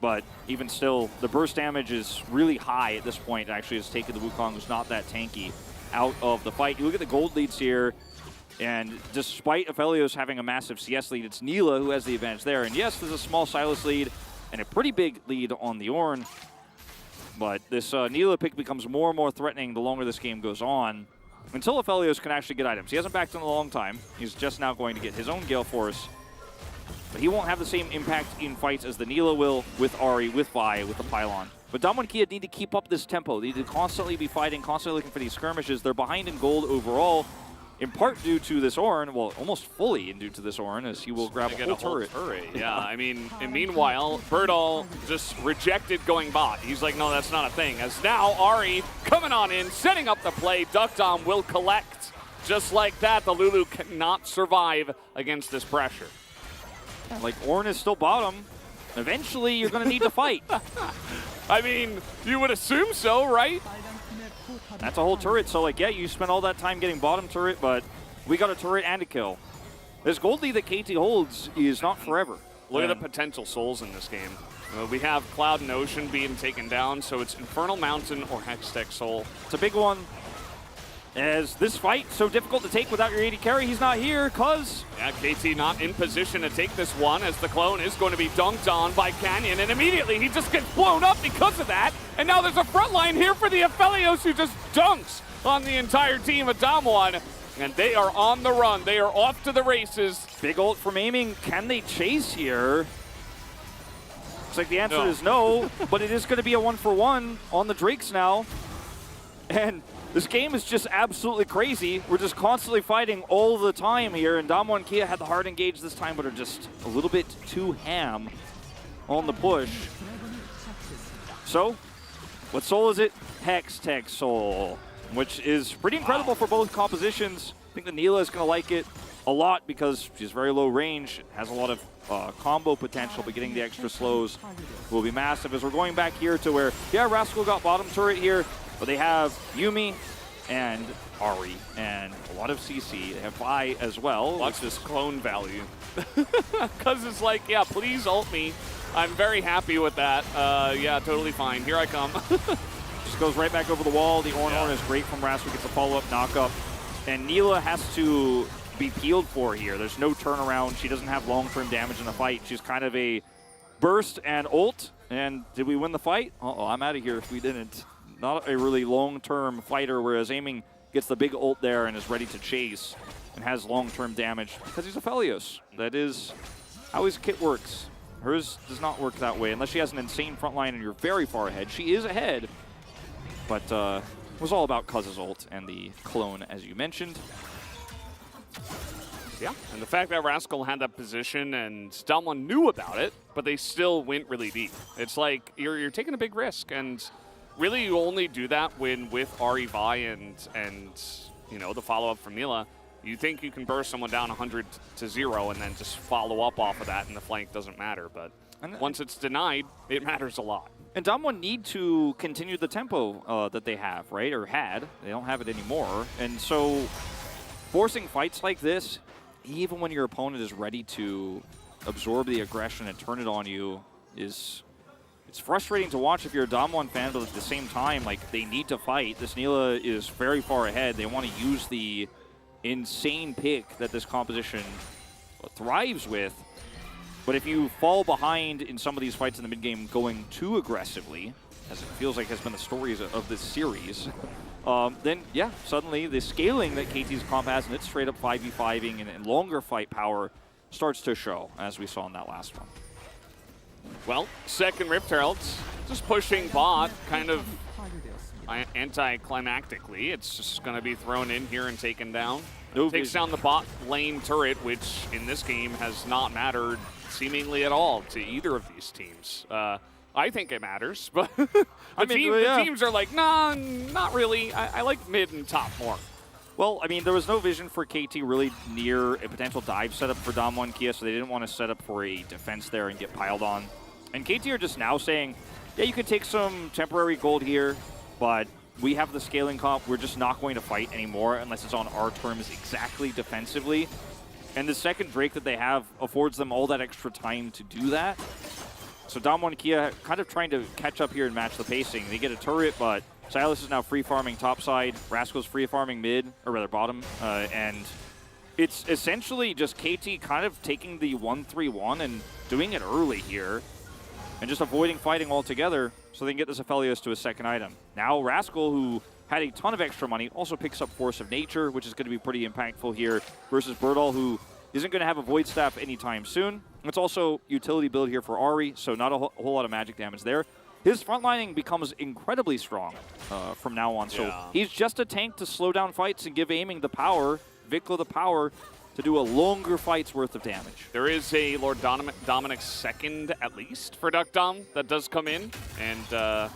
but even still, the burst damage is really high at this point. It actually has taken the Wukong, who's not that tanky, out of the fight. You look at the gold leads here. And despite Aphelios having a massive CS lead, it's Neela who has the advantage there. And yes, there's a small Sylas lead and a pretty big lead on the Ornn. But this Neela pick becomes more and more threatening the longer this game goes on. Until Aphelios can actually get items. He hasn't backed in a long time. He's just now going to get his own Gale Force. But he won't have the same impact in fights as the Neela will with Ahri, with Vi, with the Pylon. But Damwon Kia need to keep up this tempo. They need to constantly be fighting, constantly looking for these skirmishes. They're behind in gold overall, in part due to this Ornn, well, almost fully due to this Ornn, as he will grab a whole turret. Yeah, I mean, and meanwhile, Birdall just rejected going bot. He's like, no, that's not a thing. As now, Ahri coming on in, setting up the play. Duckdom will collect. Just like that, the Lulu cannot survive against this pressure. Like, Ornn is still bottom. Eventually, you're going to need to fight. I mean, you would assume so, right? That's a whole turret, so like, yeah, you spent all that time getting bottom turret, but we got a turret and a kill. This gold lead that KT holds is not forever. Look at the potential souls in this game. We have Cloud and Ocean being taken down, so it's Infernal Mountain or Hextech Soul. It's a big one. As this fight so difficult to take without your AD carry, he's not here, cuz... Yeah, KT not in position to take this one, as the clone is going to be dunked on by Canyon, and immediately he just gets blown up because of that, and now there's a front line here for the Aphelios, who just dunks on the entire team of Damwon, and they are on the run. They are off to the races. Big ult from aiming. Can they chase here? Looks like the answer is no, but it is going to be a 1-for-1 on the Drakes now, and... this game is just absolutely crazy. We're just constantly fighting all the time here, and Damwon Kia had the hard engage this time, but are just a little bit too ham on the push. So, what soul is it? Hextech Soul, which is pretty incredible for both compositions. I think the Neela is going to like it a lot because she's very low range, has a lot of combo potential, but getting the extra slows will be massive. As we're going back here to where, yeah, Rascal got bottom turret here, but they have Yuumi and Ahri and a lot of CC. They have Vi as well. Watch this clone value. Because it's like, yeah, please ult me. I'm very happy with that. Yeah, totally fine. Here I come. Just goes right back over the wall. The Ornn is great from Rascal, gets a follow-up knock-up. And Neela has to be peeled for here. There's no turnaround. She doesn't have long-term damage in the fight. She's kind of a burst and ult. And did we win the fight? Uh-oh, I'm out of here if we didn't. Not a really long-term fighter, whereas aiming gets the big ult there and is ready to chase and has long-term damage because he's Aphelios. That is how his kit works. Hers does not work that way unless she has an insane front line and you're very far ahead. She is ahead, but it was all about Cuz's ult and the clone, as you mentioned. Yeah, and the fact that Rascal had that position and Damwon knew about it, but they still went really deep. It's like you're taking a big risk, and really you only do that when with Ahri, Vi and you know, the follow-up from Neela, you think you can burst someone down 100-0 and then just follow up off of that and the flank doesn't matter, but once it's denied, it matters a lot. And Damwon need to continue the tempo that they have, right, or had. They don't have it anymore, and so forcing fights like this, even when your opponent is ready to absorb the aggression and turn it on you, it's frustrating to watch if you're a Damwon fan, but at the same time, like, they need to fight. This Neela is very far ahead. They want to use the insane pick that this composition thrives with. But if you fall behind in some of these fights in the mid-game going too aggressively, as it feels like has been the stories of this series, then, yeah, suddenly the scaling that KT's comp has and its straight-up 5v5ing and longer fight power starts to show, as we saw in that last one. Well, second Rift Herald's just pushing bot kind of anticlimactically. It's just going to be thrown in here and taken down. Takes down the bot lane turret, which in this game has not mattered seemingly at all to either of these teams. I think it matters, but the teams are like, nah, not really. I like mid and top more. Well, I mean, there was no vision for KT really near a potential dive setup for Damwon Kia, so they didn't want to set up for a defense there and get piled on. And KT are just now saying, yeah, you can take some temporary gold here, but we have the scaling comp. We're just not going to fight anymore unless it's on our terms exactly defensively. And the second Drake that they have affords them all that extra time to do that. So Damwon Kia kind of trying to catch up here and match the pacing. They get a turret, but Sylas is now free farming top side. Rascal's free farming mid, or rather bottom, and it's essentially just KT kind of taking the 1-3-1 and doing it early here and just avoiding fighting altogether so they can get this Aphelios to a second item. Now Rascal, who had a ton of extra money, also picks up Force of Nature, which is going to be pretty impactful here, versus Birdall, who isn't going to have a Void Staff anytime soon. It's also utility build here for Ahri, so not a whole lot of magic damage there. His frontlining becomes incredibly strong from now on, so he's just a tank to slow down fights and give aiming the power, Viklo the power, to do a longer fight's worth of damage. There is a Lord Dominic second, at least, for Duck Dom that does come in, and, I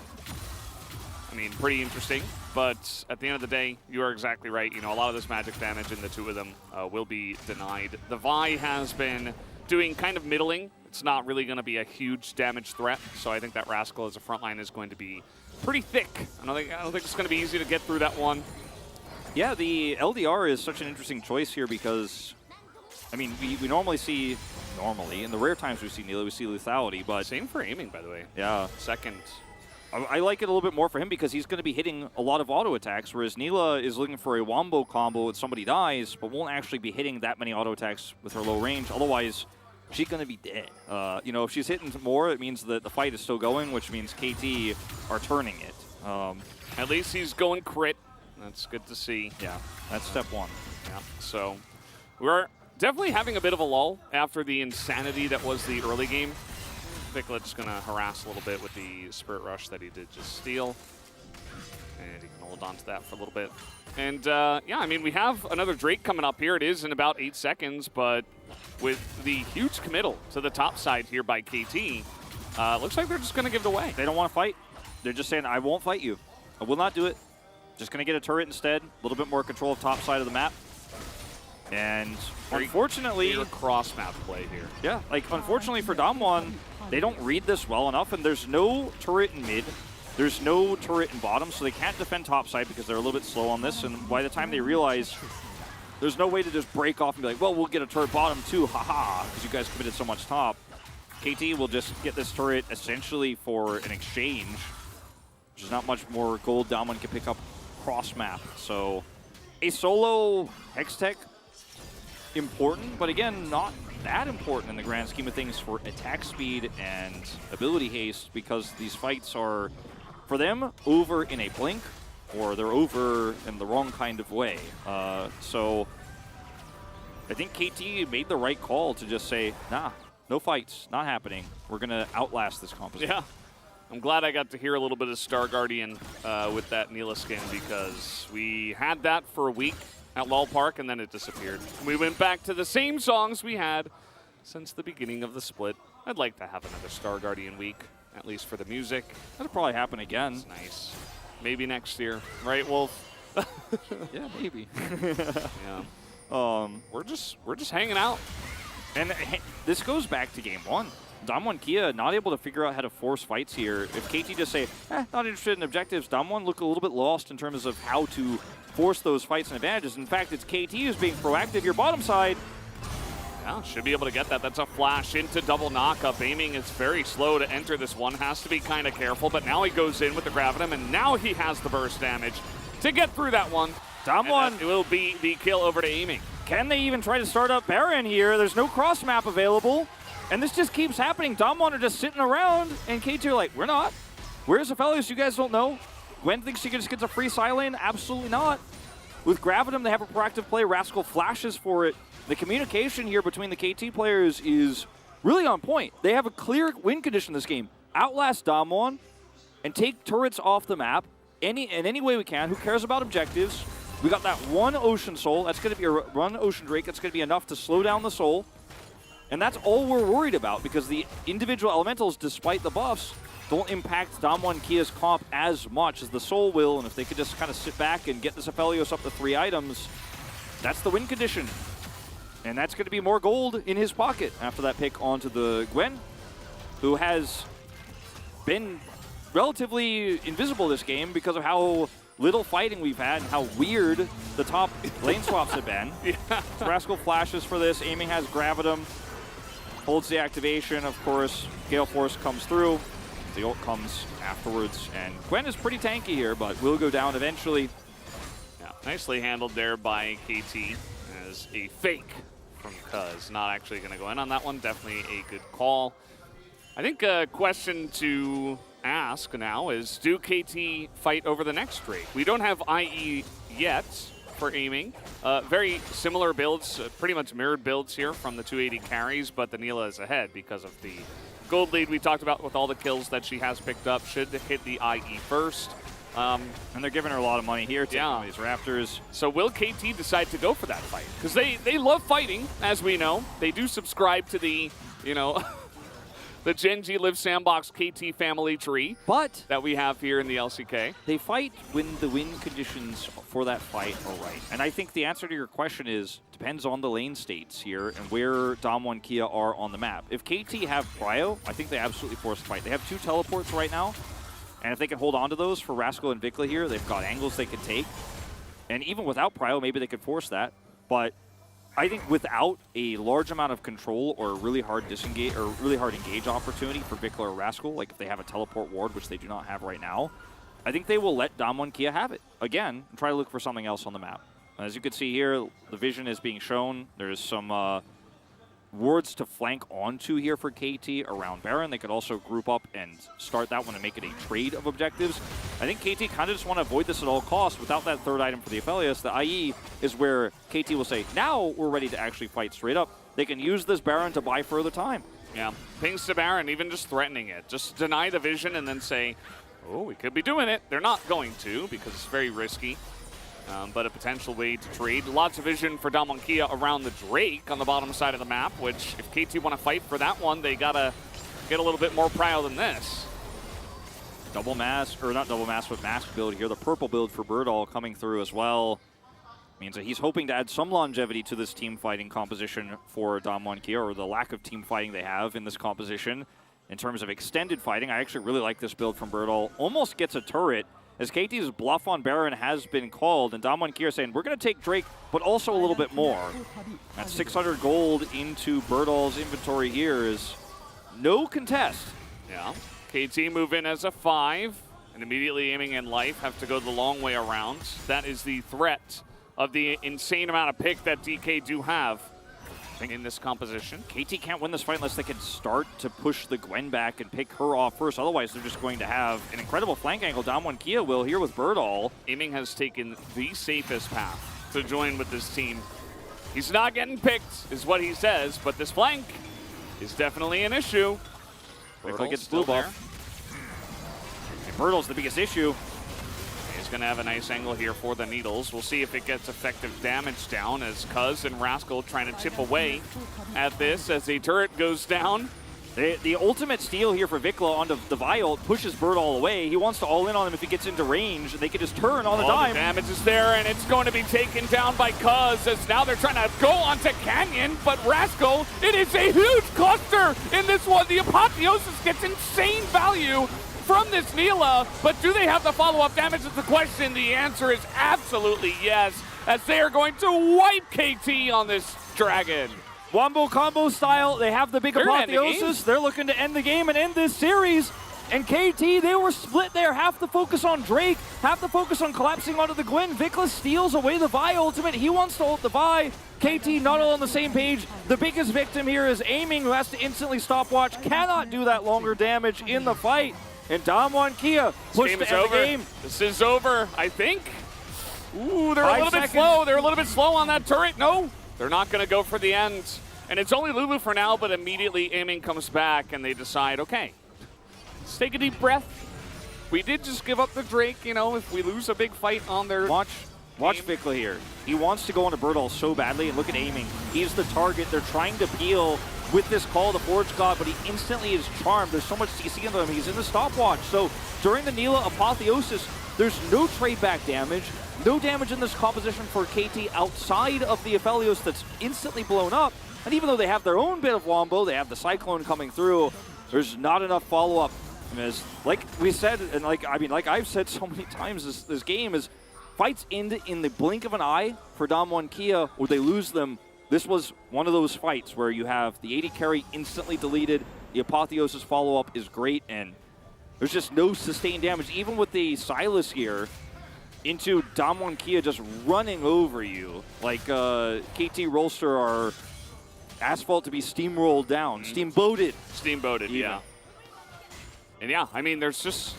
mean, pretty interesting. But at the end of the day, you are exactly right. You know, a lot of this magic damage in the two of them will be denied. The Vi has been doing kind of middling. It's not really going to be a huge damage threat, so I think that Rascal as a frontline is going to be pretty thick. I don't think it's going to be easy to get through that one. Yeah, the LDR is such an interesting choice here because, I mean, we normally see, in the rare times we see Neela, we see lethality, but... Same for aiming, by the way. Yeah. Second. I like it a little bit more for him because he's going to be hitting a lot of auto attacks, whereas Neela is looking for a wombo combo and somebody dies, but won't actually be hitting that many auto attacks with her low range. Otherwise, she's going to be dead. You know, if she's hitting more, it means that the fight is still going, which means KT are turning it. At least he's going crit. That's good to see. Yeah, that's step one. Yeah, so we're definitely having a bit of a lull after the insanity that was the early game. Viklet's going to harass a little bit with the Spirit Rush that he did just steal. And he can hold on to that for a little bit. And, yeah, I mean, we have another Drake coming up here. It is in about 8 seconds, but with the huge committal to the top side here by KT, looks like they're just going to give it away. They don't want to fight. They're just saying, I won't fight you. I will not do it. Just going to get a turret instead. A little bit more control of top side of the map. And unfortunately... cross-map play here. Yeah, like, unfortunately for Damwon, they don't read this well enough, and there's no turret in mid. There's no turret in bottom, so they can't defend top side because they're a little bit slow on this, and by the time they realize there's no way to just break off and be like, well, we'll get a turret bottom too, haha, because you guys committed so much top. KT will just get this turret essentially for an exchange, which is not much more gold Damwon can pick up cross-map. So a solo Hextech, important, but again, not that important in the grand scheme of things for attack speed and ability haste, because these fights are, for them, over in a blink, or they're over in the wrong kind of way. So I think KT made the right call to just say, nah, no fights, not happening. We're going to outlast this composition. Yeah. I'm glad I got to hear a little bit of Star Guardian with that Neela skin, because we had that for a week at LOL Park, and then it disappeared. We went back to the same songs we had since the beginning of the split. I'd like to have another Star Guardian week, at least for the music. That'll probably happen again. That's nice. Maybe next year. Right, Wolf? Yeah, maybe. Yeah. We're just hanging out. And this goes back to game one. Damwon Kia not able to figure out how to force fights here. If KT just say, not interested in objectives, Damwon look a little bit lost in terms of how to force those fights and advantages. In fact, it's KT who's being proactive. Your bottom side. Yeah, should be able to get that. That's a flash into double knockup. Aiming is very slow to enter this one. Has to be kind of careful, but now he goes in with the Gravitum, and now he has the burst damage to get through that one. Damwon will be the kill over to aiming. Can they even try to start up Baron here? There's no cross map available. And this just keeps happening. Damwon are just sitting around, and KT are like, we're not. Where's Aphelios? You guys don't know. Gwen thinks she just gets a free Silane? Absolutely not. With Gravitum, they have a proactive play. Rascal flashes for it. The communication here between the KT players is really on point. They have a clear win condition in this game. Outlast Damwon and take turrets off the map in any way we can. Who cares about objectives? We got that one Ocean Soul. That's going to be one Ocean Drake. That's going to be enough to slow down the Soul. And that's all we're worried about, because the individual elementals, despite the buffs, don't impact Damwon Kia's comp as much as the Soul will. And if they could just kind of sit back and get this Aphelios up to 3 items, that's the win condition. And that's going to be more gold in his pocket after that pick onto the Gwen, who has been relatively invisible this game because of how little fighting we've had and how weird the top lane swaps have been. So Rascal flashes for this. Aiming has Gravitum. Holds the activation, of course. Gale Force comes through. The ult comes afterwards. And Gwen is pretty tanky here, but will go down eventually. Yeah, nicely handled there by KT. was a fake from Cuz. Not actually going to go in on that one. Definitely a good call. I think a question to ask now is, do KT fight over the next Drake? We don't have IE yet for aiming. Very similar builds, pretty much mirrored builds here from the 280 carries, but the Neela is ahead because of the gold lead we talked about with all the kills that she has picked up. Should hit the IE first. And they're giving her a lot of money here, taking these Raptors. So will KT decide to go for that fight? Because they love fighting, as we know. They do subscribe to the, the Genji Live Sandbox KT family tree that we have here in the LCK. They fight when the win conditions for that fight are right. And I think the answer to your question is, depends on the lane states here and where Damwon Kia are on the map. If KT have Prio, I think they absolutely force the fight. They have 2 teleports right now. And if they can hold on to those for Rascal and Vikla here, they've got angles they can take. And even without Prio, maybe they could force that. But I think without a large amount of control or a really hard disengage or really hard engage opportunity for Vikla or Rascal, like if they have a teleport ward, which they do not have right now, I think they will let Damwon Kia have it again and try to look for something else on the map. As you can see here, the vision is being shown. There's some wards to flank onto here for KT around Baron. They could also group up and start that one and make it a trade of objectives. I think KT kind of just want to avoid this at all costs without that third item for the Aphelios. The IE is where KT will say, now we're ready to actually fight straight up. They can use this Baron to buy further time. Yeah, pings to Baron, even just threatening it. Just deny the vision and then say, oh, we could be doing it. They're not going to because it's very risky. But a potential way to trade. Lots of vision for Damwon Kia around the Drake on the bottom side of the map, which if KT want to fight for that one, they gotta get a little bit more prio than this. Double mask, or not double mask, but mask build here. The purple build for Birdall coming through as well. Means that he's hoping to add some longevity to this team fighting composition for Damwon Kia, or the lack of team fighting they have in this composition. In terms of extended fighting, I actually really like this build from Birdall. Almost gets a turret, as KT's bluff on Baron has been called, and Damwon Kia saying, we're going to take Drake, but also a little bit more. That 600 gold into Birdall's inventory here is no contest. Yeah, KT move in as a 5, and immediately aiming in life, have to go the long way around. That is the threat of the insane amount of pick that DK do have in this composition. KT can't win this fight unless they can start to push the Gwen back and pick her off first. Otherwise, they're just going to have an incredible flank angle. Damwon Kia will here with Birdall. Aiming has taken the safest path to join with this team. He's not getting picked, is what he says, but this flank is definitely an issue. Birdall gets blue buff. And Birdall's the biggest issue. He's going to have a nice angle here for the Needles. We'll see if it gets effective damage down as Cuz and Rascal trying to chip away at this as the turret goes down. The ultimate steal here for Vikla onto the Vial pushes Birdall away. He wants to all in on him if he gets into range. They could just turn on the dime. The damage is there, and it's going to be taken down by Cuz as now they're trying to go onto Canyon, but Rascal, it is a huge cluster in this one. The Apotheosis gets insane value from this Neela, but do they have the follow-up damage is the question. The answer is absolutely yes, as they are going to wipe KT on this Dragon. Wombo combo style, they have the big Apotheosis. They're looking to end the game and end this series. And KT, they were split there. Half the focus on Drake, half the focus on collapsing onto the Gwen. Vikla steals away the Vi ultimate. He wants to ult the Vi. KT not all on the same page. The biggest victim here is Aiming, who has to instantly stopwatch. Cannot do that longer damage in the fight. And Damwon Kia pushed to end the game. This is over, I think. Ooh, they're a little bit slow. They're a little bit slow on that turret. No, they're not going to go for the end. And it's only Lulu for now, but immediately Aiming comes back and they decide, okay, let's take a deep breath. We did just give up the Drake, if we lose a big fight on their Watch Vikla here. He wants to go into Birdall so badly, and look at Aiming. He's the target. They're trying to peel with this call to Forge God, but he instantly is charmed. There's so much CC into him. He's in the stopwatch. So during the Neela Apotheosis, there's no trade back damage. No damage in this composition for KT outside of the Aphelios that's instantly blown up. And even though they have their own bit of Wombo, they have the Cyclone coming through, there's not enough follow-up. As like we said, and like I've said so many times, this game is fights end in the blink of an eye for Damwon Kia, or they lose them. This was one of those fights where you have the 80 carry instantly deleted, the Apotheosis follow-up is great, and there's just no sustained damage. Even with the Silas here, into Damwon Kia just running over you. Like KT Rolster are asphalt to be steamrolled down, steamboated. Steamboated, yeah. And yeah, I mean, there's just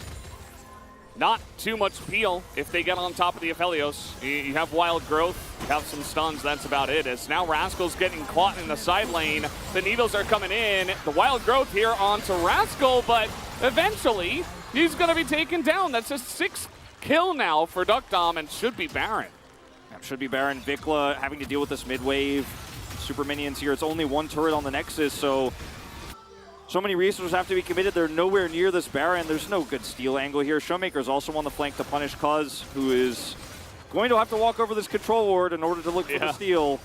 not too much peel if they get on top of the Aphelios. You have wild growth, you have some stuns, that's about it. As now Rascal's getting caught in the side lane. The needles are coming in. The wild growth here onto Rascal, but eventually he's going to be taken down. That's a 6th kill now for Duckdom and should be Baron. That should be Baron. Vikla having to deal with this mid-wave. Super minions here. It's only one turret on the Nexus, so many resources have to be committed. They're nowhere near this Baron. There's no good steal angle here. Showmaker's also on the flank to punish Cuz, who is going to have to walk over this control ward in order to look for the steal.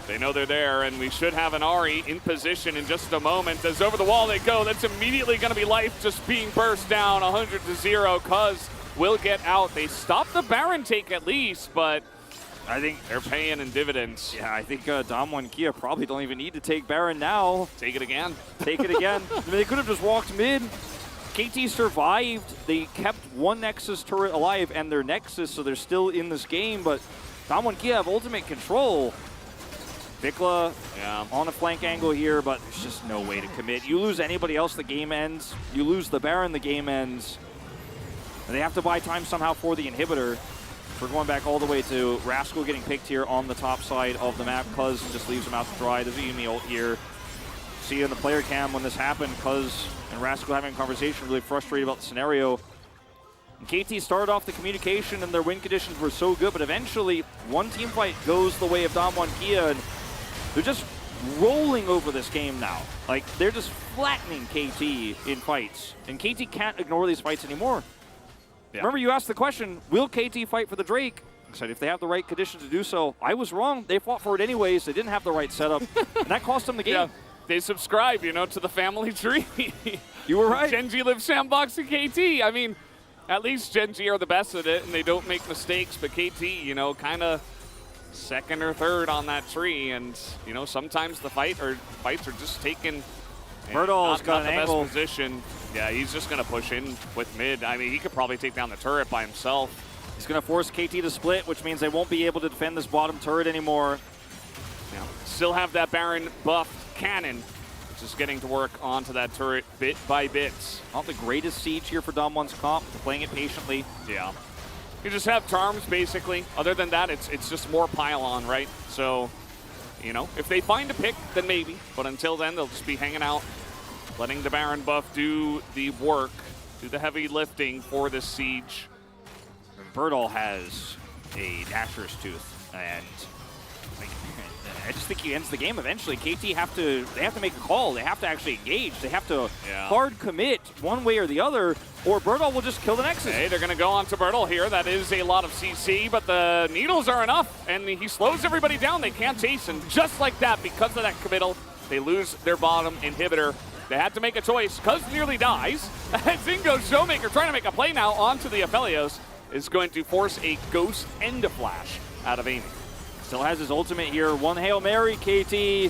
They know they're there, and we should have an Ahri in position in just a moment. As over the wall they go, that's immediately going to be life just being burst down 100-0. Cuz will get out. They stop the Baron take at least, but I think they're paying in dividends. Yeah, I think Damwon and Kia probably don't even need to take Baron now. Take it again. Take it again. I mean, they could have just walked mid. KT survived. They kept one Nexus turret alive and their Nexus, so they're still in this game, but Damwon and Kia have ultimate control. Vikla on a flank angle here, but there's just no way to commit. You lose anybody else, the game ends. You lose the Baron, the game ends. And they have to buy time somehow for the inhibitor. We're going back all the way to Rascal getting picked here on the top side of the map. Cuz just leaves him out to dry. There's a Yumi ult here. See in the player cam when this happened, Cuz and Rascal having a conversation, really frustrated about the scenario. And KT started off the communication and their win conditions were so good, but eventually one team fight goes the way of Damwon Kia, and they're just rolling over this game now. Like, they're just flattening KT in fights, and KT can't ignore these fights anymore. Yeah. Remember, you asked the question, will KT fight for the Drake? I said, if they have the right conditions to do so. I was wrong. They fought for it anyways. They didn't have the right setup, and that cost them the game. Yeah, they subscribe, you know, to the family tree. You were right. Gen G lives Sandbox and KT. I mean, at least Gen G are the best at it, and they don't make mistakes, but KT, you know, kind of second or third on that tree, and, you know, sometimes the fights are just taken. Murdoll's got an angle. Best position. Yeah, he's just going to push in with mid. I mean, he could probably take down the turret by himself. He's going to force KT to split, which means they won't be able to defend this bottom turret anymore. Yeah. Still have that Baron buffed cannon, just getting to work onto that turret bit by bit. Not the greatest siege here for Damwon's comp, playing it patiently. Yeah. You just have charms, basically. Other than that, it's just more pile-on, right? So, you know, if they find a pick, then maybe. But until then, they'll just be hanging out, letting the Baron buff do the work, do the heavy lifting for this siege. Birdall has a Dasher's Tooth, and I just think he ends the game eventually. KT they have to make a call. They have to actually engage. They have to hard commit one way or the other, or Birdall will just kill the Nexus. Hey, they're going to go on to Birdall here. That is a lot of CC, but the needles are enough, and he slows everybody down. They can't chase, and just like that, because of that committal, they lose their bottom inhibitor. They had to make a choice. Cuz nearly dies. Zingo Showmaker trying to make a play now onto the Aphelios is going to force a Ghost End Flash out of aiming. Still has his ultimate here. One Hail Mary, KT.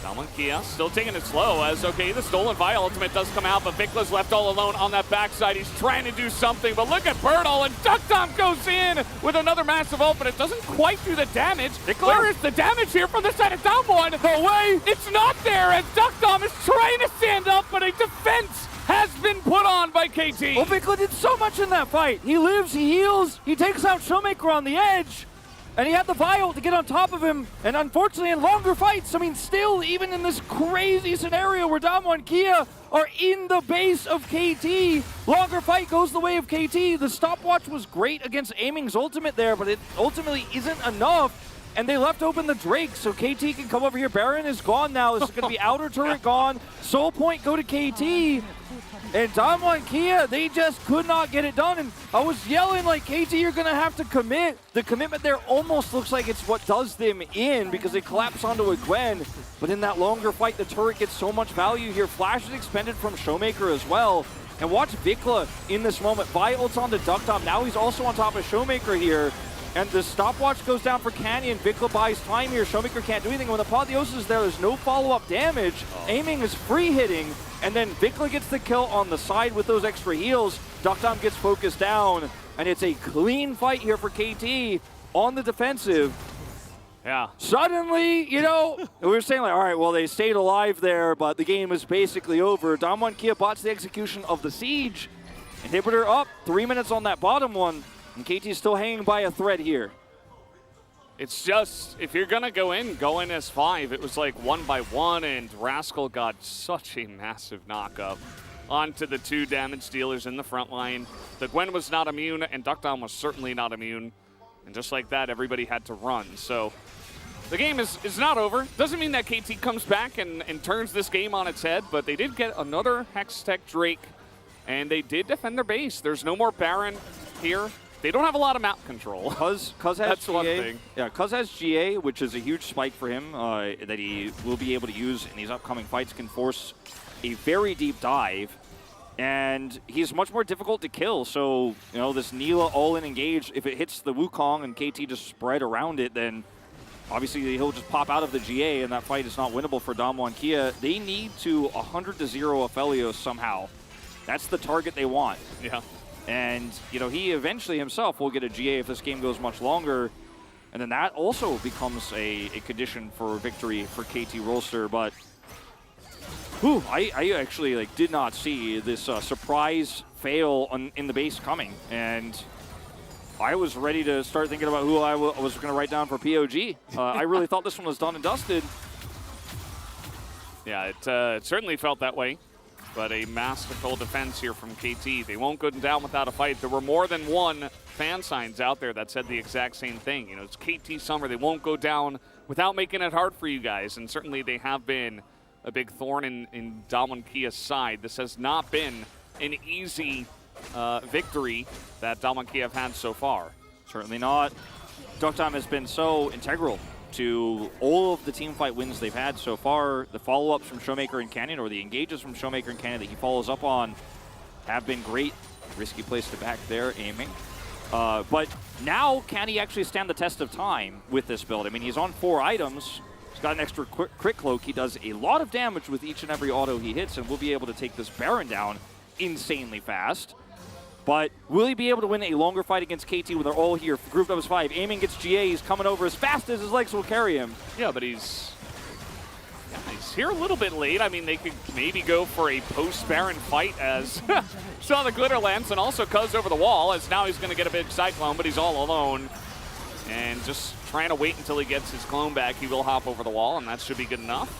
Damwon Kia still taking it slow as, okay, the Stolen Vial ultimate does come out, but Vikla's left all alone on that backside. He's trying to do something, but look at Birdall, and Duckdom goes in with another massive ult, but it doesn't quite do the damage. Where is the damage here from the side of Damwon? No way! It's not there as Duckdom is trying to stand up, but a defense has been put on by KT. Well, Vikla did so much in that fight. He lives, he heals, he takes out Showmaker on the edge, and he had the Vial to get on top of him. And unfortunately, in longer fights, I mean, still, even in this crazy scenario where Damwon and Kia are in the base of KT, longer fight goes the way of KT. The stopwatch was great against Aiming's ultimate there, but it ultimately isn't enough. And they left open the Drake, so KT can come over here. Baron is gone now. This is going to be outer turret gone. Soul point go to KT. And Damwon and Kia, they just could not get it done. And I was yelling like, KT, you're going to have to commit. The commitment there almost looks like it's what does them in because they collapse onto a Gwen. But in that longer fight, the turret gets so much value here. Flash is expended from Showmaker as well. And watch Vikla in this moment. Vi ults onto Duckdom. Now he's also on top of Showmaker here. And the stopwatch goes down for Canyon. Vikla buys time here. Showmaker can't do anything. When the Apotheosis is there, there's no follow-up damage. Aiming is free hitting. And then Vikla gets the kill on the side with those extra heals. Duckdom gets focused down. and it's a clean fight here for KT on the defensive. Yeah. Suddenly, you know, we were saying like, all right, well, they stayed alive there, but the game is basically over. Damwon Kia bots the execution of the siege. Inhibitor up, 3 minutes on that bottom one, and KT is still hanging by a thread here. It's just, if you're going to go in as 5. It was like 1 by 1, and Rascal got such a massive knockup onto the 2 damage dealers in the front line. The Gwen was not immune, and Duckdown was certainly not immune. And just like that, everybody had to run. So the game is not over. Doesn't mean that KT comes back and turns this game on its head, but they did get another Hextech Drake, and they did defend their base. There's no more Baron here. They don't have a lot of map control. Cuz has That's GA. one thing. Yeah, Cuz has GA, which is a huge spike for him that he will be able to use in these upcoming fights, can force a very deep dive. And he's much more difficult to kill, so, you know, this Neela all-in engage, if it hits the Wukong and KT just spread around it, then obviously he'll just pop out of the GA, and that fight is not winnable for Damwon Kia. They need to 100-0 Aphelios somehow. That's the target they want. Yeah. And, you know, he eventually himself will get a GA if this game goes much longer, and then that also becomes a condition for victory for KT Rolster, but whew, I actually did not see this surprise fail in the base coming, and I was ready to start thinking about who I was going to write down for POG. I really thought this one was done and dusted. Yeah, it certainly felt that way, but a masterful defense here from KT. They won't go down without a fight. There were more than one fan signs out there that said the exact same thing. You know, it's KT Summer. They won't go down without making it hard for you guys, and certainly they have been a big thorn in Damwon Kia's side. This has not been an easy victory that Damwon Kia have had so far. Certainly not. Ducktime has been so integral to all of the team fight wins they've had so far. The follow-ups from Showmaker and Canyon, or the engages from Showmaker and Canyon that he follows up on, have been great. Risky place to back there, aiming. But now, can he actually stand the test of time with this build? I mean, he's on 4 items. Got an extra crit cloak. He does a lot of damage with each and every auto he hits, and will be able to take this Baron down insanely fast. But will he be able to win a longer fight against KT when they're all here? Grouped up as 5. Aiming gets GA. He's coming over as fast as his legs will carry him. Yeah, but he's here a little bit late. I mean, they could maybe go for a post-Baron fight as saw the glitter lance and also Cuz over the wall, as now he's going to get a big Cyclone, but he's all alone. And just trying to wait until he gets his clone back. He will hop over the wall, and that should be good enough.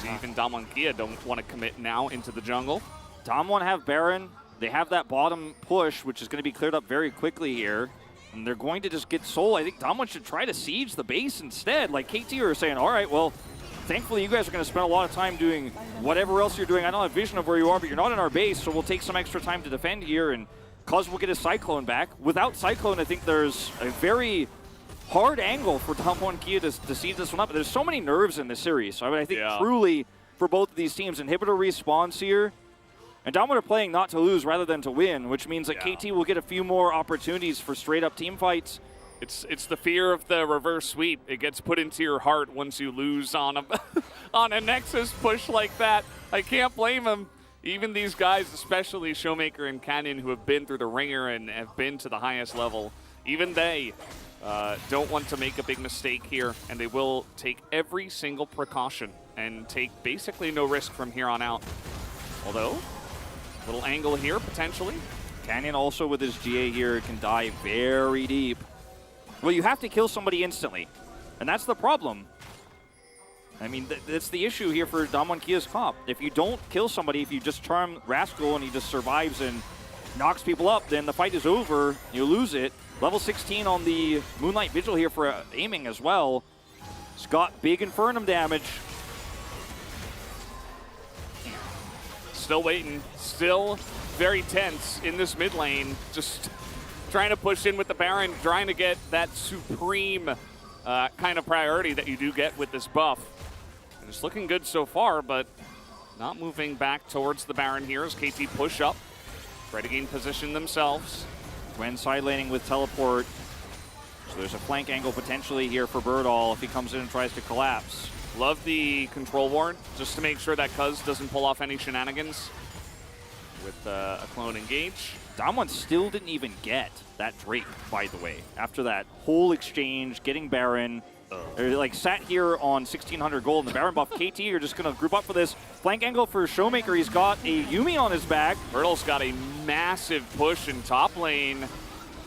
So even Damwon Kia don't want to commit now into the jungle. Damwon have Baron. They have that bottom push, which is going to be cleared up very quickly here. And they're going to just get Soul. I think Damwon should try to siege the base instead. Like KT are saying, all right, well, thankfully you guys are going to spend a lot of time doing whatever else you're doing. I don't have vision of where you are, but you're not in our base, so we'll take some extra time to defend here. And Cuz will get his Cyclone back. Without Cyclone, I think there's a very hard angle for Damwon Kia to siege this one up. But there's so many nerves in this series. So I think truly for both of these teams, Inhibitor respawns here. And Damwon are playing not to lose rather than to win, which means that KT will get a few more opportunities for straight-up team fights. It's the fear of the reverse sweep. It gets put into your heart once you lose on a on a Nexus push like that. I can't blame him. Even these guys, especially Showmaker and Canyon, who have been through the ringer and have been to the highest level, even they don't want to make a big mistake here, and they will take every single precaution and take basically no risk from here on out. Although, little angle here, potentially. Canyon also with his GA here can dive very deep. Well, you have to kill somebody instantly, and that's the problem. I mean, that's the issue here for Damwon Kia's comp. If you don't kill somebody, if you just charm Rascal and he just survives and knocks people up, then the fight is over. You lose it. Level 16 on the Moonlight Vigil here for aiming as well. It's got big Infernum damage. Still waiting. Still very tense in this mid lane. Just trying to push in with the Baron, trying to get that supreme kind of priority that you do get with this buff. And it's looking good so far, but not moving back towards the Baron here as KT push up. Try to gain position themselves. Gwen side laning with teleport. So there's a flank angle potentially here for Birdall if he comes in and tries to collapse. Love the control ward, just to make sure that Cuz doesn't pull off any shenanigans. With a clone engage. Damwon still didn't even get that Drake, by the way. After that whole exchange, getting Baron, they're like sat here on 1600 gold, and the Baron buff. KT are just going to group up for this. Flank angle for Showmaker. He's got a Yuumi on his back. Bertle's got a massive push in top lane.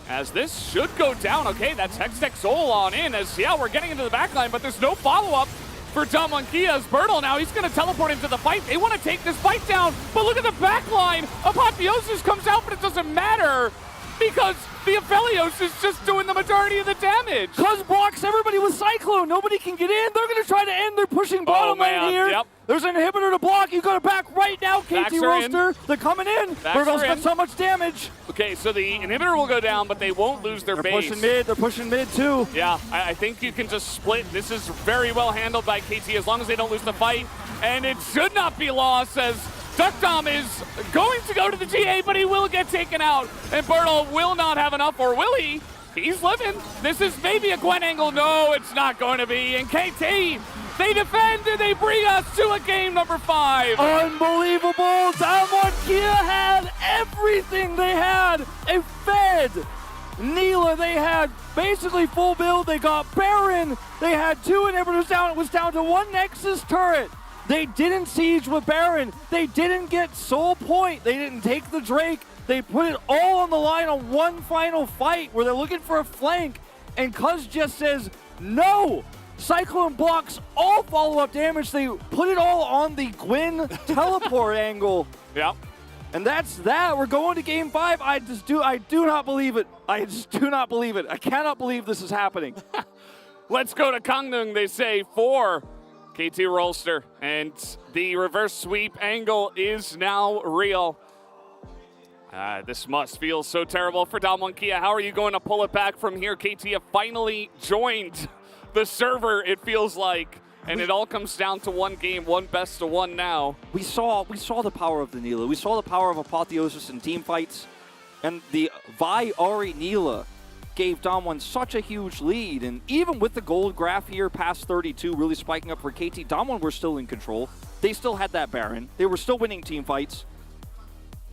As this should go down. Okay, that's Hextech Soul on in. As, yeah, we're getting into the backline, but there's no follow-up for Damwon Kia as Bertle now. He's going to teleport into the fight. They want to take this fight down, but look at the backline. Apotheosis comes out, but it doesn't matter because the Aphelios is just doing the majority of the damage. Cuz blocks everybody with Cyclone. Nobody can get in. They're going to try to end. They're pushing bottom lane here. Yep. There's an inhibitor to block. You got to back right now, KT Roaster. They're coming in. Bertle's got so much damage. Okay, so the inhibitor will go down, but they won't lose their base. Pushing mid. They're pushing mid too. Yeah, I think you can just split. This is very well handled by KT as long as they don't lose the fight. And it should not be lost as Duckdom is going to go to the GA, but he will get taken out. And Bertle will not have enough, or will he? He's living. This is maybe a Gwen angle. No, it's not going to be. And KT, they defend and they bring us to a game number 5. Unbelievable. Damwon Kia had everything. They had a Fed. Neela, they had basically full build. They got Baron. They had 2 inhibitors down. It was down to 1 Nexus turret. They didn't siege with Baron. They didn't get Soul Point. They didn't take the Drake. They put it all on the line on one final fight where they're looking for a flank. And Cuz just says, no. Cyclone blocks all follow-up damage. They put it all on the Gwen teleport angle. Yep. And that's that. We're going to game 5. I do not believe it. I just do not believe it. I cannot believe this is happening. Let's go to Kongnung, they say, for KT Rolster. And the reverse sweep angle is now real. This must feel so terrible for Damwon Kia. How are you going to pull it back from here? KT have finally joined the server, it feels like. And it all comes down to one game, one best of one now. We saw the power of the Neela. We saw the power of Apotheosis in team fights. And the Vi Ari Neela gave Damwon such a huge lead. And even with the gold graph here past 32 really spiking up for KT, Damwon were still in control. They still had that Baron. They were still winning team fights.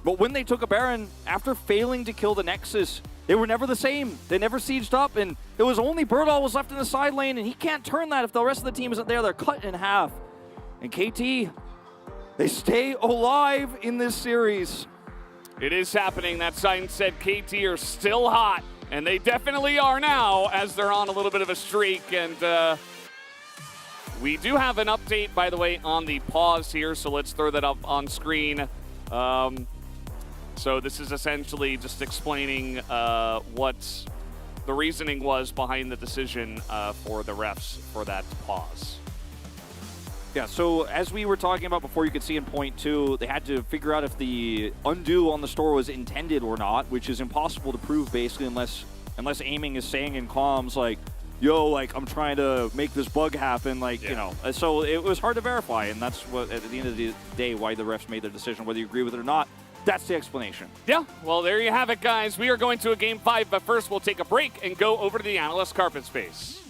But when they took a Baron, after failing to kill the Nexus, they were never the same. They never sieged up, and it was only Bertle was left in the side lane, and he can't turn that if the rest of the team isn't there. They're cut in half. And KT, they stay alive in this series. It is happening. That sign said KT are still hot, and they definitely are now as they're on a little bit of a streak. And we do have an update, by the way, on the pause here, so let's throw that up on screen. So this is essentially just explaining what the reasoning was behind the decision for the refs for that pause. Yeah, so as we were talking about before, you could see in point 2, they had to figure out if the undo on the store was intended or not, which is impossible to prove basically unless aiming is saying in comms like, yo, like, I'm trying to make this bug happen, like, you know. So it was hard to verify, and that's what, at the end of the day, why the refs made their decision, whether you agree with it or not. That's the explanation. Yeah, well, there you have it, guys. We are going to a game 5, but first we'll take a break and go over to the analyst carpet space.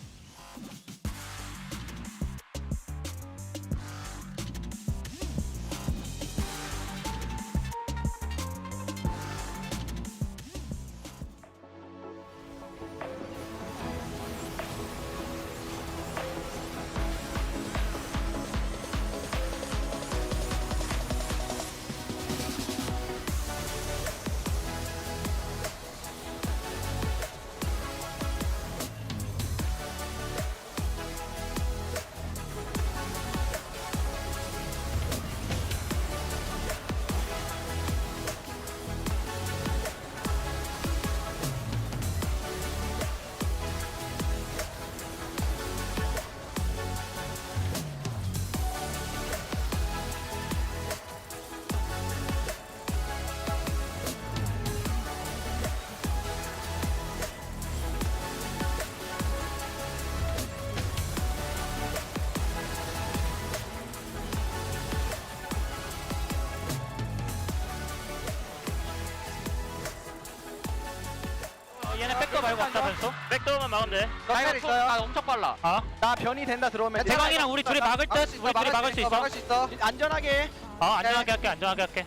얘네 백도 말고 왔다면서? 백도만 막으면 돼. 다이얼 있어요. 나 엄청 빨라. 나 변이 된다 들어오면. 대광이랑 우리 둘이 막을 듯. 우리 둘이 막을 수 있어. 안전하게. 안전하게 할게. 안전하게 할게.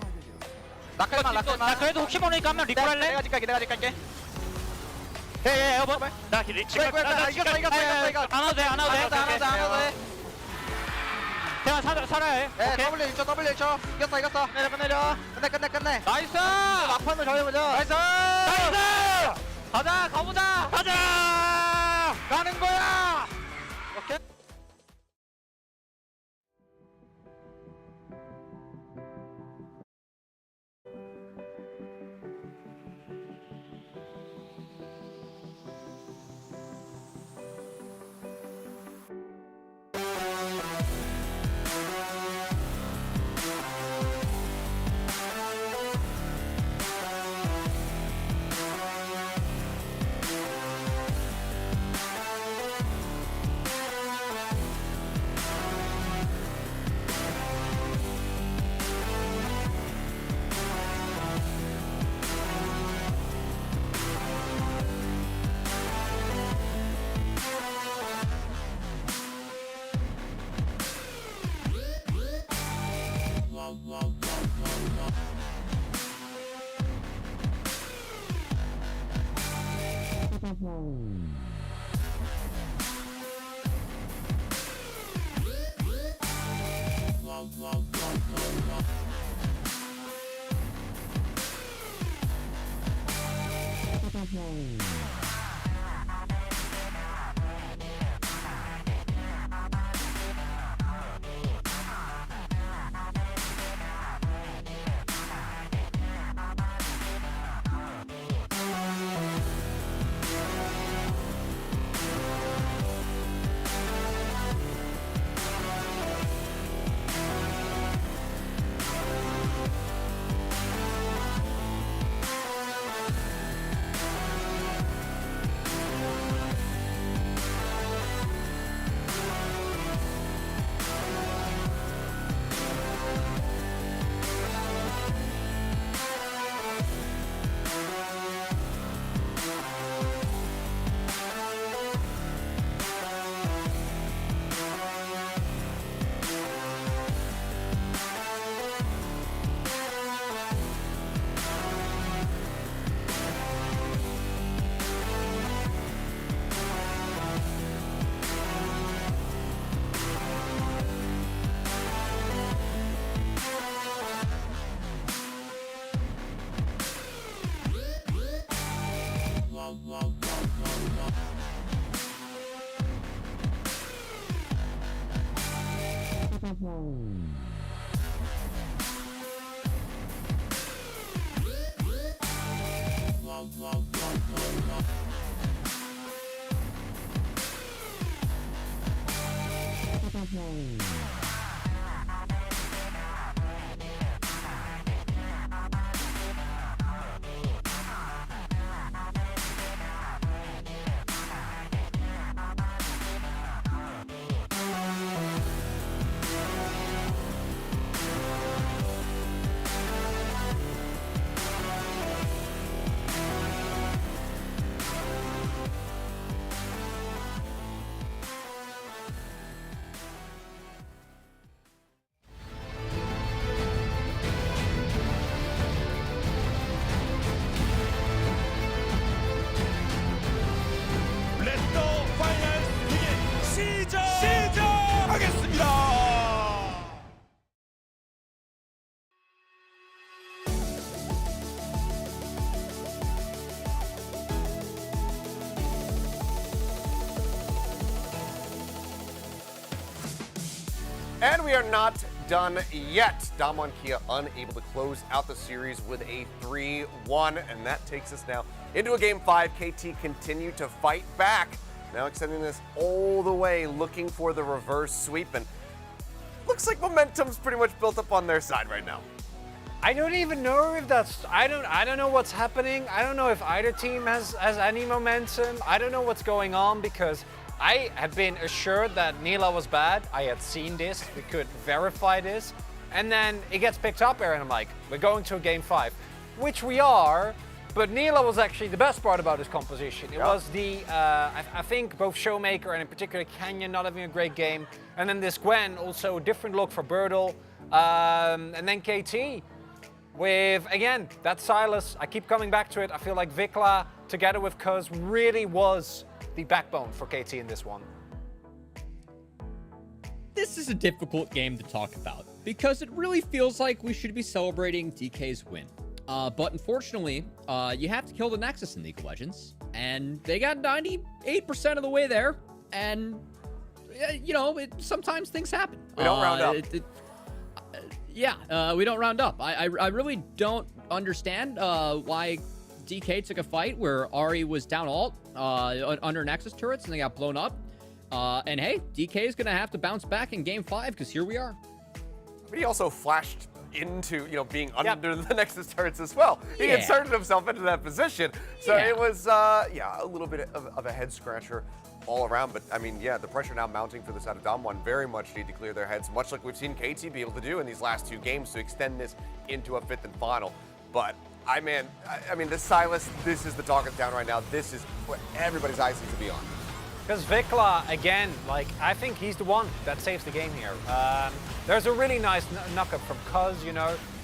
라클만. 나 그래도 혹시 모르니까 한명 리콜 할래? 내가 갈게. 예, 여보. 나 이겼어. 안 와도 돼. 대만 살아야 해. W 1초. 이겼어. 내려. 끝내. 나이스. 막판을 정해보자. 나이스. 가보자. 가는 거야. 오케이. And we are not done yet. Damwon Kia unable to close out the series with a 3-1, and that takes us now into a Game 5. KT continue to fight back, now extending this all the way, looking for the reverse sweep, and looks like momentum's pretty much built up on their side right now. I don't even know if that's, I don't know what's happening. I don't know if either team has any momentum. I don't know what's going on, because I had been assured that Nila was bad. I had seen this, we could verify this. And then it gets picked up here and I'm like, we're going to a Game 5, which we are, but Nila was actually the best part about this composition. It was the, I think both Showmaker and in particular Canyon not having a great game. And then this Gwen, also a different look for Birdle. And then KT. with, again, that Silas. I keep coming back to it. I feel like Vikla, together with Cuz, really was the backbone for KT in this one. This is a difficult game to talk about because it really feels like we should be celebrating DK's win. But unfortunately, you have to kill the Nexus in League of Legends, and they got 98% of the way there, and, you know, sometimes things happen. We don't round up. We don't round up. I really don't understand why DK took a fight where Ahri was down ult under Nexus turrets, and they got blown up. And hey, DK is going to have to bounce back in Game 5 because here we are. But he also flashed into, being under the Nexus turrets as well. He inserted himself into that position. So it was, a little bit of a head scratcher all around. But I mean, the pressure now mounting for the side of Dom1 very much need to clear their heads, much like we've seen KT be able to do in these last 2 games to extend this into a 5th and final. But I mean, this Silas, this is the talk of the town right now. This is what everybody's eyes need to be on. Because Vikla, again, I think he's the one that saves the game here. There's a really nice knock-up from Cuz,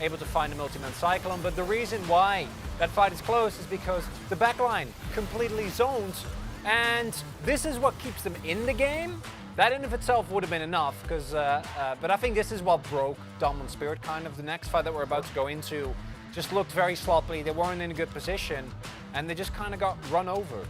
able to find a multi-man Cyclone, but the reason why that fight is close is because the backline completely zones, and this is what keeps them in the game. That in of itself would have been enough, but I think this is what broke Dom1's spirit, kind of. The next fight that we're about to go into just looked very sloppy, they weren't in a good position, and they just kind of got run over.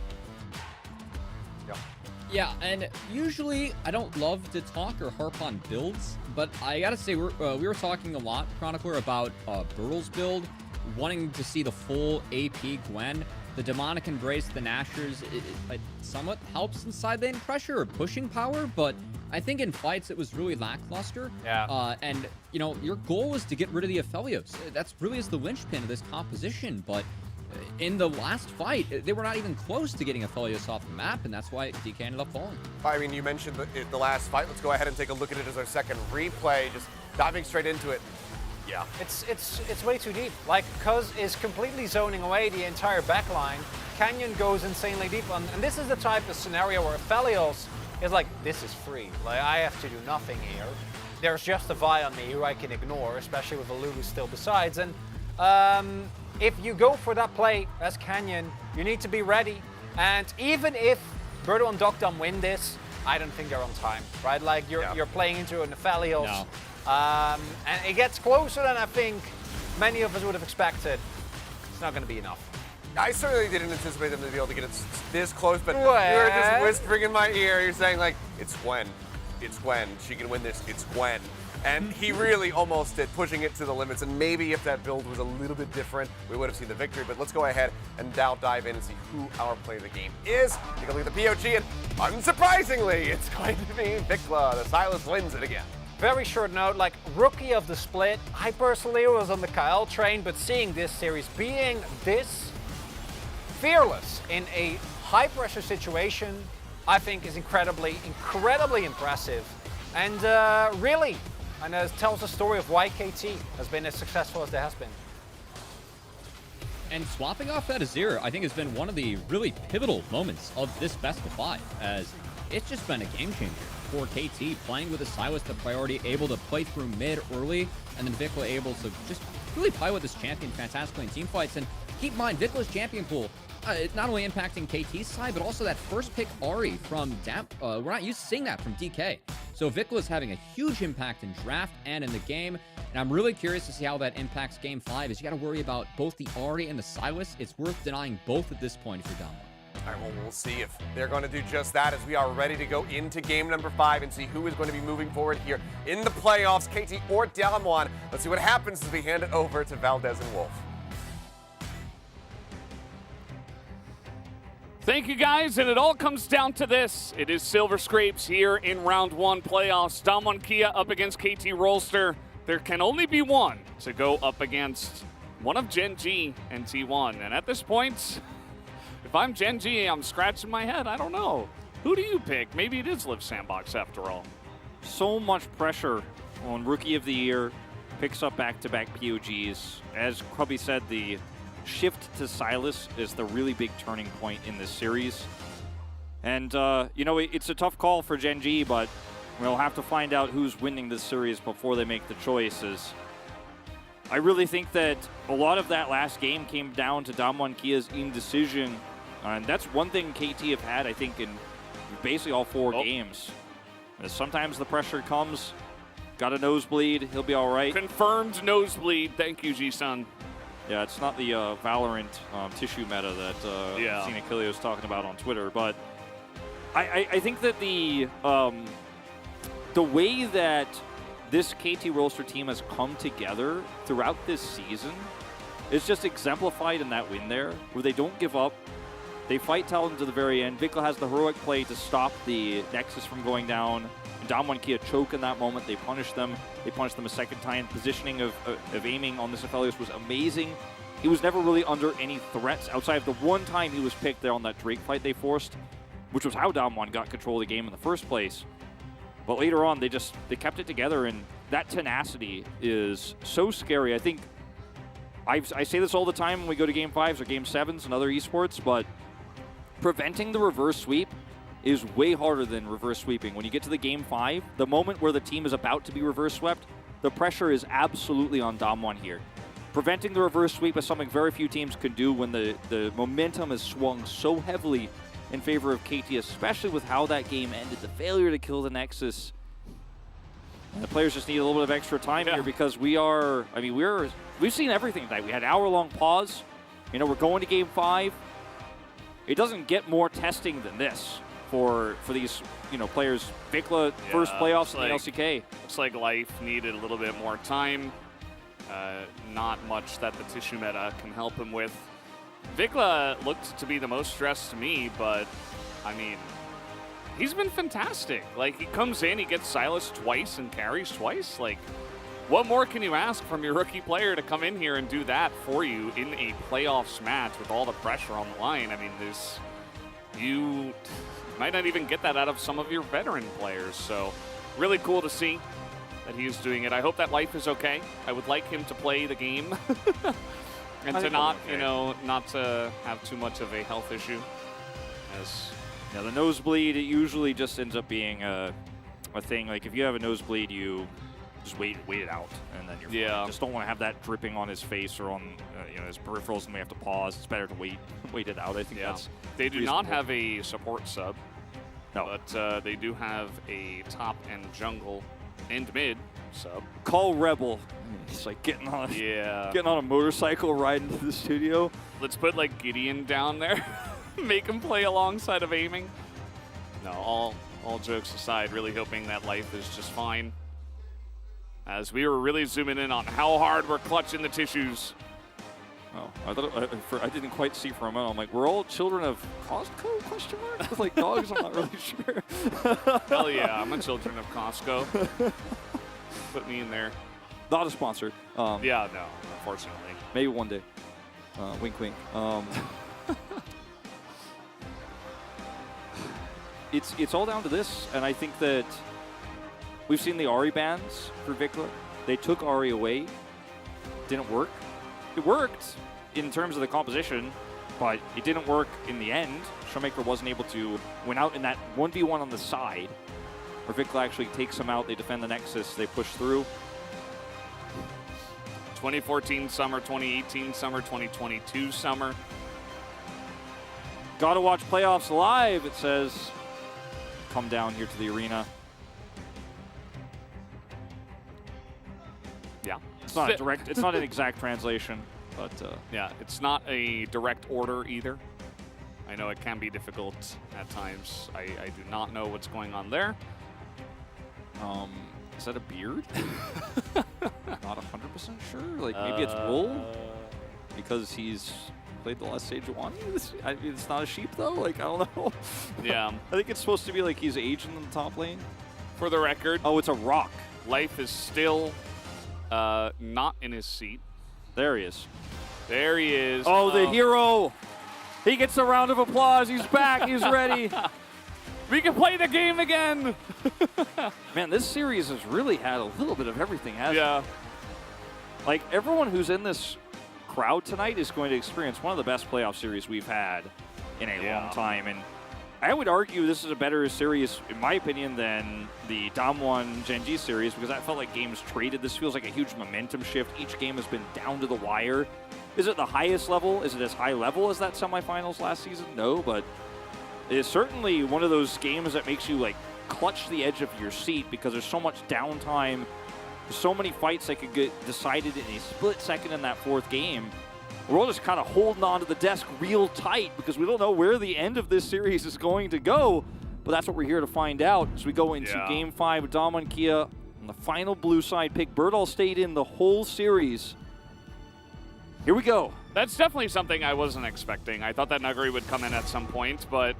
Yeah, and usually I don't love to talk or harp on builds, but I gotta say we were talking a lot, Chronicler, about Bertle's build, wanting to see the full AP Gwen. The Demonic Embrace, the Nashers, it somewhat helps in side lane pressure or pushing power, but I think in fights it was really lackluster. Yeah. And, your goal was to get rid of the Aphelios. That's really is the linchpin of this composition, but in the last fight, they were not even close to getting Aphelios off the map, and that's why DK ended up falling. I mean, you mentioned the last fight. Let's go ahead and take a look at it as our second replay, just diving straight into it. Yeah. It's way too deep. Cuz is completely zoning away the entire backline. Canyon goes insanely deep, and this is the type of scenario where Aphelios is like, this is free. I have to do nothing here. There's just a Vi on me who I can ignore, especially with a Lulu still besides, and if you go for that play as Canyon, you need to be ready. And even if Berto and Docdom win this, I don't think they're on time, right? You're playing into an Aphelios. No. And it gets closer than I think many of us would have expected. It's not going to be enough. I certainly didn't anticipate them to be able to get it this close, but you were just whispering in my ear. You're saying, it's Gwen. It's Gwen. She can win this. It's Gwen. And he really almost did, pushing it to the limits. And maybe if that build was a little bit different, we would have seen the victory. But let's go ahead and now dive in and see who our player of the game is. Take a look at the POG, and unsurprisingly, it's going to be Vikla. The Silas wins it again. Very short note, rookie of the split. I personally was on the Kyle train, but seeing this series, being this fearless in a high-pressure situation, I think is incredibly impressive. And really, and it tells the story of why KT has been as successful as it has been. And swapping off that Azir, I think, has been one of the really pivotal moments of this best of 5, as it's just been a game changer for KT, playing with a Silas the priority, able to play through mid early, and then Vikla able to just really play with this champion fantastically in team fights. And keep in mind, Vikla's champion pool, not only impacting KT's side, but also that first pick Ahri from we're not used to seeing that from DK. So Vikla's having a huge impact in draft and in the game, and I'm really curious to see how that impacts Game 5, as you got to worry about both the Ahri and the Silas. It's worth denying both at this point if you're Dom1. All right, well, we'll see if they're going to do just that, as we are ready to go into game number 5 and see who is going to be moving forward here in the playoffs, KT or Dom1. Let's see what happens as we hand it over to Valdez and Wolf. Thank you, guys, and it all comes down to this. It is Silver Scrapes here in Round 1 playoffs. Dom1 Kia up against KT Rolster. There can only be one to go up against one of Gen G and T1. And at this point, if I'm Gen G, I'm scratching my head. I don't know. Who do you pick? Maybe it is Live Sandbox after all. So much pressure on Rookie of the Year. Picks up back-to-back POGs. As Krubby said, the shift to Silas is the really big turning point in this series. And, it's a tough call for Gen G, but we'll have to find out who's winning this series before they make the choices. I really think that a lot of that last game came down to Damwon Kia's indecision. And that's one thing KT have had, I think, in basically all 4 games. Sometimes the pressure comes, got a nosebleed, he'll be all right. Confirmed nosebleed. Thank you, G-Sun. Yeah, it's not the Valorant tissue meta that I've seen Achilleos talking about on Twitter, but I think that the way that this KT Rolster team has come together throughout this season is just exemplified in that win there, where they don't give up. They fight Talon to the very end. Vikla has the heroic play to stop the Nexus from going down. And Damwon Kia choke in that moment. They punish them. They punish them a second time. Positioning of aiming on this Aphelios was amazing. He was never really under any threats outside of the one time he was picked there on that Drake fight they forced, which was how Damwon got control of the game in the first place. But later on, they kept it together, and that tenacity is so scary. I think I say this all the time when we go to Game 5s or Game 7s and other esports, but preventing the reverse sweep is way harder than reverse sweeping. When you get to the Game 5, the moment where the team is about to be reverse swept, the pressure is absolutely on Damwon here. Preventing the reverse sweep is something very few teams can do when the momentum is swung so heavily in favor of KT, especially with how that game ended. The failure to kill the Nexus. And the players just need a little bit of extra time here because we've seen everything tonight. We had an hour-long pause. We're going to Game 5. It doesn't get more testing than this for these players. Vikla, first playoffs in the LCK. Looks like Life needed a little bit more time. Not much that the tissue meta can help him with. Vikla looked to be the most stressed to me, but I mean, he's been fantastic. Like, he comes in, he gets silenced twice and carries twice. Like, what more can you ask from your rookie player to come in here and do that for you in a playoffs match with all the pressure on the line? I mean, you might not even get that out of some of your veteran players. So really cool to see that he's doing it. I hope that Life is okay. I would like him to play the game and to not, not to have too much of a health issue. Yeah, the nosebleed, it usually just ends up being a thing. Like, if you have a nosebleed, you just wait it out, and then you're fine. Just don't want to have that dripping on his face or on his peripherals, and we have to pause. It's better to wait it out. I think that's They do reasonable. not have a support sub. No. But they do have a top and jungle and mid sub. Call Rebel. It's like getting on a motorcycle riding to the studio. Let's put like Gideon down there. Make him play alongside of aiming. No, all jokes aside, really hoping that Life is just fine. As we were really zooming in on how hard we're clutching the tissues. Oh, I thought I didn't quite see for a moment. I'm like, we're all children of Costco? Question mark? With like dogs, I'm not really sure. Hell yeah, I'm a children of Costco. Put me in there. Not a sponsor. Yeah, no, unfortunately. Maybe one day. Wink, wink. It's all down to this, and I think that we've seen the Ahri bans for Vikla. They took Ahri away. Didn't work. It worked in terms of the composition, but it didn't work in the end. Showmaker wasn't able to win out in that 1v1 on the side, where Vikla actually takes him out. They defend the Nexus. They push through. 2014 summer, 2018 summer, 2022 summer. Gotta watch playoffs live, it says. Come down here to the arena. Yeah. It's not a direct, it's not an exact translation, but yeah, it's not a direct order either. I know it can be difficult at times. I do not know what's going on there. Is that a beard? Not 100% sure. Like, maybe it's wool because he's played the last Sage of Wani. It's not a sheep though. Like, I don't know. Yeah. I think it's supposed to be like he's aging in the top lane. For the record, oh, it's a rock. Life is still not in his seat. There he is. There he is. Oh, the hero. He gets a round of applause. He's back. He's ready. We can play the game again. Man, this series has really had a little bit of everything, hasn't it? Like, everyone who's in this crowd tonight is going to experience one of the best playoff series we've had in a long time. And I would argue this is a better series, in my opinion, than the Dam1 Gen G series because that felt like games traded. This feels like a huge momentum shift. Each game has been down to the wire. Is it the highest level? Is it as high level as that semifinals last season? No, but it's certainly one of those games that makes you like clutch the edge of your seat because there's so much downtime. There's so many fights that could get decided in a split second in that fourth game. We're all just kind of holding on to the desk real tight because we don't know where the end of this series is going to go. But that's what we're here to find out as we go into Game 5 with Dom and Kia on the final blue side pick. Birdall stayed in the whole series. Here we go. That's definitely something I wasn't expecting. I thought that Nuggery would come in at some point, but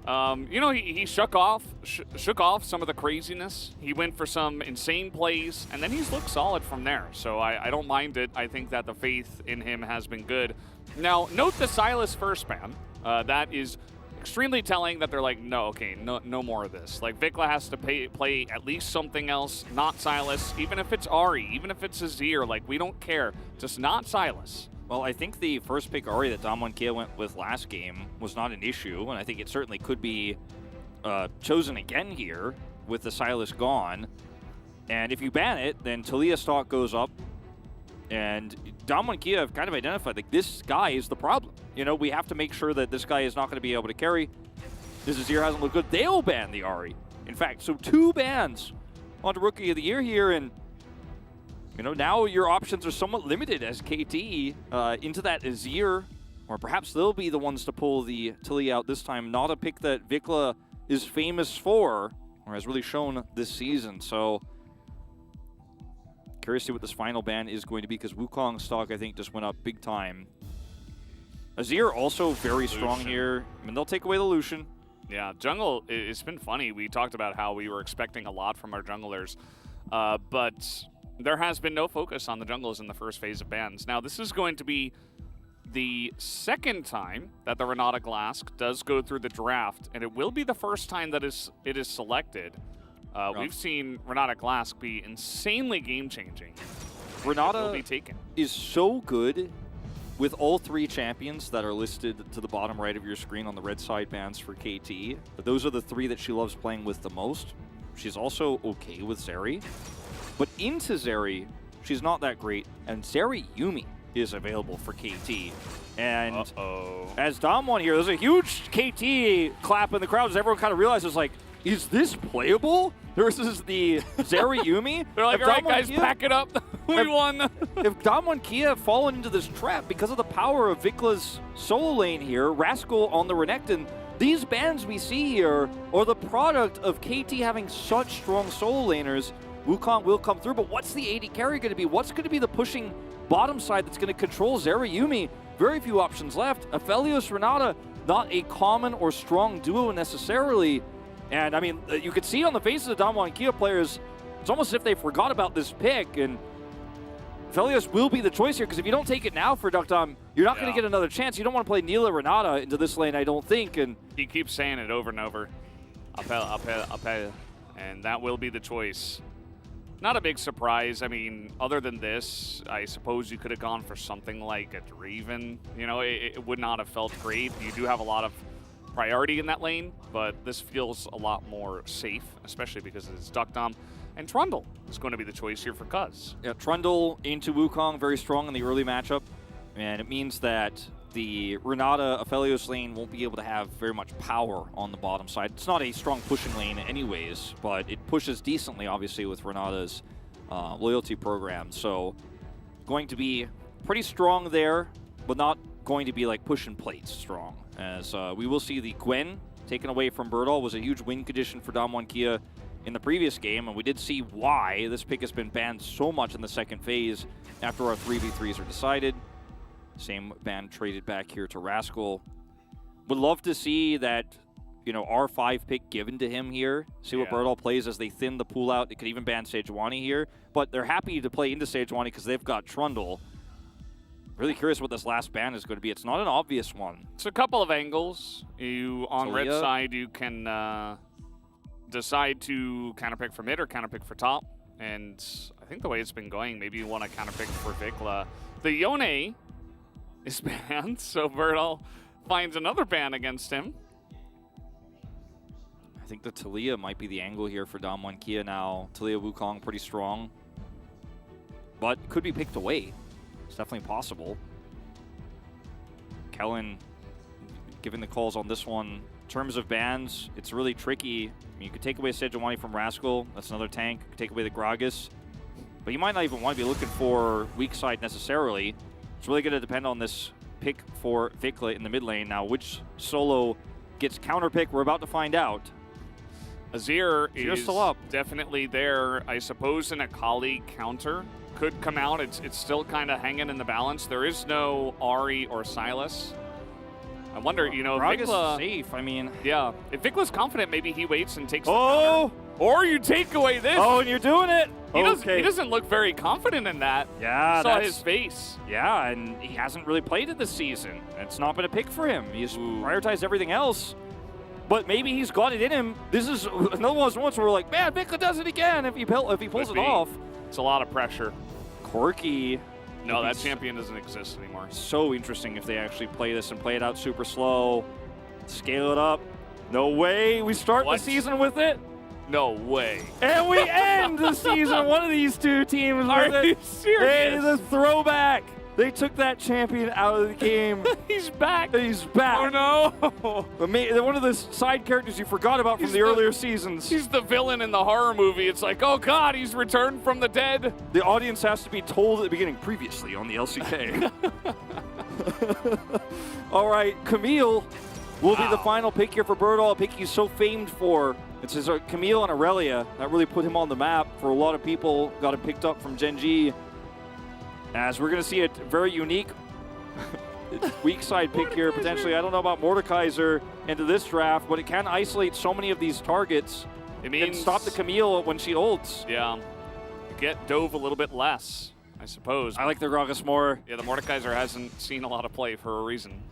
you know, he shook off some of the craziness. He went for some insane plays, and then he's looked solid from there. So I don't mind it. I think that the faith in him has been good. Now, note the Sylas first ban. That is extremely telling that they're like, no, okay, no more of this. Like, Vikla has to play at least something else, not Sylas, even if it's Ahri, even if it's Azir. Like, we don't care. Just not Sylas. Well, I think the first pick Ahri that Dam1 Kia went with last game was not an issue, and I think it certainly could be chosen again here with the Sylas gone. And if you ban it, then Talia stock goes up, and Dam1 Kia have kind of identified, like, this guy is the problem. You know, we have to make sure that this guy is not going to be able to carry. This Azir hasn't looked good. They'll ban the Ahri. In fact, so 2 bans onto Rookie of the Year here, and you know, now your options are somewhat limited as KT into that Azir, or perhaps they'll be the ones to pull the Tilly out this time. Not a pick that Vikla is famous for, or has really shown this season. So, curious to see what this final ban is going to be, because Wukong stock, I think, just went up big time. Azir also very strong here. I mean, they'll take away the Lucian. Yeah, jungle, it's been funny. We talked about how we were expecting a lot from our junglers, but there has been no focus on the jungles in the first phase of bans. Now, this is going to be the second time that the Renata Glask does go through the draft, and it will be the first time that it is selected. We've seen Renata Glask be insanely game-changing. Renata will be taken. Is so good with all 3 champions that are listed to the bottom right of your screen on the red side bans for KT. But those are the 3 that she loves playing with the most. She's also okay with Zeri. But into Zeri, she's not that great, and Zeri Yumi is available for KT. And as Dam1 here, there's a huge KT clap in the crowd as everyone kind of realizes, like, is this playable versus the Zeri Yumi? They're like, all right, guys, pack it up. We won. If Dam1 Kia have fallen into this trap because of the power of Vikla's solo lane here, Rascal on the Renekton, these bans we see here are the product of KT having such strong solo laners. Wukong will come through, but what's the AD carry going to be? What's going to be the pushing bottom side that's going to control Zeri Yumi? Very few options left. Aphelios Renata, not a common or strong duo necessarily. And I mean, you could see on the faces of Dam1 Kia players, it's almost as if they forgot about this pick. And Aphelios will be the choice here, because if you don't take it now for Duckdom, you're not going to get another chance. You don't want to play Neela Renata into this lane, I don't think. And he keeps saying it over and over. Appel. And that will be the choice. Not a big surprise. I mean, other than this, I suppose you could have gone for something like a Draven. You know, it would not have felt great. You do have a lot of priority in that lane, but this feels a lot more safe, especially because it's Duckdom. And Trundle is going to be the choice here for Cuz. Yeah, Trundle into Wukong, very strong in the early matchup. And it means that the Renata Aphelios lane won't be able to have very much power on the bottom side. It's not a strong pushing lane anyways, but it pushes decently, obviously, with Renata's loyalty program. So going to be pretty strong there, but not going to be like pushing plates strong. As we will see the Gwen taken away from Birdall was a huge win condition for Dam1 Kia in the previous game, and we did see why this pick has been banned so much in the second phase after our 3v3s are decided. Same ban traded back here to Rascal. Would love to see that, you know, R5 pick given to him here. See what Birdall plays as they thin the pool out. It could even ban Sejuani here, but they're happy to play into Sejuani because they've got Trundle. Really curious what this last ban is going to be. It's not an obvious one. It's a couple of angles. You, on red side, you can decide to counterpick for mid or counterpick for top. And I think the way it's been going, maybe you want to counterpick for Vikla. The Yone is banned, so Birdall finds another ban against him. I think the Talia might be the angle here for Damwon Kia now. Talia Wukong pretty strong, but could be picked away. It's definitely possible. Kellen giving the calls on this one. In terms of bans, it's really tricky. I mean, you could take away Sejuani from Rascal. That's another tank. You could take away the Gragas. But you might not even want to be looking for weak side necessarily. It's really going to depend on this pick for Vikla in the mid lane. Now, which solo gets counter pick, we're about to find out. Azir is still up. definitely there. I suppose an Akali counter could come out. It's still kind of hanging in the balance. There is no Ahri or Sylas. I wonder, you know, if Gragas Vikla, is safe. I mean, yeah, if Vikla's confident, maybe he waits and takes. Oh! The or you take away this. Oh, and you're doing it. He doesn't look very confident in that. Yeah, saw his face. Yeah, and he hasn't really played it this season. It's not been a pick for him. He's prioritized everything else. But maybe he's got it in him. This is another one of those ones where we're like, man, Vikla does it again if he pulls it off. It's a lot of pressure. Corki. No, that champion doesn't exist anymore. So interesting if they actually play this and play it out super slow. Scale it up. No way. We start the season with it. No way. And we end the season one of these two teams. Are you serious? It is a throwback. They took that champion out of the game. He's back. He's back. Oh, no. They're one of the side characters you forgot about from the earlier seasons. He's the villain in the horror movie. It's like, oh, God, he's returned from the dead. The audience has to be told at the beginning, previously on the LCK. All right, Camille will be the final pick here for Birdall, a pick he's so famed for. It's his Camille and Aurelia. That really put him on the map for a lot of people. Got him picked up from Gen G. As we're going to see a very unique weak side pick here, potentially. I don't know about Mordekaiser into this draft, but it can isolate so many of these targets. It means can stop the Camille when she ults. Yeah. Get Dove a little bit less, I suppose. I like the Gragas more. Yeah, the Mordekaiser hasn't seen a lot of play for a reason.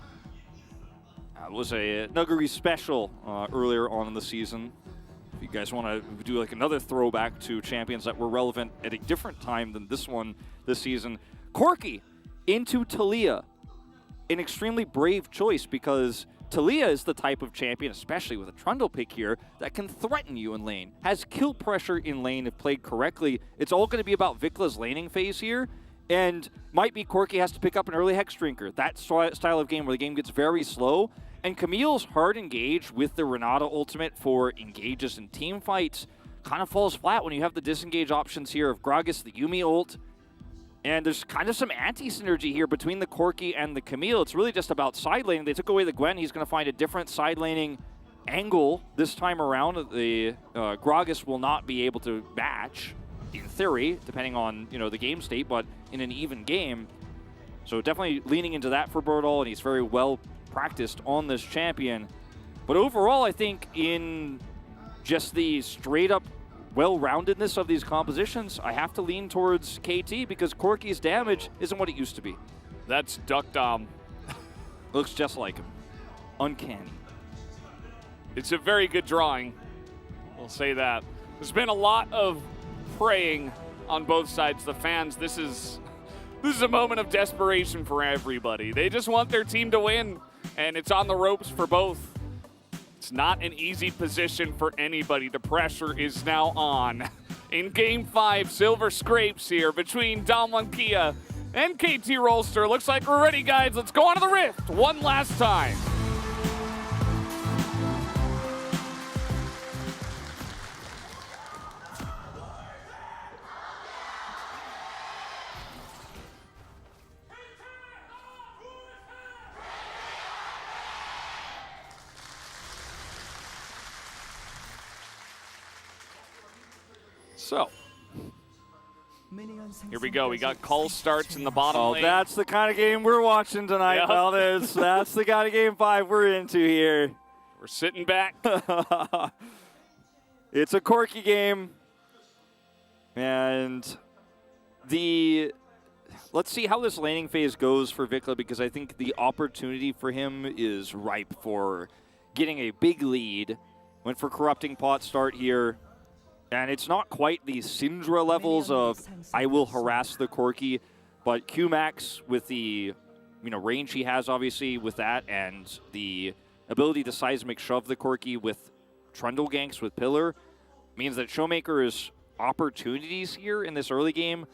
It was a Nuggery special earlier on in the season. If you guys want to do like another throwback to champions that were relevant at a different time than this one this season, Corki into Talia. An extremely brave choice because Talia is the type of champion, especially with a Trundle pick here, that can threaten you in lane, has kill pressure in lane if played correctly. It's all going to be about Vikla's laning phase here, and might be Corki has to pick up an early Hex Drinker. That style of game where the game gets very slow. And Camille's hard engage with the Renata ultimate for engages in team fights kind of falls flat when you have the disengage options here of Gragas, the Yuumi ult. And there's kind of some anti-synergy here between the Corki and the Camille. It's really just about side laning. They took away the Gwen. He's going to find a different side laning angle this time around. The Gragas will not be able to match, in theory, depending on the game state, but in an even game. So definitely leaning into that for Birdall, and he's very well practiced on this champion. But overall, I think in just the straight-up well-roundedness of these compositions, I have to lean towards KT because Corki's damage isn't what it used to be. That's Duck Dom. Looks just like him. Uncanny. It's a very good drawing. We'll say that. There's been a lot of praying on both sides. The fans, this is a moment of desperation for everybody. They just want their team to win, and it's on the ropes for both. It's not an easy position for anybody. The pressure is now on. In Game 5, Silver scrapes here between Damwon Kia and KT Rolster. Looks like we're ready, guys. Let's go on to the Rift one last time. So, here we go. We got call starts in the bottom lane. That's the kind of game we're watching tonight, Yep. Valdez. That's the kind of Game 5 we're into here. We're sitting back. It's a Corki game. And let's see how this laning phase goes for Vikla, because I think the opportunity for him is ripe for getting a big lead. Went for Corrupting Pot start here. And it's not quite the Syndra levels of I will harass the Corki, but Qmax with the range he has obviously with that, and the ability to seismic shove the Corki with Trundle ganks with Pillar means that Showmaker's opportunities here in this early game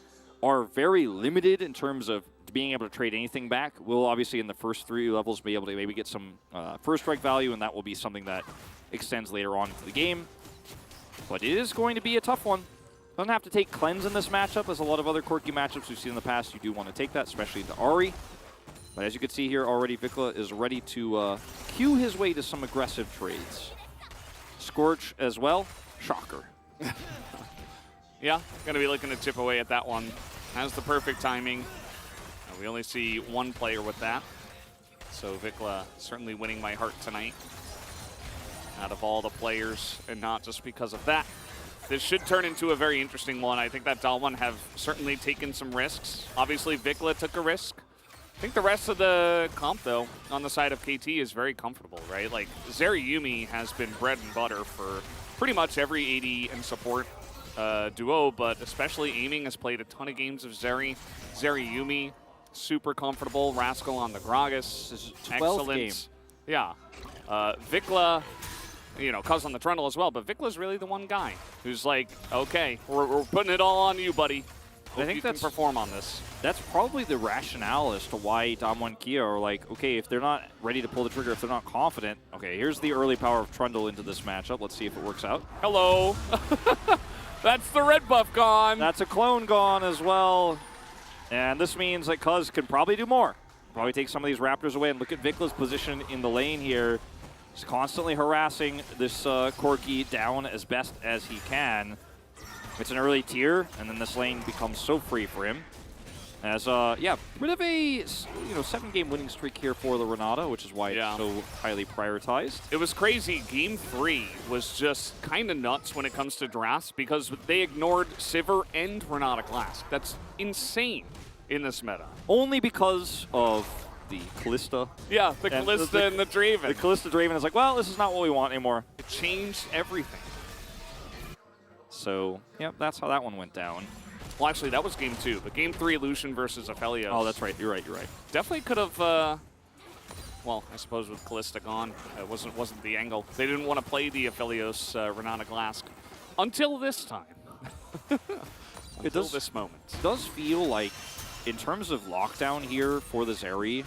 are very limited in terms of being able to trade anything back. We'll obviously in the first 3 levels be able to maybe get some first strike value, and that will be something that extends later on into the game. But it is going to be a tough one. Doesn't have to take Cleanse in this matchup, as a lot of other quirky matchups we've seen in the past. You do want to take that, especially into Ahri. But as you can see here already, Vikla is ready to cue his way to some aggressive trades. Scorch as well. Shocker. Yeah, going to be looking to chip away at that one. Has the perfect timing. We only see one player with that. So Vikla certainly winning my heart tonight out of all the players, and not just because of that. This should turn into a very interesting one. I think that Damwon have certainly taken some risks. Obviously, Vikla took a risk. I think the rest of the comp, though, on the side of KT is very comfortable, right? Like, Zeri Yuumi has been bread and butter for pretty much every AD and support duo, but especially Aiming has played a ton of games of Zeri. Zeri Yuumi, super comfortable. Rascal on the Gragas is excellent. Game. Yeah. Vikla, you know, Cuz on the Trundle as well, but Vikla's really the one guy who's like, okay, we're putting it all on you, buddy. I think that's perform on this. That's probably the rationale as to why Damwon Kia are like, okay, if they're not ready to pull the trigger, if they're not confident, okay, here's the early power of Trundle into this matchup. Let's see if it works out. Hello. That's the red buff gone. That's a clone gone as well. And this means that Cuz can probably do more. Probably take some of these Raptors away, and look at Vikla's position in the lane here. He's constantly harassing this Corki down as best as he can. It's an early tier, and then this lane becomes so free for him. As, yeah, bit of a 7-game winning streak here for the Renata, which is why it's so highly prioritized. It was crazy. Game 3 was just kind of nuts when it comes to drafts because they ignored Sivir and Renata Glass. That's insane in this meta. Only because of the Kalista. Yeah, the Kalista and the Draven. The Kalista Draven is like, well, this is not what we want anymore. It changed everything. So, yep, that's how that one went down. Well, actually, that was game 2, but game 3, Lucian versus Aphelios. Oh, that's right. You're right. You're right. Definitely could have. Well, I suppose with Kalista gone, it wasn't the angle. They didn't want to play the Aphelios Renata Glask until this time. Until this moment. It does feel like, in terms of lockdown here for the Zeri,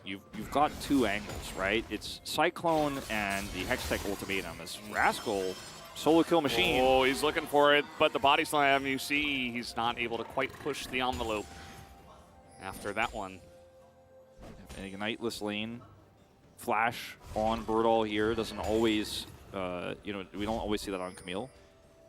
you've got 2 angles, right? It's Cyclone and the Hextech Ultimatum. As Rascal, solo kill machine. Oh, he's looking for it, but the body slam, you see, he's not able to quite push the envelope after that one. An Igniteless lane. Flash on Burdol here doesn't always, we don't always see that on Camille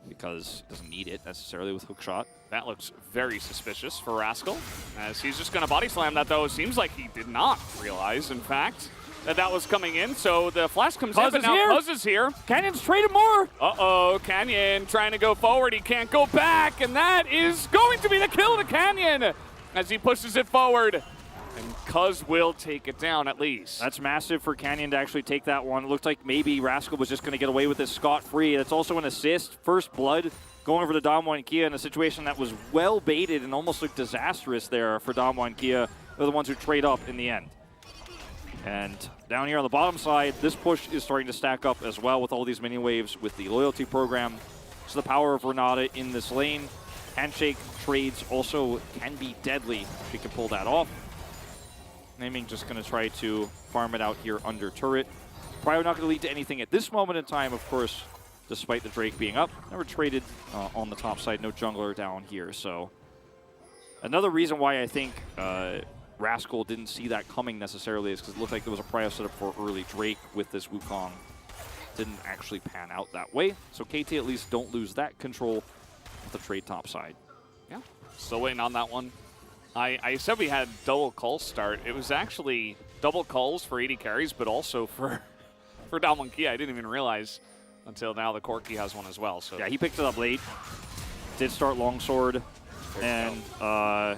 because it doesn't need it necessarily with Hookshot. That looks very suspicious for Rascal, as he's just going to body slam that, though. It seems like he did not realize, in fact, that was coming in. So the flash comes in, but now Cuz is here. Canyon's traded more. Uh-oh, Canyon trying to go forward. He can't go back, and that is going to be the kill to Canyon as he pushes it forward. And Cuz will take it down at least. That's massive for Canyon to actually take that one. It looked like maybe Rascal was just going to get away with this scot-free. That's also an assist. First blood going over to Damwon Kia in a situation that was well baited and almost looked disastrous there for Damwon Kia. They're the ones who trade up in the end. And down here on the bottom side, this push is starting to stack up as well with all these mini waves with the loyalty program. So the power of Renata in this lane. Handshake trades also can be deadly if she can pull that off. Naming just going to try to farm it out here under turret. Probably not going to lead to anything at this moment in time, of course, despite the Drake being up. Never traded on the top side, no jungler down here. So another reason why I think Rascal didn't see that coming necessarily is because it looked like there was a prio setup for early Drake with this Wukong. Didn't actually pan out that way. So KT at least don't lose that control with the trade top side. Yeah, still waiting on that one. I said we had double cull start. It was actually double culls for 80 carries, but also for Damwon Kia. I didn't even realize until now the Corki has one as well. So yeah, he picked it up late. Did start longsword. And yeah,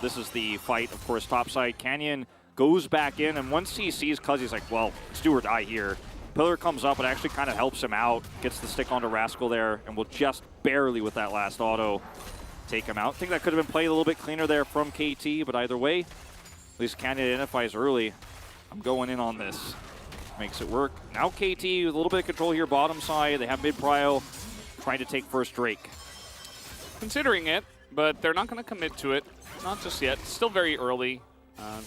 this is the fight, of course, topside. Canyon goes back in, and once he sees Cuz, he's like, well, it's do or die here. Pillar comes up, but actually kind of helps him out. Gets the stick onto Rascal there, and will just barely, with that last auto, take him out. I think that could have been played a little bit cleaner there from KT, but either way, at least Canyon identifies early. I'm going in on this. makes it work. Now KT with a little bit of control here, bottom side. They have mid-prio, trying to take first Drake. Considering it, but they're not going to commit to it. Not just yet. Still very early.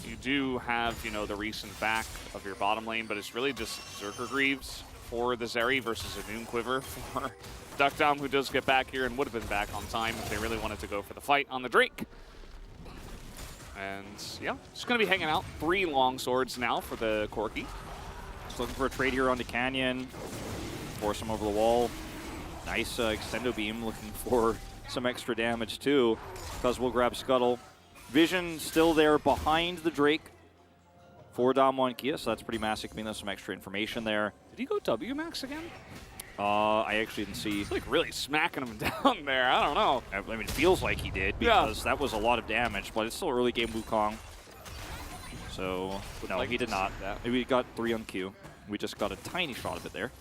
You do have, you know, the recent back of your bottom lane, but it's really just Zerker Greaves for the Zeri versus a Noon Quiver for Duckdom, who does get back here and would have been back on time if they really wanted to go for the fight on the Drake. And yeah, just going to be hanging out. 3 long swords now for the Corki. Just looking for a trade here onto Canyon. Force him over the wall. Nice extendo beam, looking for some extra damage too. Because we'll grab Scuttle. Vision still there behind the Drake for Damwon Kia, so that's pretty massive. I mean, there's some extra information there. Did he go W max again? I actually didn't see. He's like really smacking him down there. I don't know. I mean, it feels like he did because that was a lot of damage, but it's still early game Wukong. So, no, he did not. Maybe he got 3 on Q. We just got a tiny shot of it there.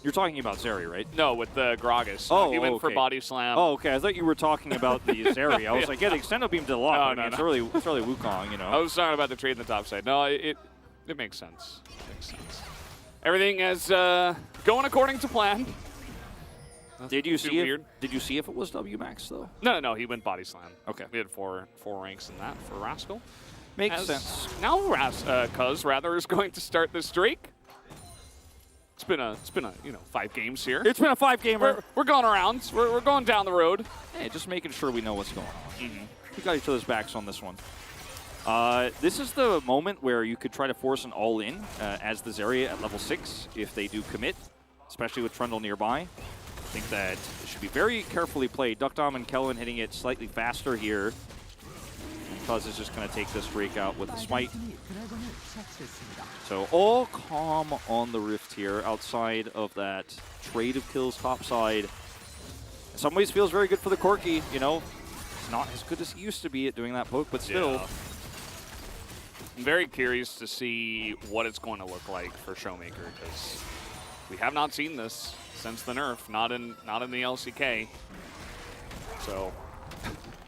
You're talking about Zeri, right? No, with the Gragas. Oh, he went for body slam. Oh, okay. I thought you were talking about the Zeri. I was like, yeah, the extendo beam did a lot. No, I mean, it's really Wukong, you know. I was talking about the trade in the top side. No, it makes sense. It makes sense. Everything is going according to plan. Did you see if it was W max though? No. He went body slam. Okay. We had four ranks in that for Rascal. Makes sense. Now Cuz rather is going to start this streak. It's been a 5 games here. It's been a 5-gamer. We're going around. We're going down the road. Hey, just making sure we know what's going on. We got each other's backs on this one. This is the moment where you could try to force an all-in as the Zarya at level 6 if they do commit, especially with Trundle nearby. I think that it should be very carefully played. Duckdom and Kelvin hitting it slightly faster here. Cuz is just going to take this Drake out with the smite. So all calm on the Rift here outside of that trade of kills topside. In some ways feels very good for the Corki, you know. It's not as good as it used to be at doing that poke, but still. Yeah. I'm very curious to see what it's going to look like for Showmaker, because we have not seen this since the nerf, not in the LCK. So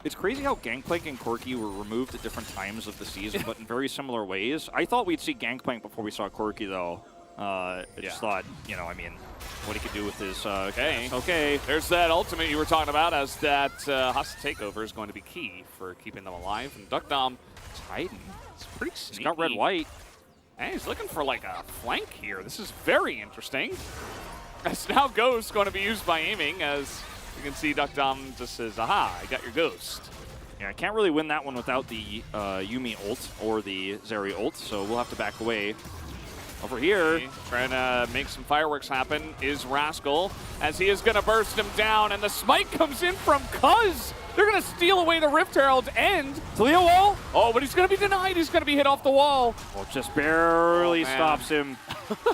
it's crazy how Gangplank and Corki were removed at different times of the season, but in very similar ways. I thought we'd see Gangplank before we saw Corki, though. I just thought, you know, I mean, what he could do with his... Okay. There's that ultimate you were talking about, as that hostile takeover is going to be key for keeping them alive. And Duckdom is hiding. It's pretty sneaky. He's got red-white. And he's looking for, like, a flank here. This is very interesting. As now Ghost going to be used by aiming, as you can see Duckdom just says, aha, I got your Ghost. Yeah, I can't really win that one without the Yuumi ult or the Zeri ult, so we'll have to back away. Over here, trying to make some fireworks happen is Rascal, as he is going to burst him down, and the smite comes in from Cuz. They're going to steal away the Rift Herald and Talia wall. Oh, but he's going to be denied. He's going to be hit off the wall. Well, just barely stops him.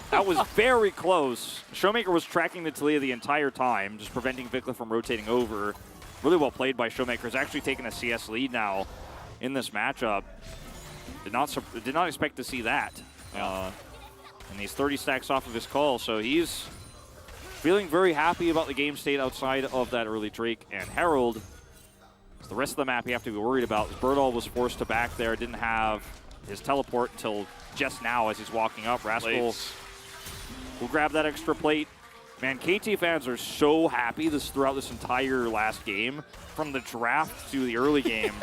That was very close. Showmaker was tracking the Talia the entire time, just preventing Vikla from rotating over. Really well played by Showmaker. He's actually taking a CS lead now in this matchup. Did not expect to see that. And he's 30 stacks off of his call, so he's feeling very happy about the game state outside of that early Drake and Herald. So the rest of the map you have to be worried about. Birdall was forced to back there, didn't have his teleport until just now as he's walking up. Rascal will grab that extra plate. Man, KT fans are so happy throughout this entire last game, from the draft to the early game.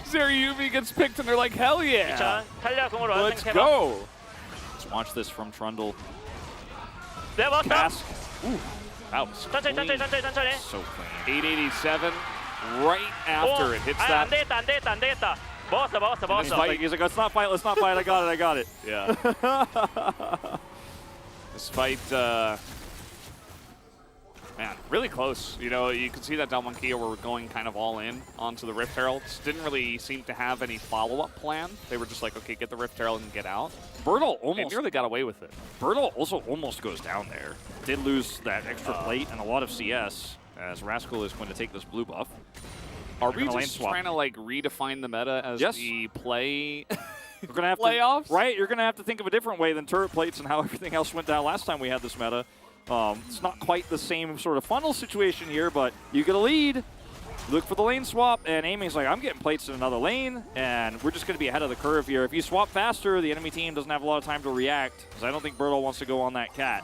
Zeri gets picked and they're like, hell yeah, let's go. Let's watch this from Trundle. Cask. Ooh, that was clean. So clean. 887, right after it hits that. He's like, let's not fight, I got it. Yeah. This fight, man, really close. You know, you can see that Damwon Kia were going kind of all in onto the Rift Heralds. Didn't really seem to have any follow-up plan. They were just like, okay, get the Rift Herald and get out. Birdall almost nearly got away with it. Birdall also almost goes down there. Did lose that extra plate and a lot of CS, as Rascal is going to take this blue buff. Are we just trying to like redefine the meta as we play We're gonna have playoffs? Right, you're going to have to think of a different way than turret plates and how everything else went down last time we had this meta. It's not quite the same sort of funnel situation here, but you get a lead. look for the lane swap, and Aiming's like, I'm getting plates in another lane, and we're just going to be ahead of the curve here. If you swap faster, the enemy team doesn't have a lot of time to react, because I don't think Bertle wants to go on that cat.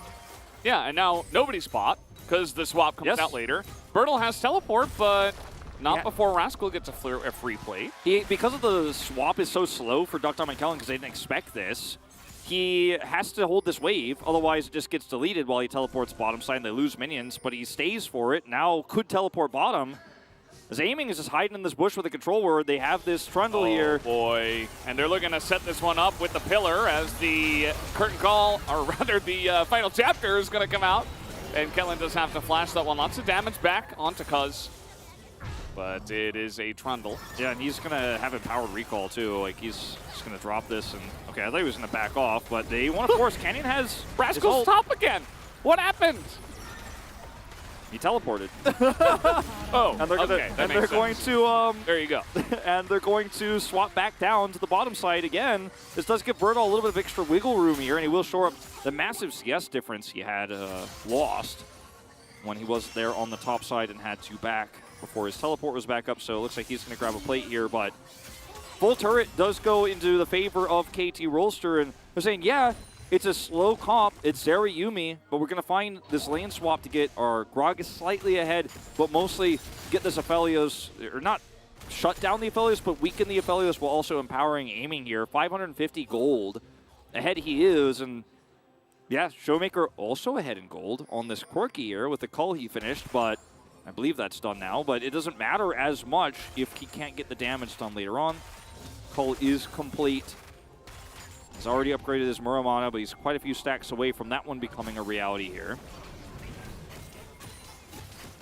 Yeah, and now nobody's spot, because the swap comes out later. Bertle has teleport, but not before Rascal gets a free plate. Because of the swap is so slow for Duckdom and Kellen, because they didn't expect this, he has to hold this wave, otherwise it just gets deleted while he teleports bottom side and they lose minions, but he stays for it, now could teleport bottom. As Aiming is just hiding in this bush with a control ward, they have this trundle here. Oh boy, and they're looking to set this one up with the pillar as the curtain call, or rather the final chapter is going to come out. And Kellen does have to flash that one. Lots of damage back onto Cuz. But it is a trundle. Yeah, and he's going to have empowered recall too. Like, he's just going to drop this. And okay, I thought he was going to back off, but they want to force. Canyon has Rascal's top again. What happened? He teleported. Oh, and they're gonna, okay, and they're going to there you go. And they're going to swap back down to the bottom side again. This does give Bertle a little bit of extra wiggle room here, and he will shore up the massive CS difference he had lost when he was there on the top side and had 2 back before his teleport was back up. So it looks like he's going to grab a plate here, but full turret does go into the favor of KT Rolster, and they're saying, yeah, it's a slow comp. It's Zeri Yuumi, but we're going to find this lane swap to get our Gragas slightly ahead, but mostly get this Aphelios, or not shut down the Aphelios, but weaken the Aphelios while also empowering Aiming here. 550 gold ahead he is, and yeah, Showmaker also ahead in gold on this Quirky here with the cull he finished, but I believe that's done now, but it doesn't matter as much if he can't get the damage done later on. Cull is complete. He's already upgraded his Muramana, but he's quite a few stacks away from that one becoming a reality here.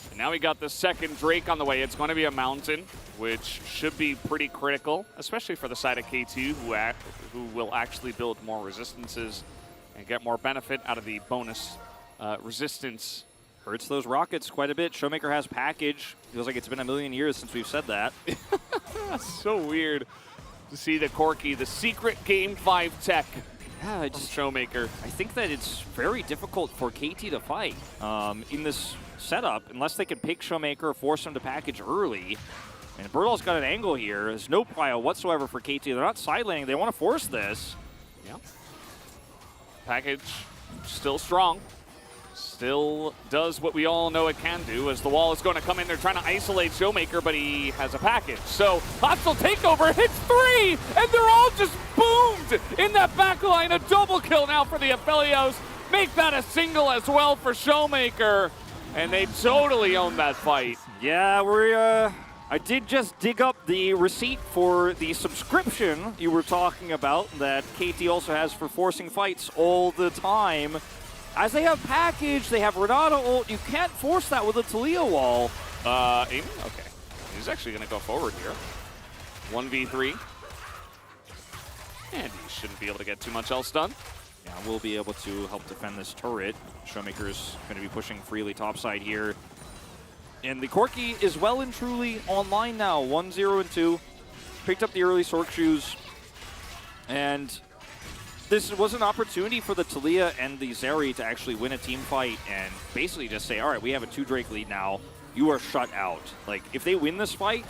And now we got the second Drake on the way. It's going to be a mountain, which should be pretty critical, especially for the side of K2, who will actually build more resistances and get more benefit out of the bonus resistance. Hurts those rockets quite a bit. Showmaker has package. Feels like it's been a million years since we've said that. So weird to see the Corki, the secret Game 5 tech from Showmaker. I think that it's very difficult for KT to fight in this setup, unless they can pick Showmaker, force him to package early. And Bertle's got an angle here. There's no prio whatsoever for KT. They're not side laning. They want to force this. Yeah. Package still strong. Still does what we all know it can do, as the wall is going to come in. They're trying to isolate Showmaker, but he has a package. So hostile takeover hits 3, and they're all just boomed in that back line. A double kill now for the Aphelios. Make that a single as well for Showmaker, and they totally own that fight. Yeah, I did just dig up the receipt for the subscription you were talking about that KT also has for forcing fights all the time. As they have package, they have Renata ult. You can't force that with a Taliyah wall. Aiming? Okay. He's actually going to go forward here. 1v3. And he shouldn't be able to get too much else done. Yeah, we'll be able to help defend this turret. Showmaker's going to be pushing freely topside here. And the Corki is well and truly online now. 1-0 and 2. Picked up the early Sork shoes. And this was an opportunity for the Taliyah and the Zeri to actually win a team fight and basically just say, all right, we have a 2 Drake lead now. You are shut out. Like, if they win this fight,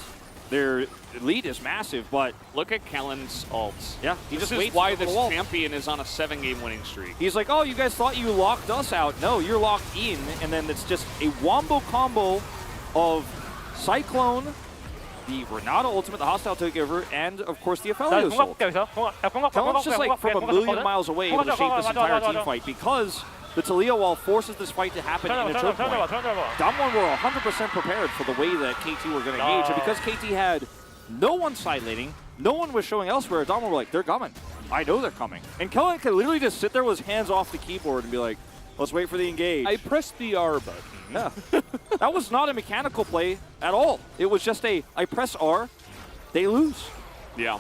their lead is massive, but look at Kellen's ults. Yeah, he this just is waits why for the this wall. champion is on a 7-game winning streak. He's like, oh, you guys thought you locked us out. No, you're locked in. And then it's just a wombo combo of Cyclone, the Renata ultimate, the hostile takeover, and of course the Aphelios ult. Kellen's just like from a million miles away able to shape this entire team fight because the Taliyah wall forces this fight to happen in a choke point. Damwon were 100% prepared for the way that KT were going to engage, and because KT had no one side laning, no one was showing elsewhere, Damwon were like, they're coming. I know they're coming. And Kellen could literally just sit there with his hands off the keyboard and be like, let's wait for the engage. I pressed the R button. Yeah. That was not a mechanical play at all. It was just I press R, they lose. Yeah.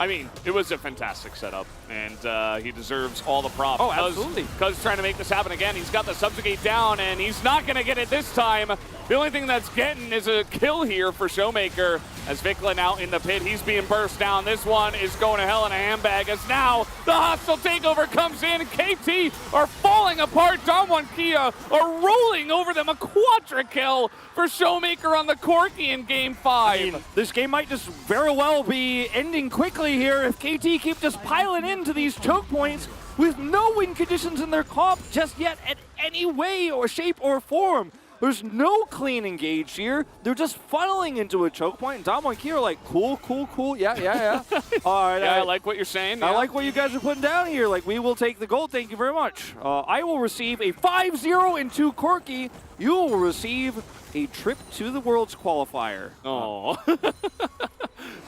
I mean, it was a fantastic setup, and he deserves all the props. Oh, absolutely. Cuz trying to make this happen again. He's got the subjugate down, and he's not going to get it this time. The only thing that's getting is a kill here for Showmaker. As Vikla now in the pit, he's being burst down. This one is going to hell in a handbag as now the hostile takeover comes in. KT are falling apart. Damwon Kia are rolling over them. A quadra kill for Showmaker on the Corki in Game 5. I mean, this game might just very well be ending quickly here if KT keep just piling into these choke points with no win conditions in their comp just yet in any way or shape or form. There's no clean engage here. They're just funneling into a choke point, and Damwon and Kia are like, cool, yeah. All right, I like what you're saying. I like what you guys are putting down here. Like, we will take the gold, thank you very much. I will receive a 5-0 in 2 Corki. You will receive a trip to the Worlds qualifier. Oh,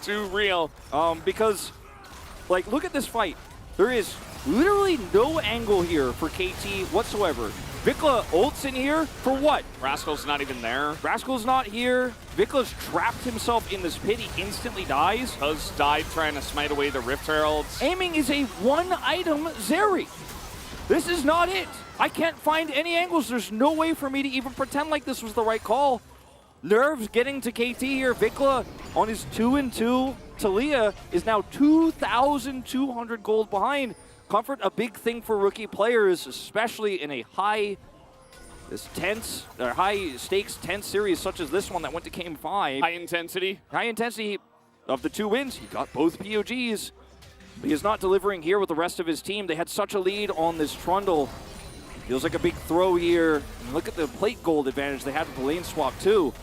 too real. Because, like, look at this fight. There is literally no angle here for KT whatsoever. Vikla ults in here for what? Rascal's not even there. Rascal's not here. Vikla's trapped himself in this pit. He instantly dies. Huz died trying to smite away the Rift Heralds. Aiming is a one-item Zeri. This is not it. I can't find any angles. There's no way for me to even pretend like this was the right call. Nerves getting to KT here. Vikla on his 2-2. Talia is now 2,200 gold behind. Comfort, a big thing for rookie players, especially in a high stakes tense series such as this one that went to Game 5. High intensity. High intensity. Of the 2 wins, he got both POGs. But he is not delivering here with the rest of his team. They had such a lead on this Trundle. Feels like a big throw here. And look at the plate gold advantage they had with the lane swap too.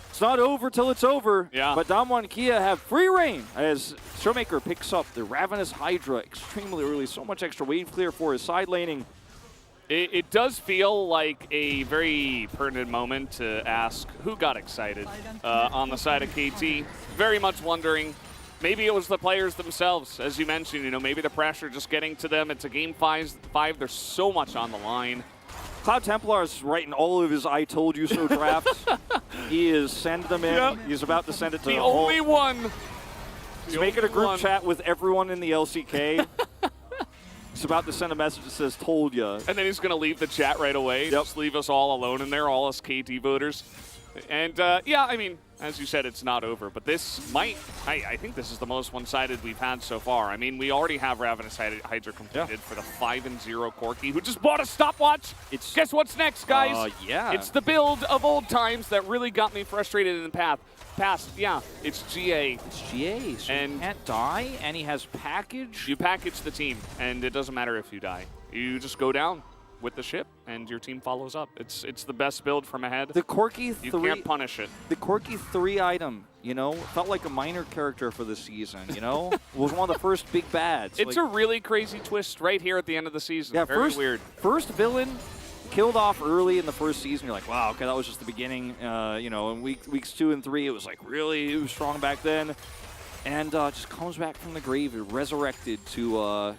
It's not over till it's over, but Damwon and Kia have free reign as Showmaker picks up the Ravenous Hydra extremely early. So much extra wave clear for his side laning. It does feel like a very pertinent moment to ask who got excited on the side of KT. Very much wondering, maybe it was the players themselves. As you mentioned, you know, maybe the pressure just getting to them. It's a Game 5. There's so much on the line. Cloud Templar is writing all of his I told you so drafts. He is sending them in. Yep. He's about to send it to the only one. He's making a group chat with everyone in the LCK. He's about to send a message that says, told ya. And then he's going to leave the chat right away. Just leave us all alone in there, all us KT voters. And, yeah, I mean, as you said, it's not over. But this might, I think this is the most one-sided we've had so far. I mean, we already have Ravenous Hydra completed for the 5-0 Corki, who just bought a stopwatch. Guess what's next, guys? It's the build of old times that really got me frustrated in the past. Yeah, it's GA. It's GA, so and he can't die, and he has package. You package the team, and it doesn't matter if you die. You just go down with the ship, and your team follows up. It's the best build from ahead. The Corki 3. You can't punish it. The Corki 3 item, you know, felt like a minor character for the season, you know? It was one of the first big bads. It's a really crazy twist right here at the end of the season. Yeah, Very weird. First villain killed off early in the first season. You're like, wow, okay, that was just the beginning. You know, in weeks 2 and 3, it was like really strong back then. And just comes back from the grave, resurrected to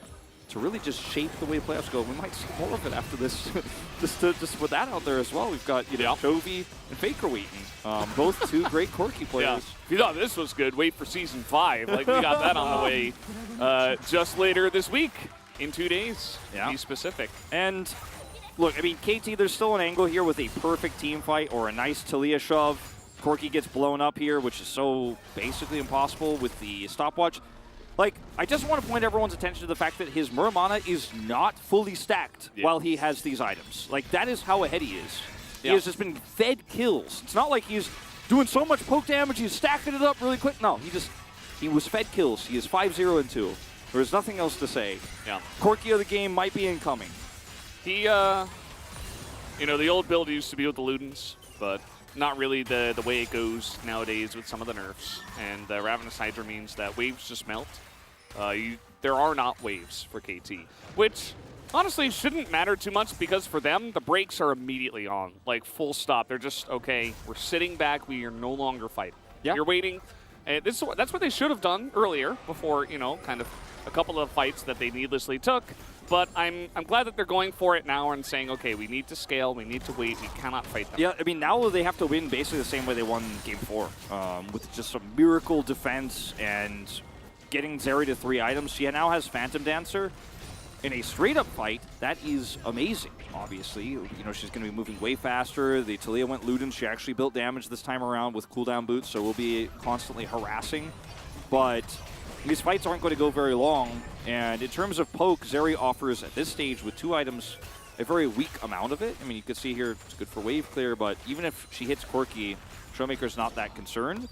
really just shape the way the playoffs go. We might see more of it after this. just to put that out there as well. We've got Chovy and Faker waiting. Both 2 great Corki players. Yeah. If you thought this was good, wait for Season 5. Like, we got that on the way just later this week, in 2 days, to be specific. And look, I mean, KT, there's still an angle here with a perfect team fight or a nice Talia shove. Corki gets blown up here, which is so basically impossible with the stopwatch. Like, I just want to point everyone's attention to the fact that his Muramana is not fully stacked while he has these items. Like, that is how ahead he is. He has just been fed kills. It's not like he's doing so much poke damage, he's stacking it up really quick. No, he was fed kills. He is 5-0 and 2. There's nothing else to say. Yeah. Corki of the game might be incoming. He, you know, the old build used to be with the Ludens, but not really the way it goes nowadays with some of the nerfs. And the Ravenous Hydra means that waves just melt. There are not waves for KT, which honestly shouldn't matter too much because for them, the brakes are immediately on, like full stop. They're just, okay, we're sitting back, we are no longer fighting. You're waiting. That's what they should have done earlier before, you know, kind of a couple of fights that they needlessly took. But I'm glad that they're going for it now and saying, okay, we need to scale, we need to wait, we cannot fight them. Yeah, I mean, now they have to win basically the same way they won Game 4, with just a miracle defense and getting Zeri to 3 items. She now has Phantom Dancer. in a straight-up fight, that is amazing, obviously. You know, she's going to be moving way faster. The Talia went Luden. She actually built damage this time around with cooldown boots, so we'll be constantly harassing. But these fights aren't going to go very long. And in terms of poke, Zeri offers, at this stage, with 2 items, a very weak amount of it. I mean, you can see here it's good for wave clear, but even if she hits Corki, Showmaker's not that concerned.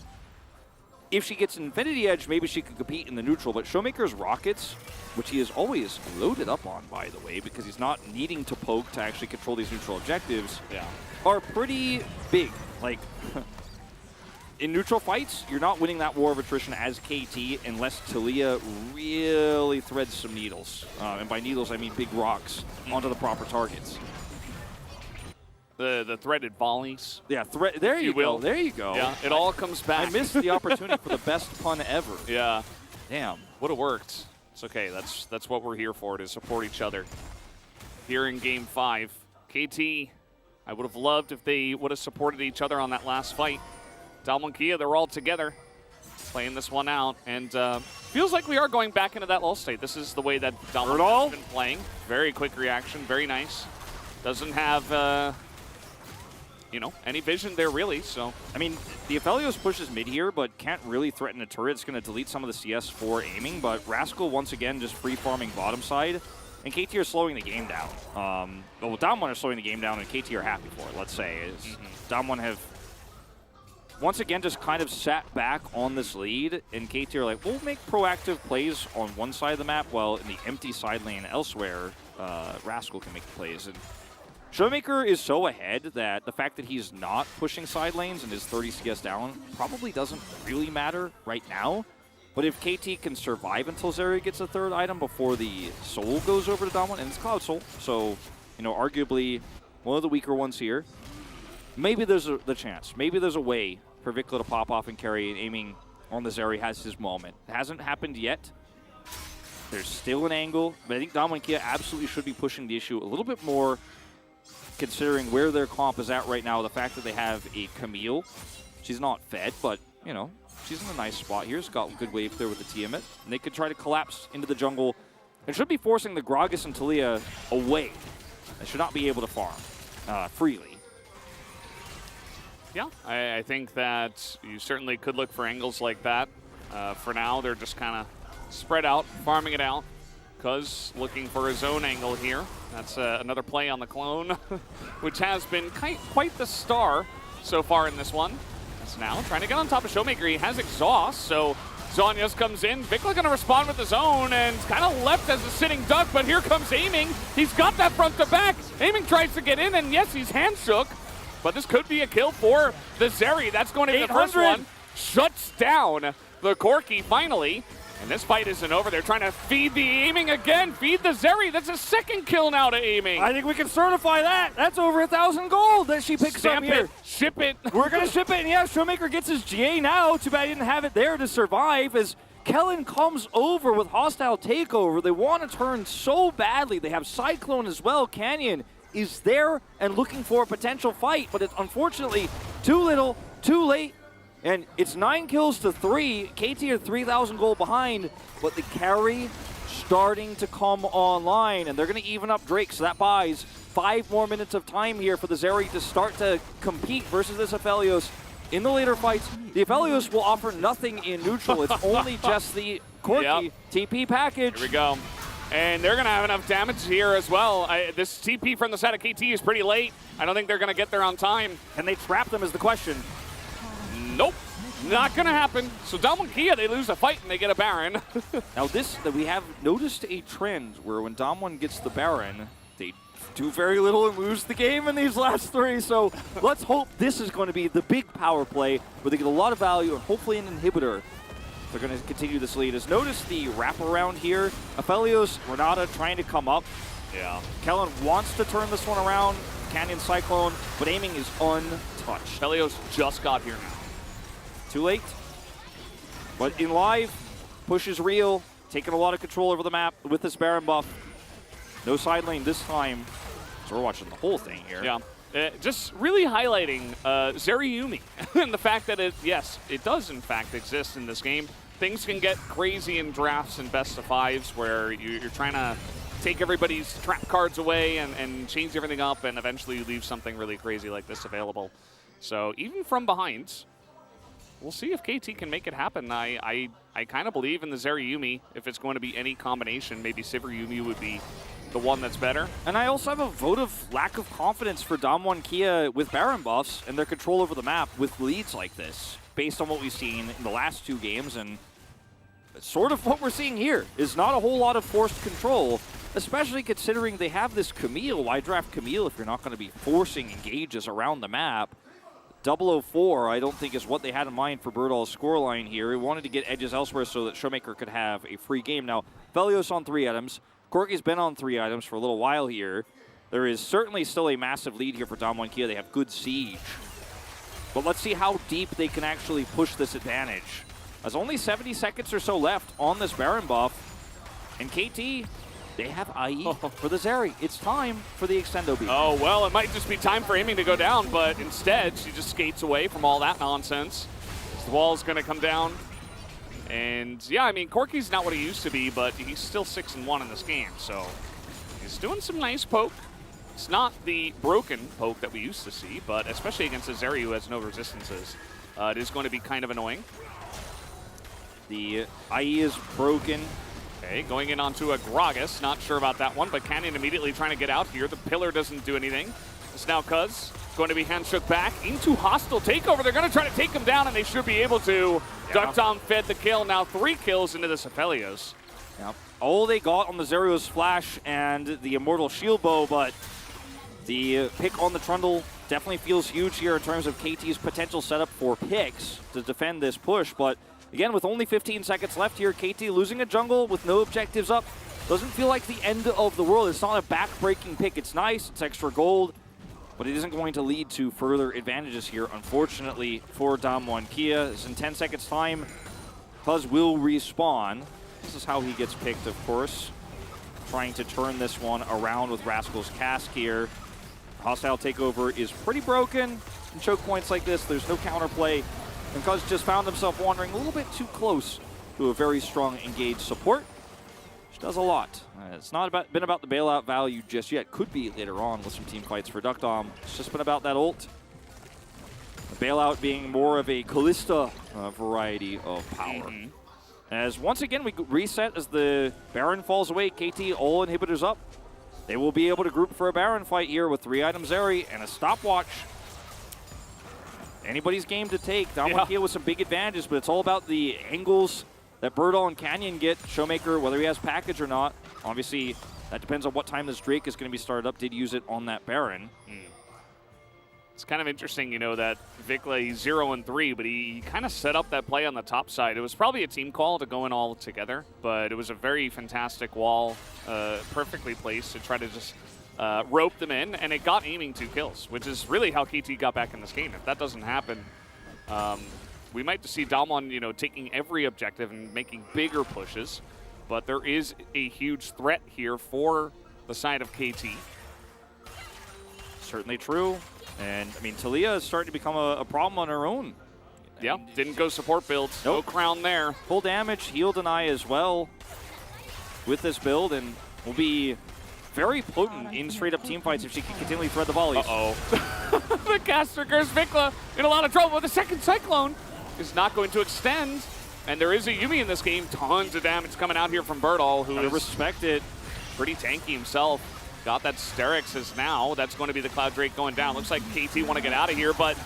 If she gets Infinity Edge, maybe she could compete in the neutral, but Showmaker's rockets, which he is always loaded up on, by the way, because he's not needing to poke to actually control these neutral objectives, are pretty big. Like, in neutral fights, you're not winning that war of attrition as KT unless Talia really threads some needles. And by needles, I mean big rocks onto the proper targets. The threaded volleys. Yeah, there you go. There you go. Yeah, it all comes back. I missed the opportunity for the best pun ever. Yeah. Damn. Would have worked. It's okay. That's what we're here for, to support each other. Here in Game 5, KT, I would have loved if they would have supported each other on that last fight. Damwon Kia, they're all together, playing this one out. And feels like we are going back into that lull state. This is the way that Damwon has been playing. Very quick reaction. Very nice. Doesn't have... you know, any vision there really, so. I mean, the Aphelios pushes mid here, but can't really threaten a turret. It's going to delete some of the CS for aiming, but Rascal once again just free farming bottom side, and KT are slowing the game down. Well, Damwon are slowing the game down, and KT are happy for it, let's say. Damwon have once again just kind of sat back on this lead, and KT are like, we'll make proactive plays on one side of the map, while in the empty side lane elsewhere, Rascal can make the plays. And Showmaker is so ahead that the fact that he's not pushing side lanes and is 30 CS down probably doesn't really matter right now. But if KT can survive until Zeri gets a 3rd item before the Soul goes over to Damwon, and it's Cloud Soul, so, you know, arguably one of the weaker ones here, maybe there's the chance. Maybe there's a way for Vikla to pop off and carry, and aiming on the Zeri has his moment. It hasn't happened yet. There's still an angle, but I think Damwon and Kia absolutely should be pushing the issue a little bit more, considering where their comp is at right now, the fact that they have a Camille. She's not fed, but, you know, she's in a nice spot here. She's got good wave clear with the Tiamat. And they could try to collapse into the jungle and should be forcing the Gragas and Talia away. They should not be able to farm freely. Yeah, I think that you certainly could look for angles like that. For now, they're just kind of spread out, farming it out. Cuz looking for his own angle here. That's another play on the clone, which has been quite the star so far in this one. That's now trying to get on top of Showmaker. He has exhaust, so Zhonya's comes in. Vikla gonna respond with his own, and kind of left as a sitting duck, but here comes Aiming. He's got that front to back. Aiming tries to get in, and yes, he's hand shook, but this could be a kill for the Zeri. That's going to be the first one. Shuts down the Corki finally. And this fight isn't over. They're trying to feed the Aiming again. Feed the Zeri. That's a 2nd kill now to Aiming. I think we can certify that. That's over 1,000 gold that she picks up here. Ship it. We're going to ship it. And yeah, Showmaker gets his GA now. Too bad he didn't have it there to survive as Kellen comes over with hostile takeover. They want to turn so badly. They have Cyclone as well. Canyon is there and looking for a potential fight, but it's unfortunately too little, too late. And it's 9 kills to 3. KT are 3,000 gold behind, but the carry starting to come online, and they're going to even up Drake, so that buys 5 more minutes of time here for the Zeri to start to compete versus this Aphelios. In the later fights, the Aphelios will offer nothing in neutral. It's only just the Corki TP package. Here we go. And they're going to have enough damage here as well. This TP from the side of KT is pretty late. I don't think they're going to get there on time. Can they trap them is the question. Nope, not gonna happen. So Damwon Kia, they lose a fight and they get a Baron. Now we have noticed a trend where when Damwon gets the Baron, they do very little and lose the game in these last 3. So let's hope this is going to be the big power play where they get a lot of value and hopefully an inhibitor. They're going to continue this lead. As notice the wraparound here. Aphelios, Renata trying to come up. Yeah. Kellen wants to turn this one around. Canyon Cyclone, but Aiming is untouched. Aphelios just got here now. Too late. But in live, push is real. Taking a lot of control over the map with this Baron buff. No side lane this time. So we're watching the whole thing here. Yeah. Just really highlighting Zeri Yuumi and the fact that it does in fact exist in this game. Things can get crazy in drafts and best of 5s where you're trying to take everybody's trap cards away and change everything up, and eventually leave something really crazy like this available. So even from behind, we'll see if KT can make it happen. I kind of believe in the Zeri Yuumi. If it's going to be any combination, maybe Sivir Yuumi would be the one that's better. And I also have a vote of lack of confidence for Damwon Kia with Baron buffs and their control over the map with leads like this, based on what we've seen in the last 2 games. And sort of what we're seeing here is not a whole lot of forced control, especially considering they have this Camille. Why draft Camille if you're not going to be forcing engages around the map? 004, I don't think, is what they had in mind for Birdall's scoreline here. He wanted to get edges elsewhere so that Showmaker could have a free game. Now, Velios on 3 items. Corki's been on 3 items for a little while here. There is certainly still a massive lead here for Damwon Kia. They have good siege. But let's see how deep they can actually push this advantage. There's only 70 seconds or so left on this Baron buff. And KT, they have IE for the Zeri. It's time for the extendo beat. Oh, well, it might just be time for aiming to go down, but instead she just skates away from all that nonsense. The wall's going to come down. And yeah, I mean, Corki's not what he used to be, but he's still 6-1 in this game, so he's doing some nice poke. It's not the broken poke that we used to see, but especially against a Zeri who has no resistances, it is going to be kind of annoying. The IE is broken. Okay, going in onto a Gragas. Not sure about that one, but Canyon immediately trying to get out here. The pillar doesn't do anything. It's now Cuz going to be handshook back into hostile takeover. They're going to try to take him down, and they should be able to. Yeah. Duckdom fed the kill. Now 3 kills into this Aphelios. Yep. All they got on the Zeri was Flash and the Immortal Shield Bow, but the pick on the Trundle definitely feels huge here in terms of KT's potential setup for picks to defend this push. But again, with only 15 seconds left here, KT losing a jungle with no objectives up doesn't feel like the end of the world. It's not a back-breaking pick. It's nice. It's extra gold. But it isn't going to lead to further advantages here, unfortunately, for Damwon Kia. It's in 10 seconds' time. Cuz will respawn. This is how he gets picked, of course. Trying to turn this one around with Rascal's Cask here. Hostile takeover is pretty broken. In choke points like this, there's no counterplay. And Cuz just found himself wandering a little bit too close to a very strong engaged support, which does a lot. It's not been about the bailout value just yet. Could be later on with some team fights for Duckdom. It's just been about that ult. The bailout being more of a Callista variety of power. As once again we reset as the Baron falls away. KT all inhibitors up. They will be able to group for a Baron fight here with 3 items Zeri and a stopwatch. Anybody's game to take. Damwon Kia with some big advantages, but it's all about the angles that Birdall and Canyon get. Showmaker, whether he has package or not, obviously that depends on what time this Drake is going to be started up. Did use it on that Baron. It's kind of interesting, you know, that Vikla, he's 0-3, but he kind of set up that play on the top side. It was probably a team call to go in all together, but it was a very fantastic wall, perfectly placed to try to just rope them in, and it got aiming 2 kills, which is really how KT got back in this game. If that doesn't happen, we might just see Damwon, you know, taking every objective and making bigger pushes, but there is a huge threat here for the side of KT. Certainly true. And, I mean, Talia is starting to become a problem on her own. Yeah, didn't go support builds. Nope. No crown there. Full damage, heal deny as well with this build, and will be very potent in straight-up team fights if she can continually thread the volleys. Uh-oh. The caster curse Vikla in a lot of trouble with the second Cyclone. Is not going to extend. And there is a Yuumi in this game. Tons of damage coming out here from Birdall, who is respected. Pretty tanky himself. Got that Sterix as now. That's going to be the Cloud Drake going down. Looks like KT want to get out of here, but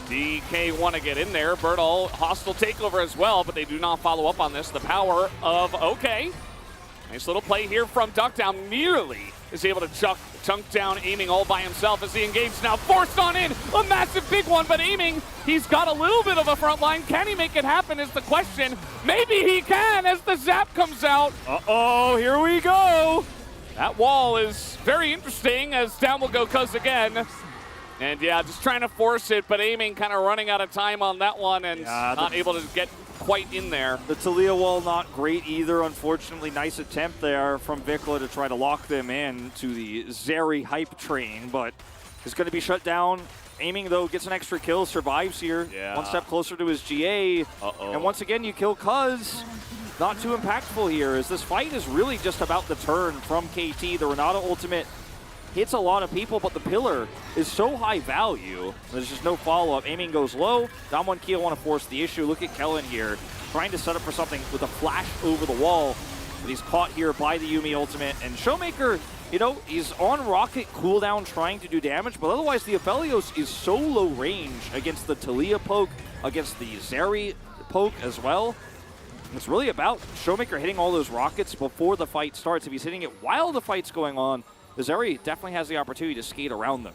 DK want to get in there. Birdall, hostile takeover as well, but they do not follow up on this. The power of OK. Nice little play here from Duckdown. Nearly is able to chunk down, aiming all by himself as he engages now. Forced on in. A massive big one, but aiming. He's got a little bit of a front line. Can he make it happen is the question. Maybe he can as the zap comes out. Uh-oh, here we go. That wall is very interesting as down will go Cuz again. And yeah, just trying to force it, but aiming kind of running out of time on that one and not able to get quite in there. The Talia wall not great either, unfortunately. Nice attempt there from Vikla to try to lock them in to the Zeri hype train, but is going to be shut down. Aiming, though, gets an extra kill, survives here. Yeah. One step closer to his GA. Uh-oh. And once again, you kill Cuz. not too impactful here, as this fight is really just about the turn from KT. The Renata ultimate hits a lot of people, but the pillar is so high value. There's just no follow-up. Aiming goes low. Dom1 Kia want to force the issue. Look at Kellen here, trying to set up for something with a flash over the wall. But he's caught here by the Yuumi ultimate. And Showmaker, you know, he's on rocket cooldown trying to do damage, but otherwise the Aphelios is so low range against the Talia poke, against the Zeri poke as well. It's really about Showmaker hitting all those rockets before the fight starts. If he's hitting it while the fight's going on, the Zeri definitely has the opportunity to skate around them.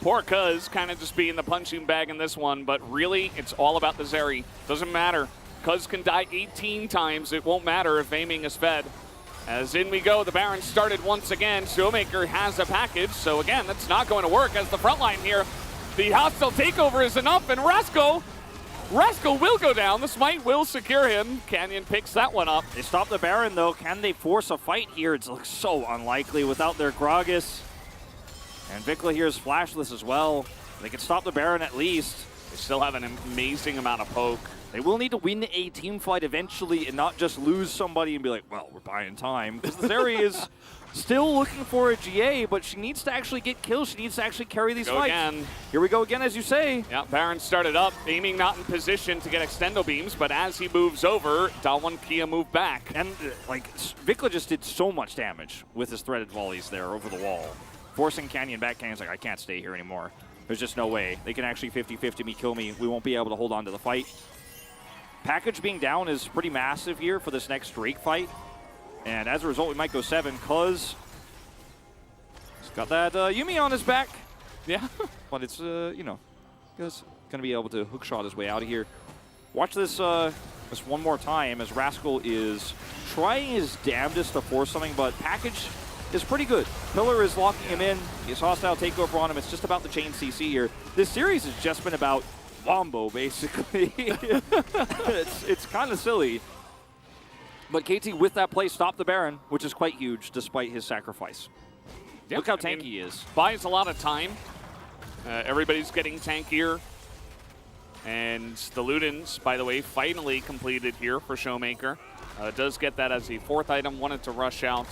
Poor Cuz kind of just being the punching bag in this one, but really it's all about the Zeri. Doesn't matter. Cuz can die 18 times. It won't matter if aiming is fed. As in we go, the Baron started once again. Showmaker has a package, so again, that's not going to work as the front line here. The hostile takeover is enough, and Rascal will go down. The smite will secure him. Canyon picks that one up. They stop the Baron, though. Can they force a fight here? It looks so unlikely without their Gragas. And Vikla here is flashless as well. They can stop the Baron at least. They still have an amazing amount of poke. They will need to win a team fight eventually and not just lose somebody and be like, well, we're buying time. Because the Zeri is still looking for a GA, but she needs to actually get kills. She needs to actually carry these fights. Again. Here we go again, as you say. Yeah, Baron started up, aiming not in position to get extendo beams, but as he moves over, Dom1 Kia moved back. And, like, Vikla just did so much damage with his threaded volleys there over the wall. Forcing Canyon back. Canyon's like, I can't stay here anymore. There's just no way. They can actually 50-50 me, kill me. We won't be able to hold on to the fight. Package being down is pretty massive here for this next Drake fight. And as a result, we might go 7, cuz he's got that Yuumi on his back. Yeah. But it's, you know, he's going to be able to hookshot his way out of here. Watch this this one more time as Rascal is trying his damnedest to force something, but Package is pretty good. Pillar is locking him in. His hostile takeover on him. It's just about the chain CC here. This series has just been about Wombo, basically. it's kind of silly. But KT with that play stopped the Baron, which is quite huge despite his sacrifice. Yep, Look how tanky he is. Buys a lot of time. Everybody's getting tankier. And the Ludens, by the way, finally completed here for Showmaker. Does get that as the 4th item. Wanted to rush out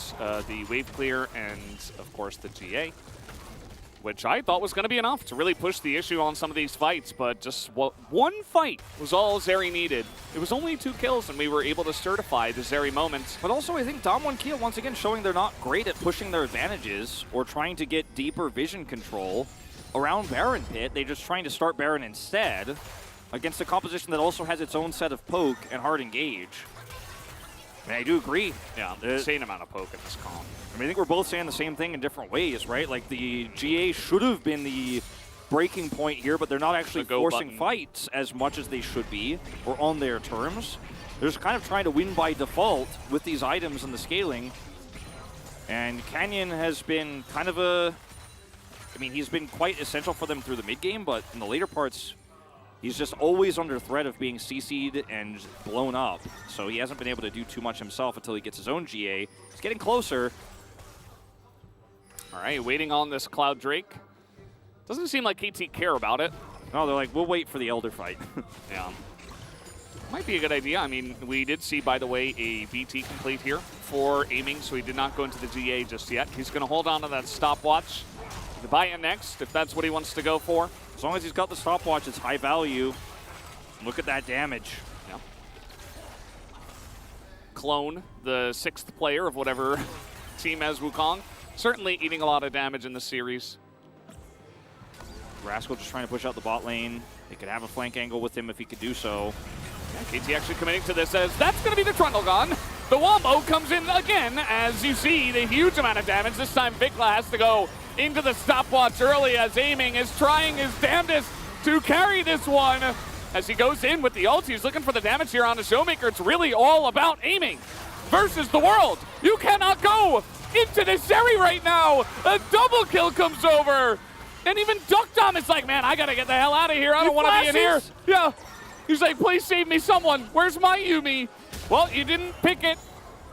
the wave clear and, of course, the GA, which I thought was going to be enough to really push the issue on some of these fights, but just one fight was all Zeri needed. It was only 2 kills, and we were able to certify the Zeri moment. But also, I think Dom1 Kia once again showing they're not great at pushing their advantages or trying to get deeper vision control around Baron Pit. They're just trying to start Baron instead against a composition that also has its own set of poke and hard engage. And I do agree. Yeah, insane amount of poke in this comp. I mean, I think we're both saying the same thing in different ways, right? Like, the GA should have been the breaking point here, but they're not actually forcing fights as much as they should be, or on their terms. They're just kind of trying to win by default with these items and the scaling. And Canyon has been kind of a... I mean, he's been quite essential for them through the mid-game, but in the later parts, he's just always under threat of being CC'd and blown up. So he hasn't been able to do too much himself until he gets his own GA. He's getting closer. All right, waiting on this Cloud Drake. Doesn't seem like KT care about it. No, they're like, we'll wait for the Elder fight. Yeah. Might be a good idea. I mean, we did see, by the way, a BT complete here for aiming, so he did not go into the GA just yet. He's going to hold on to that stopwatch to buy it next, if that's what he wants to go for. As long as he's got the stopwatch, it's high value. Look at that damage. Yeah. Clone, the 6th player of whatever team has Wukong. Certainly eating a lot of damage in the series. Rascal just trying to push out the bot lane. They could have a flank angle with him if he could do so. Yeah, KT actually committing to this as that's going to be the Trundlegon. The Wombo comes in again as you see the huge amount of damage. This time Vikla has to go into the stopwatch early as aiming is trying his damnedest to carry this one. As he goes in with the ult, he's looking for the damage here on the Showmaker. It's really all about aiming versus the world. You cannot go into the Zeri right now. A double kill comes over. And even Duckdom is like, man, I got to get the hell out of here. I don't want to be in here. Yeah. He's like, please save me someone. Where's my Yuumi? Well, you didn't pick it.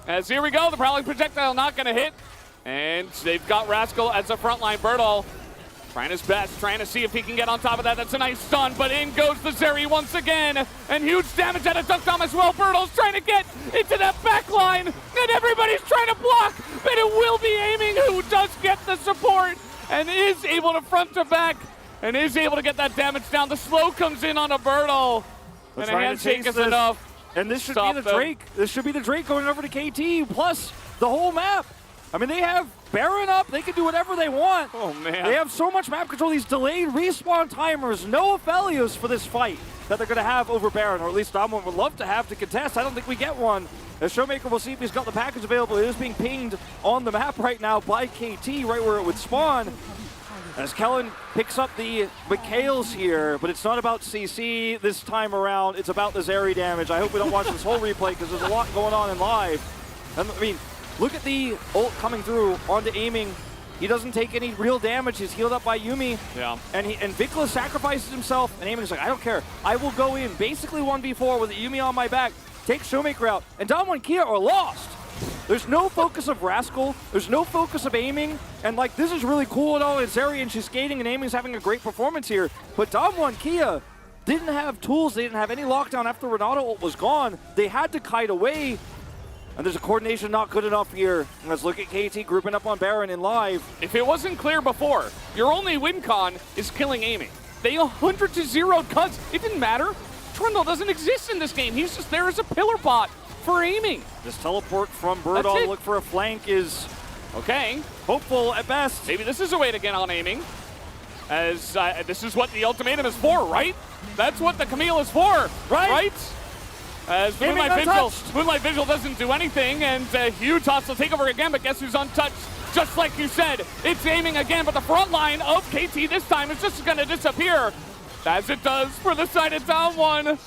As here we go, the Prowling Projectile not going to hit. And they've got Rascal as a frontline Birdall. Trying his best, trying to see if he can get on top of that. That's a nice stun, but in goes the Zeri once again. And huge damage out of Duck Dom as well. Bertle's trying to get into that back line, and everybody's trying to block, but it will be Aiming who does get the support and is able to front to back and is able to get that damage down. The slow comes in on a Bertle, and a handshake is enough. And this should be the Drake. This should be the Drake going over to KT, plus the whole map. I mean, they have Baron up. They can do whatever they want. Oh, man. They have so much map control. These delayed respawn timers. No Aphelios for this fight that they're going to have over Baron, or at least Damwon would love to have to contest. I don't think we get one. As Showmaker, we'll see if he's got the package available. It is being pinged on the map right now by KT, right where it would spawn. As Kellen picks up the Mikhails here, but it's not about CC this time around. It's about the Zeri damage. I hope we don't watch this whole replay because there's a lot going on in live. And, I mean, look at the ult coming through onto Aiming. He doesn't take any real damage. He's healed up by Yuumi. Yeah. And Vikla sacrifices himself, and Aiming's like, I don't care. I will go in, basically 1v4 with Yuumi on my back, take Showmaker out, and Damwon Kia are lost. There's no focus of Rascal. There's no focus of Aiming. And, like, this is really cool and all. It's Zeri, and she's skating, and Aiming's having a great performance here. But Damwon Kia didn't have tools. They didn't have any lockdown after Renato ult was gone. They had to kite away. And there's a coordination not good enough here. Let's look at KT grouping up on Baron in live. If it wasn't clear before, your only win con is killing Aiming. They 100-0'd cuts. It didn't matter. Trundle doesn't exist in this game. He's just there as a pillar bot for Aiming. This teleport from Birdall, look for a flank, is okay. Hopeful at best. Maybe this is a way to get on Aiming. As this is what the ultimatum is for, right? That's what the Camille is for, right? As Moonlight Vigil doesn't do anything, and Utahs will take over again, but guess who's untouched? Just like you said, it's Aiming again, but the front line of KT this time is just going to disappear, as it does for the side of Damwon.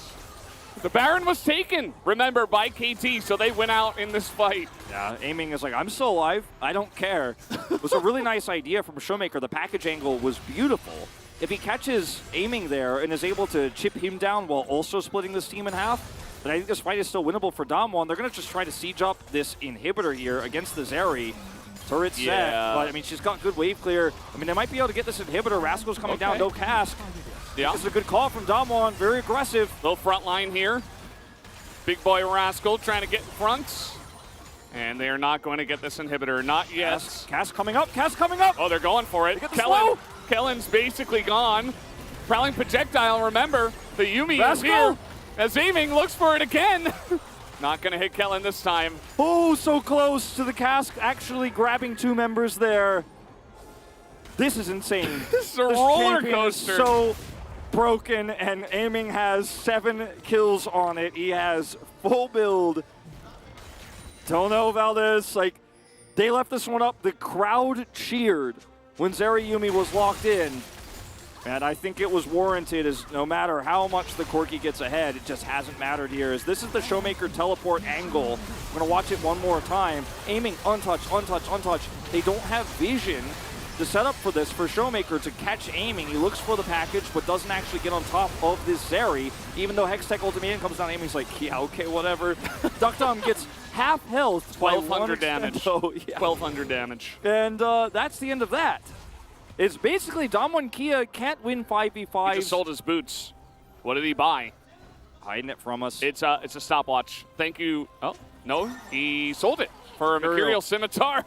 The Baron was taken, remember, by KT, so they went out in this fight. Yeah, Aiming is like, I'm still alive. I don't care. It was a really nice idea from Showmaker. The package angle was beautiful. If he catches Aiming there and is able to chip him down while also splitting this team in half, then I think this fight is still winnable for Damwon. They're going to just try to siege up this inhibitor here against the Zeri. Turret set, but I mean, she's got good wave clear. I mean, they might be able to get this inhibitor. Rascal's coming down, no cask. Yeah. This is a good call from Damwon, very aggressive. Little front line here. Big boy Rascal trying to get in front. And they are not going to get this inhibitor, not yet. Cask coming up, Cask coming up. Oh, they're going for it. Kellen's basically gone. Prowling projectile, remember, the Yuumi is here. As Aiming looks for it again. Not going to hit Kellen this time. Oh, so close to the Cask actually grabbing two members there. This is insane. This is a roller coaster. So broken, and Aiming has 7 kills on it. He has full build. Don't know, Valdez. Like, they left this one up. The crowd cheered when Zeri Yuumi was locked in. And I think it was warranted, as no matter how much the Corki gets ahead, it just hasn't mattered here. As this is the Showmaker teleport angle. I'm going to watch it one more time. Aiming, untouched, untouched, untouched. They don't have vision to set up for this for Showmaker to catch Aiming. He looks for the package, but doesn't actually get on top of this Zeri. Even though Hextech Ultimatum comes down, Aiming's like, yeah, okay, whatever. Duck Dom gets half health. 1,200 damage. So, yeah. 1,200 damage. And that's the end of that. It's basically Damwon Kia can't win 5v5s. He just sold his boots. What did he buy? Hiding it from us. It's a stopwatch. Thank you. Oh, no, he sold it for a Mercurial Scimitar.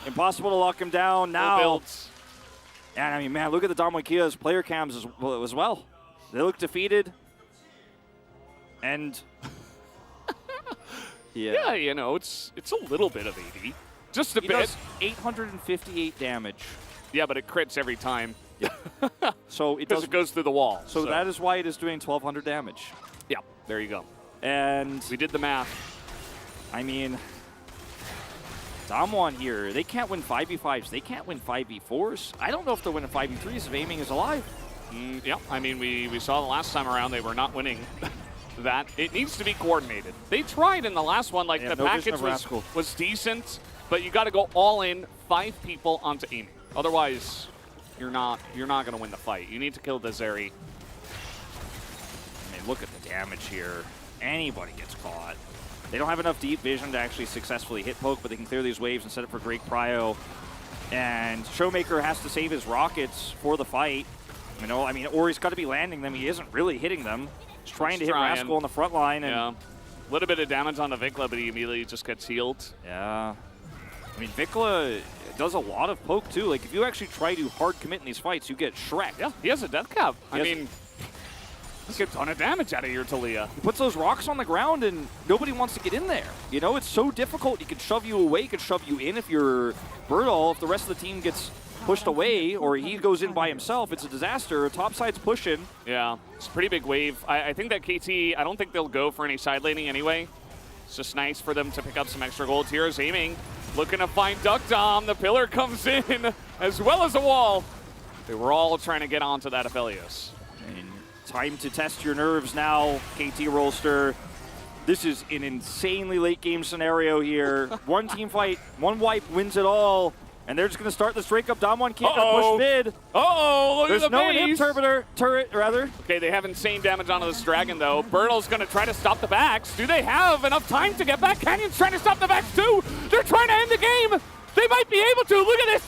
Impossible to lock him down now. Builds. And I mean, man, look at the Damwon Kia's player cams as well. They look defeated. And yeah, you know, it's a little bit of AD. Just a bit. Does 858 damage. Yeah, but it crits every time. Yeah. So it goes through the wall. So that is why it is doing 1,200 damage. Yeah, there you go. And we did the math. I mean, Damwon here, they can't win 5v5s. They can't win 5v4s. I don't know if they're winning 5v3s if Aiming is alive. Yeah, I mean, we saw the last time around they were not winning that. It needs to be coordinated. They tried in the last one, like the package was decent, but you got to go all in, 5 people onto Aiming. Otherwise, you're not going to win the fight. You need to kill the Zeri. I mean, look at the damage here. Anybody gets caught. They don't have enough deep vision to actually successfully hit poke, but they can clear these waves and set it for great prio. And Showmaker has to save his rockets for the fight. You know, I mean, or he's got to be landing them. He isn't really hitting them. He's trying to hit Rascal on the front line. And yeah. A little bit of damage on the Vikla, but he immediately just gets healed. Yeah. I mean, Vikla does a lot of poke, too. Like, if you actually try to hard commit in these fights, you get Shrek. Yeah, he has a death cap. I mean, he gets a ton of damage out of your Talia. He puts those rocks on the ground, and nobody wants to get in there. You know, it's so difficult. He can shove you away, he can shove you in if you're Birdall. If the rest of the team gets pushed away or he goes in by himself, it's a disaster. Topside's pushing. Yeah, it's a pretty big wave. I think that KT, I don't think they'll go for any side laning anyway. It's just nice for them to pick up some extra gold. Here's aiming, looking to find Duck Dom. The pillar comes in as well as a wall. They were all trying to get onto that Aphelios. And time to test your nerves now, KT Rolster. This is an insanely late game scenario here. One team fight, one wipe wins it all. And they're just going to start this breakup. Damwon can't push mid. Look There's at the no base. inhib turret, rather. Okay, they have insane damage onto this dragon, though. Birdall's going to try to stop the backs. Do they have enough time to get back? Canyon's trying to stop the backs, too. They're trying to end the game. They might be able to. Look at this.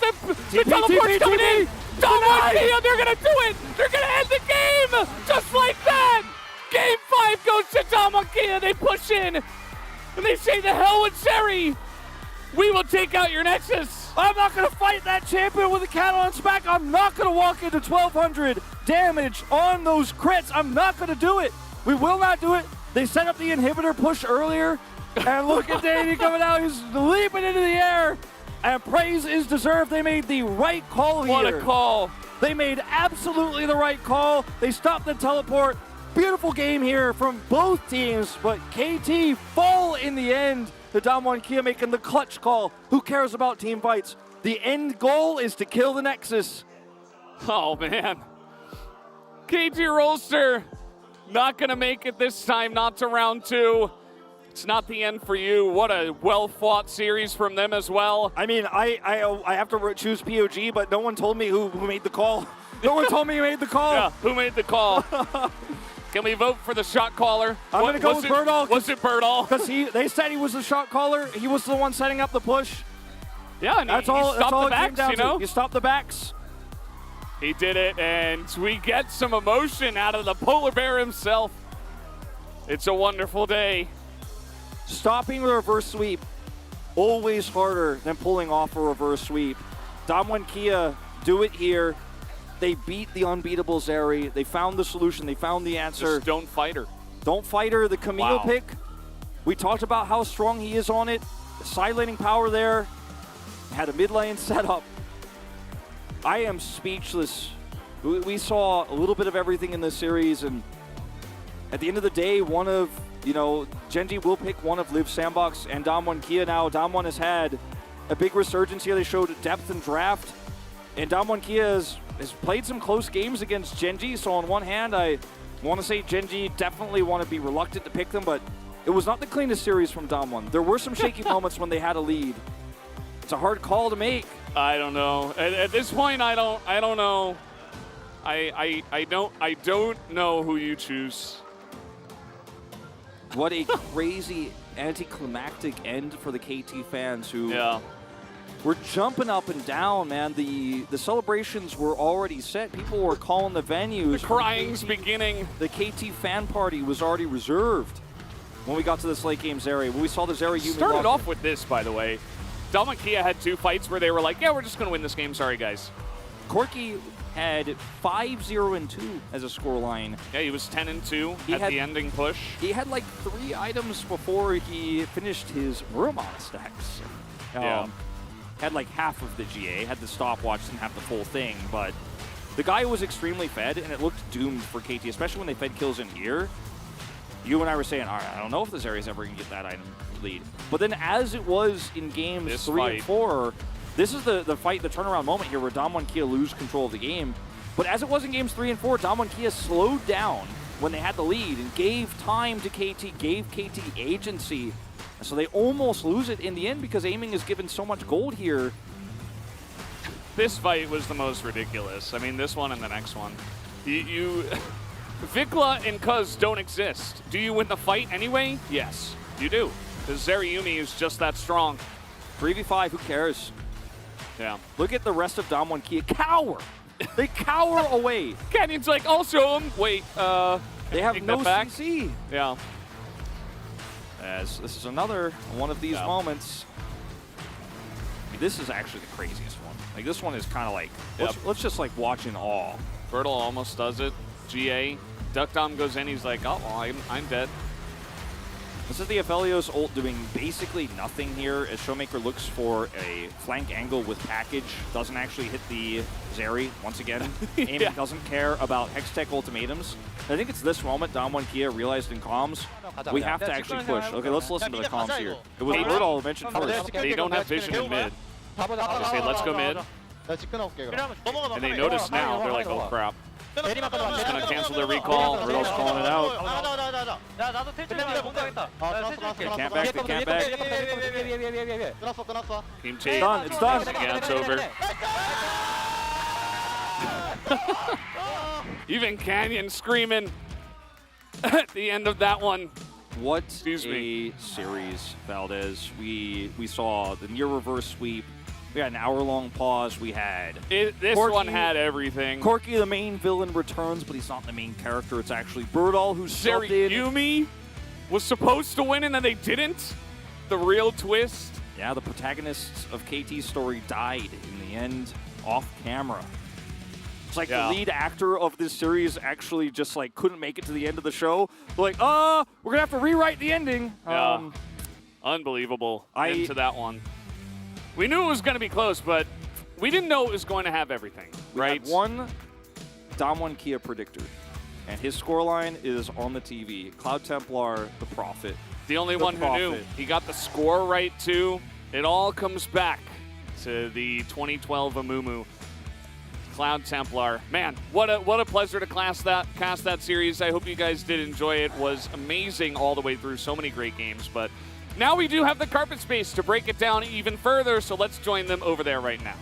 The teleport's coming in. Damwon, they're going to do it. They're going to end the game. Just like that. Game 5 goes to Damwon. They push in. And they say, the hell with Seri. We will take out your Nexus. I'm not going to fight that champion with a cat on its back. I'm not going to walk into 1,200 damage on those crits. I'm not going to do it. We will not do it. They set up the inhibitor push earlier. And look at Danny coming out. He's leaping into the air. And praise is deserved. They made the right call here. What a call. They made absolutely the right call. They stopped the teleport. Beautiful game here from both teams. But KT fall in the end. The Damwon Kia making the clutch call. Who cares about team fights? The end goal is to kill the Nexus. Oh, man. KT Rolster not going to make it this time, not to round 2. It's not the end for you. What a well-fought series from them as well. I mean, I have to choose POG, but no one told me who made the call. No one told me who made the call. Yeah, who made the call? Can we vote for the shot caller? I'm going to go with Birdall. Was it Birdall? Because they said he was the shot caller. He was the one setting up the push. Yeah, and that's he all. That's all the it came backs, down you know? to. You stopped the backs. He did it, and we get some emotion out of the polar bear himself. It's a wonderful day. Stopping the reverse sweep, always harder than pulling off a reverse sweep. Damwon Kia do it here. They beat the unbeatable Zeri. They found the solution. They found the answer. Just don't fight her. Don't fight her. The Camille Wow. pick. We talked about how strong he is on it. The side laning power there. Had a mid lane setup. I am speechless. We saw a little bit of everything in this series, and at the end of the day, one of, Genji will pick one of Liv Sandbox and Damwon Kia now. Damwon has had a big resurgence here. They showed depth and draft, and Damwon Kia has played some close games against Genji. So on one hand, I want to say Genji definitely want to be reluctant to pick them, but it was not the cleanest series from Damwon. There were some shaky moments when they had a lead. It's a hard call to make. I don't know. At this point, I don't know. I don't know who you choose. What a crazy anticlimactic end for the KT fans who were jumping up and down, man. The celebrations were already set. People were calling the venues. The crying's beginning. The KT fan party was already reserved when we got to this late game Zeri. When we saw the Zeri Yumi Started off with this, by the way. Damwon Kia had 2 fights where they were like, yeah, we're just going to win this game. Sorry, guys. Corki had 5-0-2 as a scoreline. Yeah, he was 10-2 at the ending push. He had like 3 items before he finished his Muramon stacks. Had like half of the GA, had the stopwatch, didn't have the full thing, but the guy was extremely fed, and it looked doomed for KT, especially when they fed kills in here. You and I were saying, all right, I don't know if this area is ever going to get that item lead. But then as it was in games 3 and 4, this is the fight, the turnaround moment here where Damwon Kia lose control of the game. But as it was in games 3 and 4, Damwon Kia slowed down when they had the lead and gave time to KT, gave KT agency. So they almost lose it in the end because aiming is given so much gold here. This fight was the most ridiculous. I mean, this one and the next one. Vikla and Cuz don't exist. Do you win the fight anyway? Yes, you do. Because Zeri Yumi is just that strong. 3v5, who cares? Yeah. Look at the rest of Dom1 Kia. Cower! They cower away. Canyon's like, I'll show him. Wait, They have take no that back. CC. Yeah. As this is another one of these moments. I mean, this is actually the craziest one. Like, this one is kind of like, let's just like watch in awe. Bertle almost does it. GA. Duck Dom goes in. He's like, oh, well, I'm dead. This is the Aphelios ult doing basically nothing here as Showmaker looks for a flank angle with package. Doesn't actually hit the Zeri once again. Aiming doesn't care about Hextech ultimatums. I think it's this moment Dom1 Kia realized in comms. We have to actually push. Okay, let's listen to the comms here. It was Bertle mentioned first. They don't have vision in mid. They say, let's go mid. And they notice now. They're like, oh, crap. Just going to cancel their recall. Bertle's calling it out. They can't back, they can't back. Team chase. Done, it's done. Yeah, it's over. Even Canyon screaming at the end of that one. What Excuse me. series, Valdez. We saw the near reverse sweep. We had an hour-long pause. We had This Corki, one had everything. Corki, the main villain, returns, but he's not the main character. It's actually Birdall who's subbed in. Yumi was supposed to win and then they didn't. The real twist. Yeah, the protagonists of KT's story died in the end off camera. It's like the lead actor of this series actually just like couldn't make it to the end of the show. They're like, we're gonna have to rewrite the ending. Yeah. Unbelievable end to that one. We knew it was going to be close, but we didn't know it was going to have everything, right? We had one Dom1 Kia predictor, and his scoreline is on the TV. Cloud Templar, the Prophet. The only one who knew. He got the score right, too. It all comes back to the 2012 Amumu. Cloud Templar. Man, what a pleasure to cast that series. I hope you guys did enjoy it. It was amazing all the way through. So many great games, but now we do have the carpet space to break it down even further, so let's join them over there right now.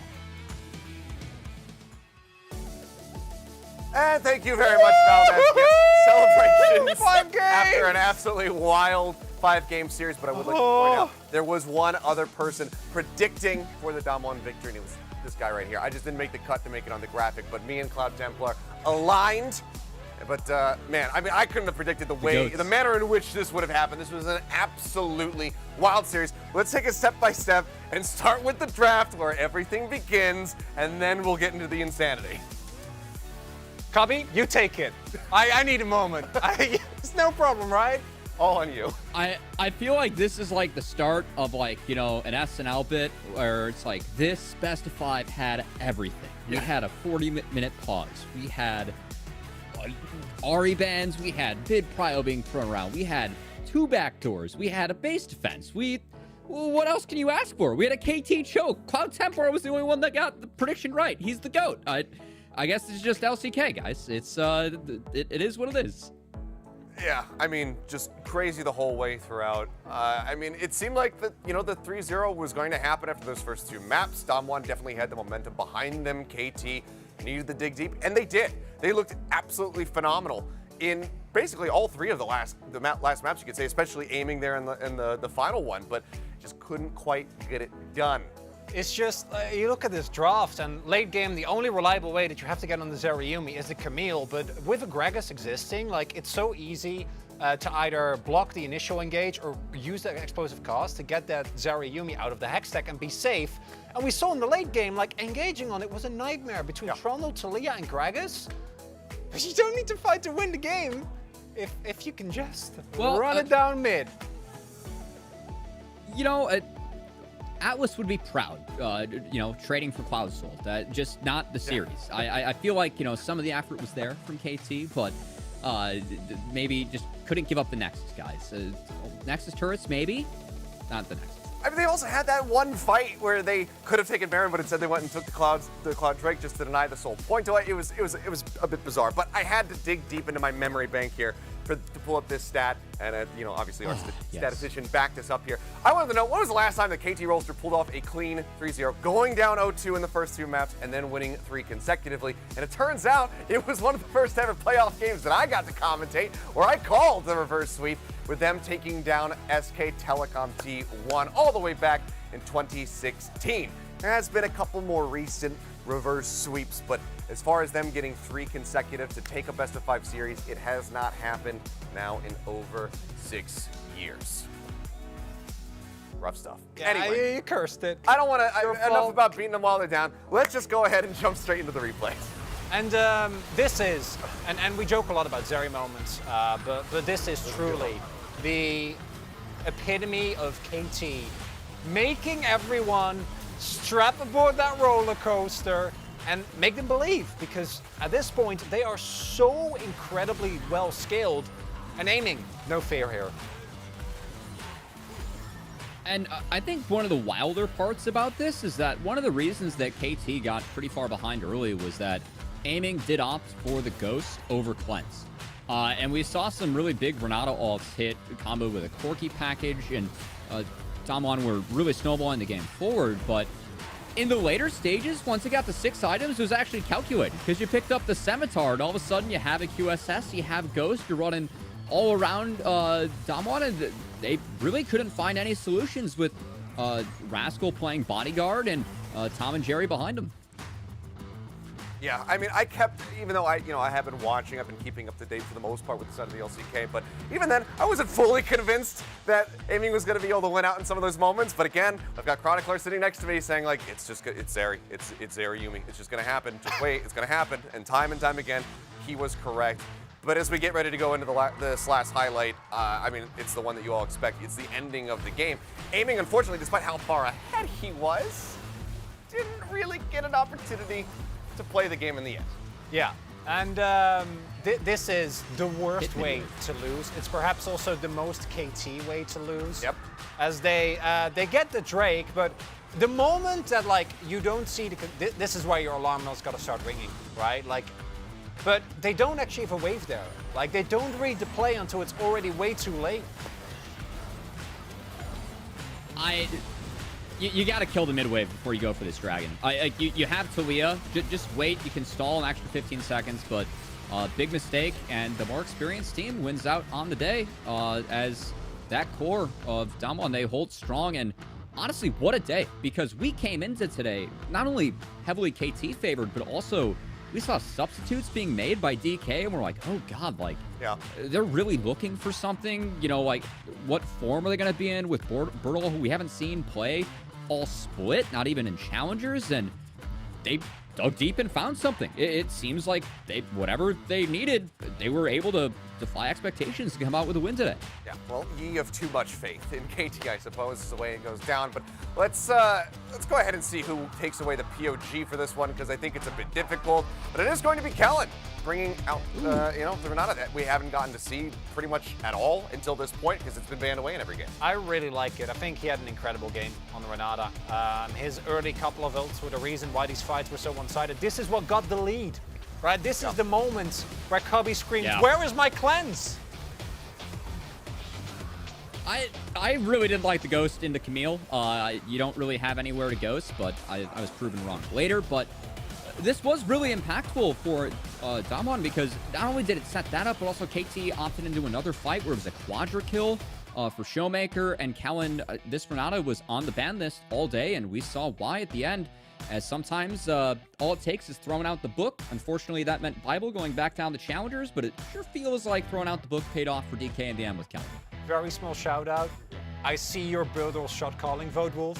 And thank you very much, Valdez. Celebrations after an absolutely wild 5-game series, but I would like to point out there was one other person predicting for the Dom1 victory, and it was this guy right here. I just didn't make the cut to make it on the graphic, but me and Cloud Templar aligned. But man, I mean, I couldn't have predicted the manner in which this would have happened. This was an absolutely wild series. Let's take it step by step and start with the draft where everything begins, and then we'll get into the insanity. Cubby, you take it. I need a moment. It's no problem, right? All on you. I feel like this is like the start of like, you know, an SNL bit where it's like this best of 5 had everything. We had a 40-minute pause. We had Ari bans, we had bid prio being thrown around, we had 2 backdoors, we had a base defense. What else can you ask for? We had a KT choke. Cloud Templar was the only one that got the prediction right. He's the GOAT. I guess it's just LCK, guys. It's it is what it is. Yeah, I mean, just crazy the whole way throughout. I mean, it seemed like the 3-0 was going to happen after those first 2 maps. Dom1 definitely had the momentum behind them. KT needed to dig deep, and they did. They looked absolutely phenomenal in basically all 3 of the last maps, you could say, especially aiming there in the final one, but just couldn't quite get it done. It's just, you look at this draft, and late game, the only reliable way that you have to get on the Zeri is the Camille, but with a Gragas existing, like, it's so easy to either block the initial engage or use that explosive cast to get that Zeri out of the Hextech and be safe. And we saw in the late game, like, engaging on it was a nightmare between Trono, Talia, and Gragas. But you don't need to fight to win the game if you can just run it down mid. You know, Atlas would be proud, you know, trading for Cloud Soul. Just not the series. I feel like, you know, some of the effort was there from KT, but maybe just couldn't give up the Nexus, guys. Nexus turrets, maybe. Not the Nexus. I mean, they also had that one fight where they could have taken Baron, but instead they went and took the Cloud Drake just to deny the soul point to it. It was a bit bizarre, but I had to dig deep into my memory bank here to pull up this stat, and you know, obviously our statistician backed us up here. I wanted to know, when was the last time that KT Rolster pulled off a clean 3-0, going down 0-2 in the first 2 maps, and then winning 3 consecutively? And it turns out it was one of the first ever playoff games that I got to commentate, where I called the reverse sweep, with them taking down SK Telecom T1 all the way back in 2016. There has been a couple more recent reverse sweeps, but as far as them getting 3 consecutive to take a best-of-5 series, it has not happened now in over 6 years. Rough stuff. Yeah, Anyway, you cursed it. I don't want to. Your Enough fault. about beating them while they're down. Let's just go ahead and jump straight into the replays. And this is, and we joke a lot about Zeri moments, but this is truly the epitome of KT making everyone strap aboard that roller coaster and make them believe, because at this point they are so incredibly well skilled and aiming. No fear here. And I think one of the wilder parts about this is that one of the reasons that KT got pretty far behind early was that aiming did opt for the Ghost over Cleanse. And we saw some really big Renata ults hit, combo with a Corki package, and Damwon were really snowballing the game forward. But in the later stages, once it got to 6 items, it was actually calculated, because you picked up the Scimitar, and all of a sudden you have a QSS, you have Ghost, you're running all around Damwon, and they really couldn't find any solutions with Rascal playing bodyguard and Tom and Jerry behind him. Yeah, I mean, I kept, even though I have been watching, I've been keeping up to date for the most part with the side of the LCK, but even then, I wasn't fully convinced that aiming was going to be able to win out in some of those moments. But again, I've got Chronicler sitting next to me saying, like, it's Zeri, it's Zeri Yumi, it's just going to happen. Just wait, it's going to happen. And time again, he was correct. But as we get ready to go into this last highlight, I mean, it's the one that you all expect. It's the ending of the game. Aiming, unfortunately, despite how far ahead he was, didn't really get an opportunity to play the game in the end. Yeah, and this is the worst way to lose. It's perhaps also the most KT way to lose. Yep. As they get the Drake, but the moment that, like, you don't see this is why your alarm bell's got to start ringing, right? Like, but they don't actually have a wave there. Like, they don't read the play until it's already way too late. You got to kill the mid wave before you go for this dragon. You have Talia. Just wait. You can stall an extra 15 seconds, but big mistake. And the more experienced team wins out on the day as that core of Damwon, they hold strong. And honestly, what a day, because we came into today not only heavily KT favored, but also we saw substitutes being made by DK, and we're like, oh god, like, yeah, they're really looking for something. You know, like, what form are they going to be in with Bertle, who we haven't seen play all split, not even in challengers, and they dug deep and found something. It seems like whatever they needed, they were able to defy expectations to come out with a win today. Yeah, well, ye have too much faith in KT, I suppose, is the way it goes down. But let's go ahead and see who takes away the POG for this one, because I think it's a bit difficult. But it is going to be Kellen bringing out, the Renata that we haven't gotten to see pretty much at all until this point, because it's been banned away in every game. I really like it. I think he had an incredible game on the Renata. His early couple of ults were the reason why these fights were so one-sided. This is what got the lead, right? This is the moment where Cubby screams, "Where is my cleanse?" I really did like the Ghost into Camille. You don't really have anywhere to Ghost, but I was proven wrong later. But this was really impactful for Damwon, because not only did it set that up, but also KT opted into another fight where it was a quadra kill for Showmaker, and Kellen, this Renata was on the ban list all day, and we saw why at the end, as sometimes all it takes is throwing out the book. Unfortunately, that meant Bible going back down to challengers, but it sure feels like throwing out the book paid off for DK in the end with Kellen. Very small shout out. I see your Bertle shot calling, Vote Wolf.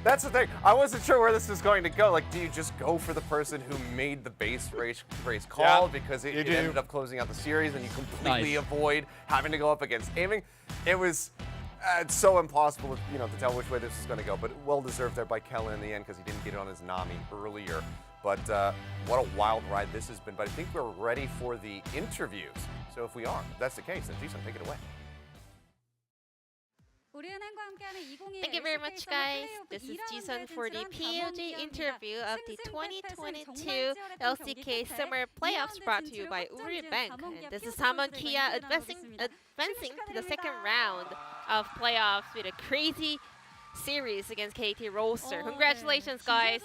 That's the thing. I wasn't sure where this was going to go. Like, do you just go for the person who made the base race call because it ended up closing out the series, and you completely avoid having to go up against aiming? It was it's so impossible, to tell which way this is going to go. But well deserved there by Kellen in the end, because he didn't get it on his Nami earlier. But what a wild ride this has been. But I think we're ready for the interviews. So if we are, if that's the case, then Jason, take it away. Thank you very much, guys. This is Jisun for the POG interview of the 2022 LCK Summer Playoffs, brought to you by Uri Bank. And this is Samon Kia advancing to the second round of playoffs with a crazy series against KT Roaster. Congratulations, guys.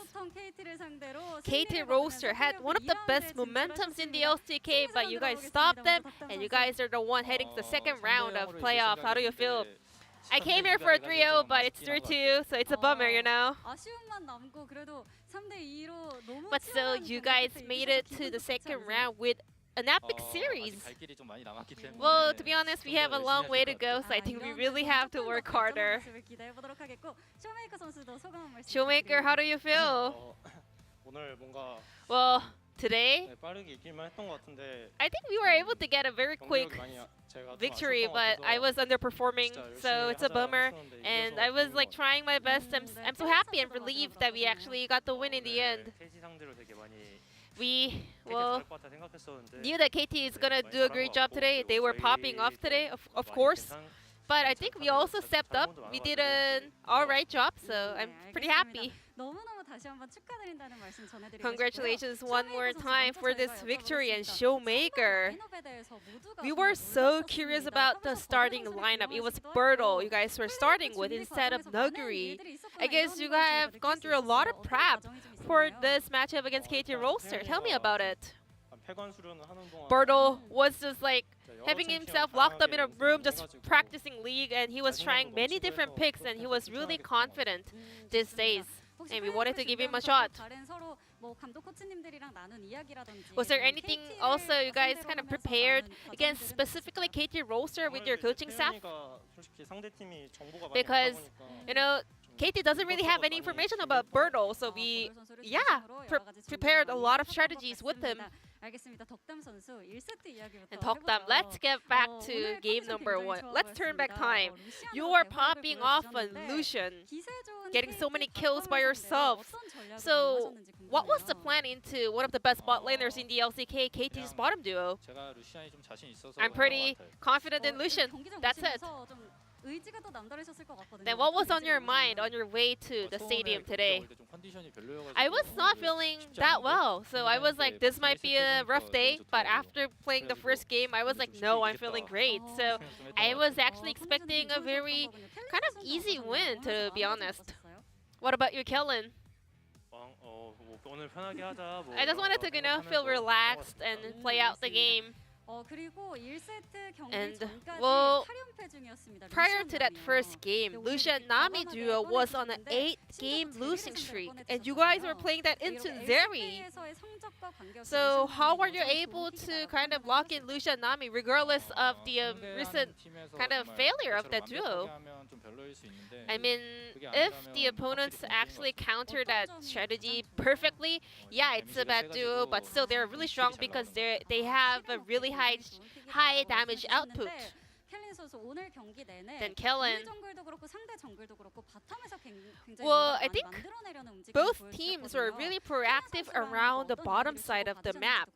KT Roaster had one of the best momentums in the LCK, but you guys stopped them, and you guys are the one heading to the second round of playoffs. How do you feel? I came here for a 3-0, but it's 3-2, so it's a bummer, you know. 아쉬움만 남고 그래도 3대2로 너무 But still, you guys made it to the second round with an epic series. Well, to be honest, we have a long way to go, so I think we really have to work harder. Showmaker, how do you feel? 오늘 뭔가 Well, today, 빠르게 이길만 했던 것 같은데 I think we were able to get a very quick 제가 좀 victory, 아쉬웠던 것 but I 같아서 was underperforming, so it's a bummer. And I was like trying my best. I'm so happy and relieved that we actually got the win in the end. KT 상대로 되게 많이 We 되게 well 잘할 것 같아 생각했었는데 knew that KT is gonna do a great job today. They were popping off today, of course. But I think we also stepped up. We did an alright job, so I'm pretty happy. 너무너무 다시 한번 축하드린다는 말씀 전해드리고 Congratulations one more time for this victory and Showmaker. We were so curious about the starting lineup. It was Birtle you guys were starting with instead of Nuguri. I guess you guys have gone through a lot of prep for this matchup against KT Roaster. Tell me about it. 패관 수련을 하는 동안 Birtle was just like having himself locked up in a room just practicing League, and he was trying many different picks, and he was really confident these days. And we wanted to give him a shot. Was there anything also you guys kind of prepared against specifically KT Roaster with your coaching staff? 솔직히 상대팀이 정보가 많이 Because, you know, KT doesn't really have any information about Birtle, so we, prepared a lot of strategies with him. And Tokdam, let's get back to game number 1. Let's turn back time. You are popping off on Lucian, getting so many kills by yourself. So, what was the plan into one of the best bot laners in the LCK, KT's bottom duo? 제가 루시안이 좀 자신 있어서 I'm pretty confident in Lucian. That's it. 의지가 더 남다르셨을 것 같거든요. Then what was on your mind on your way to the stadium today? I was not feeling that well, so I was like, this might be a rough day, but after playing the first game, I was like, no, I'm feeling great. So I was actually expecting a very kind of easy win, to be honest. What about you, Kellen? 오늘 편하게 하자. I just wanted to, you know, feel relaxed and play out the game. And well, prior to that first game, Lucian Nami duo was on an 8-game losing streak, and you guys were playing that into Zeri. So how are you able to kind of lock in Lucian Nami regardless of the recent kind of failure of that duo? I mean, if the opponents actually counter that strategy perfectly, yeah, it's a bad duo, but still they're really strong because they have a really high damage output. Then Kellen. Well, I think both teams were really proactive around the bottom side of the map.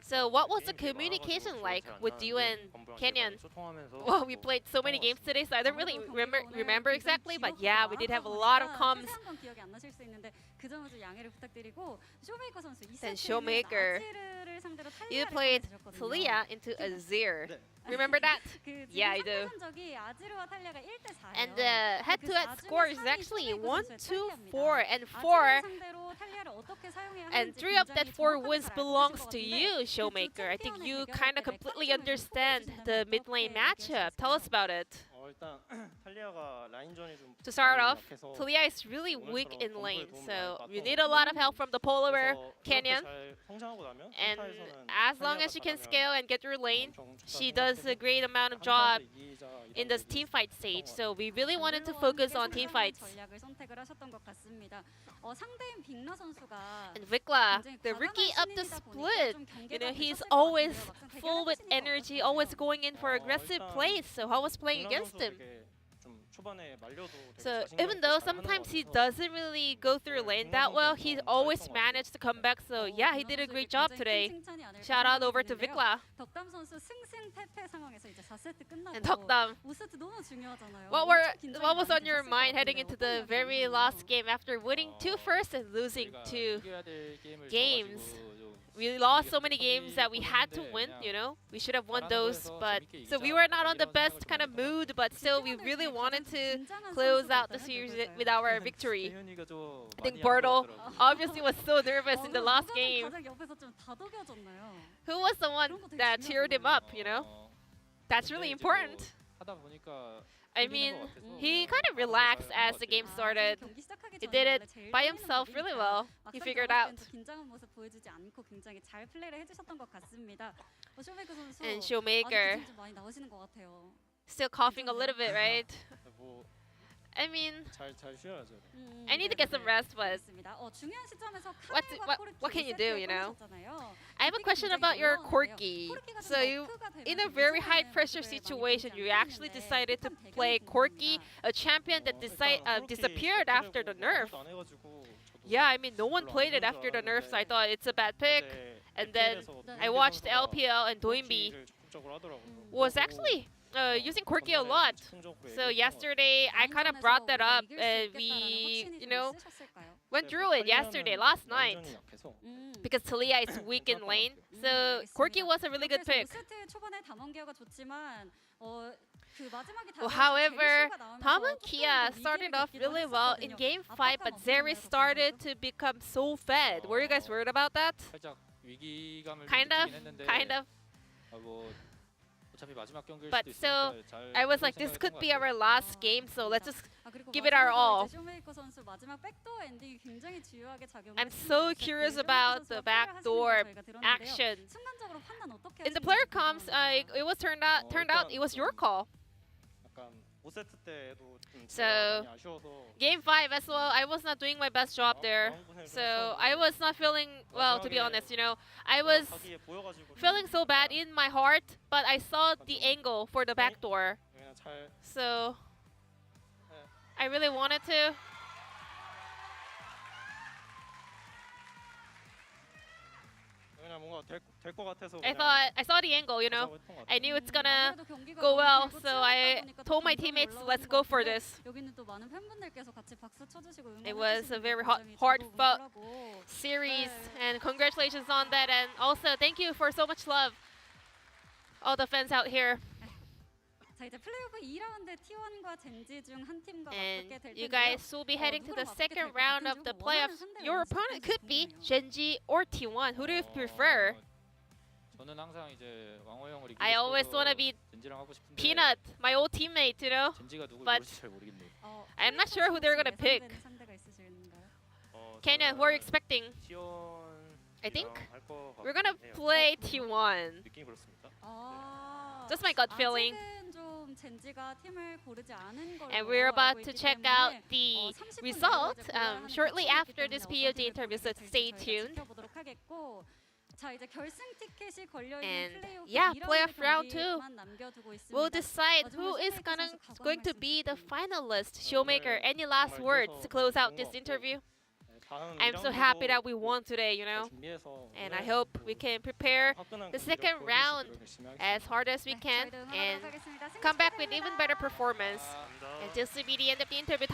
So what was the communication like with you and Kenyon? Well, we played so many games today, so I don't really remember exactly, but yeah, we did have a lot of comms. Then Showmaker. You played Talia into Azir. Remember that? Yeah, I do. And the head-to-head score is actually 1, 2, 4, and 4. And 3 of that 4 wins belongs to you, Showmaker. I think you kind of completely understand the mid lane matchup. Tell us about it. To start off, Talia is really weak in lane, so you need a lot of help from the polar bear, Canyon. And as long as she can scale and get through lane, she does a great amount of job in this team fight stage. So we really wanted to focus on team fights. And Vikla, the rookie of the split, you know, he's always full with energy, always going in for aggressive plays. So how was playing against him? So even though sometimes he doesn't really go through lane that well, he always managed to come back. So yeah, he did a great job today. Shout out over to Vikla. And Tokdam. What was on your mind heading into the very last game after winning 2 first and losing 2 games? We lost so many games that we had to win, you know. We should have won those, but so we were not on the best kind of mood, but still we really wanted to close out the series with our victory. I think Birtle obviously was so nervous in the last game. Who was the one that cheered him up, you know? That's really important. I mean, he kind of relaxed as the game started. He did it by himself really well. He figured out. And Showmaker still coughing a little bit, right? I mean, I need to get some rest, but what can you do, you know? I have a question about your Corki. So you, in a very high pressure situation, you actually decided to play Corki, a champion that disappeared after the nerf. Yeah, I mean, no one played it after the nerf, so I thought it's a bad pick. And then I watched LPL, and Doinbi was actually using Corki a lot. So yesterday, I kind of brought that up, and we, you know, went through it yesterday, last night. Because Talia is weak in lane, so Corki was a really good pick. Well, however, Damwon Kia started off really well in Game 5, but Zeri started to become so fed. Were you guys worried about that? Kind of. But so, I was like, this could be our last game, so let's just give it our all. I'm so curious about the backdoor action. In the player comms, it was turned out it was your call. So, Game 5 as well, I was not doing my best job there. So, I was not feeling, well, to be honest, you know, I was feeling so bad in my heart, but I saw the angle for the backdoor. So, I really wanted to. I saw the angle, you know. I knew it's gonna go well, so I told my teammates, let's go for this. It was a very heartfelt series, and congratulations on that. And also, thank you for so much love, all the fans out here. And you guys will be heading to the second round of the playoffs. Your opponent could be Genji or T1. Who do you prefer? I always want to be Peanut, my old teammate, you know? But I'm not sure who they're going to pick. Kenya, who are you expecting? I think we're going to play T1. Just my gut feeling. And we're about to check out the result shortly after this POG interview, so stay tuned. And yeah, playoff round 2. We'll decide who is going to be the finalist. Showmaker, any last words to close out this interview? I'm so happy that we won today, you know, and I hope we can prepare the second round as hard as we can and come back with even better performance. And this will be the end of the interview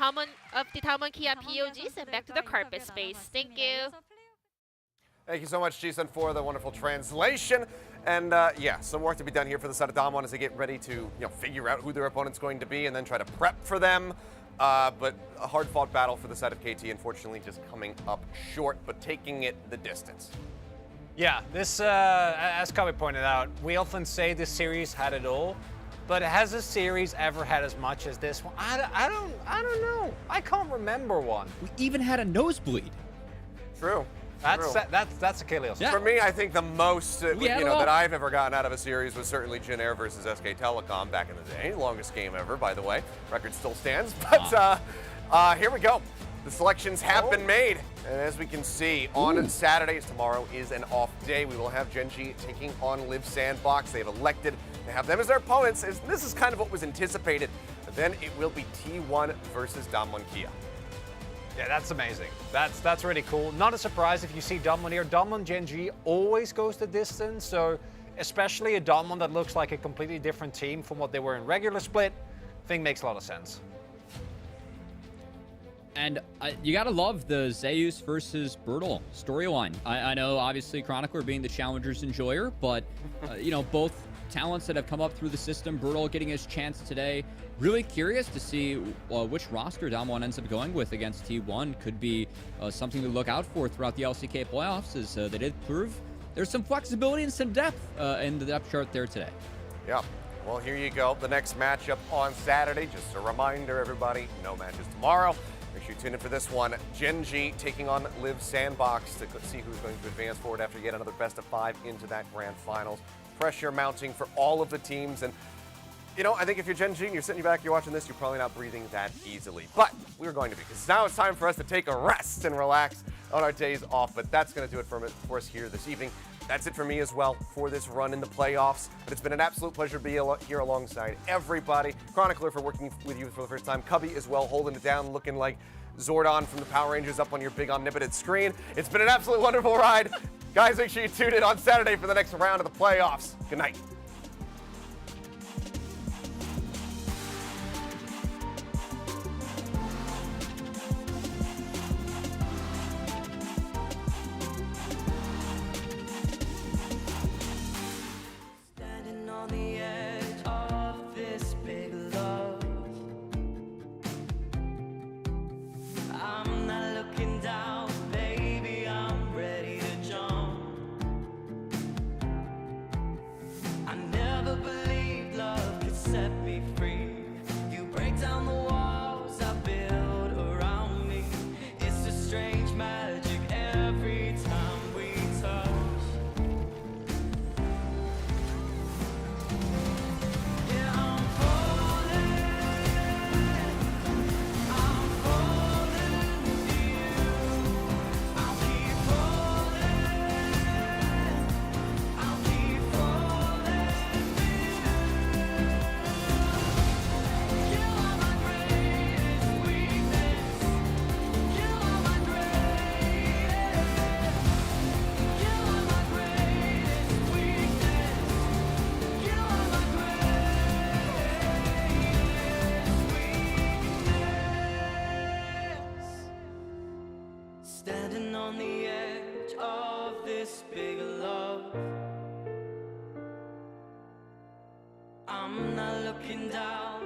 of the Damwon Kia POGs, and back to the carpet space. Thank you. Thank you so much, Jisun, for the wonderful translation. And yeah, some work to be done here for the side of Damwon as they get ready to figure out who their opponent's going to be and then try to prep for them. But a hard-fought battle for the side of KT, unfortunately, just coming up short, but taking it the distance. Yeah, this, as Kabe pointed out, we often say this series had it all, but has a series ever had as much as this one? I don't know. I can't remember one. We even had a nosebleed. True. That's Achilles. Yeah. For me, I think the most that I've ever gotten out of a series was certainly Jin Air versus SK Telecom back in the day. Longest game ever, by the way. Record still stands. But here we go. The selections have been made. And as we can see, on Saturdays, tomorrow is an off day. We will have Genji taking on Live Sandbox. They've elected to have them as their opponents. This is kind of what was anticipated. But then it will be T1 versus Damwon Kia. Yeah, that's amazing. That's really cool. Not a surprise if you see Damwon here. Damwon Genji always goes the distance, so especially a Damwon that looks like a completely different team from what they were in regular split, I think makes a lot of sense. And you gotta love the Zeus versus Bertel storyline. I know, obviously, Chronicler being the Challenger's enjoyer, but both talents that have come up through the system. Bertel getting his chance today. Really curious to see which roster Damwon ends up going with against T1. Could be something to look out for throughout the LCK playoffs, as they did prove there's some flexibility and some depth in the depth chart there today. Yeah. Well, here you go. The next matchup on Saturday. Just a reminder, everybody, no matches tomorrow. Make sure you tune in for this one. Gen G taking on Live Sandbox to see who's going to advance forward after yet another best of 5 into that grand finals. Pressure mounting for all of the teams. And, you know, I think if you're Gen G and you're sitting back, you're watching this, you're probably not breathing that easily. But we're going to be, because now it's time for us to take a rest and relax on our days off. But that's going to do it for us here this evening. That's it for me as well for this run in the playoffs. But it's been an absolute pleasure to be here alongside everybody. Chronicler for working with you for the first time. Cubby as well, holding it down, looking like Zordon from the Power Rangers up on your big omnipotent screen. It's been an absolute wonderful ride. Guys, make sure you tune in on Saturday for the next round of the playoffs. Good night. Standing on the edge of this big love. I'm not looking down, baby, I'm ready to jump. I never believed love could set me free. You break down the walls I build around me. It's a strange magic every time we touch. Yeah, I'm falling for you. I'll keep falling, I'll keep falling for you. You are my greatest weakness. You are my greatest. You are my greatest weakness. You are my greatest weakness. Standing on the edge of this big love. I'm not looking down.